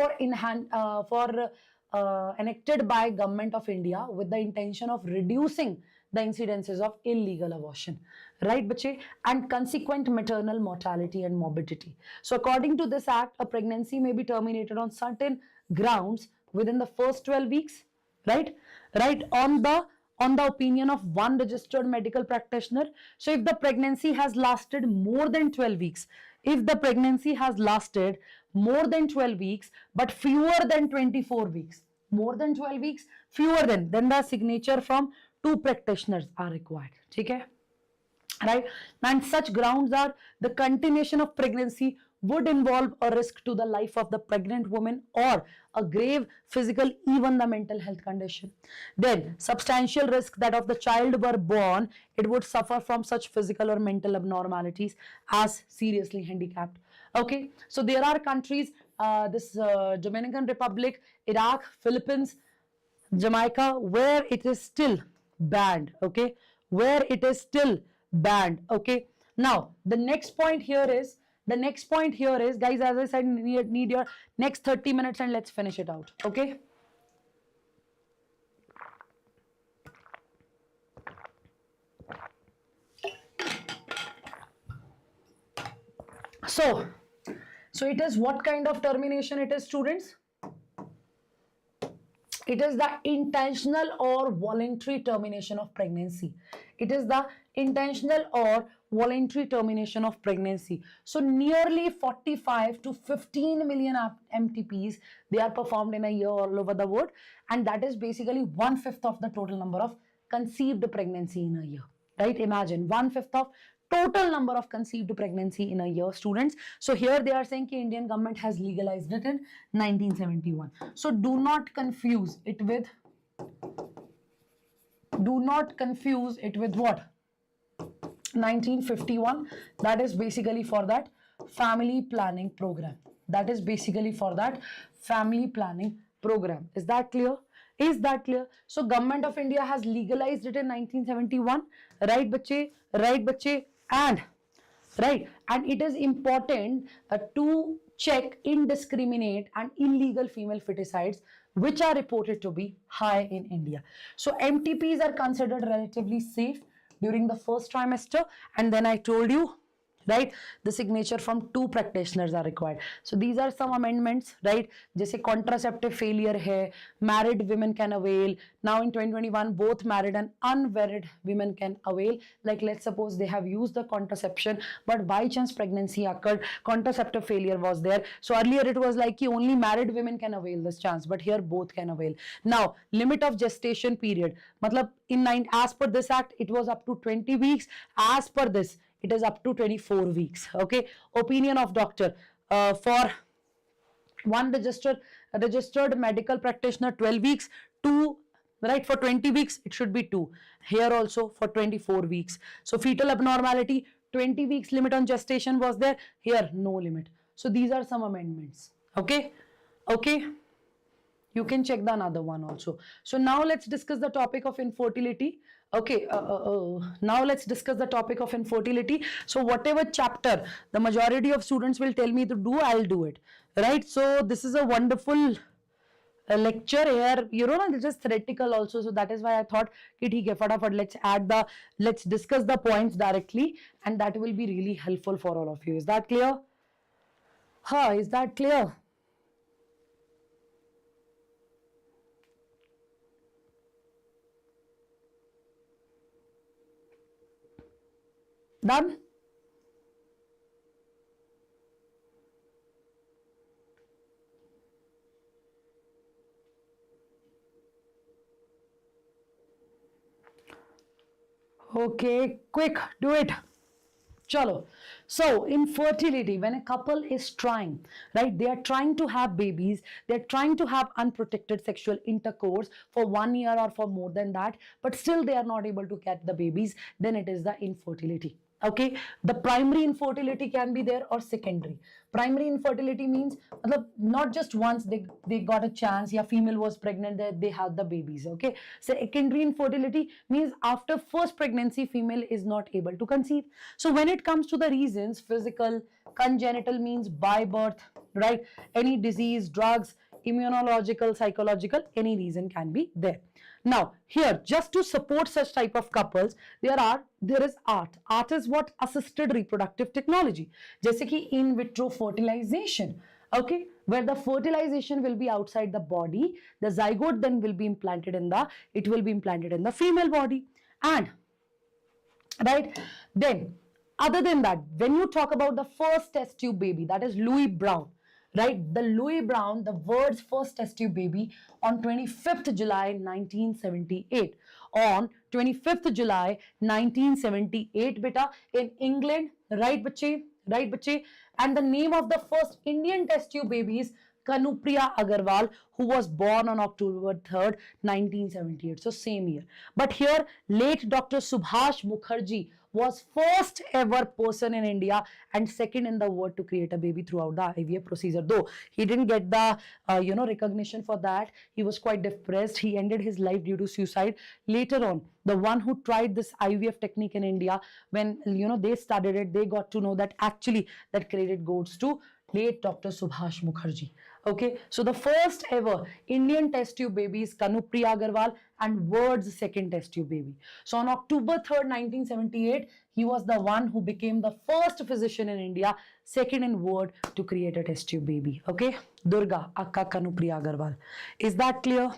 S1: enacted by Government of India with the intention of reducing the incidences of illegal abortion, right, bache, and consequent maternal mortality and morbidity. So according to this act, a pregnancy may be terminated on certain grounds within the first 12 weeks, right, on the opinion of one registered medical practitioner. So if the pregnancy has lasted more than 12 weeks, if the pregnancy has lasted more than 12 weeks but fewer than 24 weeks, more than 12 weeks, fewer than, then the signature from 2 practitioners are required. Okay, right? And such grounds are the continuation of pregnancy would involve a risk to the life of the pregnant woman or a grave physical, even the mental health condition. Then substantial risk that of the child were born, it would suffer from such physical or mental abnormalities as seriously handicapped. Okay, so there are countries, Dominican Republic, Iraq, Philippines, Jamaica, where it is still banned. Okay, where it is still banned. Okay, now the next point here is, guys, as I said, need your next 30 minutes and let's finish it out. Okay, so it is what kind of termination it is, students? It is the intentional or voluntary termination of pregnancy. It is the intentional or voluntary termination of pregnancy. So nearly 45 to 15 million MTPs, they are performed in a year all over the world, and that is basically 1/5 of the total number of conceived pregnancy in a year, right? Imagine 1/5 of total number of conceived pregnancy in a year, students. So here they are saying ki Indian government has legalized it in 1971. So do not confuse it with what? 1951. That is basically for that family planning program. That is basically for that family planning program. Is that clear? Is that clear? So government of India has legalized it in 1971. Right, bache? Right, bache? And right, and it is important to check indiscriminate and illegal female feticides which are reported to be high in India. So MTPs are considered relatively safe during the first trimester, and then I told you, right, the signature from 2 practitioners are required. So these are some amendments, right? जैसे contraceptive failure है, married women can avail. Now in 2021, both married and unmarried women can avail. Like let's suppose they have used the contraception, but by chance pregnancy occurred, contraceptive failure was there. So earlier it was like only married women can avail this chance, but here both can avail. Now limit of gestation period, matlab as per this act, it was up to 20 weeks. As per this, it is up to 24 weeks. Okay. Opinion of doctor, for one registered medical practitioner 12 weeks, 2, right, for 20 weeks it should be 2. Here also for 24 weeks. So fetal abnormality, 20 weeks limit on gestation was there. Here no limit. So these are some amendments. Okay. Okay. You can check the another one also. So now let's discuss the topic of infertility. Okay, now let's discuss the topic of infertility. So whatever chapter the majority of students will tell me to do, I'll do it. Right? So this is a wonderful lecture here. You know, it is theoretical also. So that is why I thought, let's discuss the points directly, and that will be really helpful for all of you. Is that clear? Is that clear? Done? Okay, quick, do it. Chalo. So infertility, when a couple is trying, right, they are trying to have babies, they're trying to have unprotected sexual intercourse for 1 year or for more than that, but still they are not able to get the babies, then it is the infertility. Okay, the primary infertility can be there or secondary. Primary infertility means not just once they got a chance, yeah, female was pregnant, they had the babies. Okay, secondary infertility means after first pregnancy female is not able to conceive. So when it comes to the reasons, physical, congenital means by birth, right, any disease, drugs, immunological, psychological, any reason can be there. Now here, just to support such type of couples, there is ART. ART is what? Assisted reproductive technology. जैसे कि in vitro fertilization, okay, where the fertilization will be outside the body, the zygote then will be implanted in the female body. And right, then other than that, when you talk about the first test tube baby, that is Louis Brown, right? The Louis Brown, the world's first test tube baby on 25th July 1978. On 25th July 1978, beta, in England, right, bache? Right, bache? And the name of the first Indian test tube baby is Kanupriya Agarwal, who was born on October 3rd, 1978. So same year. But here, late Dr. Subhash Mukherjee was first ever person in India and second in the world to create a baby throughout the IVF procedure. Though he didn't get the recognition for that, he was quite depressed. He ended his life due to suicide. Later on, the one who tried this IVF technique in India, when they studied it, they got to know that actually that credit goes to late Dr. Subhash Mukherjee. Okay, so the first ever Indian test tube baby is Kanupriya Agarwal and world's second test tube baby. So on October 3rd, 1978, he was the one who became the first physician in India, second in world to create a test tube baby. Okay, Durga Akka Kanupriya Agarwal. Is that clear?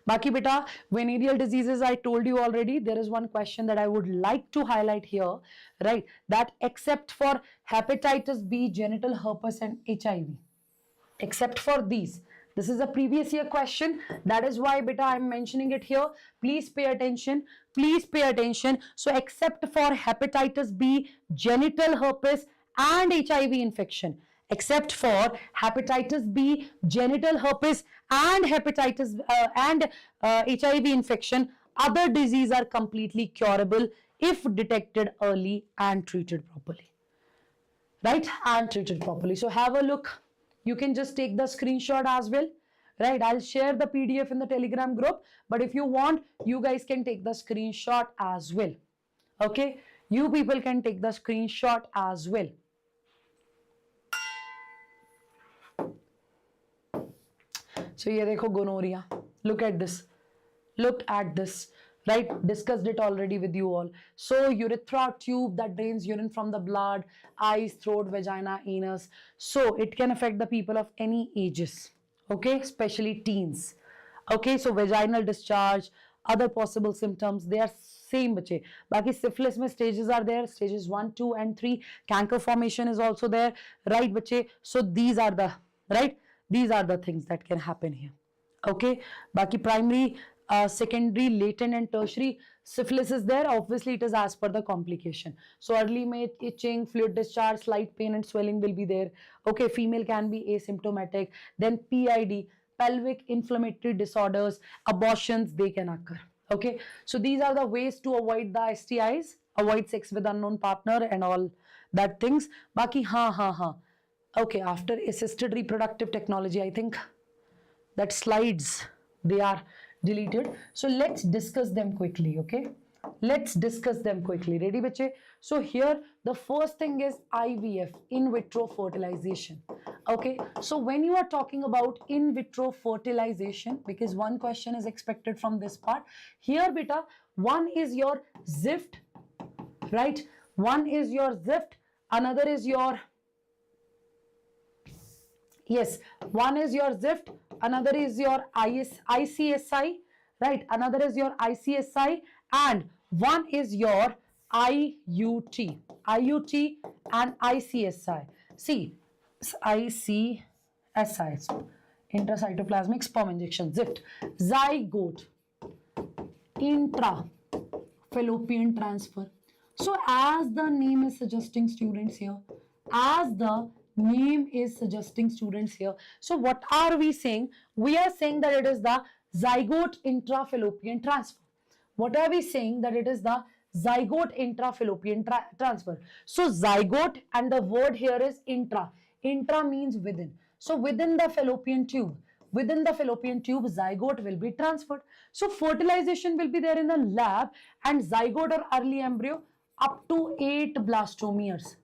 S1: Baki beta, venereal diseases, I told you already. There is one question that I would like to highlight here, right? That except for hepatitis B, genital herpes and HIV, except for these, This is a previous year question. That is why beta I'm mentioning it here. Please pay attention. Please pay attention. So except for hepatitis B, genital herpes and HIV infection. Except for hepatitis B, genital herpes and HIV infection, other diseases are completely curable if detected early and treated properly. Right? And treated properly. So have a look. You can just take the screenshot as well. Right? I'll share the PDF in the Telegram group. But if you want, you guys can take the screenshot as well. Okay? You people can take the screenshot as well. So ye dekho gonorrhea. Look at this. Look at this. Right? Discussed it already with you all. So urethra tube that drains urine from the blood, eyes, throat, vagina, anus. So it can affect the people of any ages. Okay? Especially teens. Okay? So vaginal discharge, other possible symptoms, they are same bache. Baki syphilis mein stages are there. Stages 1, 2 and 3. Canker formation is also there. Right bache? So these are the, right? These are the things that can happen here. Okay? Baki primary, secondary, latent and tertiary syphilis is there. Obviously it is as per the complication. So early may itching, fluid discharge, slight pain and swelling will be there. Okay, female can be asymptomatic. Then PID, pelvic inflammatory disorders, abortions, they can occur. Okay, so these are the ways to avoid the STIs, avoid sex with unknown partner and all that things. Baki okay, after assisted reproductive technology, I think that slides, they are deleted. So let's discuss them quickly. Okay, let's discuss them quickly. Ready bache? So here the first thing is IVF, in vitro fertilization. Okay, so when you are talking about in vitro fertilization, because one question is expected from this part here beta, one is your ZIFT, right? One is your ZIFT, another is your, yes, one is your ZIFT, another is your ICSI, right? Another is your ICSI and one is your IUT and ICSI. See, ICSI, intracytoplasmic sperm injection, ZIFT, zygote, intra-fallopian transfer. So as the name is suggesting, students here, as the name is suggesting, students here, so what are we saying? We are saying that it is the zygote intra-fallopian transfer. What are we saying? That it is the zygote intra-fallopian transfer. So zygote, and the word here is intra. Intra means within. So within the fallopian tube, zygote will be transferred. So fertilization will be there in the lab, and zygote or early embryo up to 8 blastomeres.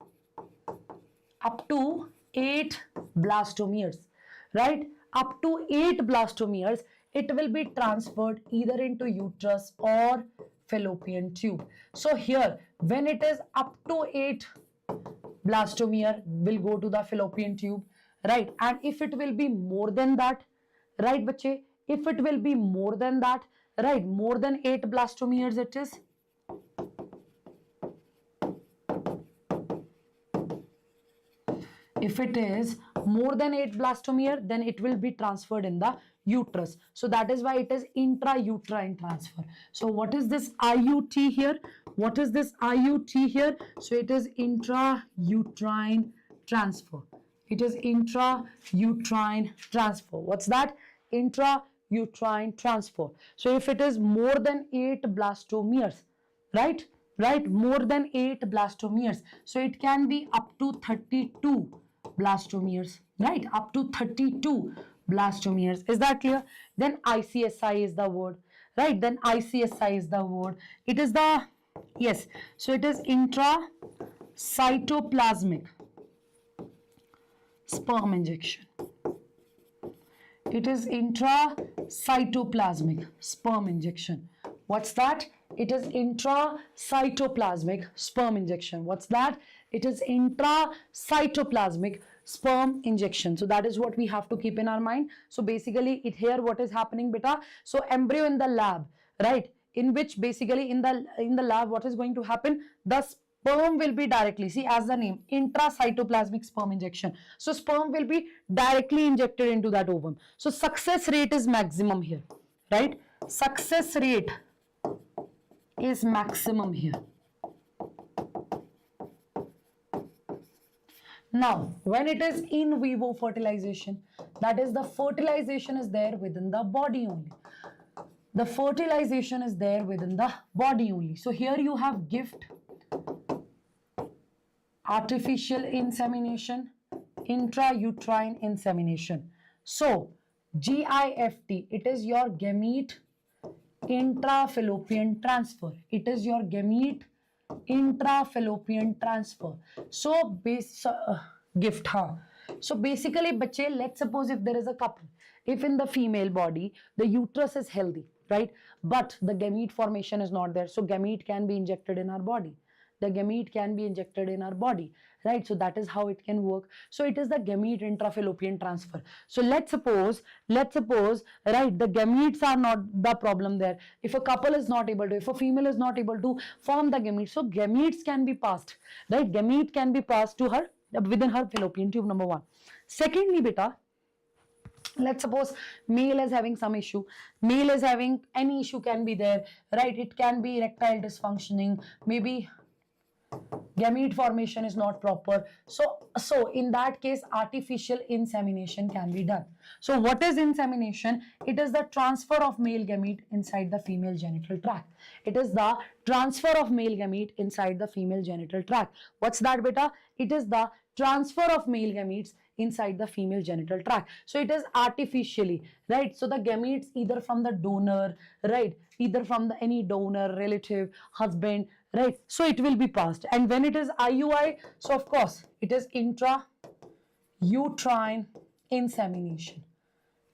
S1: Up to 8 blastomeres, right? Up to 8 blastomeres, it will be transferred either into uterus or fallopian tube. So here, when it is up to 8 blastomere, will go to the fallopian tube, right? And if it will be more than that, right, bache? If it will be more than that, right, more than 8 blastomeres it is. If it is more than 8 blastomere, then it will be transferred in the uterus. So that is why it is intrauterine transfer. So what is this IUT here? What is this IUT here? So it is intrauterine transfer. It is intrauterine transfer. What's that? Intrauterine transfer. So if it is more than 8 blastomeres, right? Right, more than 8 blastomeres. So it can be up to 32 blastomeres, right? Up to 32 blastomeres. Is that clear? Then ICSI is the word, right? Then ICSI is the word. It is the, yes, so it is intracytoplasmic sperm injection. It is intracytoplasmic sperm injection. What's that? It is intracytoplasmic sperm injection. What's that? It is intracytoplasmic sperm injection. So that is what we have to keep in our mind. So basically it here what is happening beta? So embryo in the lab, right? In which basically in the lab what is going to happen? The sperm will be directly, see as the name, intracytoplasmic sperm injection. So sperm will be directly injected into that ovum. So success rate is maximum here, right? Success rate is maximum here. Now, when it is in vivo fertilization, that is the fertilization is there within the body only. The fertilization is there within the body only. So here you have gift, artificial insemination, intrauterine insemination. So GIFT, it is your gamete intrafallopian transfer. It is your gamete intrafallopian transfer. So gift, huh? So basically, bache, let's suppose if there is a couple, if in the female body the uterus is healthy, right, but the gamete formation is not there, so gamete can be injected in our body. The gamete can be injected in our body, right? So that is how it can work. So it is the gamete intrafallopian transfer. So let's suppose, right, the gametes are not the problem there. If a couple is not able to, if a female is not able to form the gametes, so gametes can be passed, right? Gamete can be passed to her within her fallopian tube, number one. Secondly, beta, let's suppose male is having some issue, male is having any issue can be there, right? It can be erectile dysfunctioning, maybe gamete formation is not proper. So in that case, artificial insemination can be done. So what is insemination? It is the transfer of male gamete inside the female genital tract. It is the transfer of male gamete inside the female genital tract. What's that, beta? It is the transfer of male gametes inside the female genital tract. So it is artificially, right? So the gametes either from the donor, right? Either from the any donor, relative, husband, right? So it will be passed. And when it is IUI, so of course it is intrauterine insemination.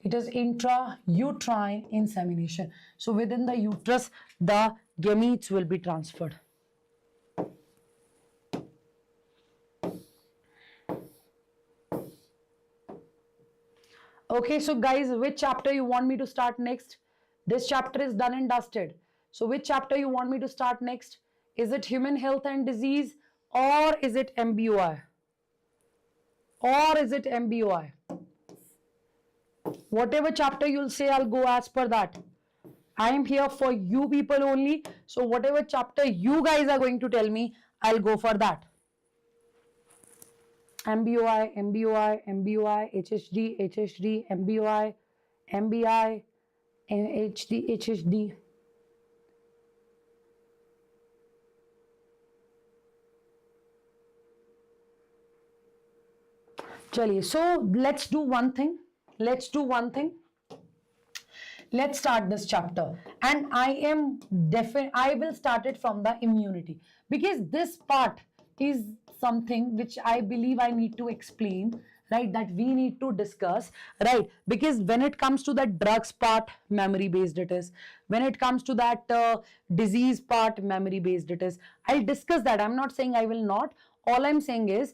S1: It is intrauterine insemination. So within the uterus, the gametes will be transferred. Okay, so guys, which chapter you want me to start next? This chapter is done and dusted. So which chapter you want me to start next? Is it human health and disease, or is it MBOI? Or is it MBOI? Whatever chapter you'll say, I'll go as per that. I am here for you people only. So whatever chapter you guys are going to tell me, I'll go for that. MBOI, MBOI, MBOI, HHD, HHD, MBOI, MBI, HD, HHD. Chaliye, so let's do one thing. Let's start this chapter, and I will start it from the immunity, because this part is something which I believe I need to explain, right, that we need to discuss, right, because when it comes to the drugs part, memory based it is. When it comes to that disease part, memory based it is. I'll discuss that. I'm not saying I will not. All I'm saying is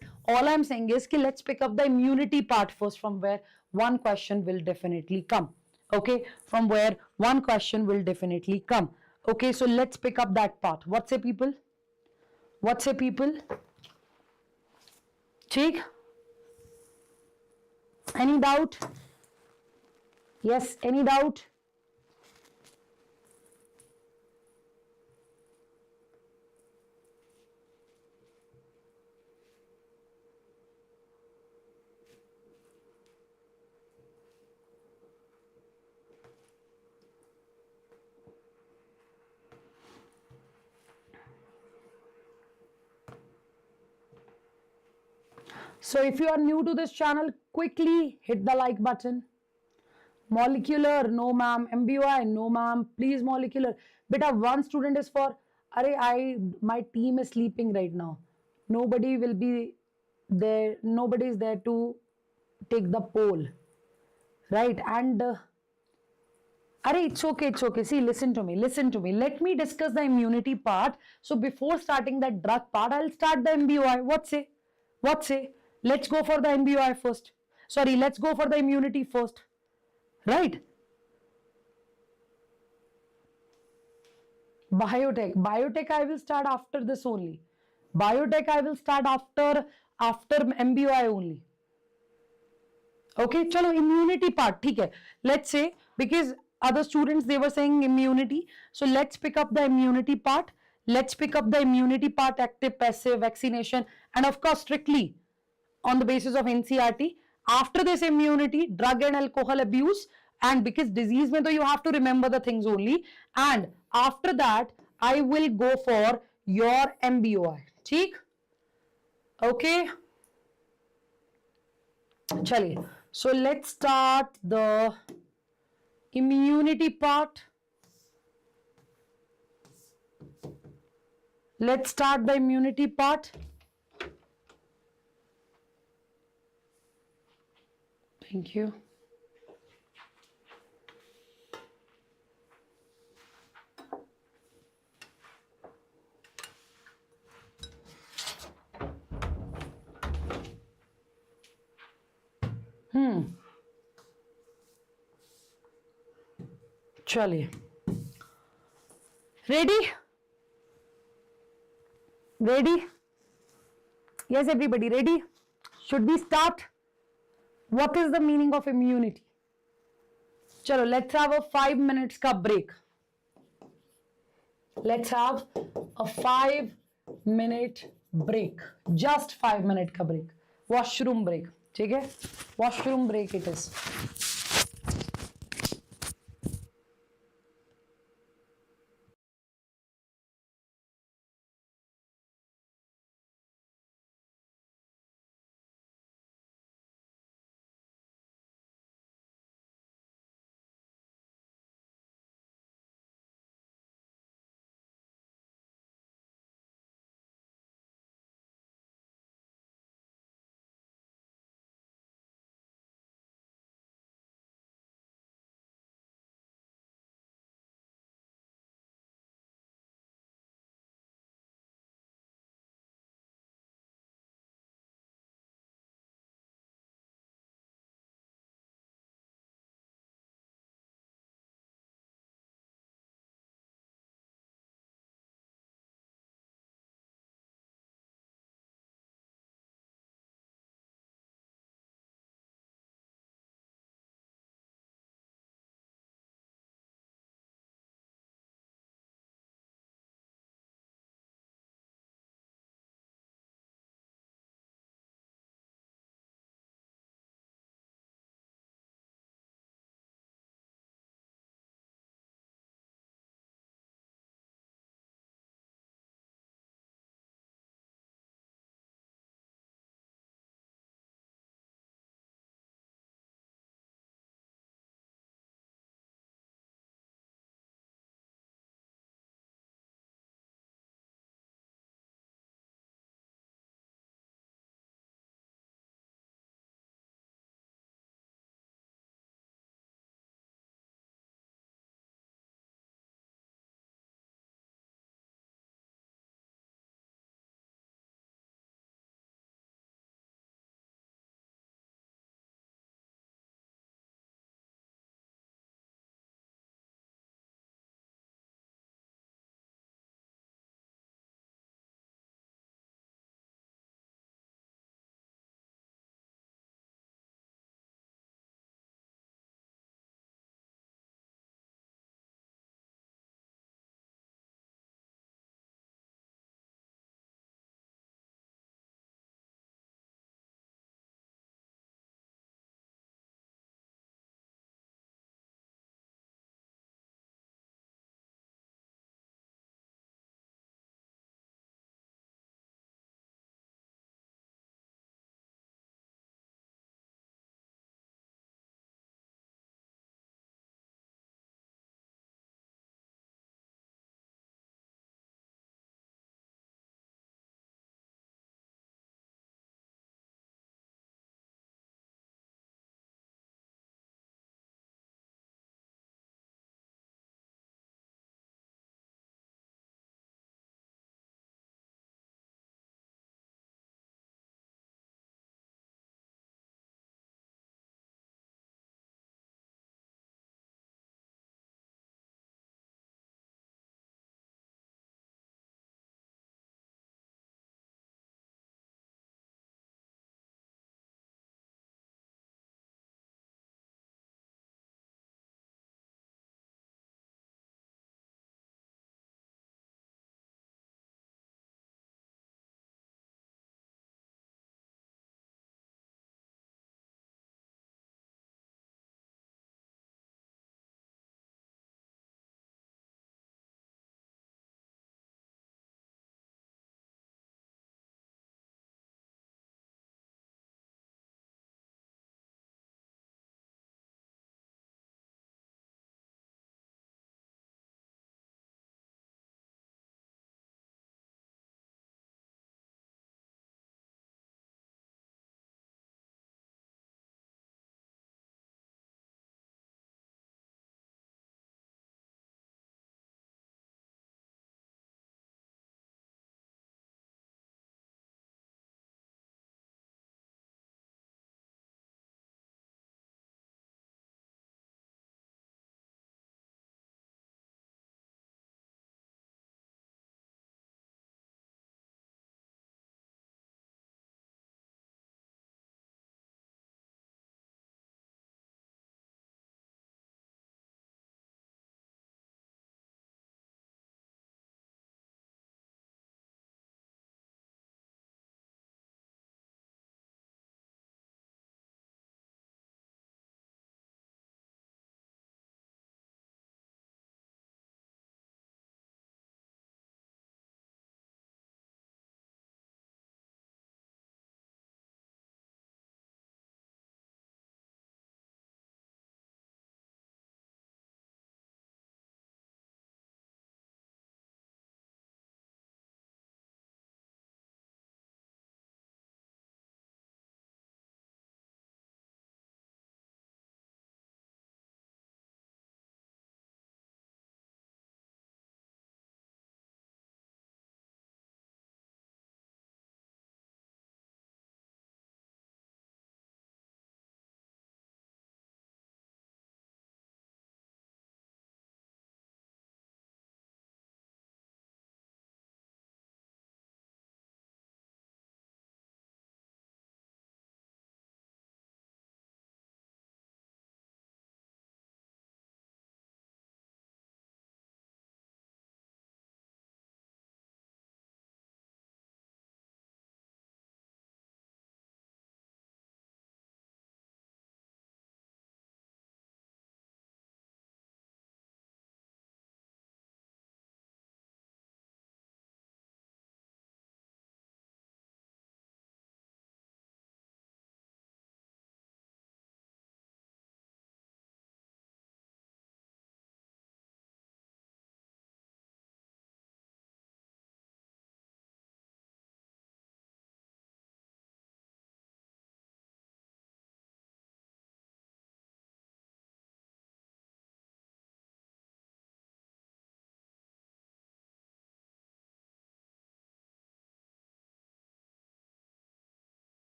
S1: ki let's pick up the immunity part first, from where one question will definitely come. Okay, from where one question will definitely come. Okay, so let's pick up that part. What say people? What say people? Cheek? Any doubt? Yes, any doubt? So if you are new to this channel, quickly hit the like button. Molecular, no ma'am. MBOI, no ma'am. Please molecular. Beta, one student is for, my team is sleeping right now. Nobody will be there. Nobody is there to take the poll, right? And it's okay. See, listen to me. Let me discuss the immunity part. So before starting the drug part, I'll start the MBOI. What say? Let's go for the MBOI first. Sorry, let's go for the immunity first. Right? Biotech I will start after this only. Biotech I will start after MBOI only. Okay, chalo immunity part, theek hai. Let's say, because other students they were saying immunity, so let's pick up the immunity part. Let's pick up the immunity part, active, passive, vaccination, and of course strictly on the basis of NCRT. After this immunity, drug and alcohol abuse, and because disease mein, you have to remember the things only. And after that, I will go for your MBOI. ठीक? Okay. Chaliye. So let's start the immunity part. Let's start the immunity part. Thank you. चलिए, ready? Ready? Yes, everybody, ready? Should we start? What is the meaning of immunity? Chalo, let's have a 5 minutes ka break. Let's have a 5-minute break. Just 5-minute ka break. Washroom break. ठीक है? Washroom break it is.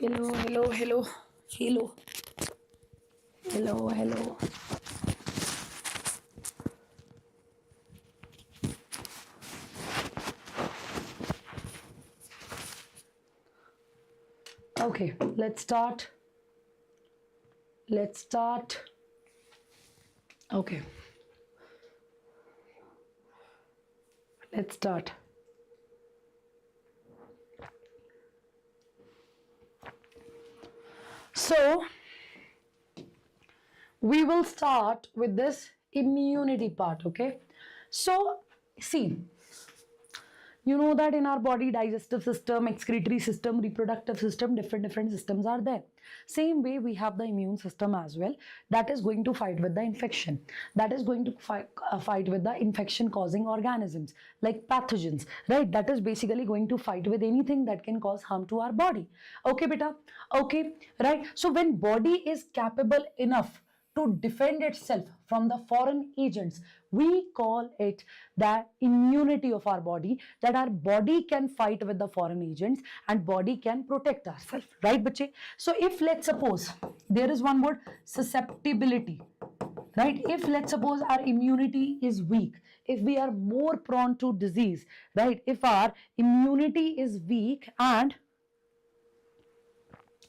S1: Hello, hello, hello, hello, hello, hello. Okay, let's start. Let's start. Okay. Let's start. So, we will start with this immunity part, okay? So, see, you know that in our body, digestive system, excretory system, reproductive system, different systems are there. Same way, we have the immune system as well. That is going to fight with the infection. That is going to fight with the infection-causing organisms like pathogens, right? That is basically going to fight with anything that can cause harm to our body. Okay, beta? Okay, right? So when body is capable enough to defend itself from the foreign agents, we call it the immunity of our body, that our body can fight with the foreign agents and body can protect ourselves, right bache? So if let's suppose there is one word, susceptibility, right? If let's suppose our immunity is weak, if we are more prone to disease, right? If our immunity is weak and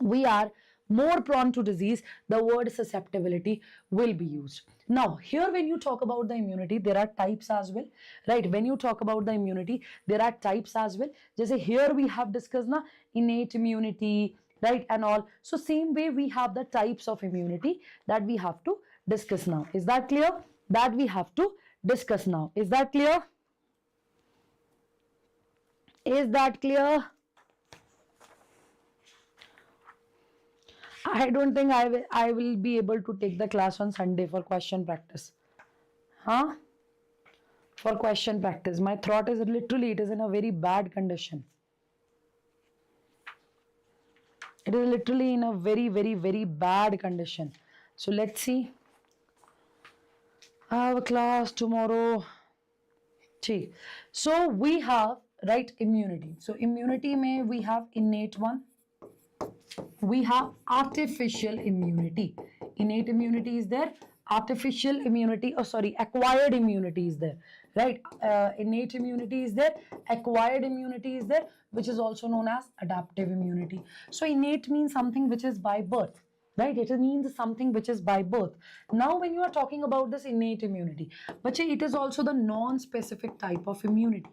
S1: we are more prone to disease, the word susceptibility will be used. Now, here when you talk about the immunity, there are types as well, right? When you talk about the immunity, there are types as well. Just here we have discussed na innate immunity, right? And all. So same way we have the types of immunity that we have to discuss now. Is that clear? That we have to discuss now. Is that clear? Is that clear? I don't think I will be able to take the class on Sunday for question practice. Huh? For question practice. My throat is literally, it is in a very bad condition. It is literally in a very bad condition. So let's see. I have a class tomorrow. See. So we have, right, immunity. So immunity may we have innate one. We have artificial immunity. Innate immunity is there. Artificial immunity, acquired immunity is there, right? Innate immunity is there. Acquired immunity is there, which is also known as adaptive immunity. So innate means something which is by birth, right? It means something which is by birth. Now, when you are talking about this innate immunity, but it is also the non-specific type of immunity.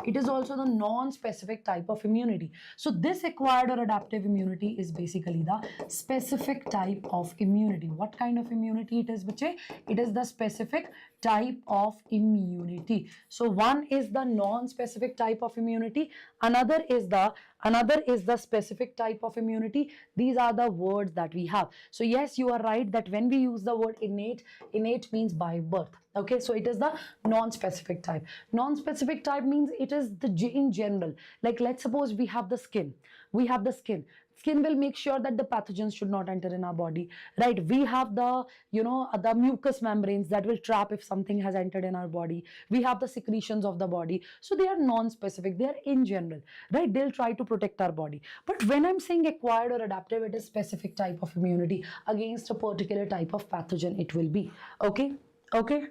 S1: It is also the non-specific type of immunity. So this acquired or adaptive immunity is basically the specific type of immunity. What kind of immunity it is, Bache? It is the specific type of immunity. So one is the non-specific type of immunity, another is the specific type of immunity. These are the words that we have. So yes, you are right that when we use the word innate means by birth. Okay, so it is the non-specific type. Non-specific type means it is the in general. Like let's suppose we have the skin. We have the skin. Skin will make sure that the pathogens should not enter in our body, right? We have the, the mucous membranes that will trap if something has entered in our body. We have the secretions of the body. So they are non-specific. They are in general, right? They'll try to protect our body. But when I'm saying acquired or adaptive, it is specific type of immunity against a particular type of pathogen it will be. Okay? Okay?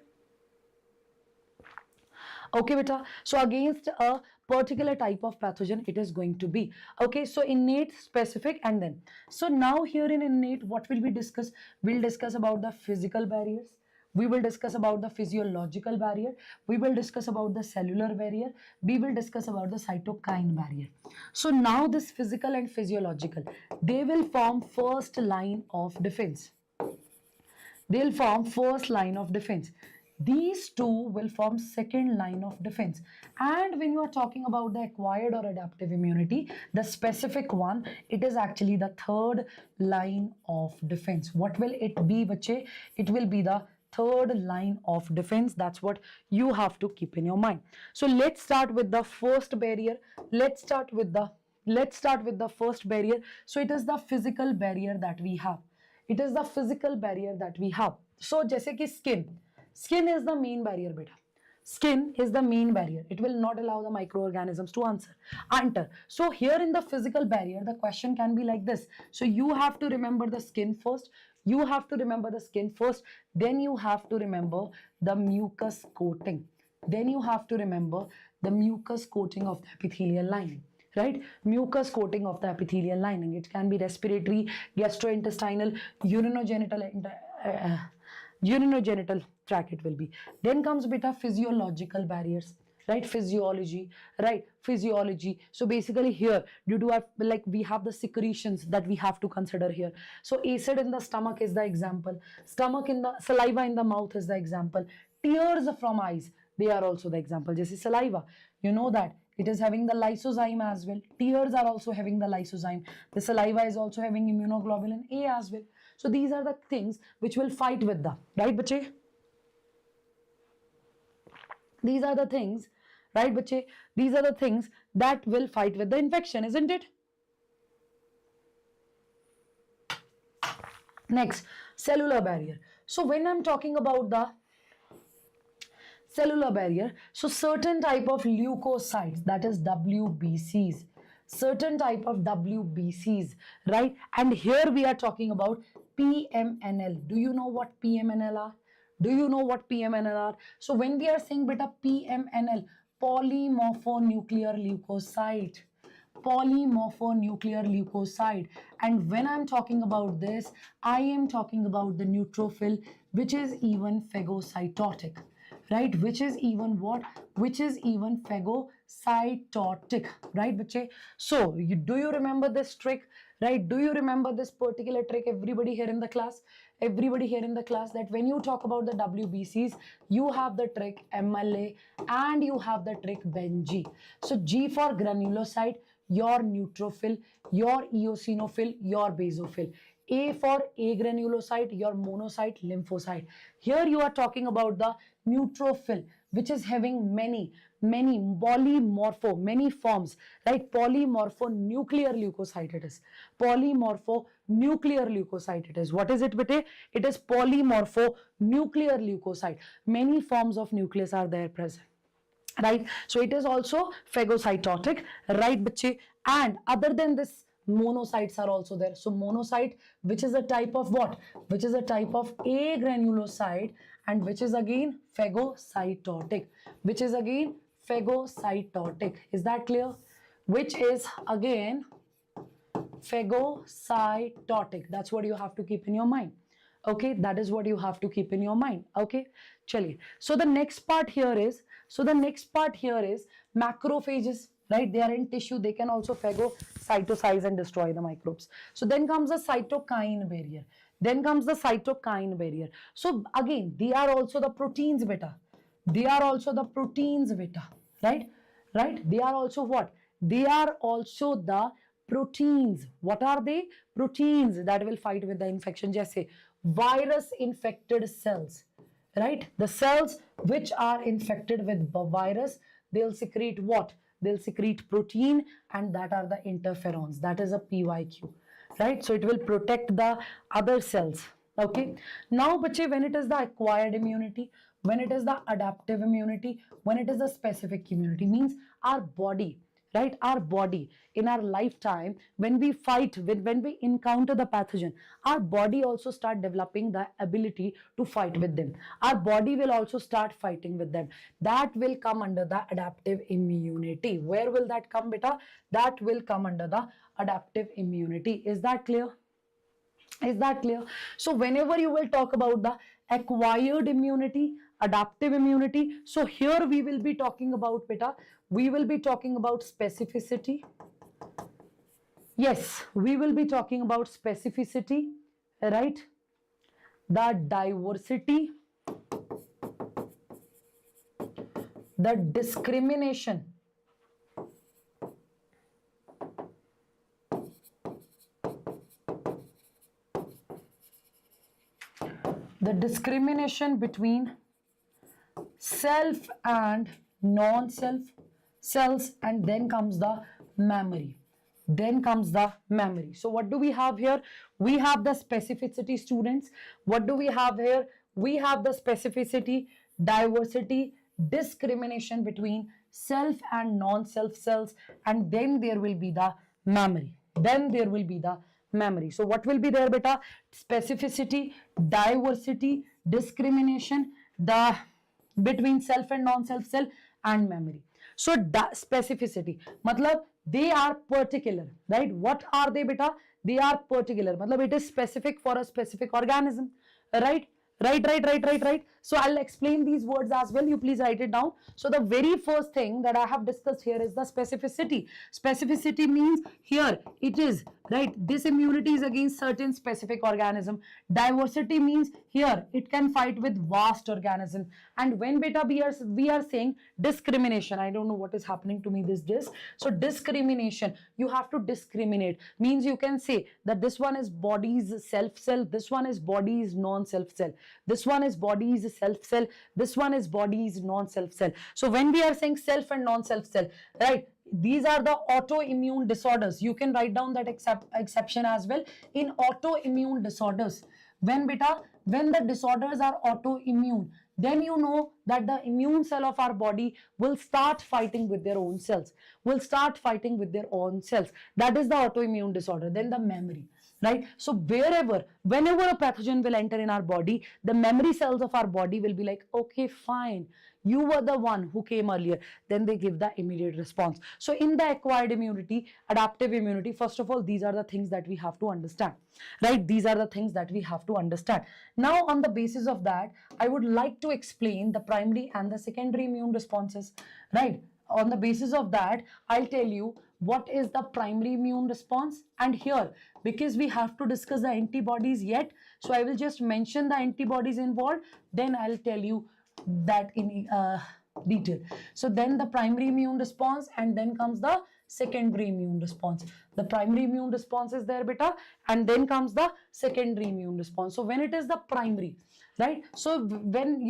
S1: Okay, beta. So against a particular type of pathogen, it is going to be. Okay, so innate, specific, and then. So now here in innate, what will we discuss? We'll discuss about the physical barriers. We will discuss about the physiological barrier. We will discuss about the cellular barrier. We will discuss about the cytokine barrier. So now this physical and physiological, they will form first line of defense. They'll form first line of defense. These two will form second line of defense. And when you are talking about the acquired or adaptive immunity, the specific one, it is actually the third line of defense. What will it be, bache? It will be the third line of defense. That's what you have to keep in your mind. So let's start with the first barrier. Let's start with the first barrier. So it is the physical barrier that we have. It is the physical barrier that we have. So, जैसे कि skin is the main barrier, beta. Skin is the main barrier. It will not allow the microorganisms to enter. So here in the physical barrier, the question can be like this. So you have to remember the skin first. You have to remember the skin first. Then you have to remember the mucus coating. Then you have to remember the mucus coating of the epithelial lining. Right? Mucus coating of the epithelial lining. It can be respiratory, gastrointestinal, urinogenital tract it will be. Then comes bit of physiological barriers, right? Physiology, right? Physiology. So basically here, due to our, like we have the secretions that we have to consider here. So acid in the stomach is the example. Saliva in the mouth is the example. Tears from eyes, they are also the example. Just saliva, you know that it is having the lysozyme as well. Tears are also having the lysozyme. The saliva is also having immunoglobulin A as well. So these are the things which will fight with the, right, bache? These are the things, right, bache? These are the things that will fight with the infection, isn't it? Next, cellular barrier. So when I'm talking about the cellular barrier, so certain type of leukocytes, that is WBCs, certain type of WBCs, right? And here we are talking about PMNL. Do you know what PMNL are? Do you know what PMNL are? So when we are saying beta PMNL, polymorphonuclear leukocyte, polymorphonuclear leukocyte. And when I'm talking about this, I am talking about the neutrophil, which is even phagocytotic, right? Which is even what? Which is even phagocytotic, right, bache? So do you remember this trick, right? Do you remember this particular trick, everybody here in the class? Everybody here in the class, that when you talk about the WBCs, you have the trick MLA and you have the trick BenG. So G for granulocyte, your neutrophil, your eosinophil, your basophil. A for agranulocyte, your monocyte, lymphocyte. Here you are talking about the neutrophil, which is having many polymorpho, many forms, right? Polymorphonuclear leukocyte it is. Polymorphonuclear leukocyte it is. What is it, bete? It is polymorphonuclear leukocyte. Many forms of nucleus are there present, right? So it is also phagocytotic, right, bache? And other than this, monocytes are also there. So monocyte, which is a type of what? Which is a type of agranulocyte, and which is again phagocytotic. Which is again phagocytotic. Is that clear? Which is again phagocytotic. That's what you have to keep in your mind. Okay, that is what you have to keep in your mind. Okay, chaliye. So the next part here is, macrophages, right? They are in tissue. They can also phagocytosize and destroy the microbes. So then comes the cytokine barrier. So again, they are also the proteins, beta. They are also the proteins, beta. Right? They are also what? They are also the proteins. What are they? Proteins that will fight with the infection. Just say virus infected cells, right? The cells which are infected with virus, they'll secrete what? They'll secrete protein, and that are the interferons. That is a PYQ, right? So it will protect the other cells. Okay. Now, bache, when it is the acquired immunity, when it is the adaptive immunity, when it is the specific immunity, means our body, right? Our body in our lifetime, when we fight with, when we encounter the pathogen, our body also start developing the ability to fight with them. Our body will also start fighting with them. That will come under the adaptive immunity. Where will that come, beta? That will come under the adaptive immunity. Is that clear? Is that clear? So whenever you will talk about the acquired immunity, adaptive immunity, so here we will be talking about, beta, we will be talking about specificity. Yes, we will be talking about specificity, right? The diversity, the discrimination, the discrimination between self and non-self cells, and then comes the memory. So what do we have here? We have the specificity, students. What do we have here? We have the specificity, diversity, discrimination between self and non-self cells, and then there will be the mammary. Then there will be the mammary. So what will be there, beta? Specificity, diversity, discrimination, the between self and non-self cell, and mammary. So specificity, matlab they are particular, right? What are they, beta? They are particular, matlab it is specific for a specific organism, right? Right. So I'll explain these words as well. You please write it down. So the very first thing that I have discussed here is the specificity. Specificity means here it is, right? This immunity is against certain specific organism. Diversity means here it can fight with vast organism. And when beta we are saying discrimination, I don't know what is happening to me this. So discrimination, you have to discriminate, means you can say that this one is body's self cell, this one is body's non-self cell, this one is body's self cell, this one is body's non-self cell. So when we are saying self and non-self cell, right, these are the autoimmune disorders. You can write down that exception as well. In autoimmune disorders, when the disorders are autoimmune, then you know that the immune cell of our body will start fighting with their own cells, That is the autoimmune disorder. Then the memory, right? So whenever a pathogen will enter in our body, the memory cells of our body will be like, okay, fine, you were the one who came earlier. Then they give the immediate response. So in the acquired immunity, adaptive immunity, first of all, these are the things that we have to understand, right? These are the things that we have to understand. Now, on the basis of that, I would like to explain the primary and the secondary immune responses, right? On the basis of that, I'll tell you what is the primary immune response. And here, because we have to discuss the antibodies yet, so I will just mention the antibodies involved, then I'll tell you that in detail. So then the primary immune response, and then comes the secondary immune response. The primary immune response is there, beta, and then comes the secondary immune response. So when it is the primary, right? So when,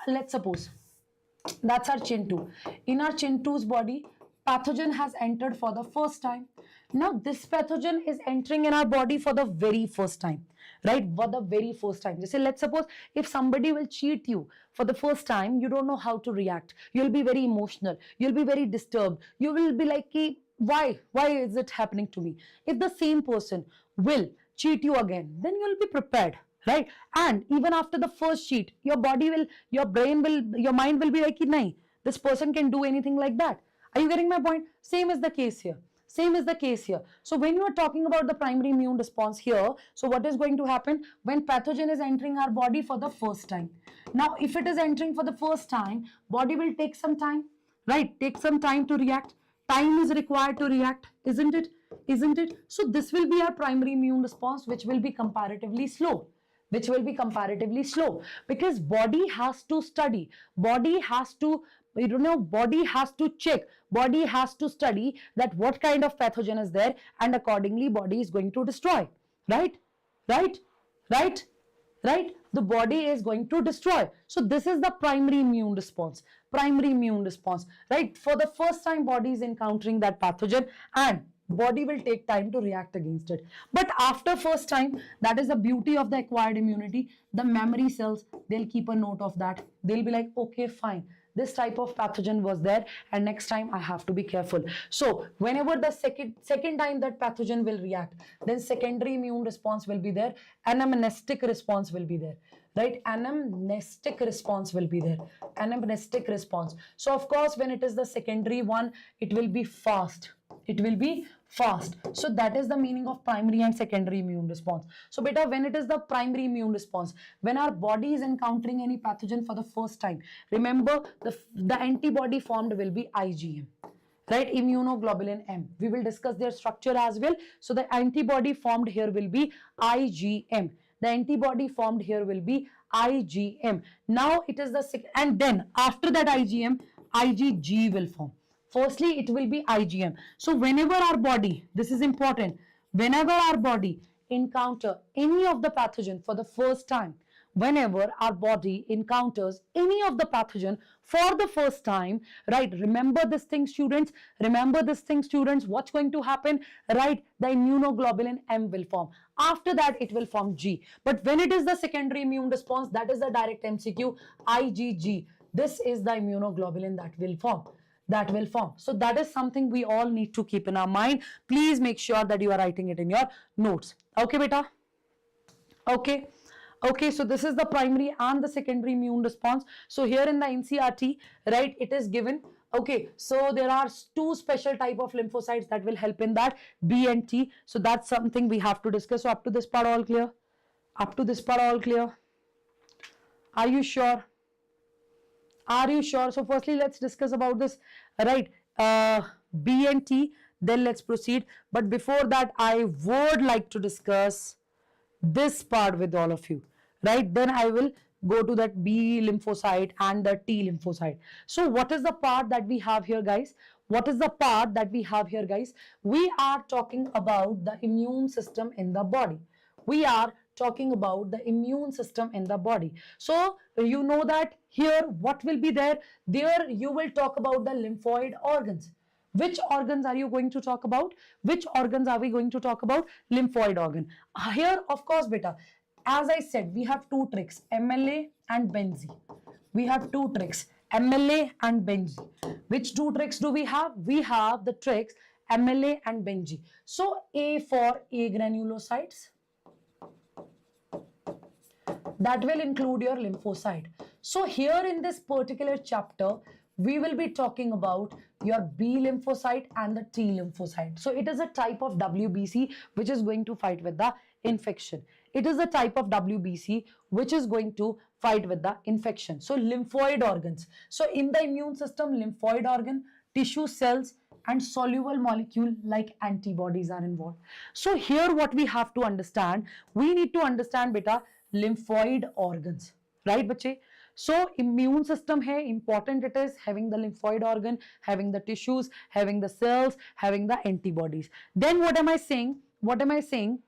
S1: let's suppose that's our chin-2. In our chin-2's body, pathogen has entered for the first time. Now this pathogen is entering in our body for the very first time, right? For the very first time. Just say, let's suppose if somebody will cheat you for the first time, you don't know how to react. You'll be very emotional. You'll be very disturbed. You will be like, why is it happening to me? If the same person will cheat you again, then you'll be prepared, right? And even after the first cheat, your mind will be like, nahi, this person can do anything like that. Are you getting my point? Same is the case here. So when you are talking about the primary immune response here, so what is going to happen when pathogen is entering our body for the first time? Now, if it is entering for the first time, body will take some time, right? Take some time to react. Time is required to react, isn't it? So this will be our primary immune response, which will be comparatively slow. Because body has to study. Body has to check, body has to study that what kind of pathogen is there, and accordingly body is going to destroy, right? The body is going to destroy. So this is the primary immune response, right? For the first time, body is encountering that pathogen, and body will take time to react against it. But after first time, that is the beauty of the acquired immunity, the memory cells, they'll keep a note of that. They'll be like, okay, fine, this type of pathogen was there, and next time I have to be careful. So whenever the second time that pathogen will react, then secondary immune response will be there, anamnestic response will be there, right? Anamnestic response will be there. So of course, when it is the secondary one, it will be fast. So that is the meaning of primary and secondary immune response. So beta, when it is the primary immune response, when our body is encountering any pathogen for the first time, remember the antibody formed will be IgM, right? Immunoglobulin M. We will discuss their structure as well. So the antibody formed here will be IgM. Now it is the and then after that IgM, IgG will form. Firstly, it will be IgM. So whenever our body, this is important, whenever our body encounter any of the pathogen for the first time, whenever our body encounters any of the pathogen for the first time, right? Remember this thing, students. What's going to happen, right? The immunoglobulin M will form. After that, it will form G. But when it is the secondary immune response, that is the direct MCQ, IgG. this is the immunoglobulin that will form. So that is something we all need to keep in our mind. Please make sure that you are writing it in your notes. Okay, beta? Okay. Okay, so this is the primary and the secondary immune response. So here in the NCERT, right, it is given. Okay, so there are two special type of lymphocytes that will help in that, B and T. So that's something we have to discuss. So up to this part all clear? Up to this part all clear? Are you sure? Are you sure? So firstly, let's discuss about this, right? B and T, then let's proceed. But before that, I would like to discuss this part with all of you, right? Then I will go to that B lymphocyte and the T lymphocyte. So what is the part that we have here, guys? What is the part that we have here, guys? We are talking about the immune system in the body. We are talking about the immune system in the body. So you know that here what will be there? There you will talk about the lymphoid organs. Which organs are you going to talk about? Which organs are we going to talk about? Lymphoid organ. Here, of course, beta, as I said, we have two tricks, MLA and Benzi. We have two tricks, MLA and Benzi. Which two tricks do we have? We have the tricks MLA and Benzi. So A for agranulocytes. That will include your lymphocyte. So here in this particular chapter, we will be talking about your B lymphocyte and the T lymphocyte. So it is a type of WBC which is going to fight with the infection. It is a type of WBC which is going to fight with the infection. So lymphoid organs. So in the immune system, lymphoid organ, tissue cells and soluble molecule like antibodies are involved. So here what we have to understand, we need to understand beta lymphoid organs, right bache? So immune system hai, important it is having the lymphoid organ, having the tissues, having the cells, having the antibodies. Then what am I saying? What am I saying?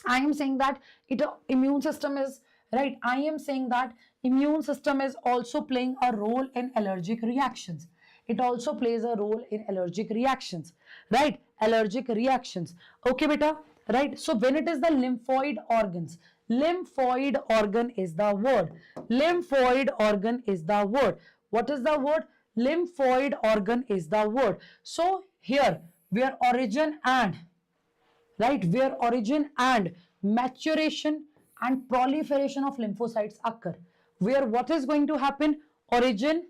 S1: I am saying that immune system is, right, I am saying that immune system is also playing a role in allergic reactions. It also plays a role in allergic reactions, right? Allergic reactions. Okay, beta, right? So when it is the lymphoid organs, lymphoid organ is the word. Lymphoid organ is the word. What is the word? Lymphoid organ is the word. So here, where origin and, right, where origin and maturation and proliferation of lymphocytes occur. Where what is going to happen? Origin,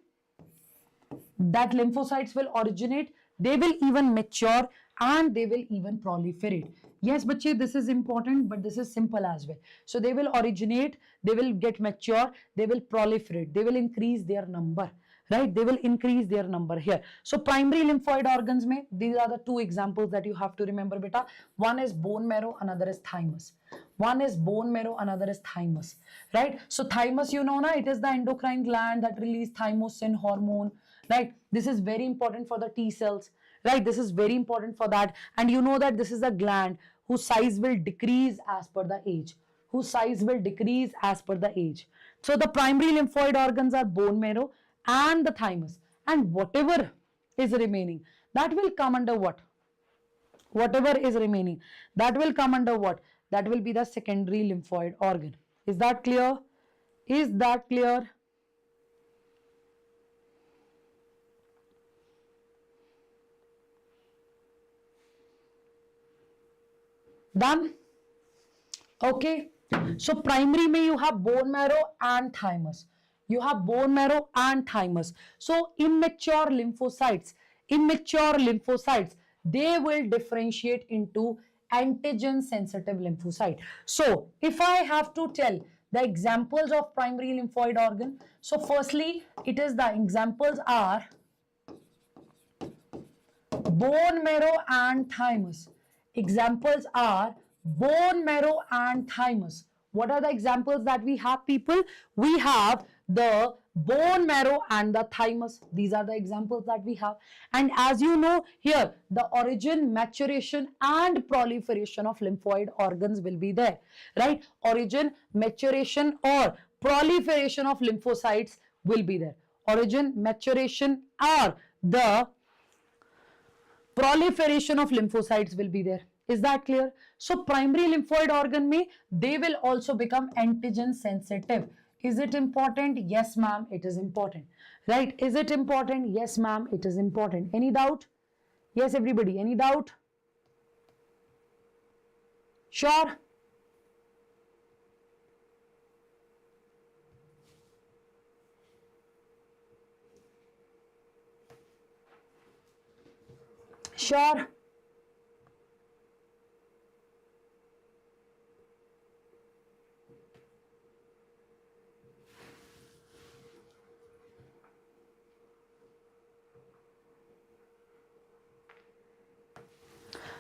S1: that lymphocytes will originate, they will even mature and they will even proliferate. Yes, bache, this is important, but this is simple as well. So they will originate, they will get mature, they will proliferate, they will increase their number, right? They will increase their number here. So primary lymphoid organs mein, these are the two examples that you have to remember, beta. One is bone marrow, another is thymus. One is bone marrow, another is thymus, right? So thymus, you know, na, it is the endocrine gland that releases thymosin hormone, right? This is very important for the T cells, right? This is very important for that. And you know that this is a gland whose size will decrease as per the age. Whose size will decrease as per the age. So the primary lymphoid organs are bone marrow and the thymus. And whatever is remaining, that will come under what? Whatever is remaining, that will come under what? That will be the secondary lymphoid organ. Is that clear? Is that clear? Done? Okay. So primary mein you have bone marrow and thymus. You have bone marrow and thymus. So immature lymphocytes, they will differentiate into antigen sensitive lymphocyte. So if I have to tell the examples of primary lymphoid organ, so firstly it is the examples are bone marrow and thymus. Examples are bone marrow and thymus. What are the examples that we have, people? We have the bone marrow and the thymus. These are the examples that we have. And as you know here, the origin, maturation and proliferation of lymphoid organs will be there, right? Origin, maturation or proliferation of lymphocytes will be there. Origin, maturation or the proliferation of lymphocytes will be there. Is that clear? So primary lymphoid organ may, they will also become antigen sensitive. Is it important? Yes, ma'am, it is important. Right? Is it important? Yes, ma'am, it is important. Any doubt? Yes, everybody. Any doubt? Sure? Sure?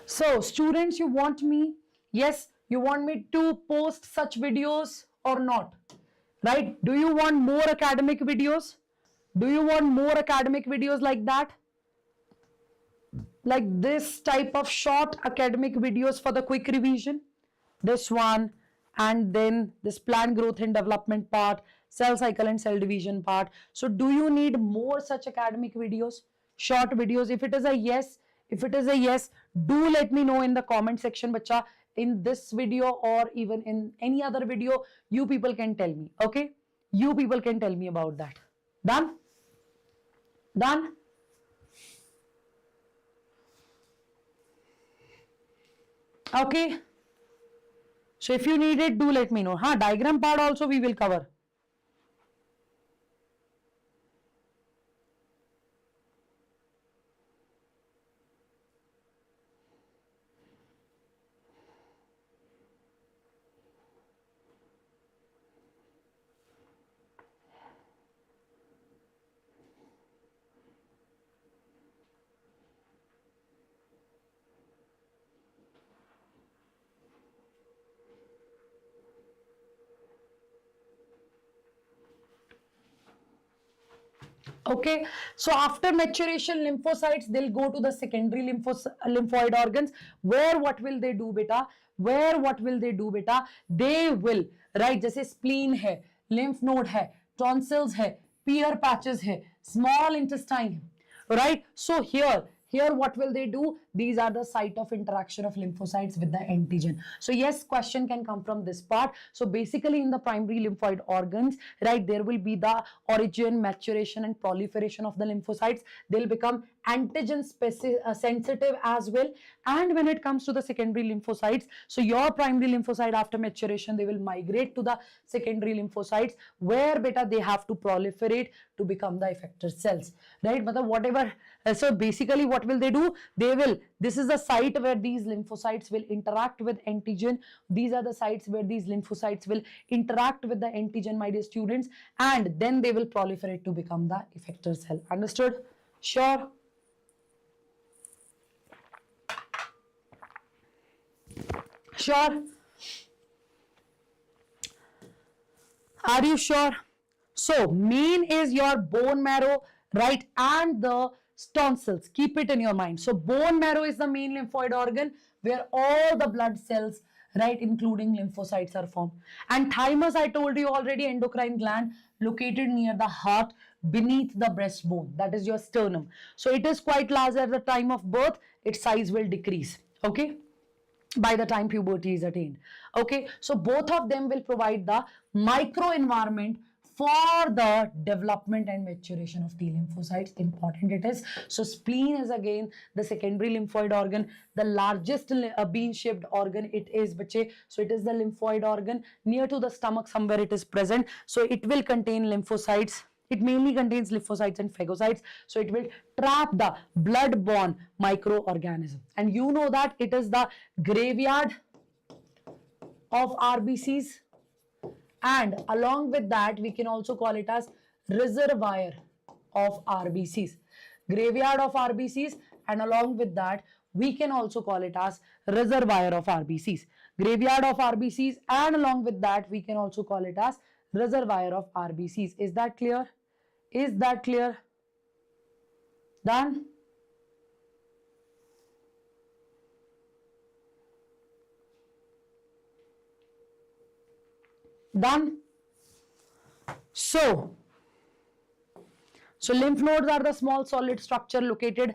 S1: So, students, you want me? Yes, you want me to post such videos or not? Right? Do you want more academic videos? Do you want more academic videos like that? Like this type of short academic videos for the quick revision? This one, and then this plant growth and development part, cell cycle and cell division part. So do you need more such academic videos, short videos? If it is a yes, do let me know in the comment section, bacha. In this video or even in any other video, you people can tell me. Okay, you people can tell me about that. Done? Done? Okay. So if you need it, do let me know. Diagram part also we will cover. Okay, so after maturation, lymphocytes, they'll go to the secondary lymphoid organs, where what will they do, beta? Where what will they do, beta? They will, right, जैसे spleen है, lymph node है, tonsils है, Peyer's patches है, small intestine है, right? So here what will they do? These are the site of interaction of lymphocytes with the antigen. So yes, question can come from this part. So basically in the primary lymphoid organs, right, there will be the origin, maturation and proliferation of the lymphocytes. They'll become antigen sensitive as well. And when it comes to the secondary lymphocytes, so your primary lymphocyte after maturation, they will migrate to the secondary lymphocytes, where beta they have to proliferate to become the effector cells, right? But whatever, so basically what will they do? They will, this is the site where these lymphocytes will interact with antigen. These are the sites where these lymphocytes will interact with the antigen, my dear students, and then they will proliferate to become the effector cell. Understood? Sure? Sure? Are you sure? So main is your bone marrow, right, and the tonsils. Keep it in your mind. So bone marrow is the main lymphoid organ where all the blood cells, right, including lymphocytes are formed. And thymus, I told you already, endocrine gland located near the heart beneath the breastbone. That is your sternum. So it is quite large at the time of birth. Its size will decrease. Okay, by the time puberty is attained. Okay, so both of them will provide the microenvironment for the development and maturation of T lymphocytes. Important it is. So spleen is again the secondary lymphoid organ, the largest bean-shaped organ it is, bache. So it is the lymphoid organ near to the stomach, somewhere it is present. So it will contain lymphocytes. It mainly contains lymphocytes and phagocytes. So it will trap the blood-borne microorganism. And you know that it is the graveyard of RBCs. And along with that, we can also call it as reservoir of RBCs. Graveyard of RBCs, and along with that, we can also call it as reservoir of RBCs. Graveyard of RBCs, and along with that, we can also call it as reservoir of RBCs. Is that clear? Is that clear? Done? Done? So lymph nodes are the small solid structure located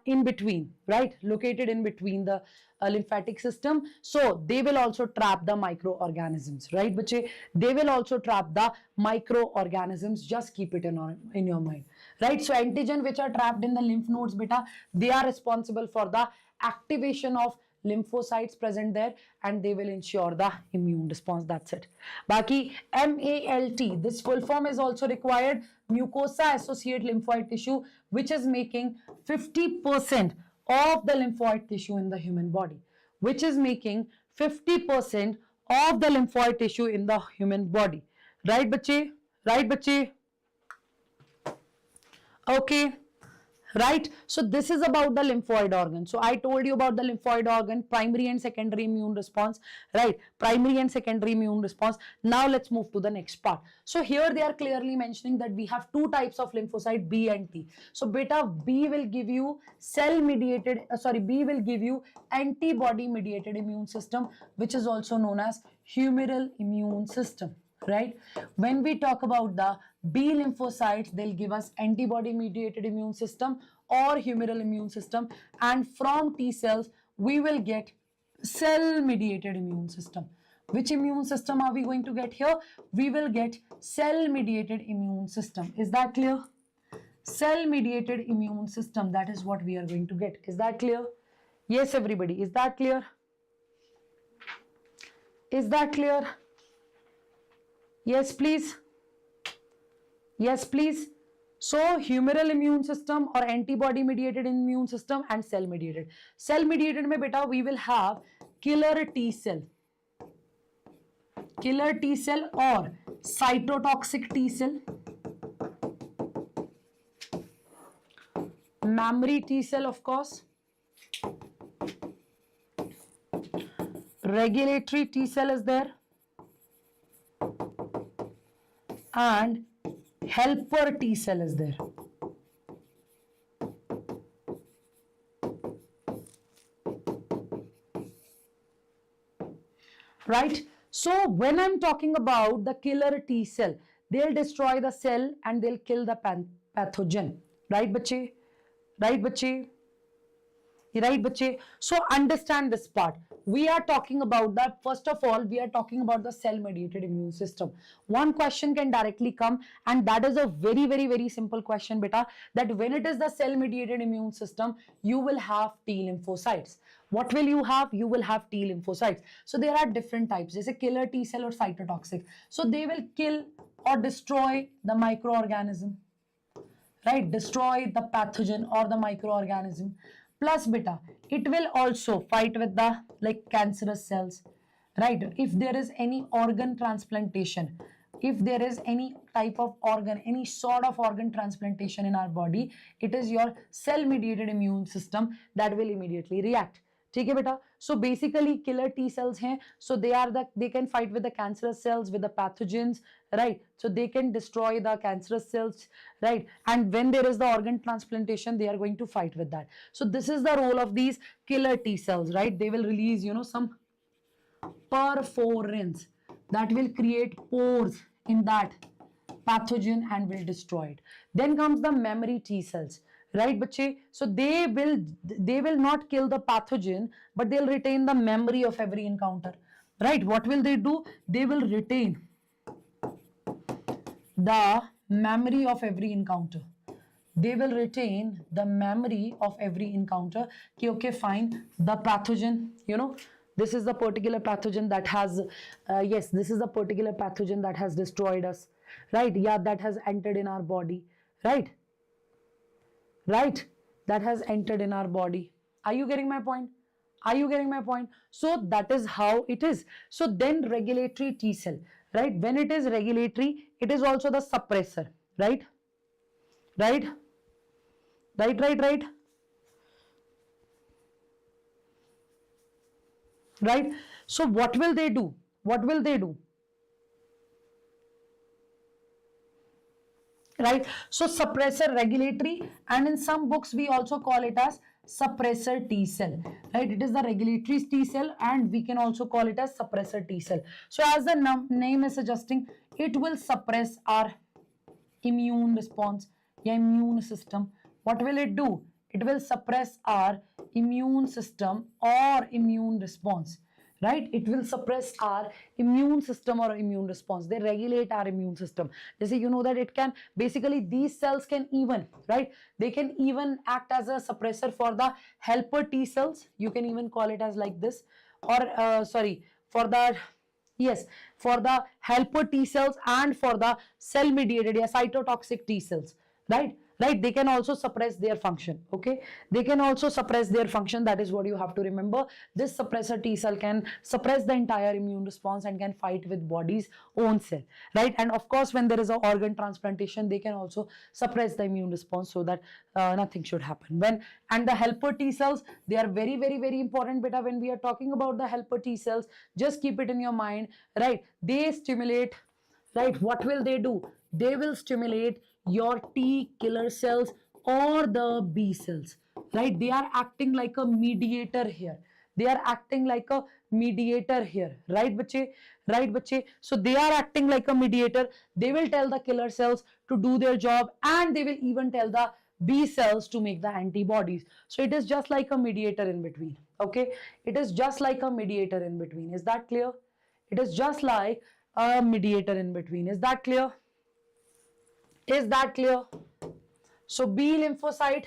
S1: in between, right? Located in between the lymphatic system. So they will also trap the microorganisms, right, bache? They will also trap the microorganisms. Just keep it in your mind, right? So antigen which are trapped in the lymph nodes, beta, they are responsible for the activation of lymphocytes present there, and they will ensure the immune response. That's it. Baki MALT, this full form is also required. Mucosa associated lymphoid tissue, which is making 50% of the lymphoid tissue in the human body, which is making 50% of the lymphoid tissue in the human body. Right, bache? Right, bache? Okay. Right, so this is about the lymphoid organ. So I told you about the lymphoid organ, primary and secondary immune response, right? Primary and secondary immune response. Now let's move to the next part. So here they are clearly mentioning that we have two types of lymphocyte, B and T. So beta, B will give you cell mediated, B will give you antibody mediated immune system, which is also known as humoral immune system. Right, when we talk about the B lymphocytes, they'll give us antibody mediated immune system or humoral immune system, and from T cells we will get cell mediated immune system. Which immune system are we going to get here? We will get cell mediated immune system. Is that clear? Cell mediated immune system, that is what we are going to get. Is that clear? Yes, everybody, is that clear? Is that clear? Yes, please. Yes, please. So, humoral immune system or antibody mediated immune system and cell mediated. Cell mediated mein beta, we will have killer T cell. Killer T cell or cytotoxic T cell. Mammary T cell, of course. Regulatory T cell is there. And helper T cell is there. Right? So when I'm talking about the killer T cell, they'll destroy the cell and they'll kill the pathogen. Right, bache? Right, bache? Right, bache? So understand this part. We are talking about that. First of all, we are talking about the cell mediated immune system. One question can directly come, and that is a very, very, very simple question, beta, that when it is the cell mediated immune system, you will have T lymphocytes. What will you have? You will have T lymphocytes. So there are different types. There's a killer T cell or cytotoxic. So they will kill or destroy the microorganism, right? Destroy the pathogen or the microorganism. Plus beta, it will also fight with the cancerous cells, right? If there is any organ transplantation, if there is any type of organ, any sort of organ transplantation in our body, it is your cell mediated immune system that will immediately react. ठीक है बेटा? So basically killer T cells हैं, so they can fight with the cancerous cells, with the pathogens, right? So they can destroy the cancerous cells, right? And when there is the organ transplantation, they are going to fight with that. So this is the role of these killer T cells, right? They will release, some perforins that will create pores in that pathogen and will destroy it. Then comes the memory T cells. Right, bache? So they will not kill the pathogen, but they'll retain the memory of every encounter. Right? What will they do? They will retain the memory of every encounter. They will retain the memory of every encounter. Okay, fine. The pathogen, this is the particular pathogen that has, this is the particular pathogen that has destroyed us. Right? Yeah, that has entered in our body. Right? Right, that has entered in our body. Are you getting my point? Are you getting my point? So that is how it is. So then regulatory T cell, right? When it is regulatory, it is also the suppressor, right? Right? Right? Right? So what will they do? What will they do? Right? So suppressor, regulatory, and in some books we also call it as suppressor T cell, right? It is the regulatory T cell and we can also call it as suppressor T cell. So as the name is suggesting, it will suppress our immune response, immune system. What will it do? it will suppress our immune system or immune response, right? It will suppress our immune system or immune response. They regulate our immune system. Just you know that it can basically, these cells can even, right, they can even act as a suppressor for the helper T cells. You can even call it as like this, or sorry, for the, yes, for the helper T cells and for the cell mediated, yeah, cytotoxic T cells, right? Right, they can also suppress their function. Okay, they can also suppress their function. That is what you have to remember. This suppressor T cell can suppress the entire immune response and can fight with body's own cell, right? And of course, when there is an organ transplantation, they can also suppress the immune response so that nothing should happen. When, and the helper T cells, they are very, very, very important, beta. When we are talking about the helper T cells, just keep it in your mind, right? They stimulate, right? What will they do? They will stimulate your T killer cells or the B cells, right? They are acting like a mediator here. They are acting like a mediator here, right, bache? Right, bache? So they are acting like a mediator. They will tell the killer cells to do their job, and they will even tell the B cells to make the antibodies. So it is just like a mediator in between. Okay, it is just like a mediator in between. Is that clear? It is just like a mediator in between. Is that clear? Is that clear? So B lymphocyte,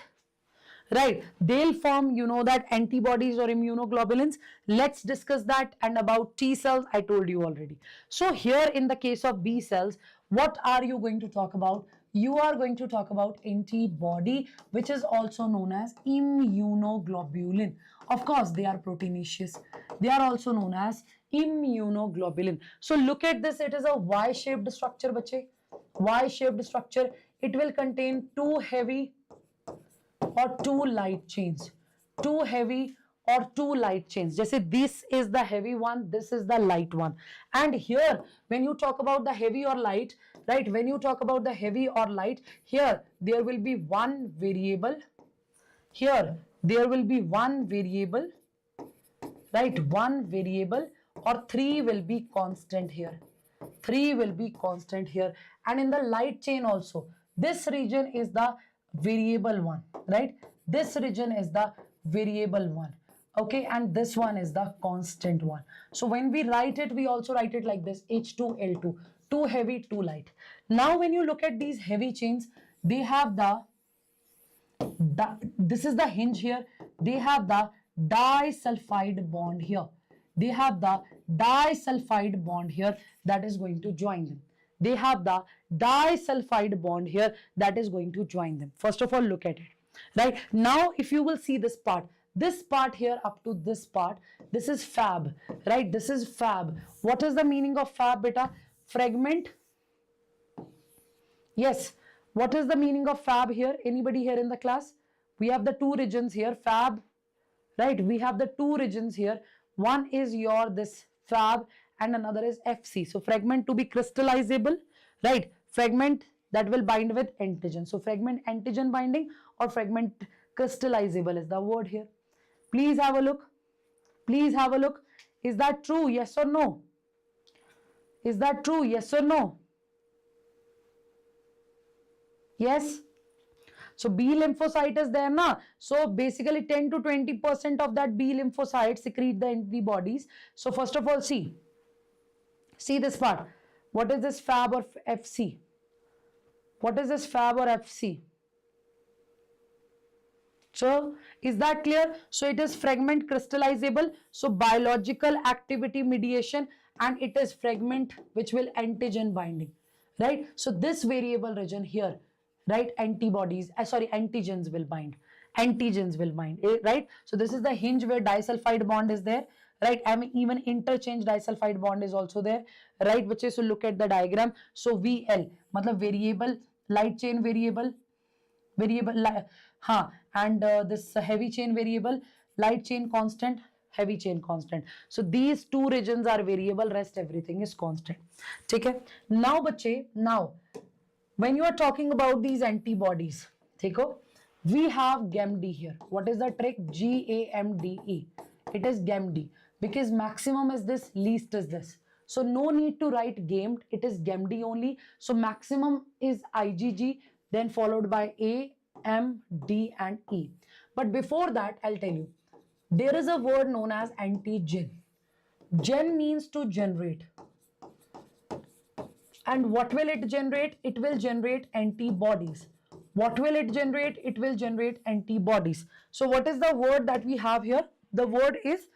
S1: right, they'll form, you know, that antibodies or immunoglobulins. Let's discuss that. And about T cells, I told you already. So here in the case of B cells, what are you going to talk about? You are going to talk about antibody, which is also known as immunoglobulin. Of course, they are proteinaceous. They are also known as immunoglobulin. So look at this. It is a Y-shaped structure, bache. Y-shaped structure. It will contain two heavy or two light chains. Two heavy or two light chains. Just say this is the heavy one, this is the light one. And here, when you talk about the heavy or light, right, when you talk about the heavy or light, here there will be one variable. Here there will be one variable, right, one variable, or three will be constant here. Three will be constant here. And in the light chain also, this region is the variable one, right? This region is the variable one. Okay, and this one is the constant one. So when we write it, we also write it like this, H2L2, two heavy, two light. Now when you look at these heavy chains, they have this is the hinge here. They have the disulfide bond here. They have the disulfide bond here that is going to join them. They have the disulfide bond here that is going to join them. First of all, look at it. Right now, if you will see this part here up to this part, this is fab, right? This is fab. What is the meaning of fab, beta? Fragment. Yes. What is the meaning of fab here? Anybody here in the class? We have the two regions here, fab, right? We have the two regions here. One is your this fab and another is FC. So fragment to be crystallizable, right? Fragment that will bind with antigen. So fragment antigen binding or fragment crystallizable is the word here. Please have a look. Please have a look. Is that true? Yes or no? Is that true? Yes or no? Yes. So B lymphocyte is there na. So basically 10 to 20% of that B lymphocyte secrete the antibodies. So first of all, see this part. What is this fab or FC? What is this fab or FC? So is that clear? So it is fragment crystallizable. So biological activity mediation, and it is fragment which will antigen binding, right? So this variable region here, right, antigens will bind. Antigens will bind, right? So this is the hinge where disulfide bond is there, right? I mean, even interchange disulfide bond is also there, right? Which is, so look at the diagram. So VL, matlab variable, light chain variable, and this heavy chain variable, light chain constant, heavy chain constant. So these two regions are variable, rest everything is constant. Okay. Now, bache, now, when you are talking about these antibodies, we have GAMD here. What is the trick? GAMDE. It is GAMD because maximum is this, least is this. So no need to write GAMD. It is GAMD only. So maximum is IgG, then followed by A, M, D and E. But before that, I'll tell you, there is a word known as antigen. Gen means to generate. And what will it generate? It will generate antibodies. What will it generate? It will generate antibodies. So what is the word that we have here? The word is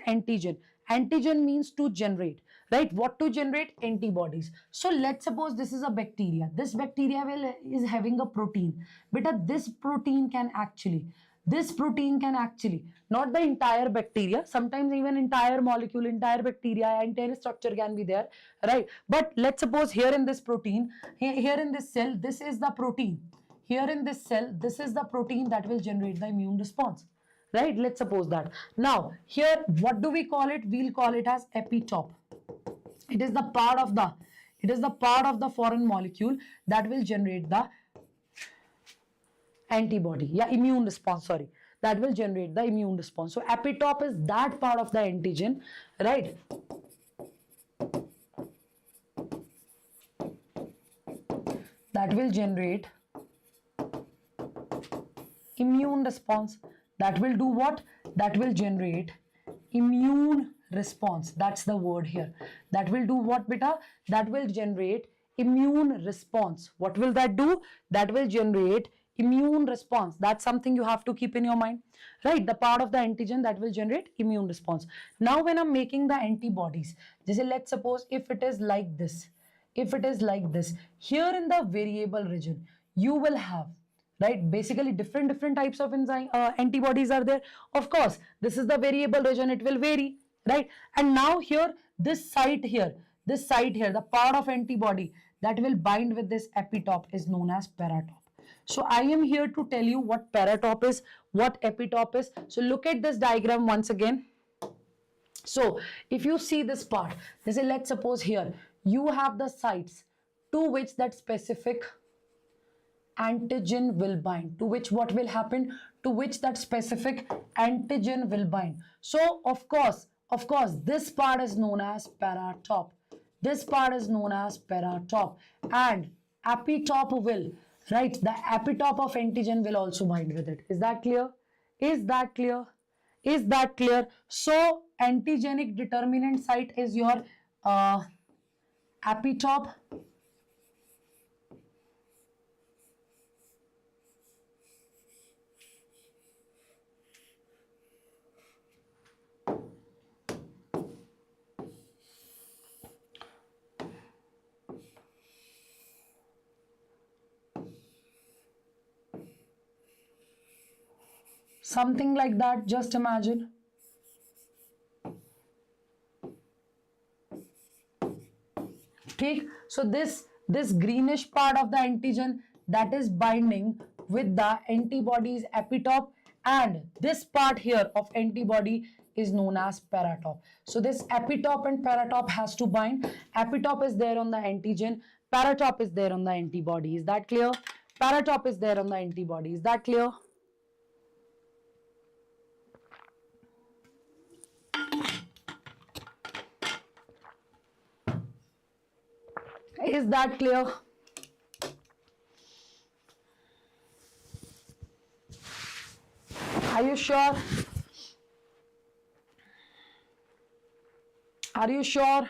S1: antigen. Antigen means to generate, right? What to generate? Antibodies. So let's suppose this is a bacteria. This bacteria is having a protein. But this protein can actually, not the entire bacteria, sometimes even entire molecule, entire bacteria, entire structure can be there, right? But let's suppose here in this protein, here in this cell, this is the protein. Here in this cell, this is the protein that will generate the immune response, right? Let's suppose that. Now, here, what do we call it? We'll call it as epitope. It is the part of the foreign molecule that will generate the antibody, immune response, sorry, that will generate the immune response. So epitope is that part of the antigen, right? That will generate immune response. That will do what? That will generate immune response. That's the word here. That will do what, beta? That will generate immune response. What will that do? That will generate immune response. That's something you have to keep in your mind, right? The part of the antigen that will generate immune response. Now when I'm making the antibodies, let's suppose if it is like this, here in the variable region, you will have, right, basically different types of antibodies are there. Of course, this is the variable region, it will vary, right? And now here, this site here, the part of antibody that will bind with this epitope is known as paratope. So I am here to tell you what paratope is, what epitope is. So look at this diagram once again. So if you see this part, let's suppose here, you have the sites to which that specific antigen will bind, to which what will happen, to which that specific antigen will bind. So of course, this part is known as paratope. This part is known as paratope, and epitope will, right, the epitope of antigen will also bind with it. Is that clear? Is that clear? Is that clear? So antigenic determinant site is your epitope. Something like that, just imagine. Okay, so this greenish part of the antigen that is binding with the antibody's epitope, and this part here of antibody is known as paratope. So this epitope and paratope has to bind. Epitope is there on the antigen, paratope is there on the antibody. Is that clear? Paratope is there on the antibody. Is that clear? Is that clear? Are you sure? Are you sure?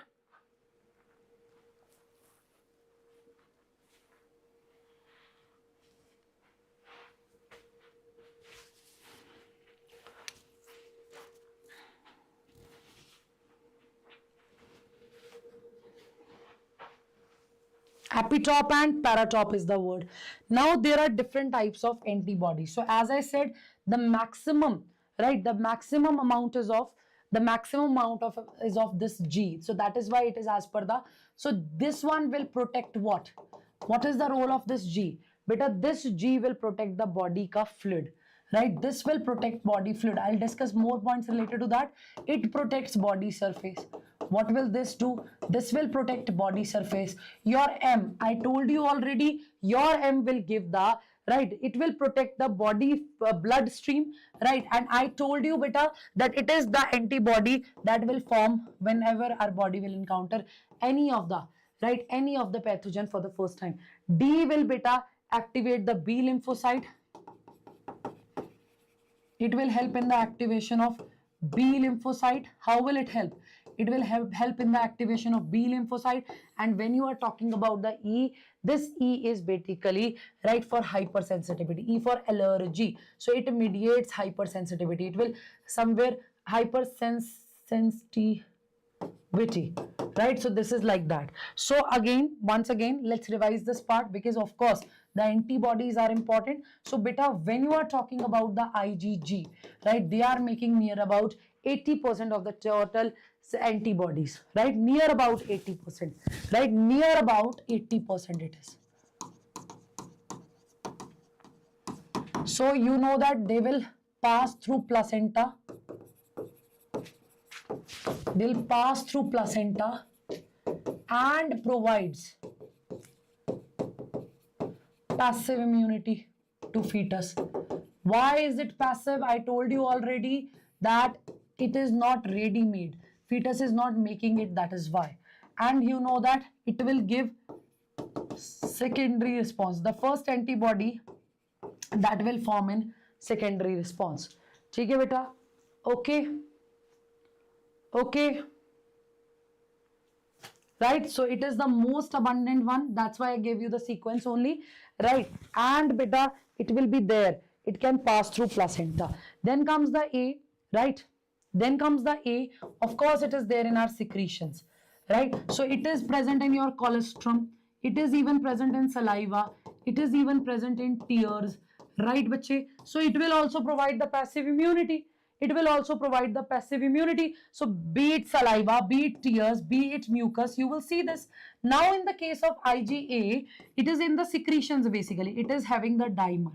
S1: Epitope and paratope is the word. Now there are different types of antibodies. So as I said, the maximum, right, the maximum amount is of this G. So that is why it is as per the, so this one will protect what? What is the role of this G? Beta, this G will protect the body ka fluid, right? This will protect body fluid. I'll discuss more points related to that. It protects body surface. What will this do? This will protect body surface. Your M, I told you already, your M will give the, right, it will protect the body blood stream, right? And I told you, beta, that it is the antibody that will form whenever our body will encounter any of the, right, any of the pathogen for the first time. D will, beta, activate the B lymphocyte. It will help in the activation of B lymphocyte. How will it help? It will help in the activation of B lymphocyte. And when you are talking about the E, this E is basically right for hypersensitivity, E for allergy. So it mediates hypersensitivity. It will somewhere hypersensitivity, right? So this is like that. So again, once again, let's revise this part, because of course the antibodies are important. So beta, when you are talking about the IgG, right, they are making near about 80% of the total antibodies, right? Near about 80%, right? Near about 80% it is. So you know that they will pass through placenta. They'll pass through placenta and provides passive immunity to fetus. Why is it passive? I told you already that it is not ready-made. Fetus is not making it, that is why. And you know that it will give secondary response. The first antibody that will form in secondary response. ठीक है बेटा? Okay. Okay. Right, so it is the most abundant one. That's why I gave you the sequence only, right? And beta, it will be there. It can pass through placenta. Then comes the A, right? Then comes the A. Of course, it is there in our secretions, right? So it is present in your colostrum. It is even present in saliva. It is even present in tears, right, bache? So it will also provide the passive immunity. It will also provide the passive immunity. So be it saliva, be it tears, be it mucus, you will see this. Now in the case of IgA, it is in the secretions basically. It is having the dimer.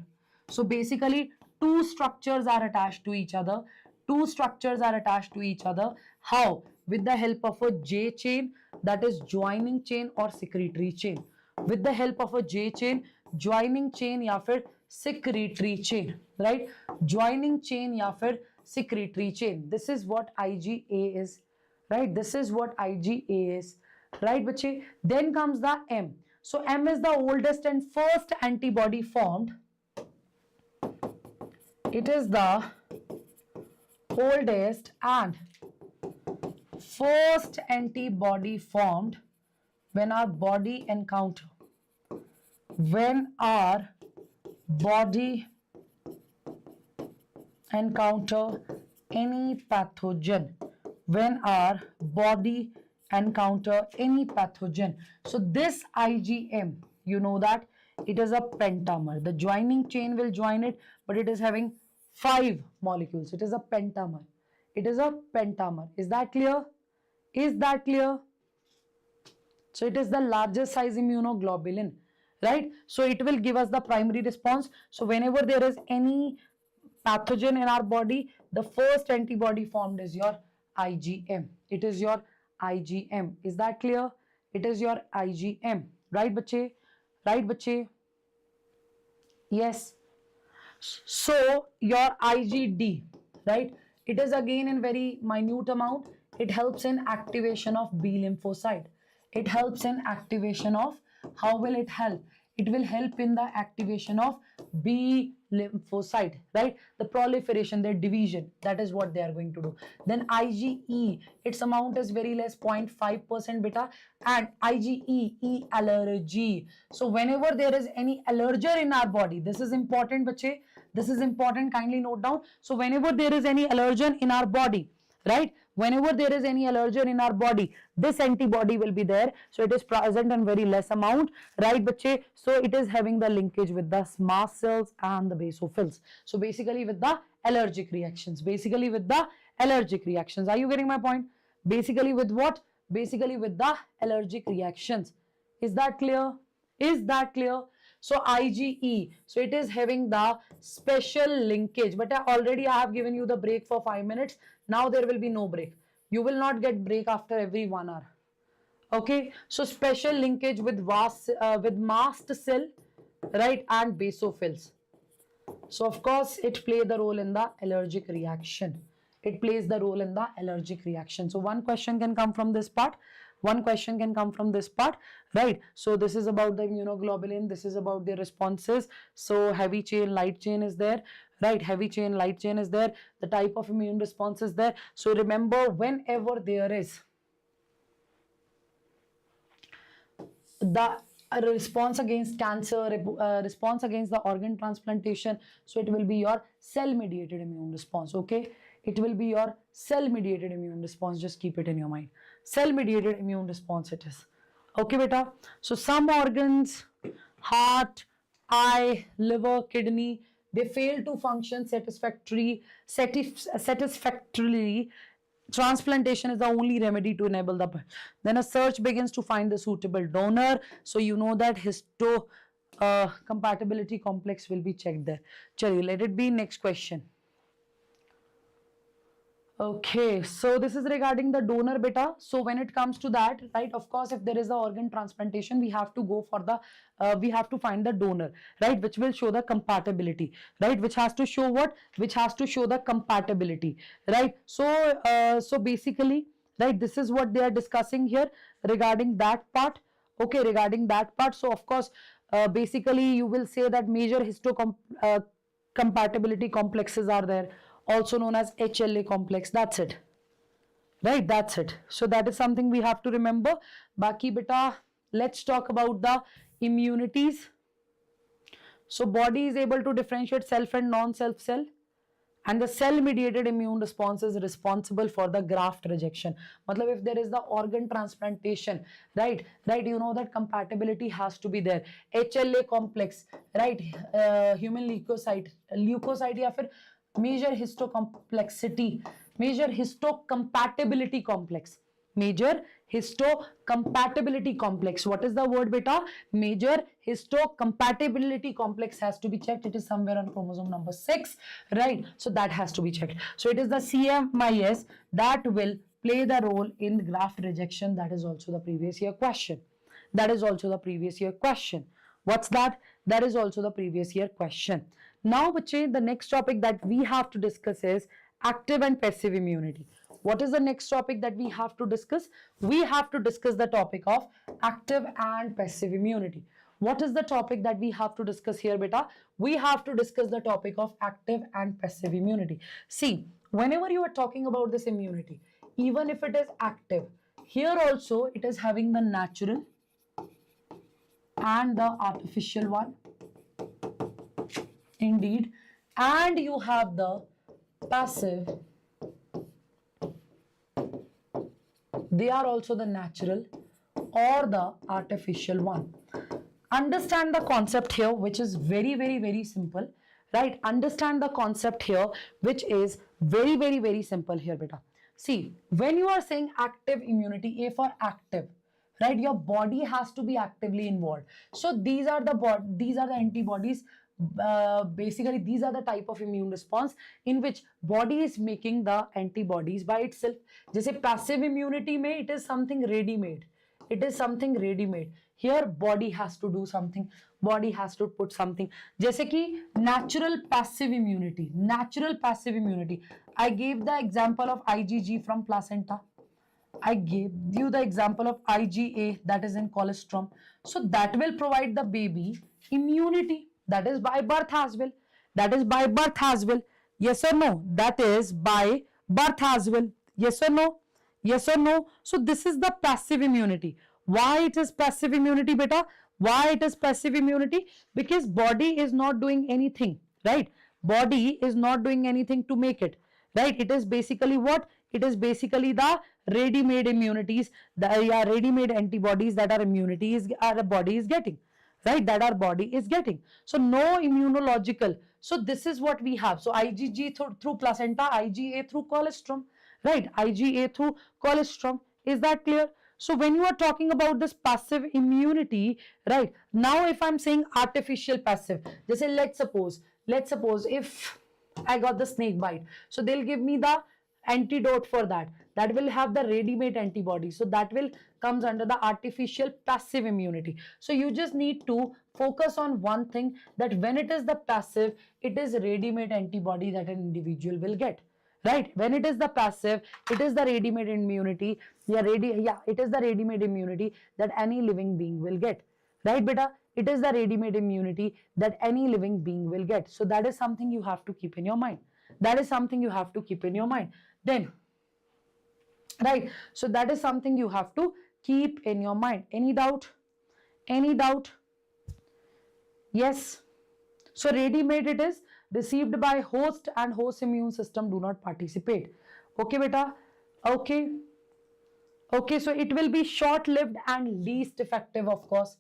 S1: So basically two structures are attached to each other. Two structures are attached to each other. How? With the help of a J chain, that is joining chain or secretory chain. With the help of a J chain, joining chain या फिर secretory chain, right? Joining chain या फिर secretory chain. This is what IgA is, right? This is what IgA is, right, bache? Then comes the M. So M is the oldest and first antibody formed. It is the oldest and first antibody formed when our body encounter any pathogen, when our body encounter any pathogen. So this IgM, you know that it is a pentamer. The joining chain will join it, but it is having 5 molecules. It is a pentamer. It is a pentamer. Is that clear? Is that clear? So it is the largest size immunoglobulin, right? So it will give us the primary response. So whenever there is any pathogen in our body, the first antibody formed is your IgM. It is your IgM. Is that clear? It is your IgM. Right, bache? Right, bache? Yes. So your IgD, right? It is again in very minute amount. It helps in activation of B lymphocyte. It helps in activation of, how will it help? It will help in the activation of B lymphocyte, right? The proliferation, their division, that is what they are going to do. Then IgE, its amount is very less, 0.5% beta, and IgE, E allergy. So whenever there is any allergen in our body, this is important, bache. This is important, kindly note down. So whenever there is any allergen in our body, right? Whenever there is any allergen in our body, this antibody will be there. So it is present in very less amount, right, bache? So it is having the linkage with the mast cells and the basophils. So basically with the allergic reactions. Basically with the allergic reactions. Are you getting my point? Basically with what? Basically with the allergic reactions. Is that clear? Is that clear? So IgE, so it is having the special linkage, but already I have given you the break for 5 minutes. Now there will be no break. You will not get break after every 1 hour. Okay, so special linkage with mast cell, right, and basophils. So of course it plays the role in the allergic reaction. It plays the role in the allergic reaction. So one question can come from this part. One question can come from this part, right? So this is about the immunoglobulin, this is about the responses. So heavy chain, light chain is there, right? Heavy chain, light chain is there, the type of immune response is there. So remember, whenever there is the response against cancer, response against the organ transplantation, so it will be your cell mediated immune response. Okay, it will be your cell mediated immune response. Just keep it in your mind, cell mediated immune response it is. Okay beta, so some organs, heart, eye, liver, kidney, they fail to function satisfactorily. Transplantation is the only remedy to enable the. Then a search begins to find the suitable donor. So you know that histo compatibility complex will be checked there. Chali, let it be. Next question. Okay, so this is regarding the donor beta. So when it comes to that, right, of course, if there is the organ transplantation, we have to go for the, we have to find the donor, right, which will show the compatibility, right, which has to show what? Which has to show the compatibility, right? So basically, right, this is what they are discussing here regarding that part. Okay, regarding that part. So of course, basically you will say that major compatibility complexes are there, also known as HLA complex. That's it, right? That's it. So that is something we have to remember. Baki beta, let's talk about the immunities. So body is able to differentiate self and non-self cell, and the cell mediated immune response is responsible for the graft rejection. Matlab, if there is the organ transplantation, right, you know that compatibility has to be there. HLA complex, right, human leukocyte या फिर major histocomplexity, major histocompatibility complex, major histocompatibility complex. What is the word beta? Major histocompatibility complex has to be checked. It is somewhere on chromosome number 6, right? So that has to be checked. So it is the CMIS that will play the role in graft rejection. That is also the previous year question. That is also the previous year question. What's that? That is also the previous year question. Now, bache, the next topic that we have to discuss is active and passive immunity. What is the next topic that we have to discuss? We have to discuss the topic of active and passive immunity. What is the topic that we have to discuss here, beta? We have to discuss the topic of active and passive immunity. See, whenever you are talking about this immunity, even if it is active, here also it is having the natural and the artificial one. Indeed, and you have the passive. They are also the natural or the artificial one. Understand the concept here, which is very, very, very simple, right? Understand the concept here, which is very, very, very simple here, beta. See, when you are saying active immunity, A for active, right? Your body has to be actively involved. So these are the antibodies. Basically, these are the type of immune response in which body is making the antibodies by itself. Jaise passive immunity mein, it is something ready-made. It is something ready-made. Here, body has to do something. Body has to put something. Jaise ki natural passive immunity. Natural passive immunity. I gave the example of IgG from placenta. I gave you the example of IgA, that is in colostrum. So that will provide the baby immunity. That is by birth as well. That is by birth as well. Yes or no? That is by birth as well. Yes or no? Yes or no? So this is the passive immunity. Why it is passive immunity, beta? Why it is passive immunity? Because body is not doing anything, right? Body is not doing anything to make it, right? It is basically what? It is basically the ready-made immunities, the ready-made antibodies that our body is getting, right? That our body is getting. So no immunological. So this is what we have. So IgG through placenta, IgA through colostrum, right? IgA through colostrum. Is that clear? So when you are talking about this passive immunity, right? Now if I'm saying artificial passive, just say let's suppose if I got the snake bite, so they'll give me the antidote for that. That will have the ready-made antibody. So that will comes under the artificial passive immunity. So you just need to focus on one thing, that when it is the passive, it is ready-made antibody that an individual will get, right? When it is the passive, it is the ready-made immunity. It is the ready-made immunity that any living being will get, right, beta? It is the ready-made immunity that any living being will get. So that is something you have to keep in your mind. That is something you have to keep in your mind. Then, right, so that is something you have to keep in your mind. Any doubt? Any doubt? Yes. So ready-made it is, received by host, and host immune system do not participate. Okay, beta? Okay. Okay, so it will be short-lived and least effective, of course.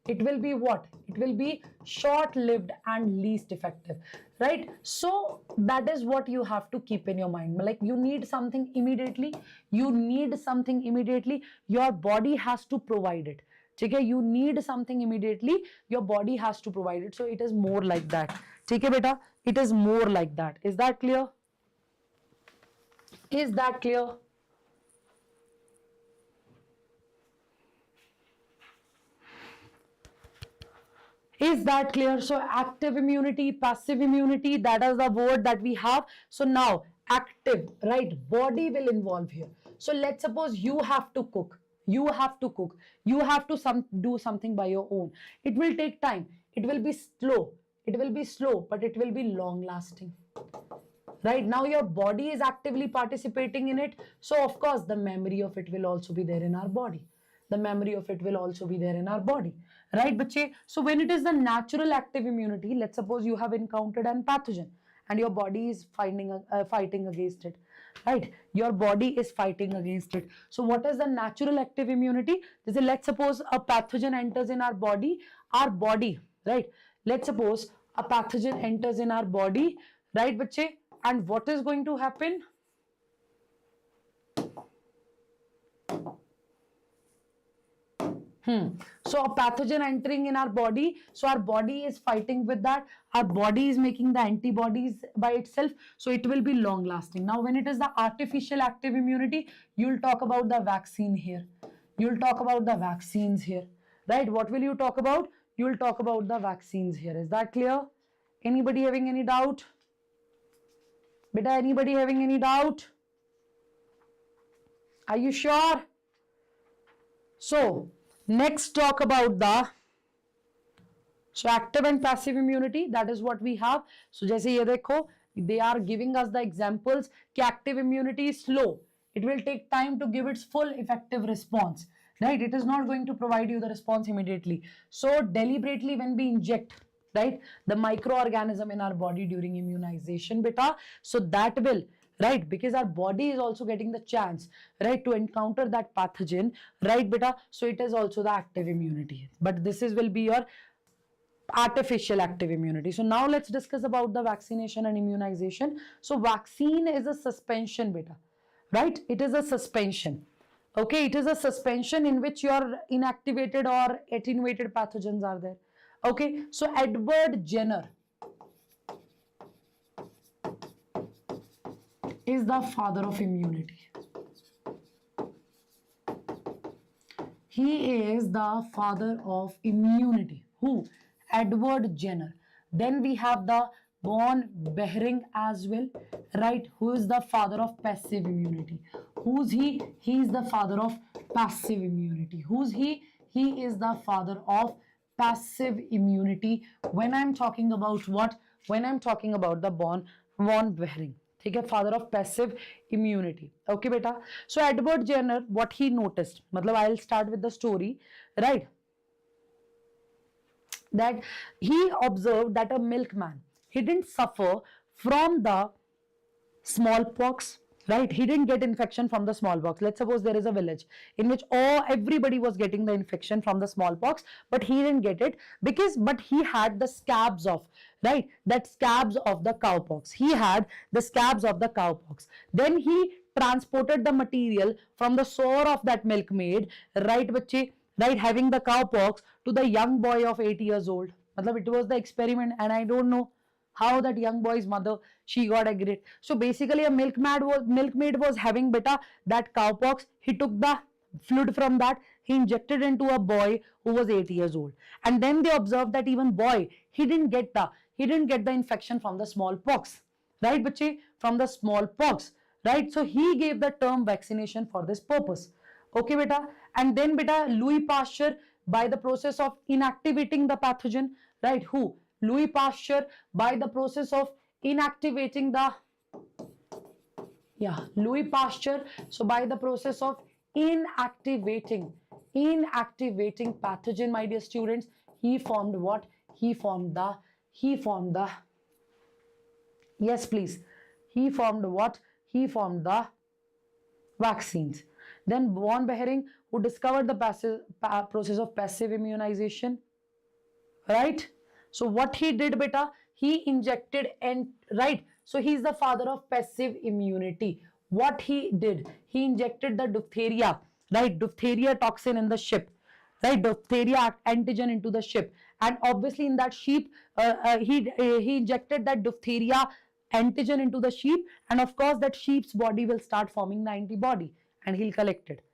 S1: It will be what? It will be short-lived and least effective, right? So that is what you have to keep in your mind. Like, you need something immediately. You need something immediately. Your body has to provide it. Okay, you need something immediately. Your body has to provide it. So it is more like that. Okay, beta? It is more like that. Is that clear? Is that clear? Is that clear? So active immunity, passive immunity, that is the word that we have. So now active, right? Body will involve here. So let's suppose you have to cook. You have to cook. You have to do something by your own. It will take time. It will be slow. It will be slow, but it will be long lasting. Right now your body is actively participating in it. So of course the memory of it will also be there in our body. The memory of it will also be there in our body. Right, bache? So when it is the natural active immunity, let's suppose you have encountered an pathogen and your body is fighting against it. Right? Your body is fighting against it. So what is the natural active immunity? This is, let's suppose a pathogen enters in our body, right? Let's suppose a pathogen enters in our body, right, bache? And what is going to happen? So a pathogen entering in our body, so our body is fighting with that, our body is making the antibodies by itself, so it will be long lasting. Now when it is the artificial active immunity, you'll talk about the vaccine here. You'll talk about the vaccines here, right? What will you talk about? You'll talk about the vaccines here. Is that clear? Anybody having any doubt? Beta, anybody having any doubt? Are you sure? So next talk about the active and passive immunity. That is what we have. So jaise ye dekho, they are giving us the examples ki active immunity is slow. It will take time to give its full effective response. Right? It is not going to provide you the response immediately. So deliberately when we inject, right, the microorganism in our body during immunization, beta, so that will, right, because our body is also getting the chance, right, to encounter that pathogen, right, beta, so it is also the active immunity, but this will be your artificial active immunity. So now let's discuss about the vaccination and immunization. So vaccine is a suspension, beta, right? It is a suspension. Okay, it is a suspension in which your inactivated or attenuated pathogens are there. Okay, so Edward Jenner is the father of immunity. He is the father of immunity. Who? Edward Jenner. Then we have the von Behring as well, right? Who is the father of passive immunity? Who's he? He is the father of passive immunity. Who's he? He is the father of passive immunity. When I'm talking about what? When I'm talking about the von Behring. Okay, father of passive immunity. Okay, beta. So Edward Jenner, what he noticed, matlab I'll start with the story, right? That he observed that a milkman, he didn't suffer from the smallpox, right? He didn't get infection from the smallpox. Let's suppose there is a village in which everybody was getting the infection from the smallpox, but he didn't get it but he had the scabs of, right, that scabs of the cowpox. He had the scabs of the cowpox. Then he transported the material from the sore of that milkmaid, right, bache, right, having the cowpox, to the young boy of 8 years old. Matlab, it was the experiment, and I don't know how that young boy's mother, she got agreed. So basically a milkmaid was having beta that cowpox. He took the fluid from that, he injected into a boy who was 8 years old, and then they observed that even boy, he didn't get the infection from the smallpox, right, bache? from the smallpox, right? So he gave the term vaccination for this purpose. Okay, beta. And then beta, Louis Pasteur, by the process of inactivating the pathogen, right? Who? Louis Pasteur, by the process of inactivating the, Louis Pasteur. So by the process of inactivating pathogen, my dear students, he formed what? He formed the, yes please, he formed what? He formed the vaccines. Then von Behring, who discovered the process of passive immunization, right? So what he did, beta, he injected, and right, so he is the father of passive immunity. What he did, he injected the diphtheria, right, diphtheria toxin in the sheep, right, diphtheria antigen into the sheep, and obviously in that sheep, he injected that diphtheria antigen into the sheep, and of course that sheep's body will start forming the antibody and he'll collect it,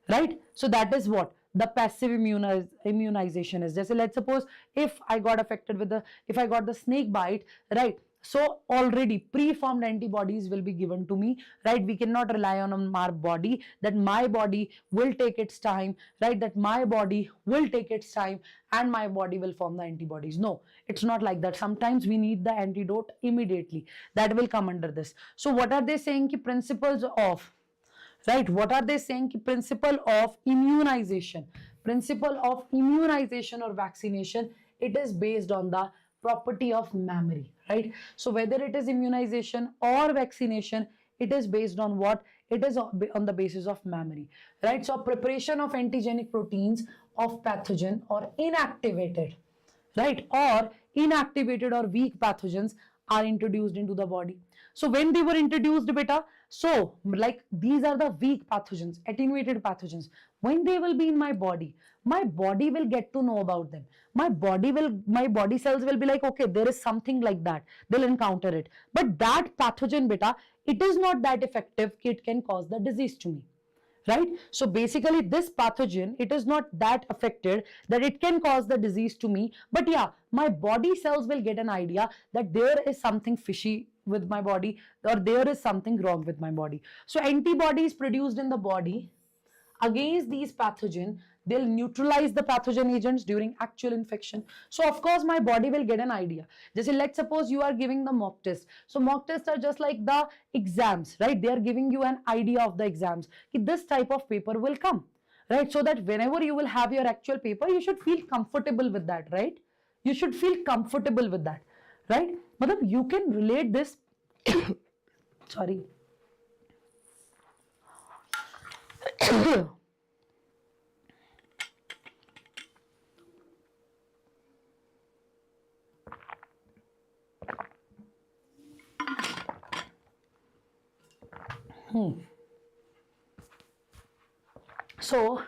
S1: right? So that is what the passive immunization is. Just let's suppose if I got affected with the, if I got the snake bite, right? So already preformed antibodies will be given to me, right? We cannot rely on our body, that my body will take its time, right? That my body will take its time and my body will form the antibodies. No, it's not like that. Sometimes we need the antidote immediately. That will come under this. So what are they saying? Ki principles of, right, what are they saying? Principle of immunization, or vaccination, it is based on the property of mammary, right? So whether it is immunization or vaccination, it is based on what? It is on the basis of mammary, right? So preparation of antigenic proteins of pathogen or inactivated, right, or inactivated or weak pathogens are introduced into the body. So when they were introduced, beta, so like these are the weak pathogens, attenuated pathogens. When they will be in my body will get to know about them. My body cells will be like, okay, there is something like that. They'll encounter it. But that pathogen, beta, it is not that effective. It can cause the disease to me. Right? So basically this pathogen, it is not that affected that it can cause the disease to me. But yeah, my body cells will get an idea that there is something fishy with my body or there is something wrong with my body. So antibodies produced in the body against these pathogen, they'll neutralize the pathogen agents during actual infection. So of course my body will get an idea. Just let's suppose you are giving the mock test. So mock tests are just like the exams, right? They are giving you an idea of the exams. This type of paper will come, right? So that whenever you will have your actual paper, you should feel comfortable with that, right? You should feel comfortable with that, right? But you can relate this sorry So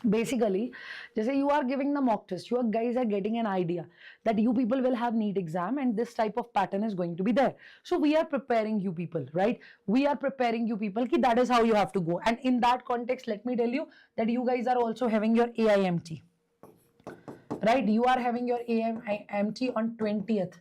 S1: basically, just say you are giving the mock test, you guys are getting an idea that you people will have NEET exam and this type of pattern is going to be there. So we are preparing you people, right? We are preparing you people ki that is how you have to go. And in that context, let me tell you that you guys are also having your AIMT, right? You are having your AIMT on 20th.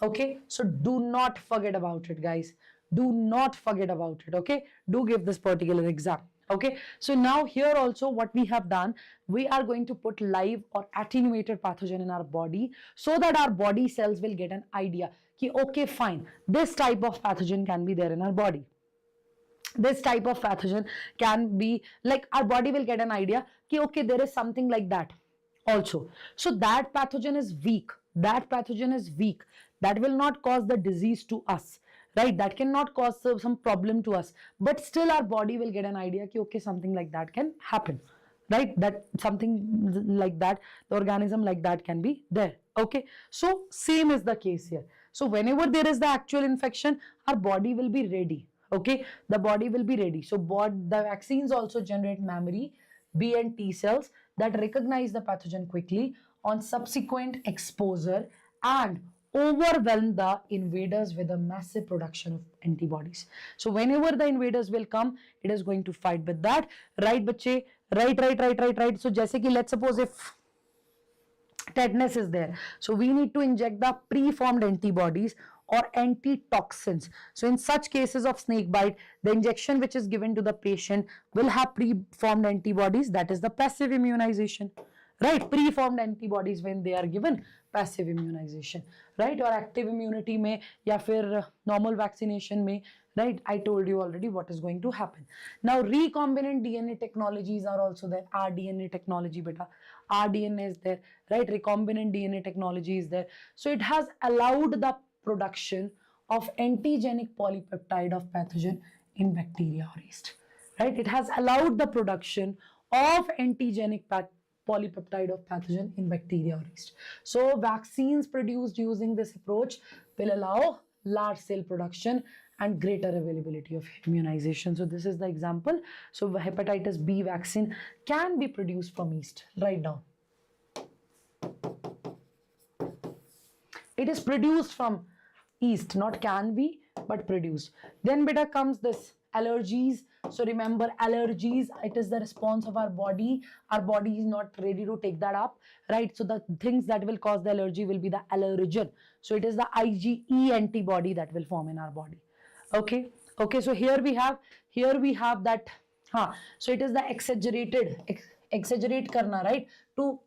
S1: Okay, so do not forget about it, guys. Do not forget about it. Okay, do give this particular exam. Okay, so now here also what we have done, we are going to put live or attenuated pathogen in our body so that our body cells will get an idea ki okay fine, this type of pathogen can be there in our body. This type of pathogen can be like, our body will get an idea ki okay, there is something like that also. So that pathogen is weak. That pathogen is weak. That will not cause the disease to us. Right, that cannot cause some problem to us, but still our body will get an idea ki okay, something like that can happen, right? That something like that, the organism like that can be there. Okay, so same is the case here. So whenever there is the actual infection, our body will be ready. Okay, the body will be ready. So the vaccines also generate mammary B and T cells that recognize the pathogen quickly on subsequent exposure and overwhelm the invaders with a massive production of antibodies. So whenever the invaders will come, it is going to fight with that. Right, bache? Right. So jaise ki let's suppose if tetanus is there, so we need to inject the preformed antibodies or antitoxins. So in such cases of snake bite, the injection which is given to the patient will have preformed antibodies, that is the passive immunization, right? Preformed antibodies when they are given, passive immunization, right? Or active immunity में या फिर normal vaccination में, right? I told you already what is going to happen. Now recombinant DNA technologies are also there. rDNA technology beta, rDNA is there, right? Recombinant DNA technology is there. So it has allowed the production of antigenic polypeptide of pathogen in bacteria or yeast, right? It has allowed the production of antigenic polypeptide of pathogen in bacteria or yeast. So vaccines produced using this approach will allow large cell production and greater availability of immunization. So this is the example. So hepatitis B vaccine can be produced from yeast. Write down. It is produced from yeast, not can be, but produced. Then beta comes this allergies. So remember, allergies, it is the response of our body. Our body is not ready to take that up, right? So the things that will cause the allergy will be the allergen. So it is the IgE antibody that will form in our body. Okay. Okay. So here we have that. So it is the exaggerate karna, right? To,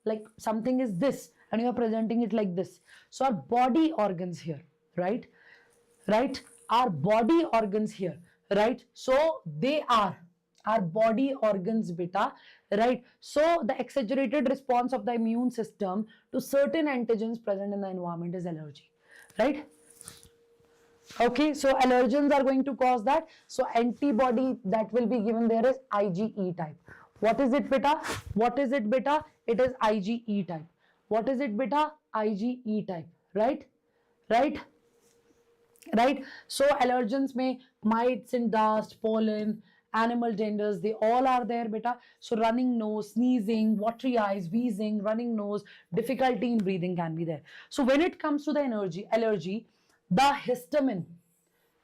S1: like something is this and you are presenting it like this. So our body organs here, right? Our body organs here, right? So they are our body organs beta, right? So the exaggerated response of the immune system to certain antigens present in the environment is allergy, right? Okay, so allergens are going to cause that. So antibody that will be given there is IgE type. What is it beta? What is it beta? It is IgE type. What is it beta? IgE type, right? So allergens may mites and dust, pollen, animal genders, they all are there beta. So running nose, sneezing, watery eyes, wheezing, running nose, difficulty in breathing can be there. So when it comes to the allergy, the histamine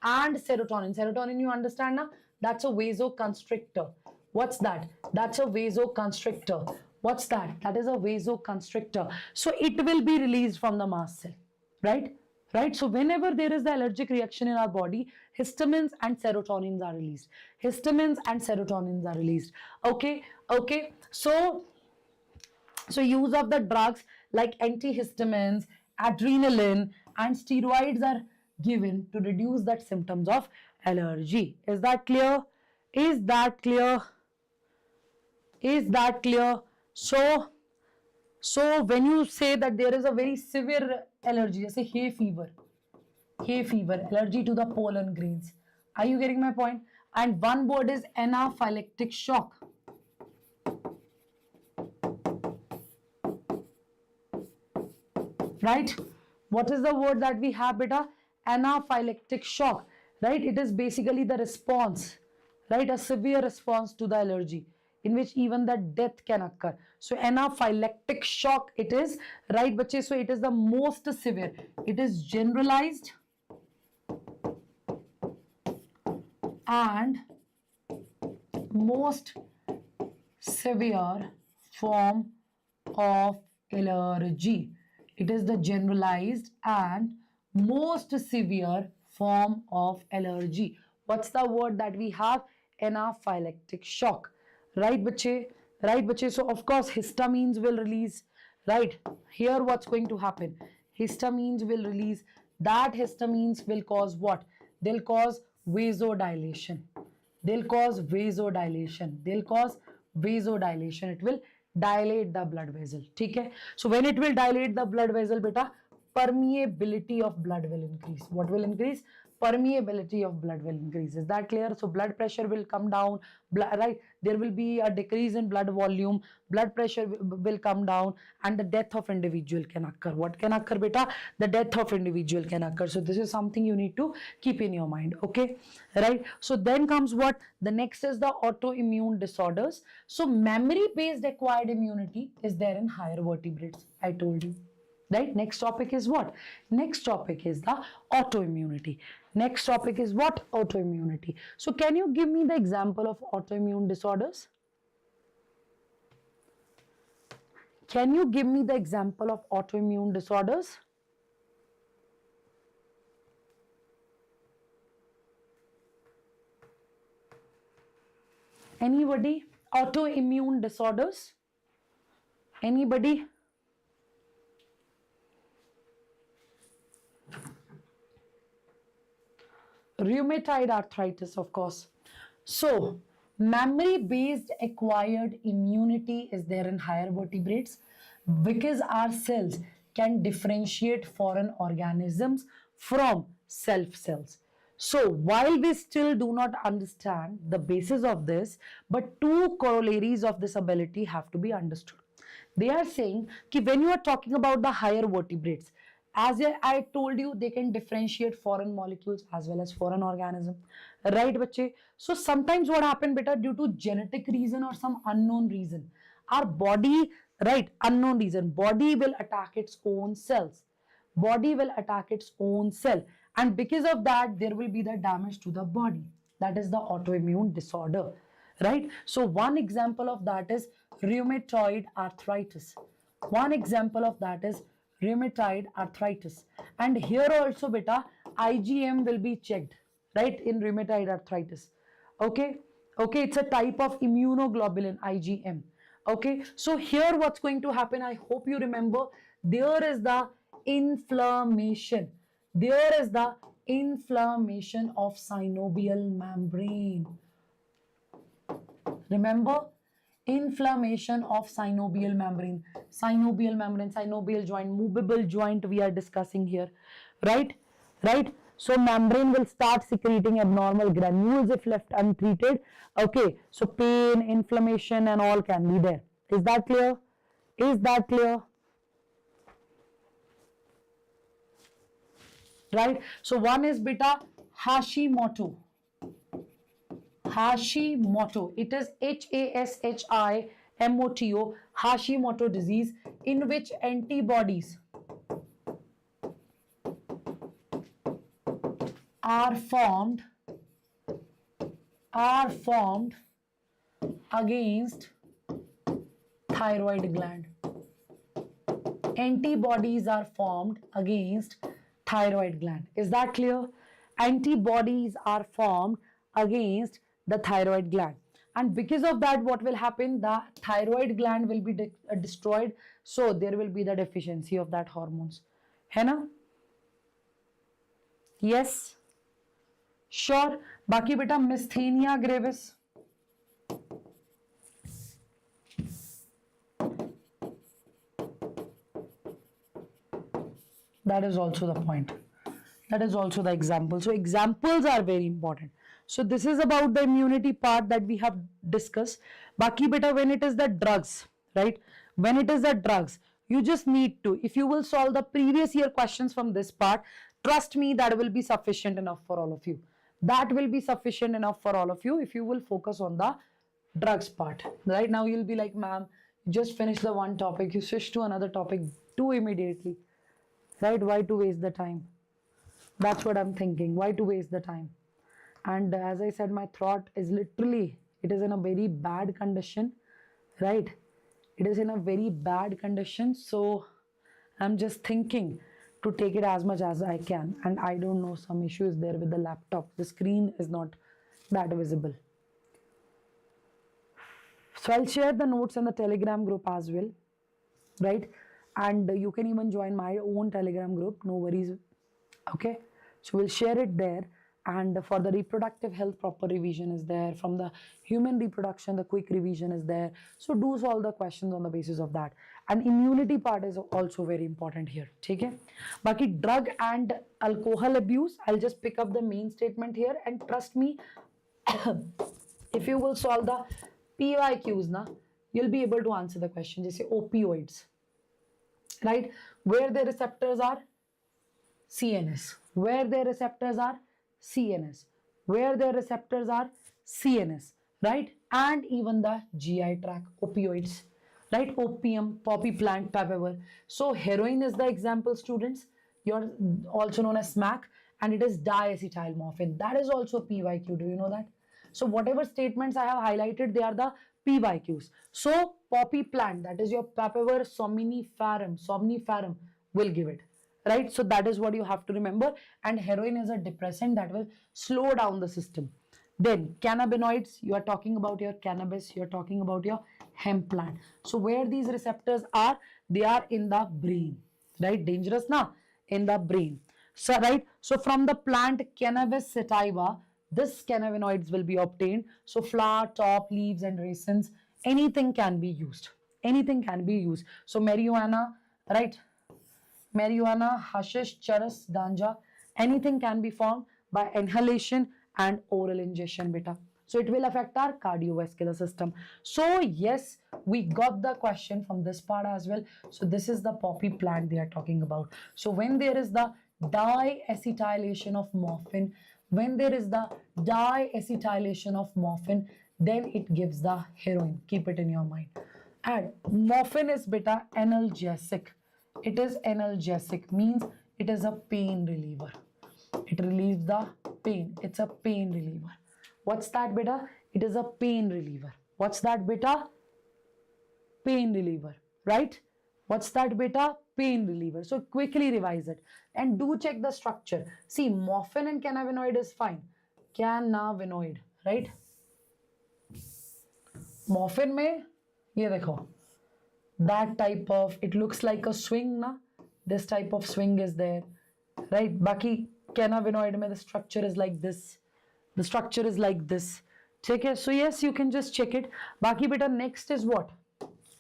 S1: and serotonin you understand now? That's a vasoconstrictor. What's that? That's a vasoconstrictor. What's that? That is a vasoconstrictor. So it will be released from the mast cell, right? So whenever there is the allergic reaction in our body, histamines and serotonins are released. Okay. So use of the drugs like antihistamines, adrenaline, and steroids are given to reduce that symptoms of allergy. Is that clear? So when you say that there is a very severe allergy, say hay fever, allergy to the pollen grains. Are you getting my point? And one word is anaphylactic shock. Right? What is the word that we have, beta? Anaphylactic shock, right? It is basically the response, right? A severe response to the allergy in which even the death can occur. So anaphylactic shock it is, right, bache? So it is the most severe. It is generalized and most severe form of allergy. It is the generalized and most severe form of allergy. What's the word that we have? Anaphylactic shock. Right, bache? So of course histamines will release, right? Here what's going to happen? Histamines will release. That histamines will cause what? They'll cause vasodilation. It will dilate the blood vessel. Okay? So when it will dilate the blood vessel, beta, permeability of blood will increase. What will increase? Permeability of blood will increase. Is that clear? So blood pressure will come down, right? There will be a decrease in blood volume, blood pressure will come down, and the death of individual can occur. What can occur, beta? The death of individual can occur. So this is something you need to keep in your mind. Okay, right? So then comes what? The next is the autoimmune disorders. So memory-based acquired immunity is there in higher vertebrates. I told you. Right? Next topic is what? Next topic is the autoimmunity. Next topic is what? Autoimmunity. So can you give me the example of autoimmune disorders? Can you give me the example of autoimmune disorders? Anybody? Autoimmune disorders? Anybody? Rheumatoid arthritis, of course. So, mammary-based acquired immunity is there in higher vertebrates because our cells can differentiate foreign organisms from self cells. So, while we still do not understand the basis of this, but two corollaries of this ability have to be understood. They are saying that when you are talking about the higher vertebrates, as I told you, they can differentiate foreign molecules as well as foreign organism, right, bache? So sometimes what happen, beta, due to genetic reason or some unknown reason, our body, right, unknown reason, body will attack its own cells. Body will attack its own cell, and because of that, there will be the damage to the body. That is the autoimmune disorder, right? So one example of that is rheumatoid arthritis. One example of that is rheumatoid arthritis. And here also, beta, IgM will be checked, right, in rheumatoid arthritis. Okay, okay, it's a type of immunoglobulin, IgM. Okay, so here what's going to happen, I hope you remember, there is the inflammation. There is the inflammation of synovial membrane. Remember, inflammation of synovial membrane. Synovial membrane, synovial joint, movable joint we are discussing here, right? Right? So membrane will start secreting abnormal granules if left untreated. Okay, so pain, inflammation and all can be there. Is that clear? Is that clear? Right? So one is beta Hashimoto. Hashimoto. It is Hashimoto, Hashimoto disease, in which antibodies are formed against thyroid gland. Antibodies are formed against thyroid gland. Is that clear? Antibodies are formed against the thyroid gland, and because of that, what will happen? The thyroid gland will be destroyed, so there will be the deficiency of that hormones. है ना? Yes, sure. बाकी बेटा misthenia gravis. That is also the point. That is also the example. So examples are very important. So this is about the immunity part that we have discussed. Baki beta, when it is the drugs, right? When it is the drugs, you just need to, if you will solve the previous year questions from this part, trust me, that will be sufficient enough for all of you. That will be sufficient enough for all of you if you will focus on the drugs part. Right now you'll be like, ma'am, just finish the one topic, you switch to another topic too immediately. Right? Why to waste the time? That's what I'm thinking. Why to waste the time? And as I said, my throat is literally, it is in a very bad condition, right? It is in a very bad condition. So I'm just thinking to take it as much as I can. And I don't know, some issue is there with the laptop. The screen is not that visible. So I'll share the notes in the Telegram group as well, right? And you can even join my own Telegram group, no worries. Okay, so we'll share it there. And for the reproductive health, proper revision is there. From the human reproduction, the quick revision is there. So do solve the questions on the basis of that. And immunity part is also very important here. Okay? Baki drug and alcohol abuse, I'll just pick up the main statement here. And trust me, if you will solve the PYQs, na, you'll be able to answer the question. Just say opioids, right? Where the receptors are? CNS. Where their receptors are? CNS. Where their receptors are? CNS. Right? And even the GI tract, opioids. Right? Opium, poppy plant, papaver. So heroin is the example, students. You're also known as smack, and it is diacetylmorphine. That is also PYQ. Do you know that? So whatever statements I have highlighted, they are the PYQs. So poppy plant, that is your papaver somniferum will give it. Right? So that is what you have to remember. And heroin is a depressant that will slow down the system. Then cannabinoids, you are talking about your cannabis, you are talking about your hemp plant. So where these receptors are, they are in the brain, right? Dangerous na? In the brain. So, right? So from the plant cannabis sativa, this cannabinoids will be obtained. So flower, top, leaves and raisins, anything can be used. Anything can be used. So marijuana, right? Marijuana, hashish, charas, ganja, anything can be formed by inhalation and oral ingestion, beta. So it will affect our cardiovascular system. So yes, we got the question from this part as well. So this is the poppy plant they are talking about. So when there is the diacetylation of morphine, then it gives the heroin. Keep it in your mind. And morphine is beta analgesic. It is analgesic, means it is a pain reliever. It relieves the pain. It's a pain reliever. What's that, beta? It is a pain reliever. What's that, beta? Pain reliever, right? What's that, beta? Pain reliever. So quickly revise it and do check the structure. See, morphine and cannabinoid is fine. Cannabinoid, right? Morphine में ये देखो, that type of, it looks like a swing na, this type of swing is there, right? Baki cannabinoid mein the structure is like this, the structure is like this. Okay, so yes, you can just check it. Baki beta, next is what?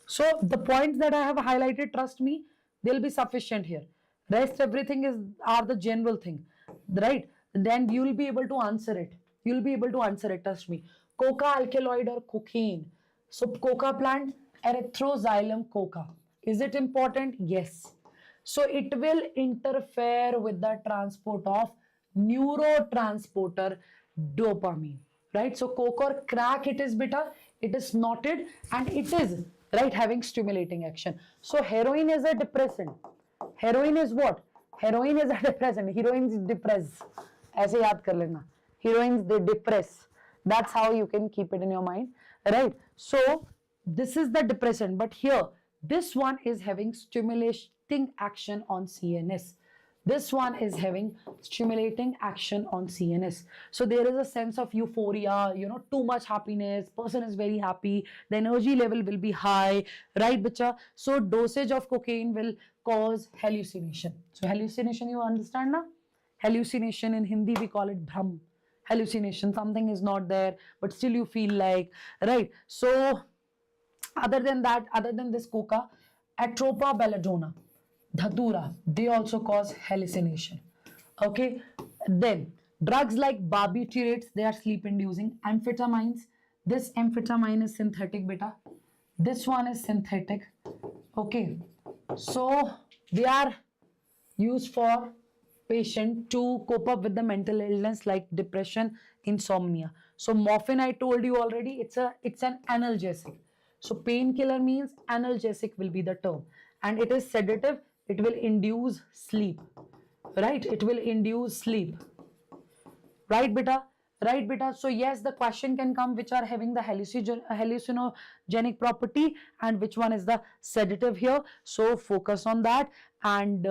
S1: So the points that I have highlighted, trust me, they'll be sufficient here. Rest everything are the general thing, right? Then you will be able to answer it. You'll be able to answer it, trust me. Coca alkaloid or cocaine. So coca plant, erythroxylum coca. Is it important? Yes. So it will interfere with the transport of neurotransmitter dopamine, right? So coke or crack, it is beta, it is knotted and it is, right, having stimulating action. So heroin is a depressant. Heroin is what? Heroin is a depressant. Heroines depress. ऐसे याद कर लेना. Heroines, they depress. That's how you can keep it in your mind, right? So this is the depressant, but here this one is having stimulating action on CNS. This one is having stimulating action on CNS. So there is a sense of euphoria, you know, too much happiness, person is very happy, the energy level will be high, right, bacha? So dosage of cocaine will cause hallucination. So hallucination, you understand now? Hallucination in Hindi we call it bhram. Hallucination, something is not there, but still you feel like, right? So other than that, other than this coca, atropa belladonna, dhatura, they also cause hallucination. Okay, then drugs like barbiturates, they are sleep inducing. Amphetamines, this amphetamine is synthetic, beta. This one is synthetic. Okay, so they are used for patient to cope up with the mental illness like depression, insomnia. So morphine, I told you already, it's an analgesic. So painkiller means analgesic will be the term, and it is sedative. It will induce sleep, right? It will induce sleep, right, beta? Right, beta? So yes, the question can come which are having the hallucinogenic property and which one is the sedative here. So focus on that, and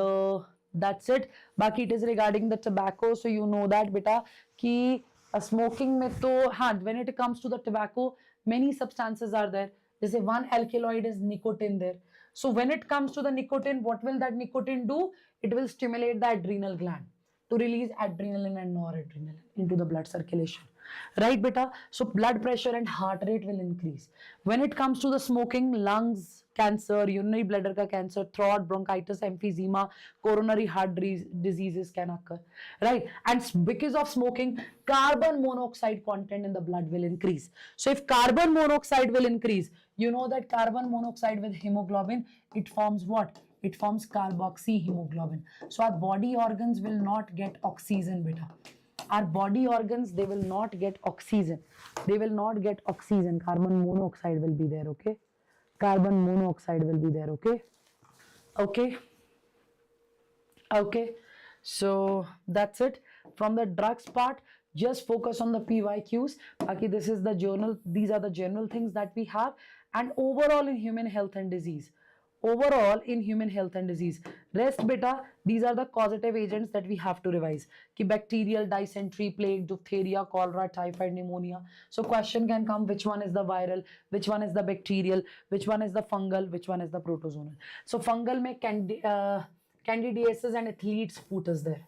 S1: that's it. Baki it is regarding the tobacco. So you know that, beta, ki smoking mein to, when it comes to the tobacco, many substances are there. They say one alkaloid is nicotine there. So when it comes to the nicotine, what will that nicotine do? It will stimulate the adrenal gland to release adrenaline and noradrenaline into the blood circulation, right, beta? So blood pressure and heart rate will increase. When it comes to the smoking, lungs cancer, urinary bladder ka cancer, throat, bronchitis, emphysema, coronary heart diseases can occur, right? And because of smoking, carbon monoxide content in the blood will increase. So if carbon monoxide will increase, you know that carbon monoxide with hemoglobin, it forms what? It forms carboxyhemoglobin. So our body organs will not get oxygen, beta. Our body organs, they will not get oxygen. They will not get oxygen. Carbon monoxide will be there, okay? Carbon monoxide will be there, okay? Okay. Okay. So that's it. From the drugs part, just focus on the PYQs. Okay, this is the journal. These are the general things that we have. And overall in human health and disease, overall in human health and disease. Rest beta, these are the causative agents that we have to revise. Ki bacterial, dysentery, plague, diphtheria, cholera, typhoid, pneumonia. So question can come, which one is the viral, which one is the bacterial, which one is the fungal, which one is the protozoal. So fungal mein candidiasis and athlete's foot is there.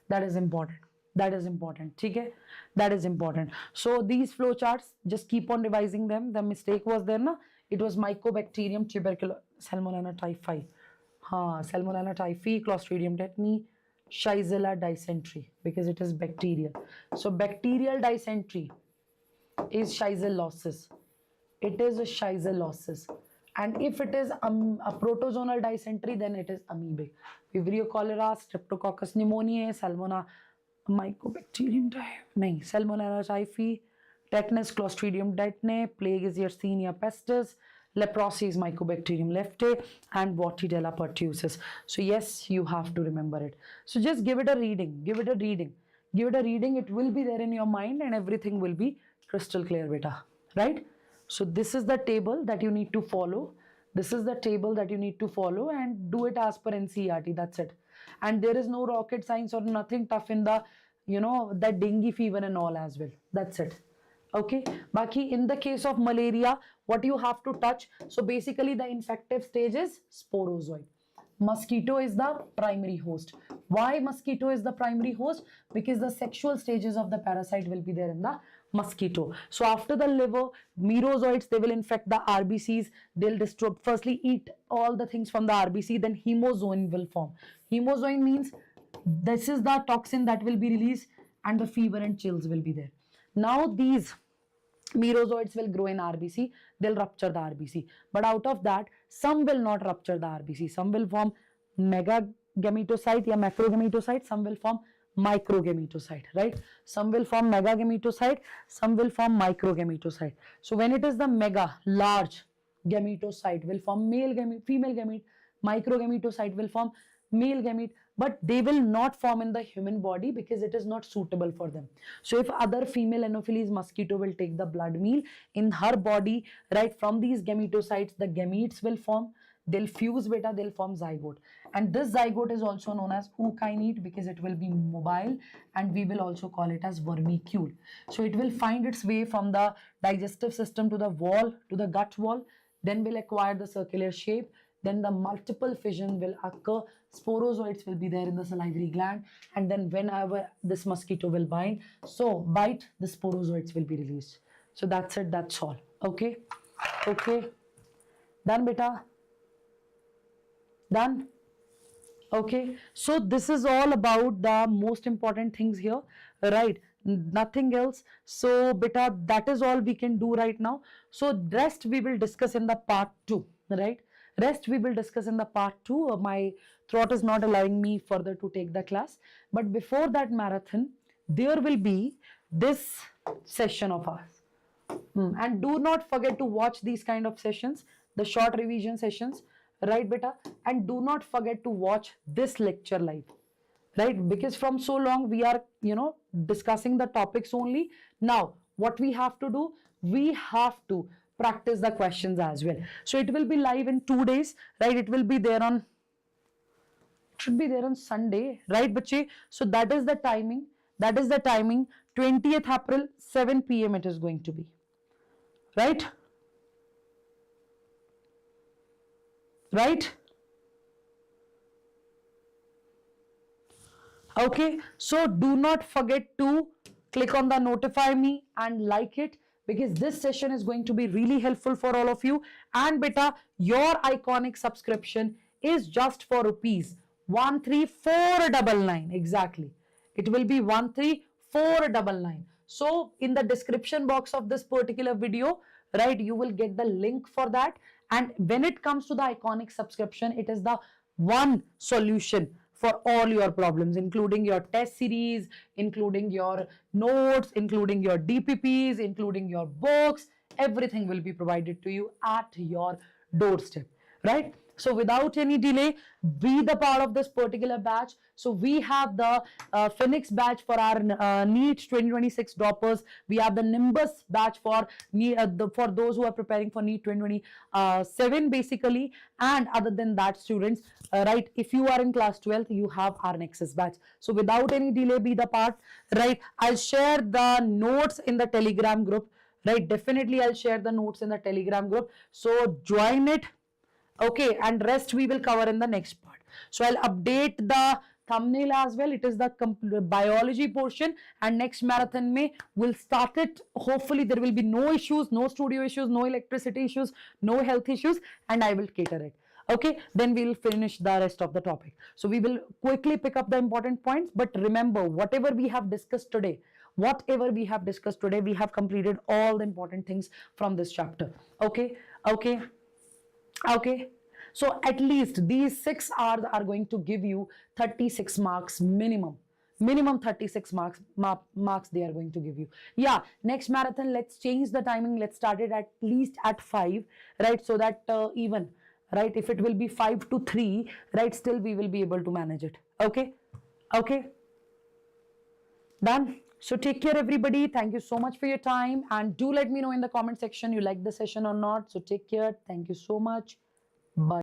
S1: That is important. That is important. Okay? That is important. So these flow charts, just keep on revising them. The mistake was there, na? It was Mycobacterium tuberculosis, Salmonella typhi. Salmonella typhi, Clostridium tetani, Shigella dysentery, because it is bacterial. So bacterial dysentery is Shigellosis. It is a Shigellosis. And if it is a protozoal dysentery, then it is amoebic. Vibrio cholera, Streptococcus pneumoniae, Salmonella, Mycobacterium Salmonella typhi, tetanus, Clostridium tetani, plague is Yersinia pestis, leprosy is Mycobacterium leprae, and Botrytis pertussis. So yes, you have to remember it. So just give it a reading, give it a reading, give it a reading. It will be there in your mind and everything will be crystal clear, beta, right? So this is the table that you need to follow. This is the table that you need to follow and do it as per NCERT. That's it. And there is no rocket science or nothing tough in the, that dengue fever and all as well. That's it. Okay. Baki, in the case of malaria, what you have to touch? So basically the infective stage is sporozoid. Mosquito is the primary host. Why mosquito is the primary host? Because the sexual stages of the parasite will be there in the mosquito. So after the liver, merozoites, they will infect the RBCs. They'll destroy, firstly eat all the things from the RBC, then hemozoin will form. Hemozoin means this is the toxin that will be released and the fever and chills will be there. Now these merozoites will grow in RBC, they'll rupture the RBC. But out of that, some will not rupture the RBC. Some will form megagametocyte or macrogametocyte, some will form microgametocyte, right? Some will form megagametocyte, some will form microgametocyte. So when it is the mega, large gametocyte will form male gamete, female gamete, microgametocyte will form male gamete, but they will not form in the human body because it is not suitable for them. So if other female Anopheles mosquito will take the blood meal in her body, right, from these gametocytes, the gametes will form, they'll fuse beta, they'll form zygote. And this zygote is also known as ookinete because it will be mobile, and we will also call it as vermicule. So it will find its way from the digestive system to the wall, to the gut wall, then will acquire the circular shape. Then the multiple fission will occur. Sporozoites will be there in the salivary gland, and then whenever this mosquito will bite, the sporozoites will be released. So that's it, that's all. Okay, okay, done beta, done. Okay, so this is all about the most important things here, right? Nothing else. So beta, that is all we can do right now. So rest we will discuss in the part 2, right? Rest we will discuss in the part 2. My throat is not allowing me further to take the class. But before that marathon, there will be this session of ours. And do not forget to watch these kind of sessions, the short revision sessions, right beta? And do not forget to watch this lecture live, right? Because from so long we are, discussing the topics only. Now, what we have to do, we have to practice the questions as well. So it will be live in 2 days, right? It will be there on, should be there on Sunday, right, bache? So that is the timing. That is the timing. 20th April, 7 p.m. it is going to be, right? Right? Okay. So do not forget to click on the notify me and like it, because this session is going to be really helpful for all of you. And beta, your iconic subscription is just for rupees 13499. Exactly. It will be 13499. So in the description box of this particular video, right, you will get the link for that. And when it comes to the iconic subscription, it is the one solution for all your problems, including your test series, including your notes, including your DPPs, including your books. Everything will be provided to you at your doorstep, right? So without any delay, be the part of this particular batch. So we have the Phoenix batch for our NEET 2026 droppers. We have the Nimbus batch for for those who are preparing for NEET 2027 basically. And other than that, students, right, if you are in class 12th, you have our Nexus batch. So without any delay, be the part, right? I'll share the notes in the Telegram group, right? Definitely I'll share the notes in the Telegram group. So join it. Okay, and rest we will cover in the next part. So I'll update the thumbnail as well. It is the biology portion, and next marathon may we'll start it. Hopefully there will be no issues, no studio issues, no electricity issues, no health issues, and I will cater it. Okay, then we'll finish the rest of the topic. So we will quickly pick up the important points, but remember, whatever we have discussed today, we have completed all the important things from this chapter. Okay. So at least these 6 hours are going to give you 36 marks minimum. 36 marks they are going to give you. Yeah, next marathon, let's change the timing. Let's start it at least at 5, right? So that even, right, if it will be 5 to 3, right, still we will be able to manage it. Okay. Done. So take care, everybody. Thank you so much for your time, and do let me know in the comment section you like the session or not. So take care. Thank you so much. Bye.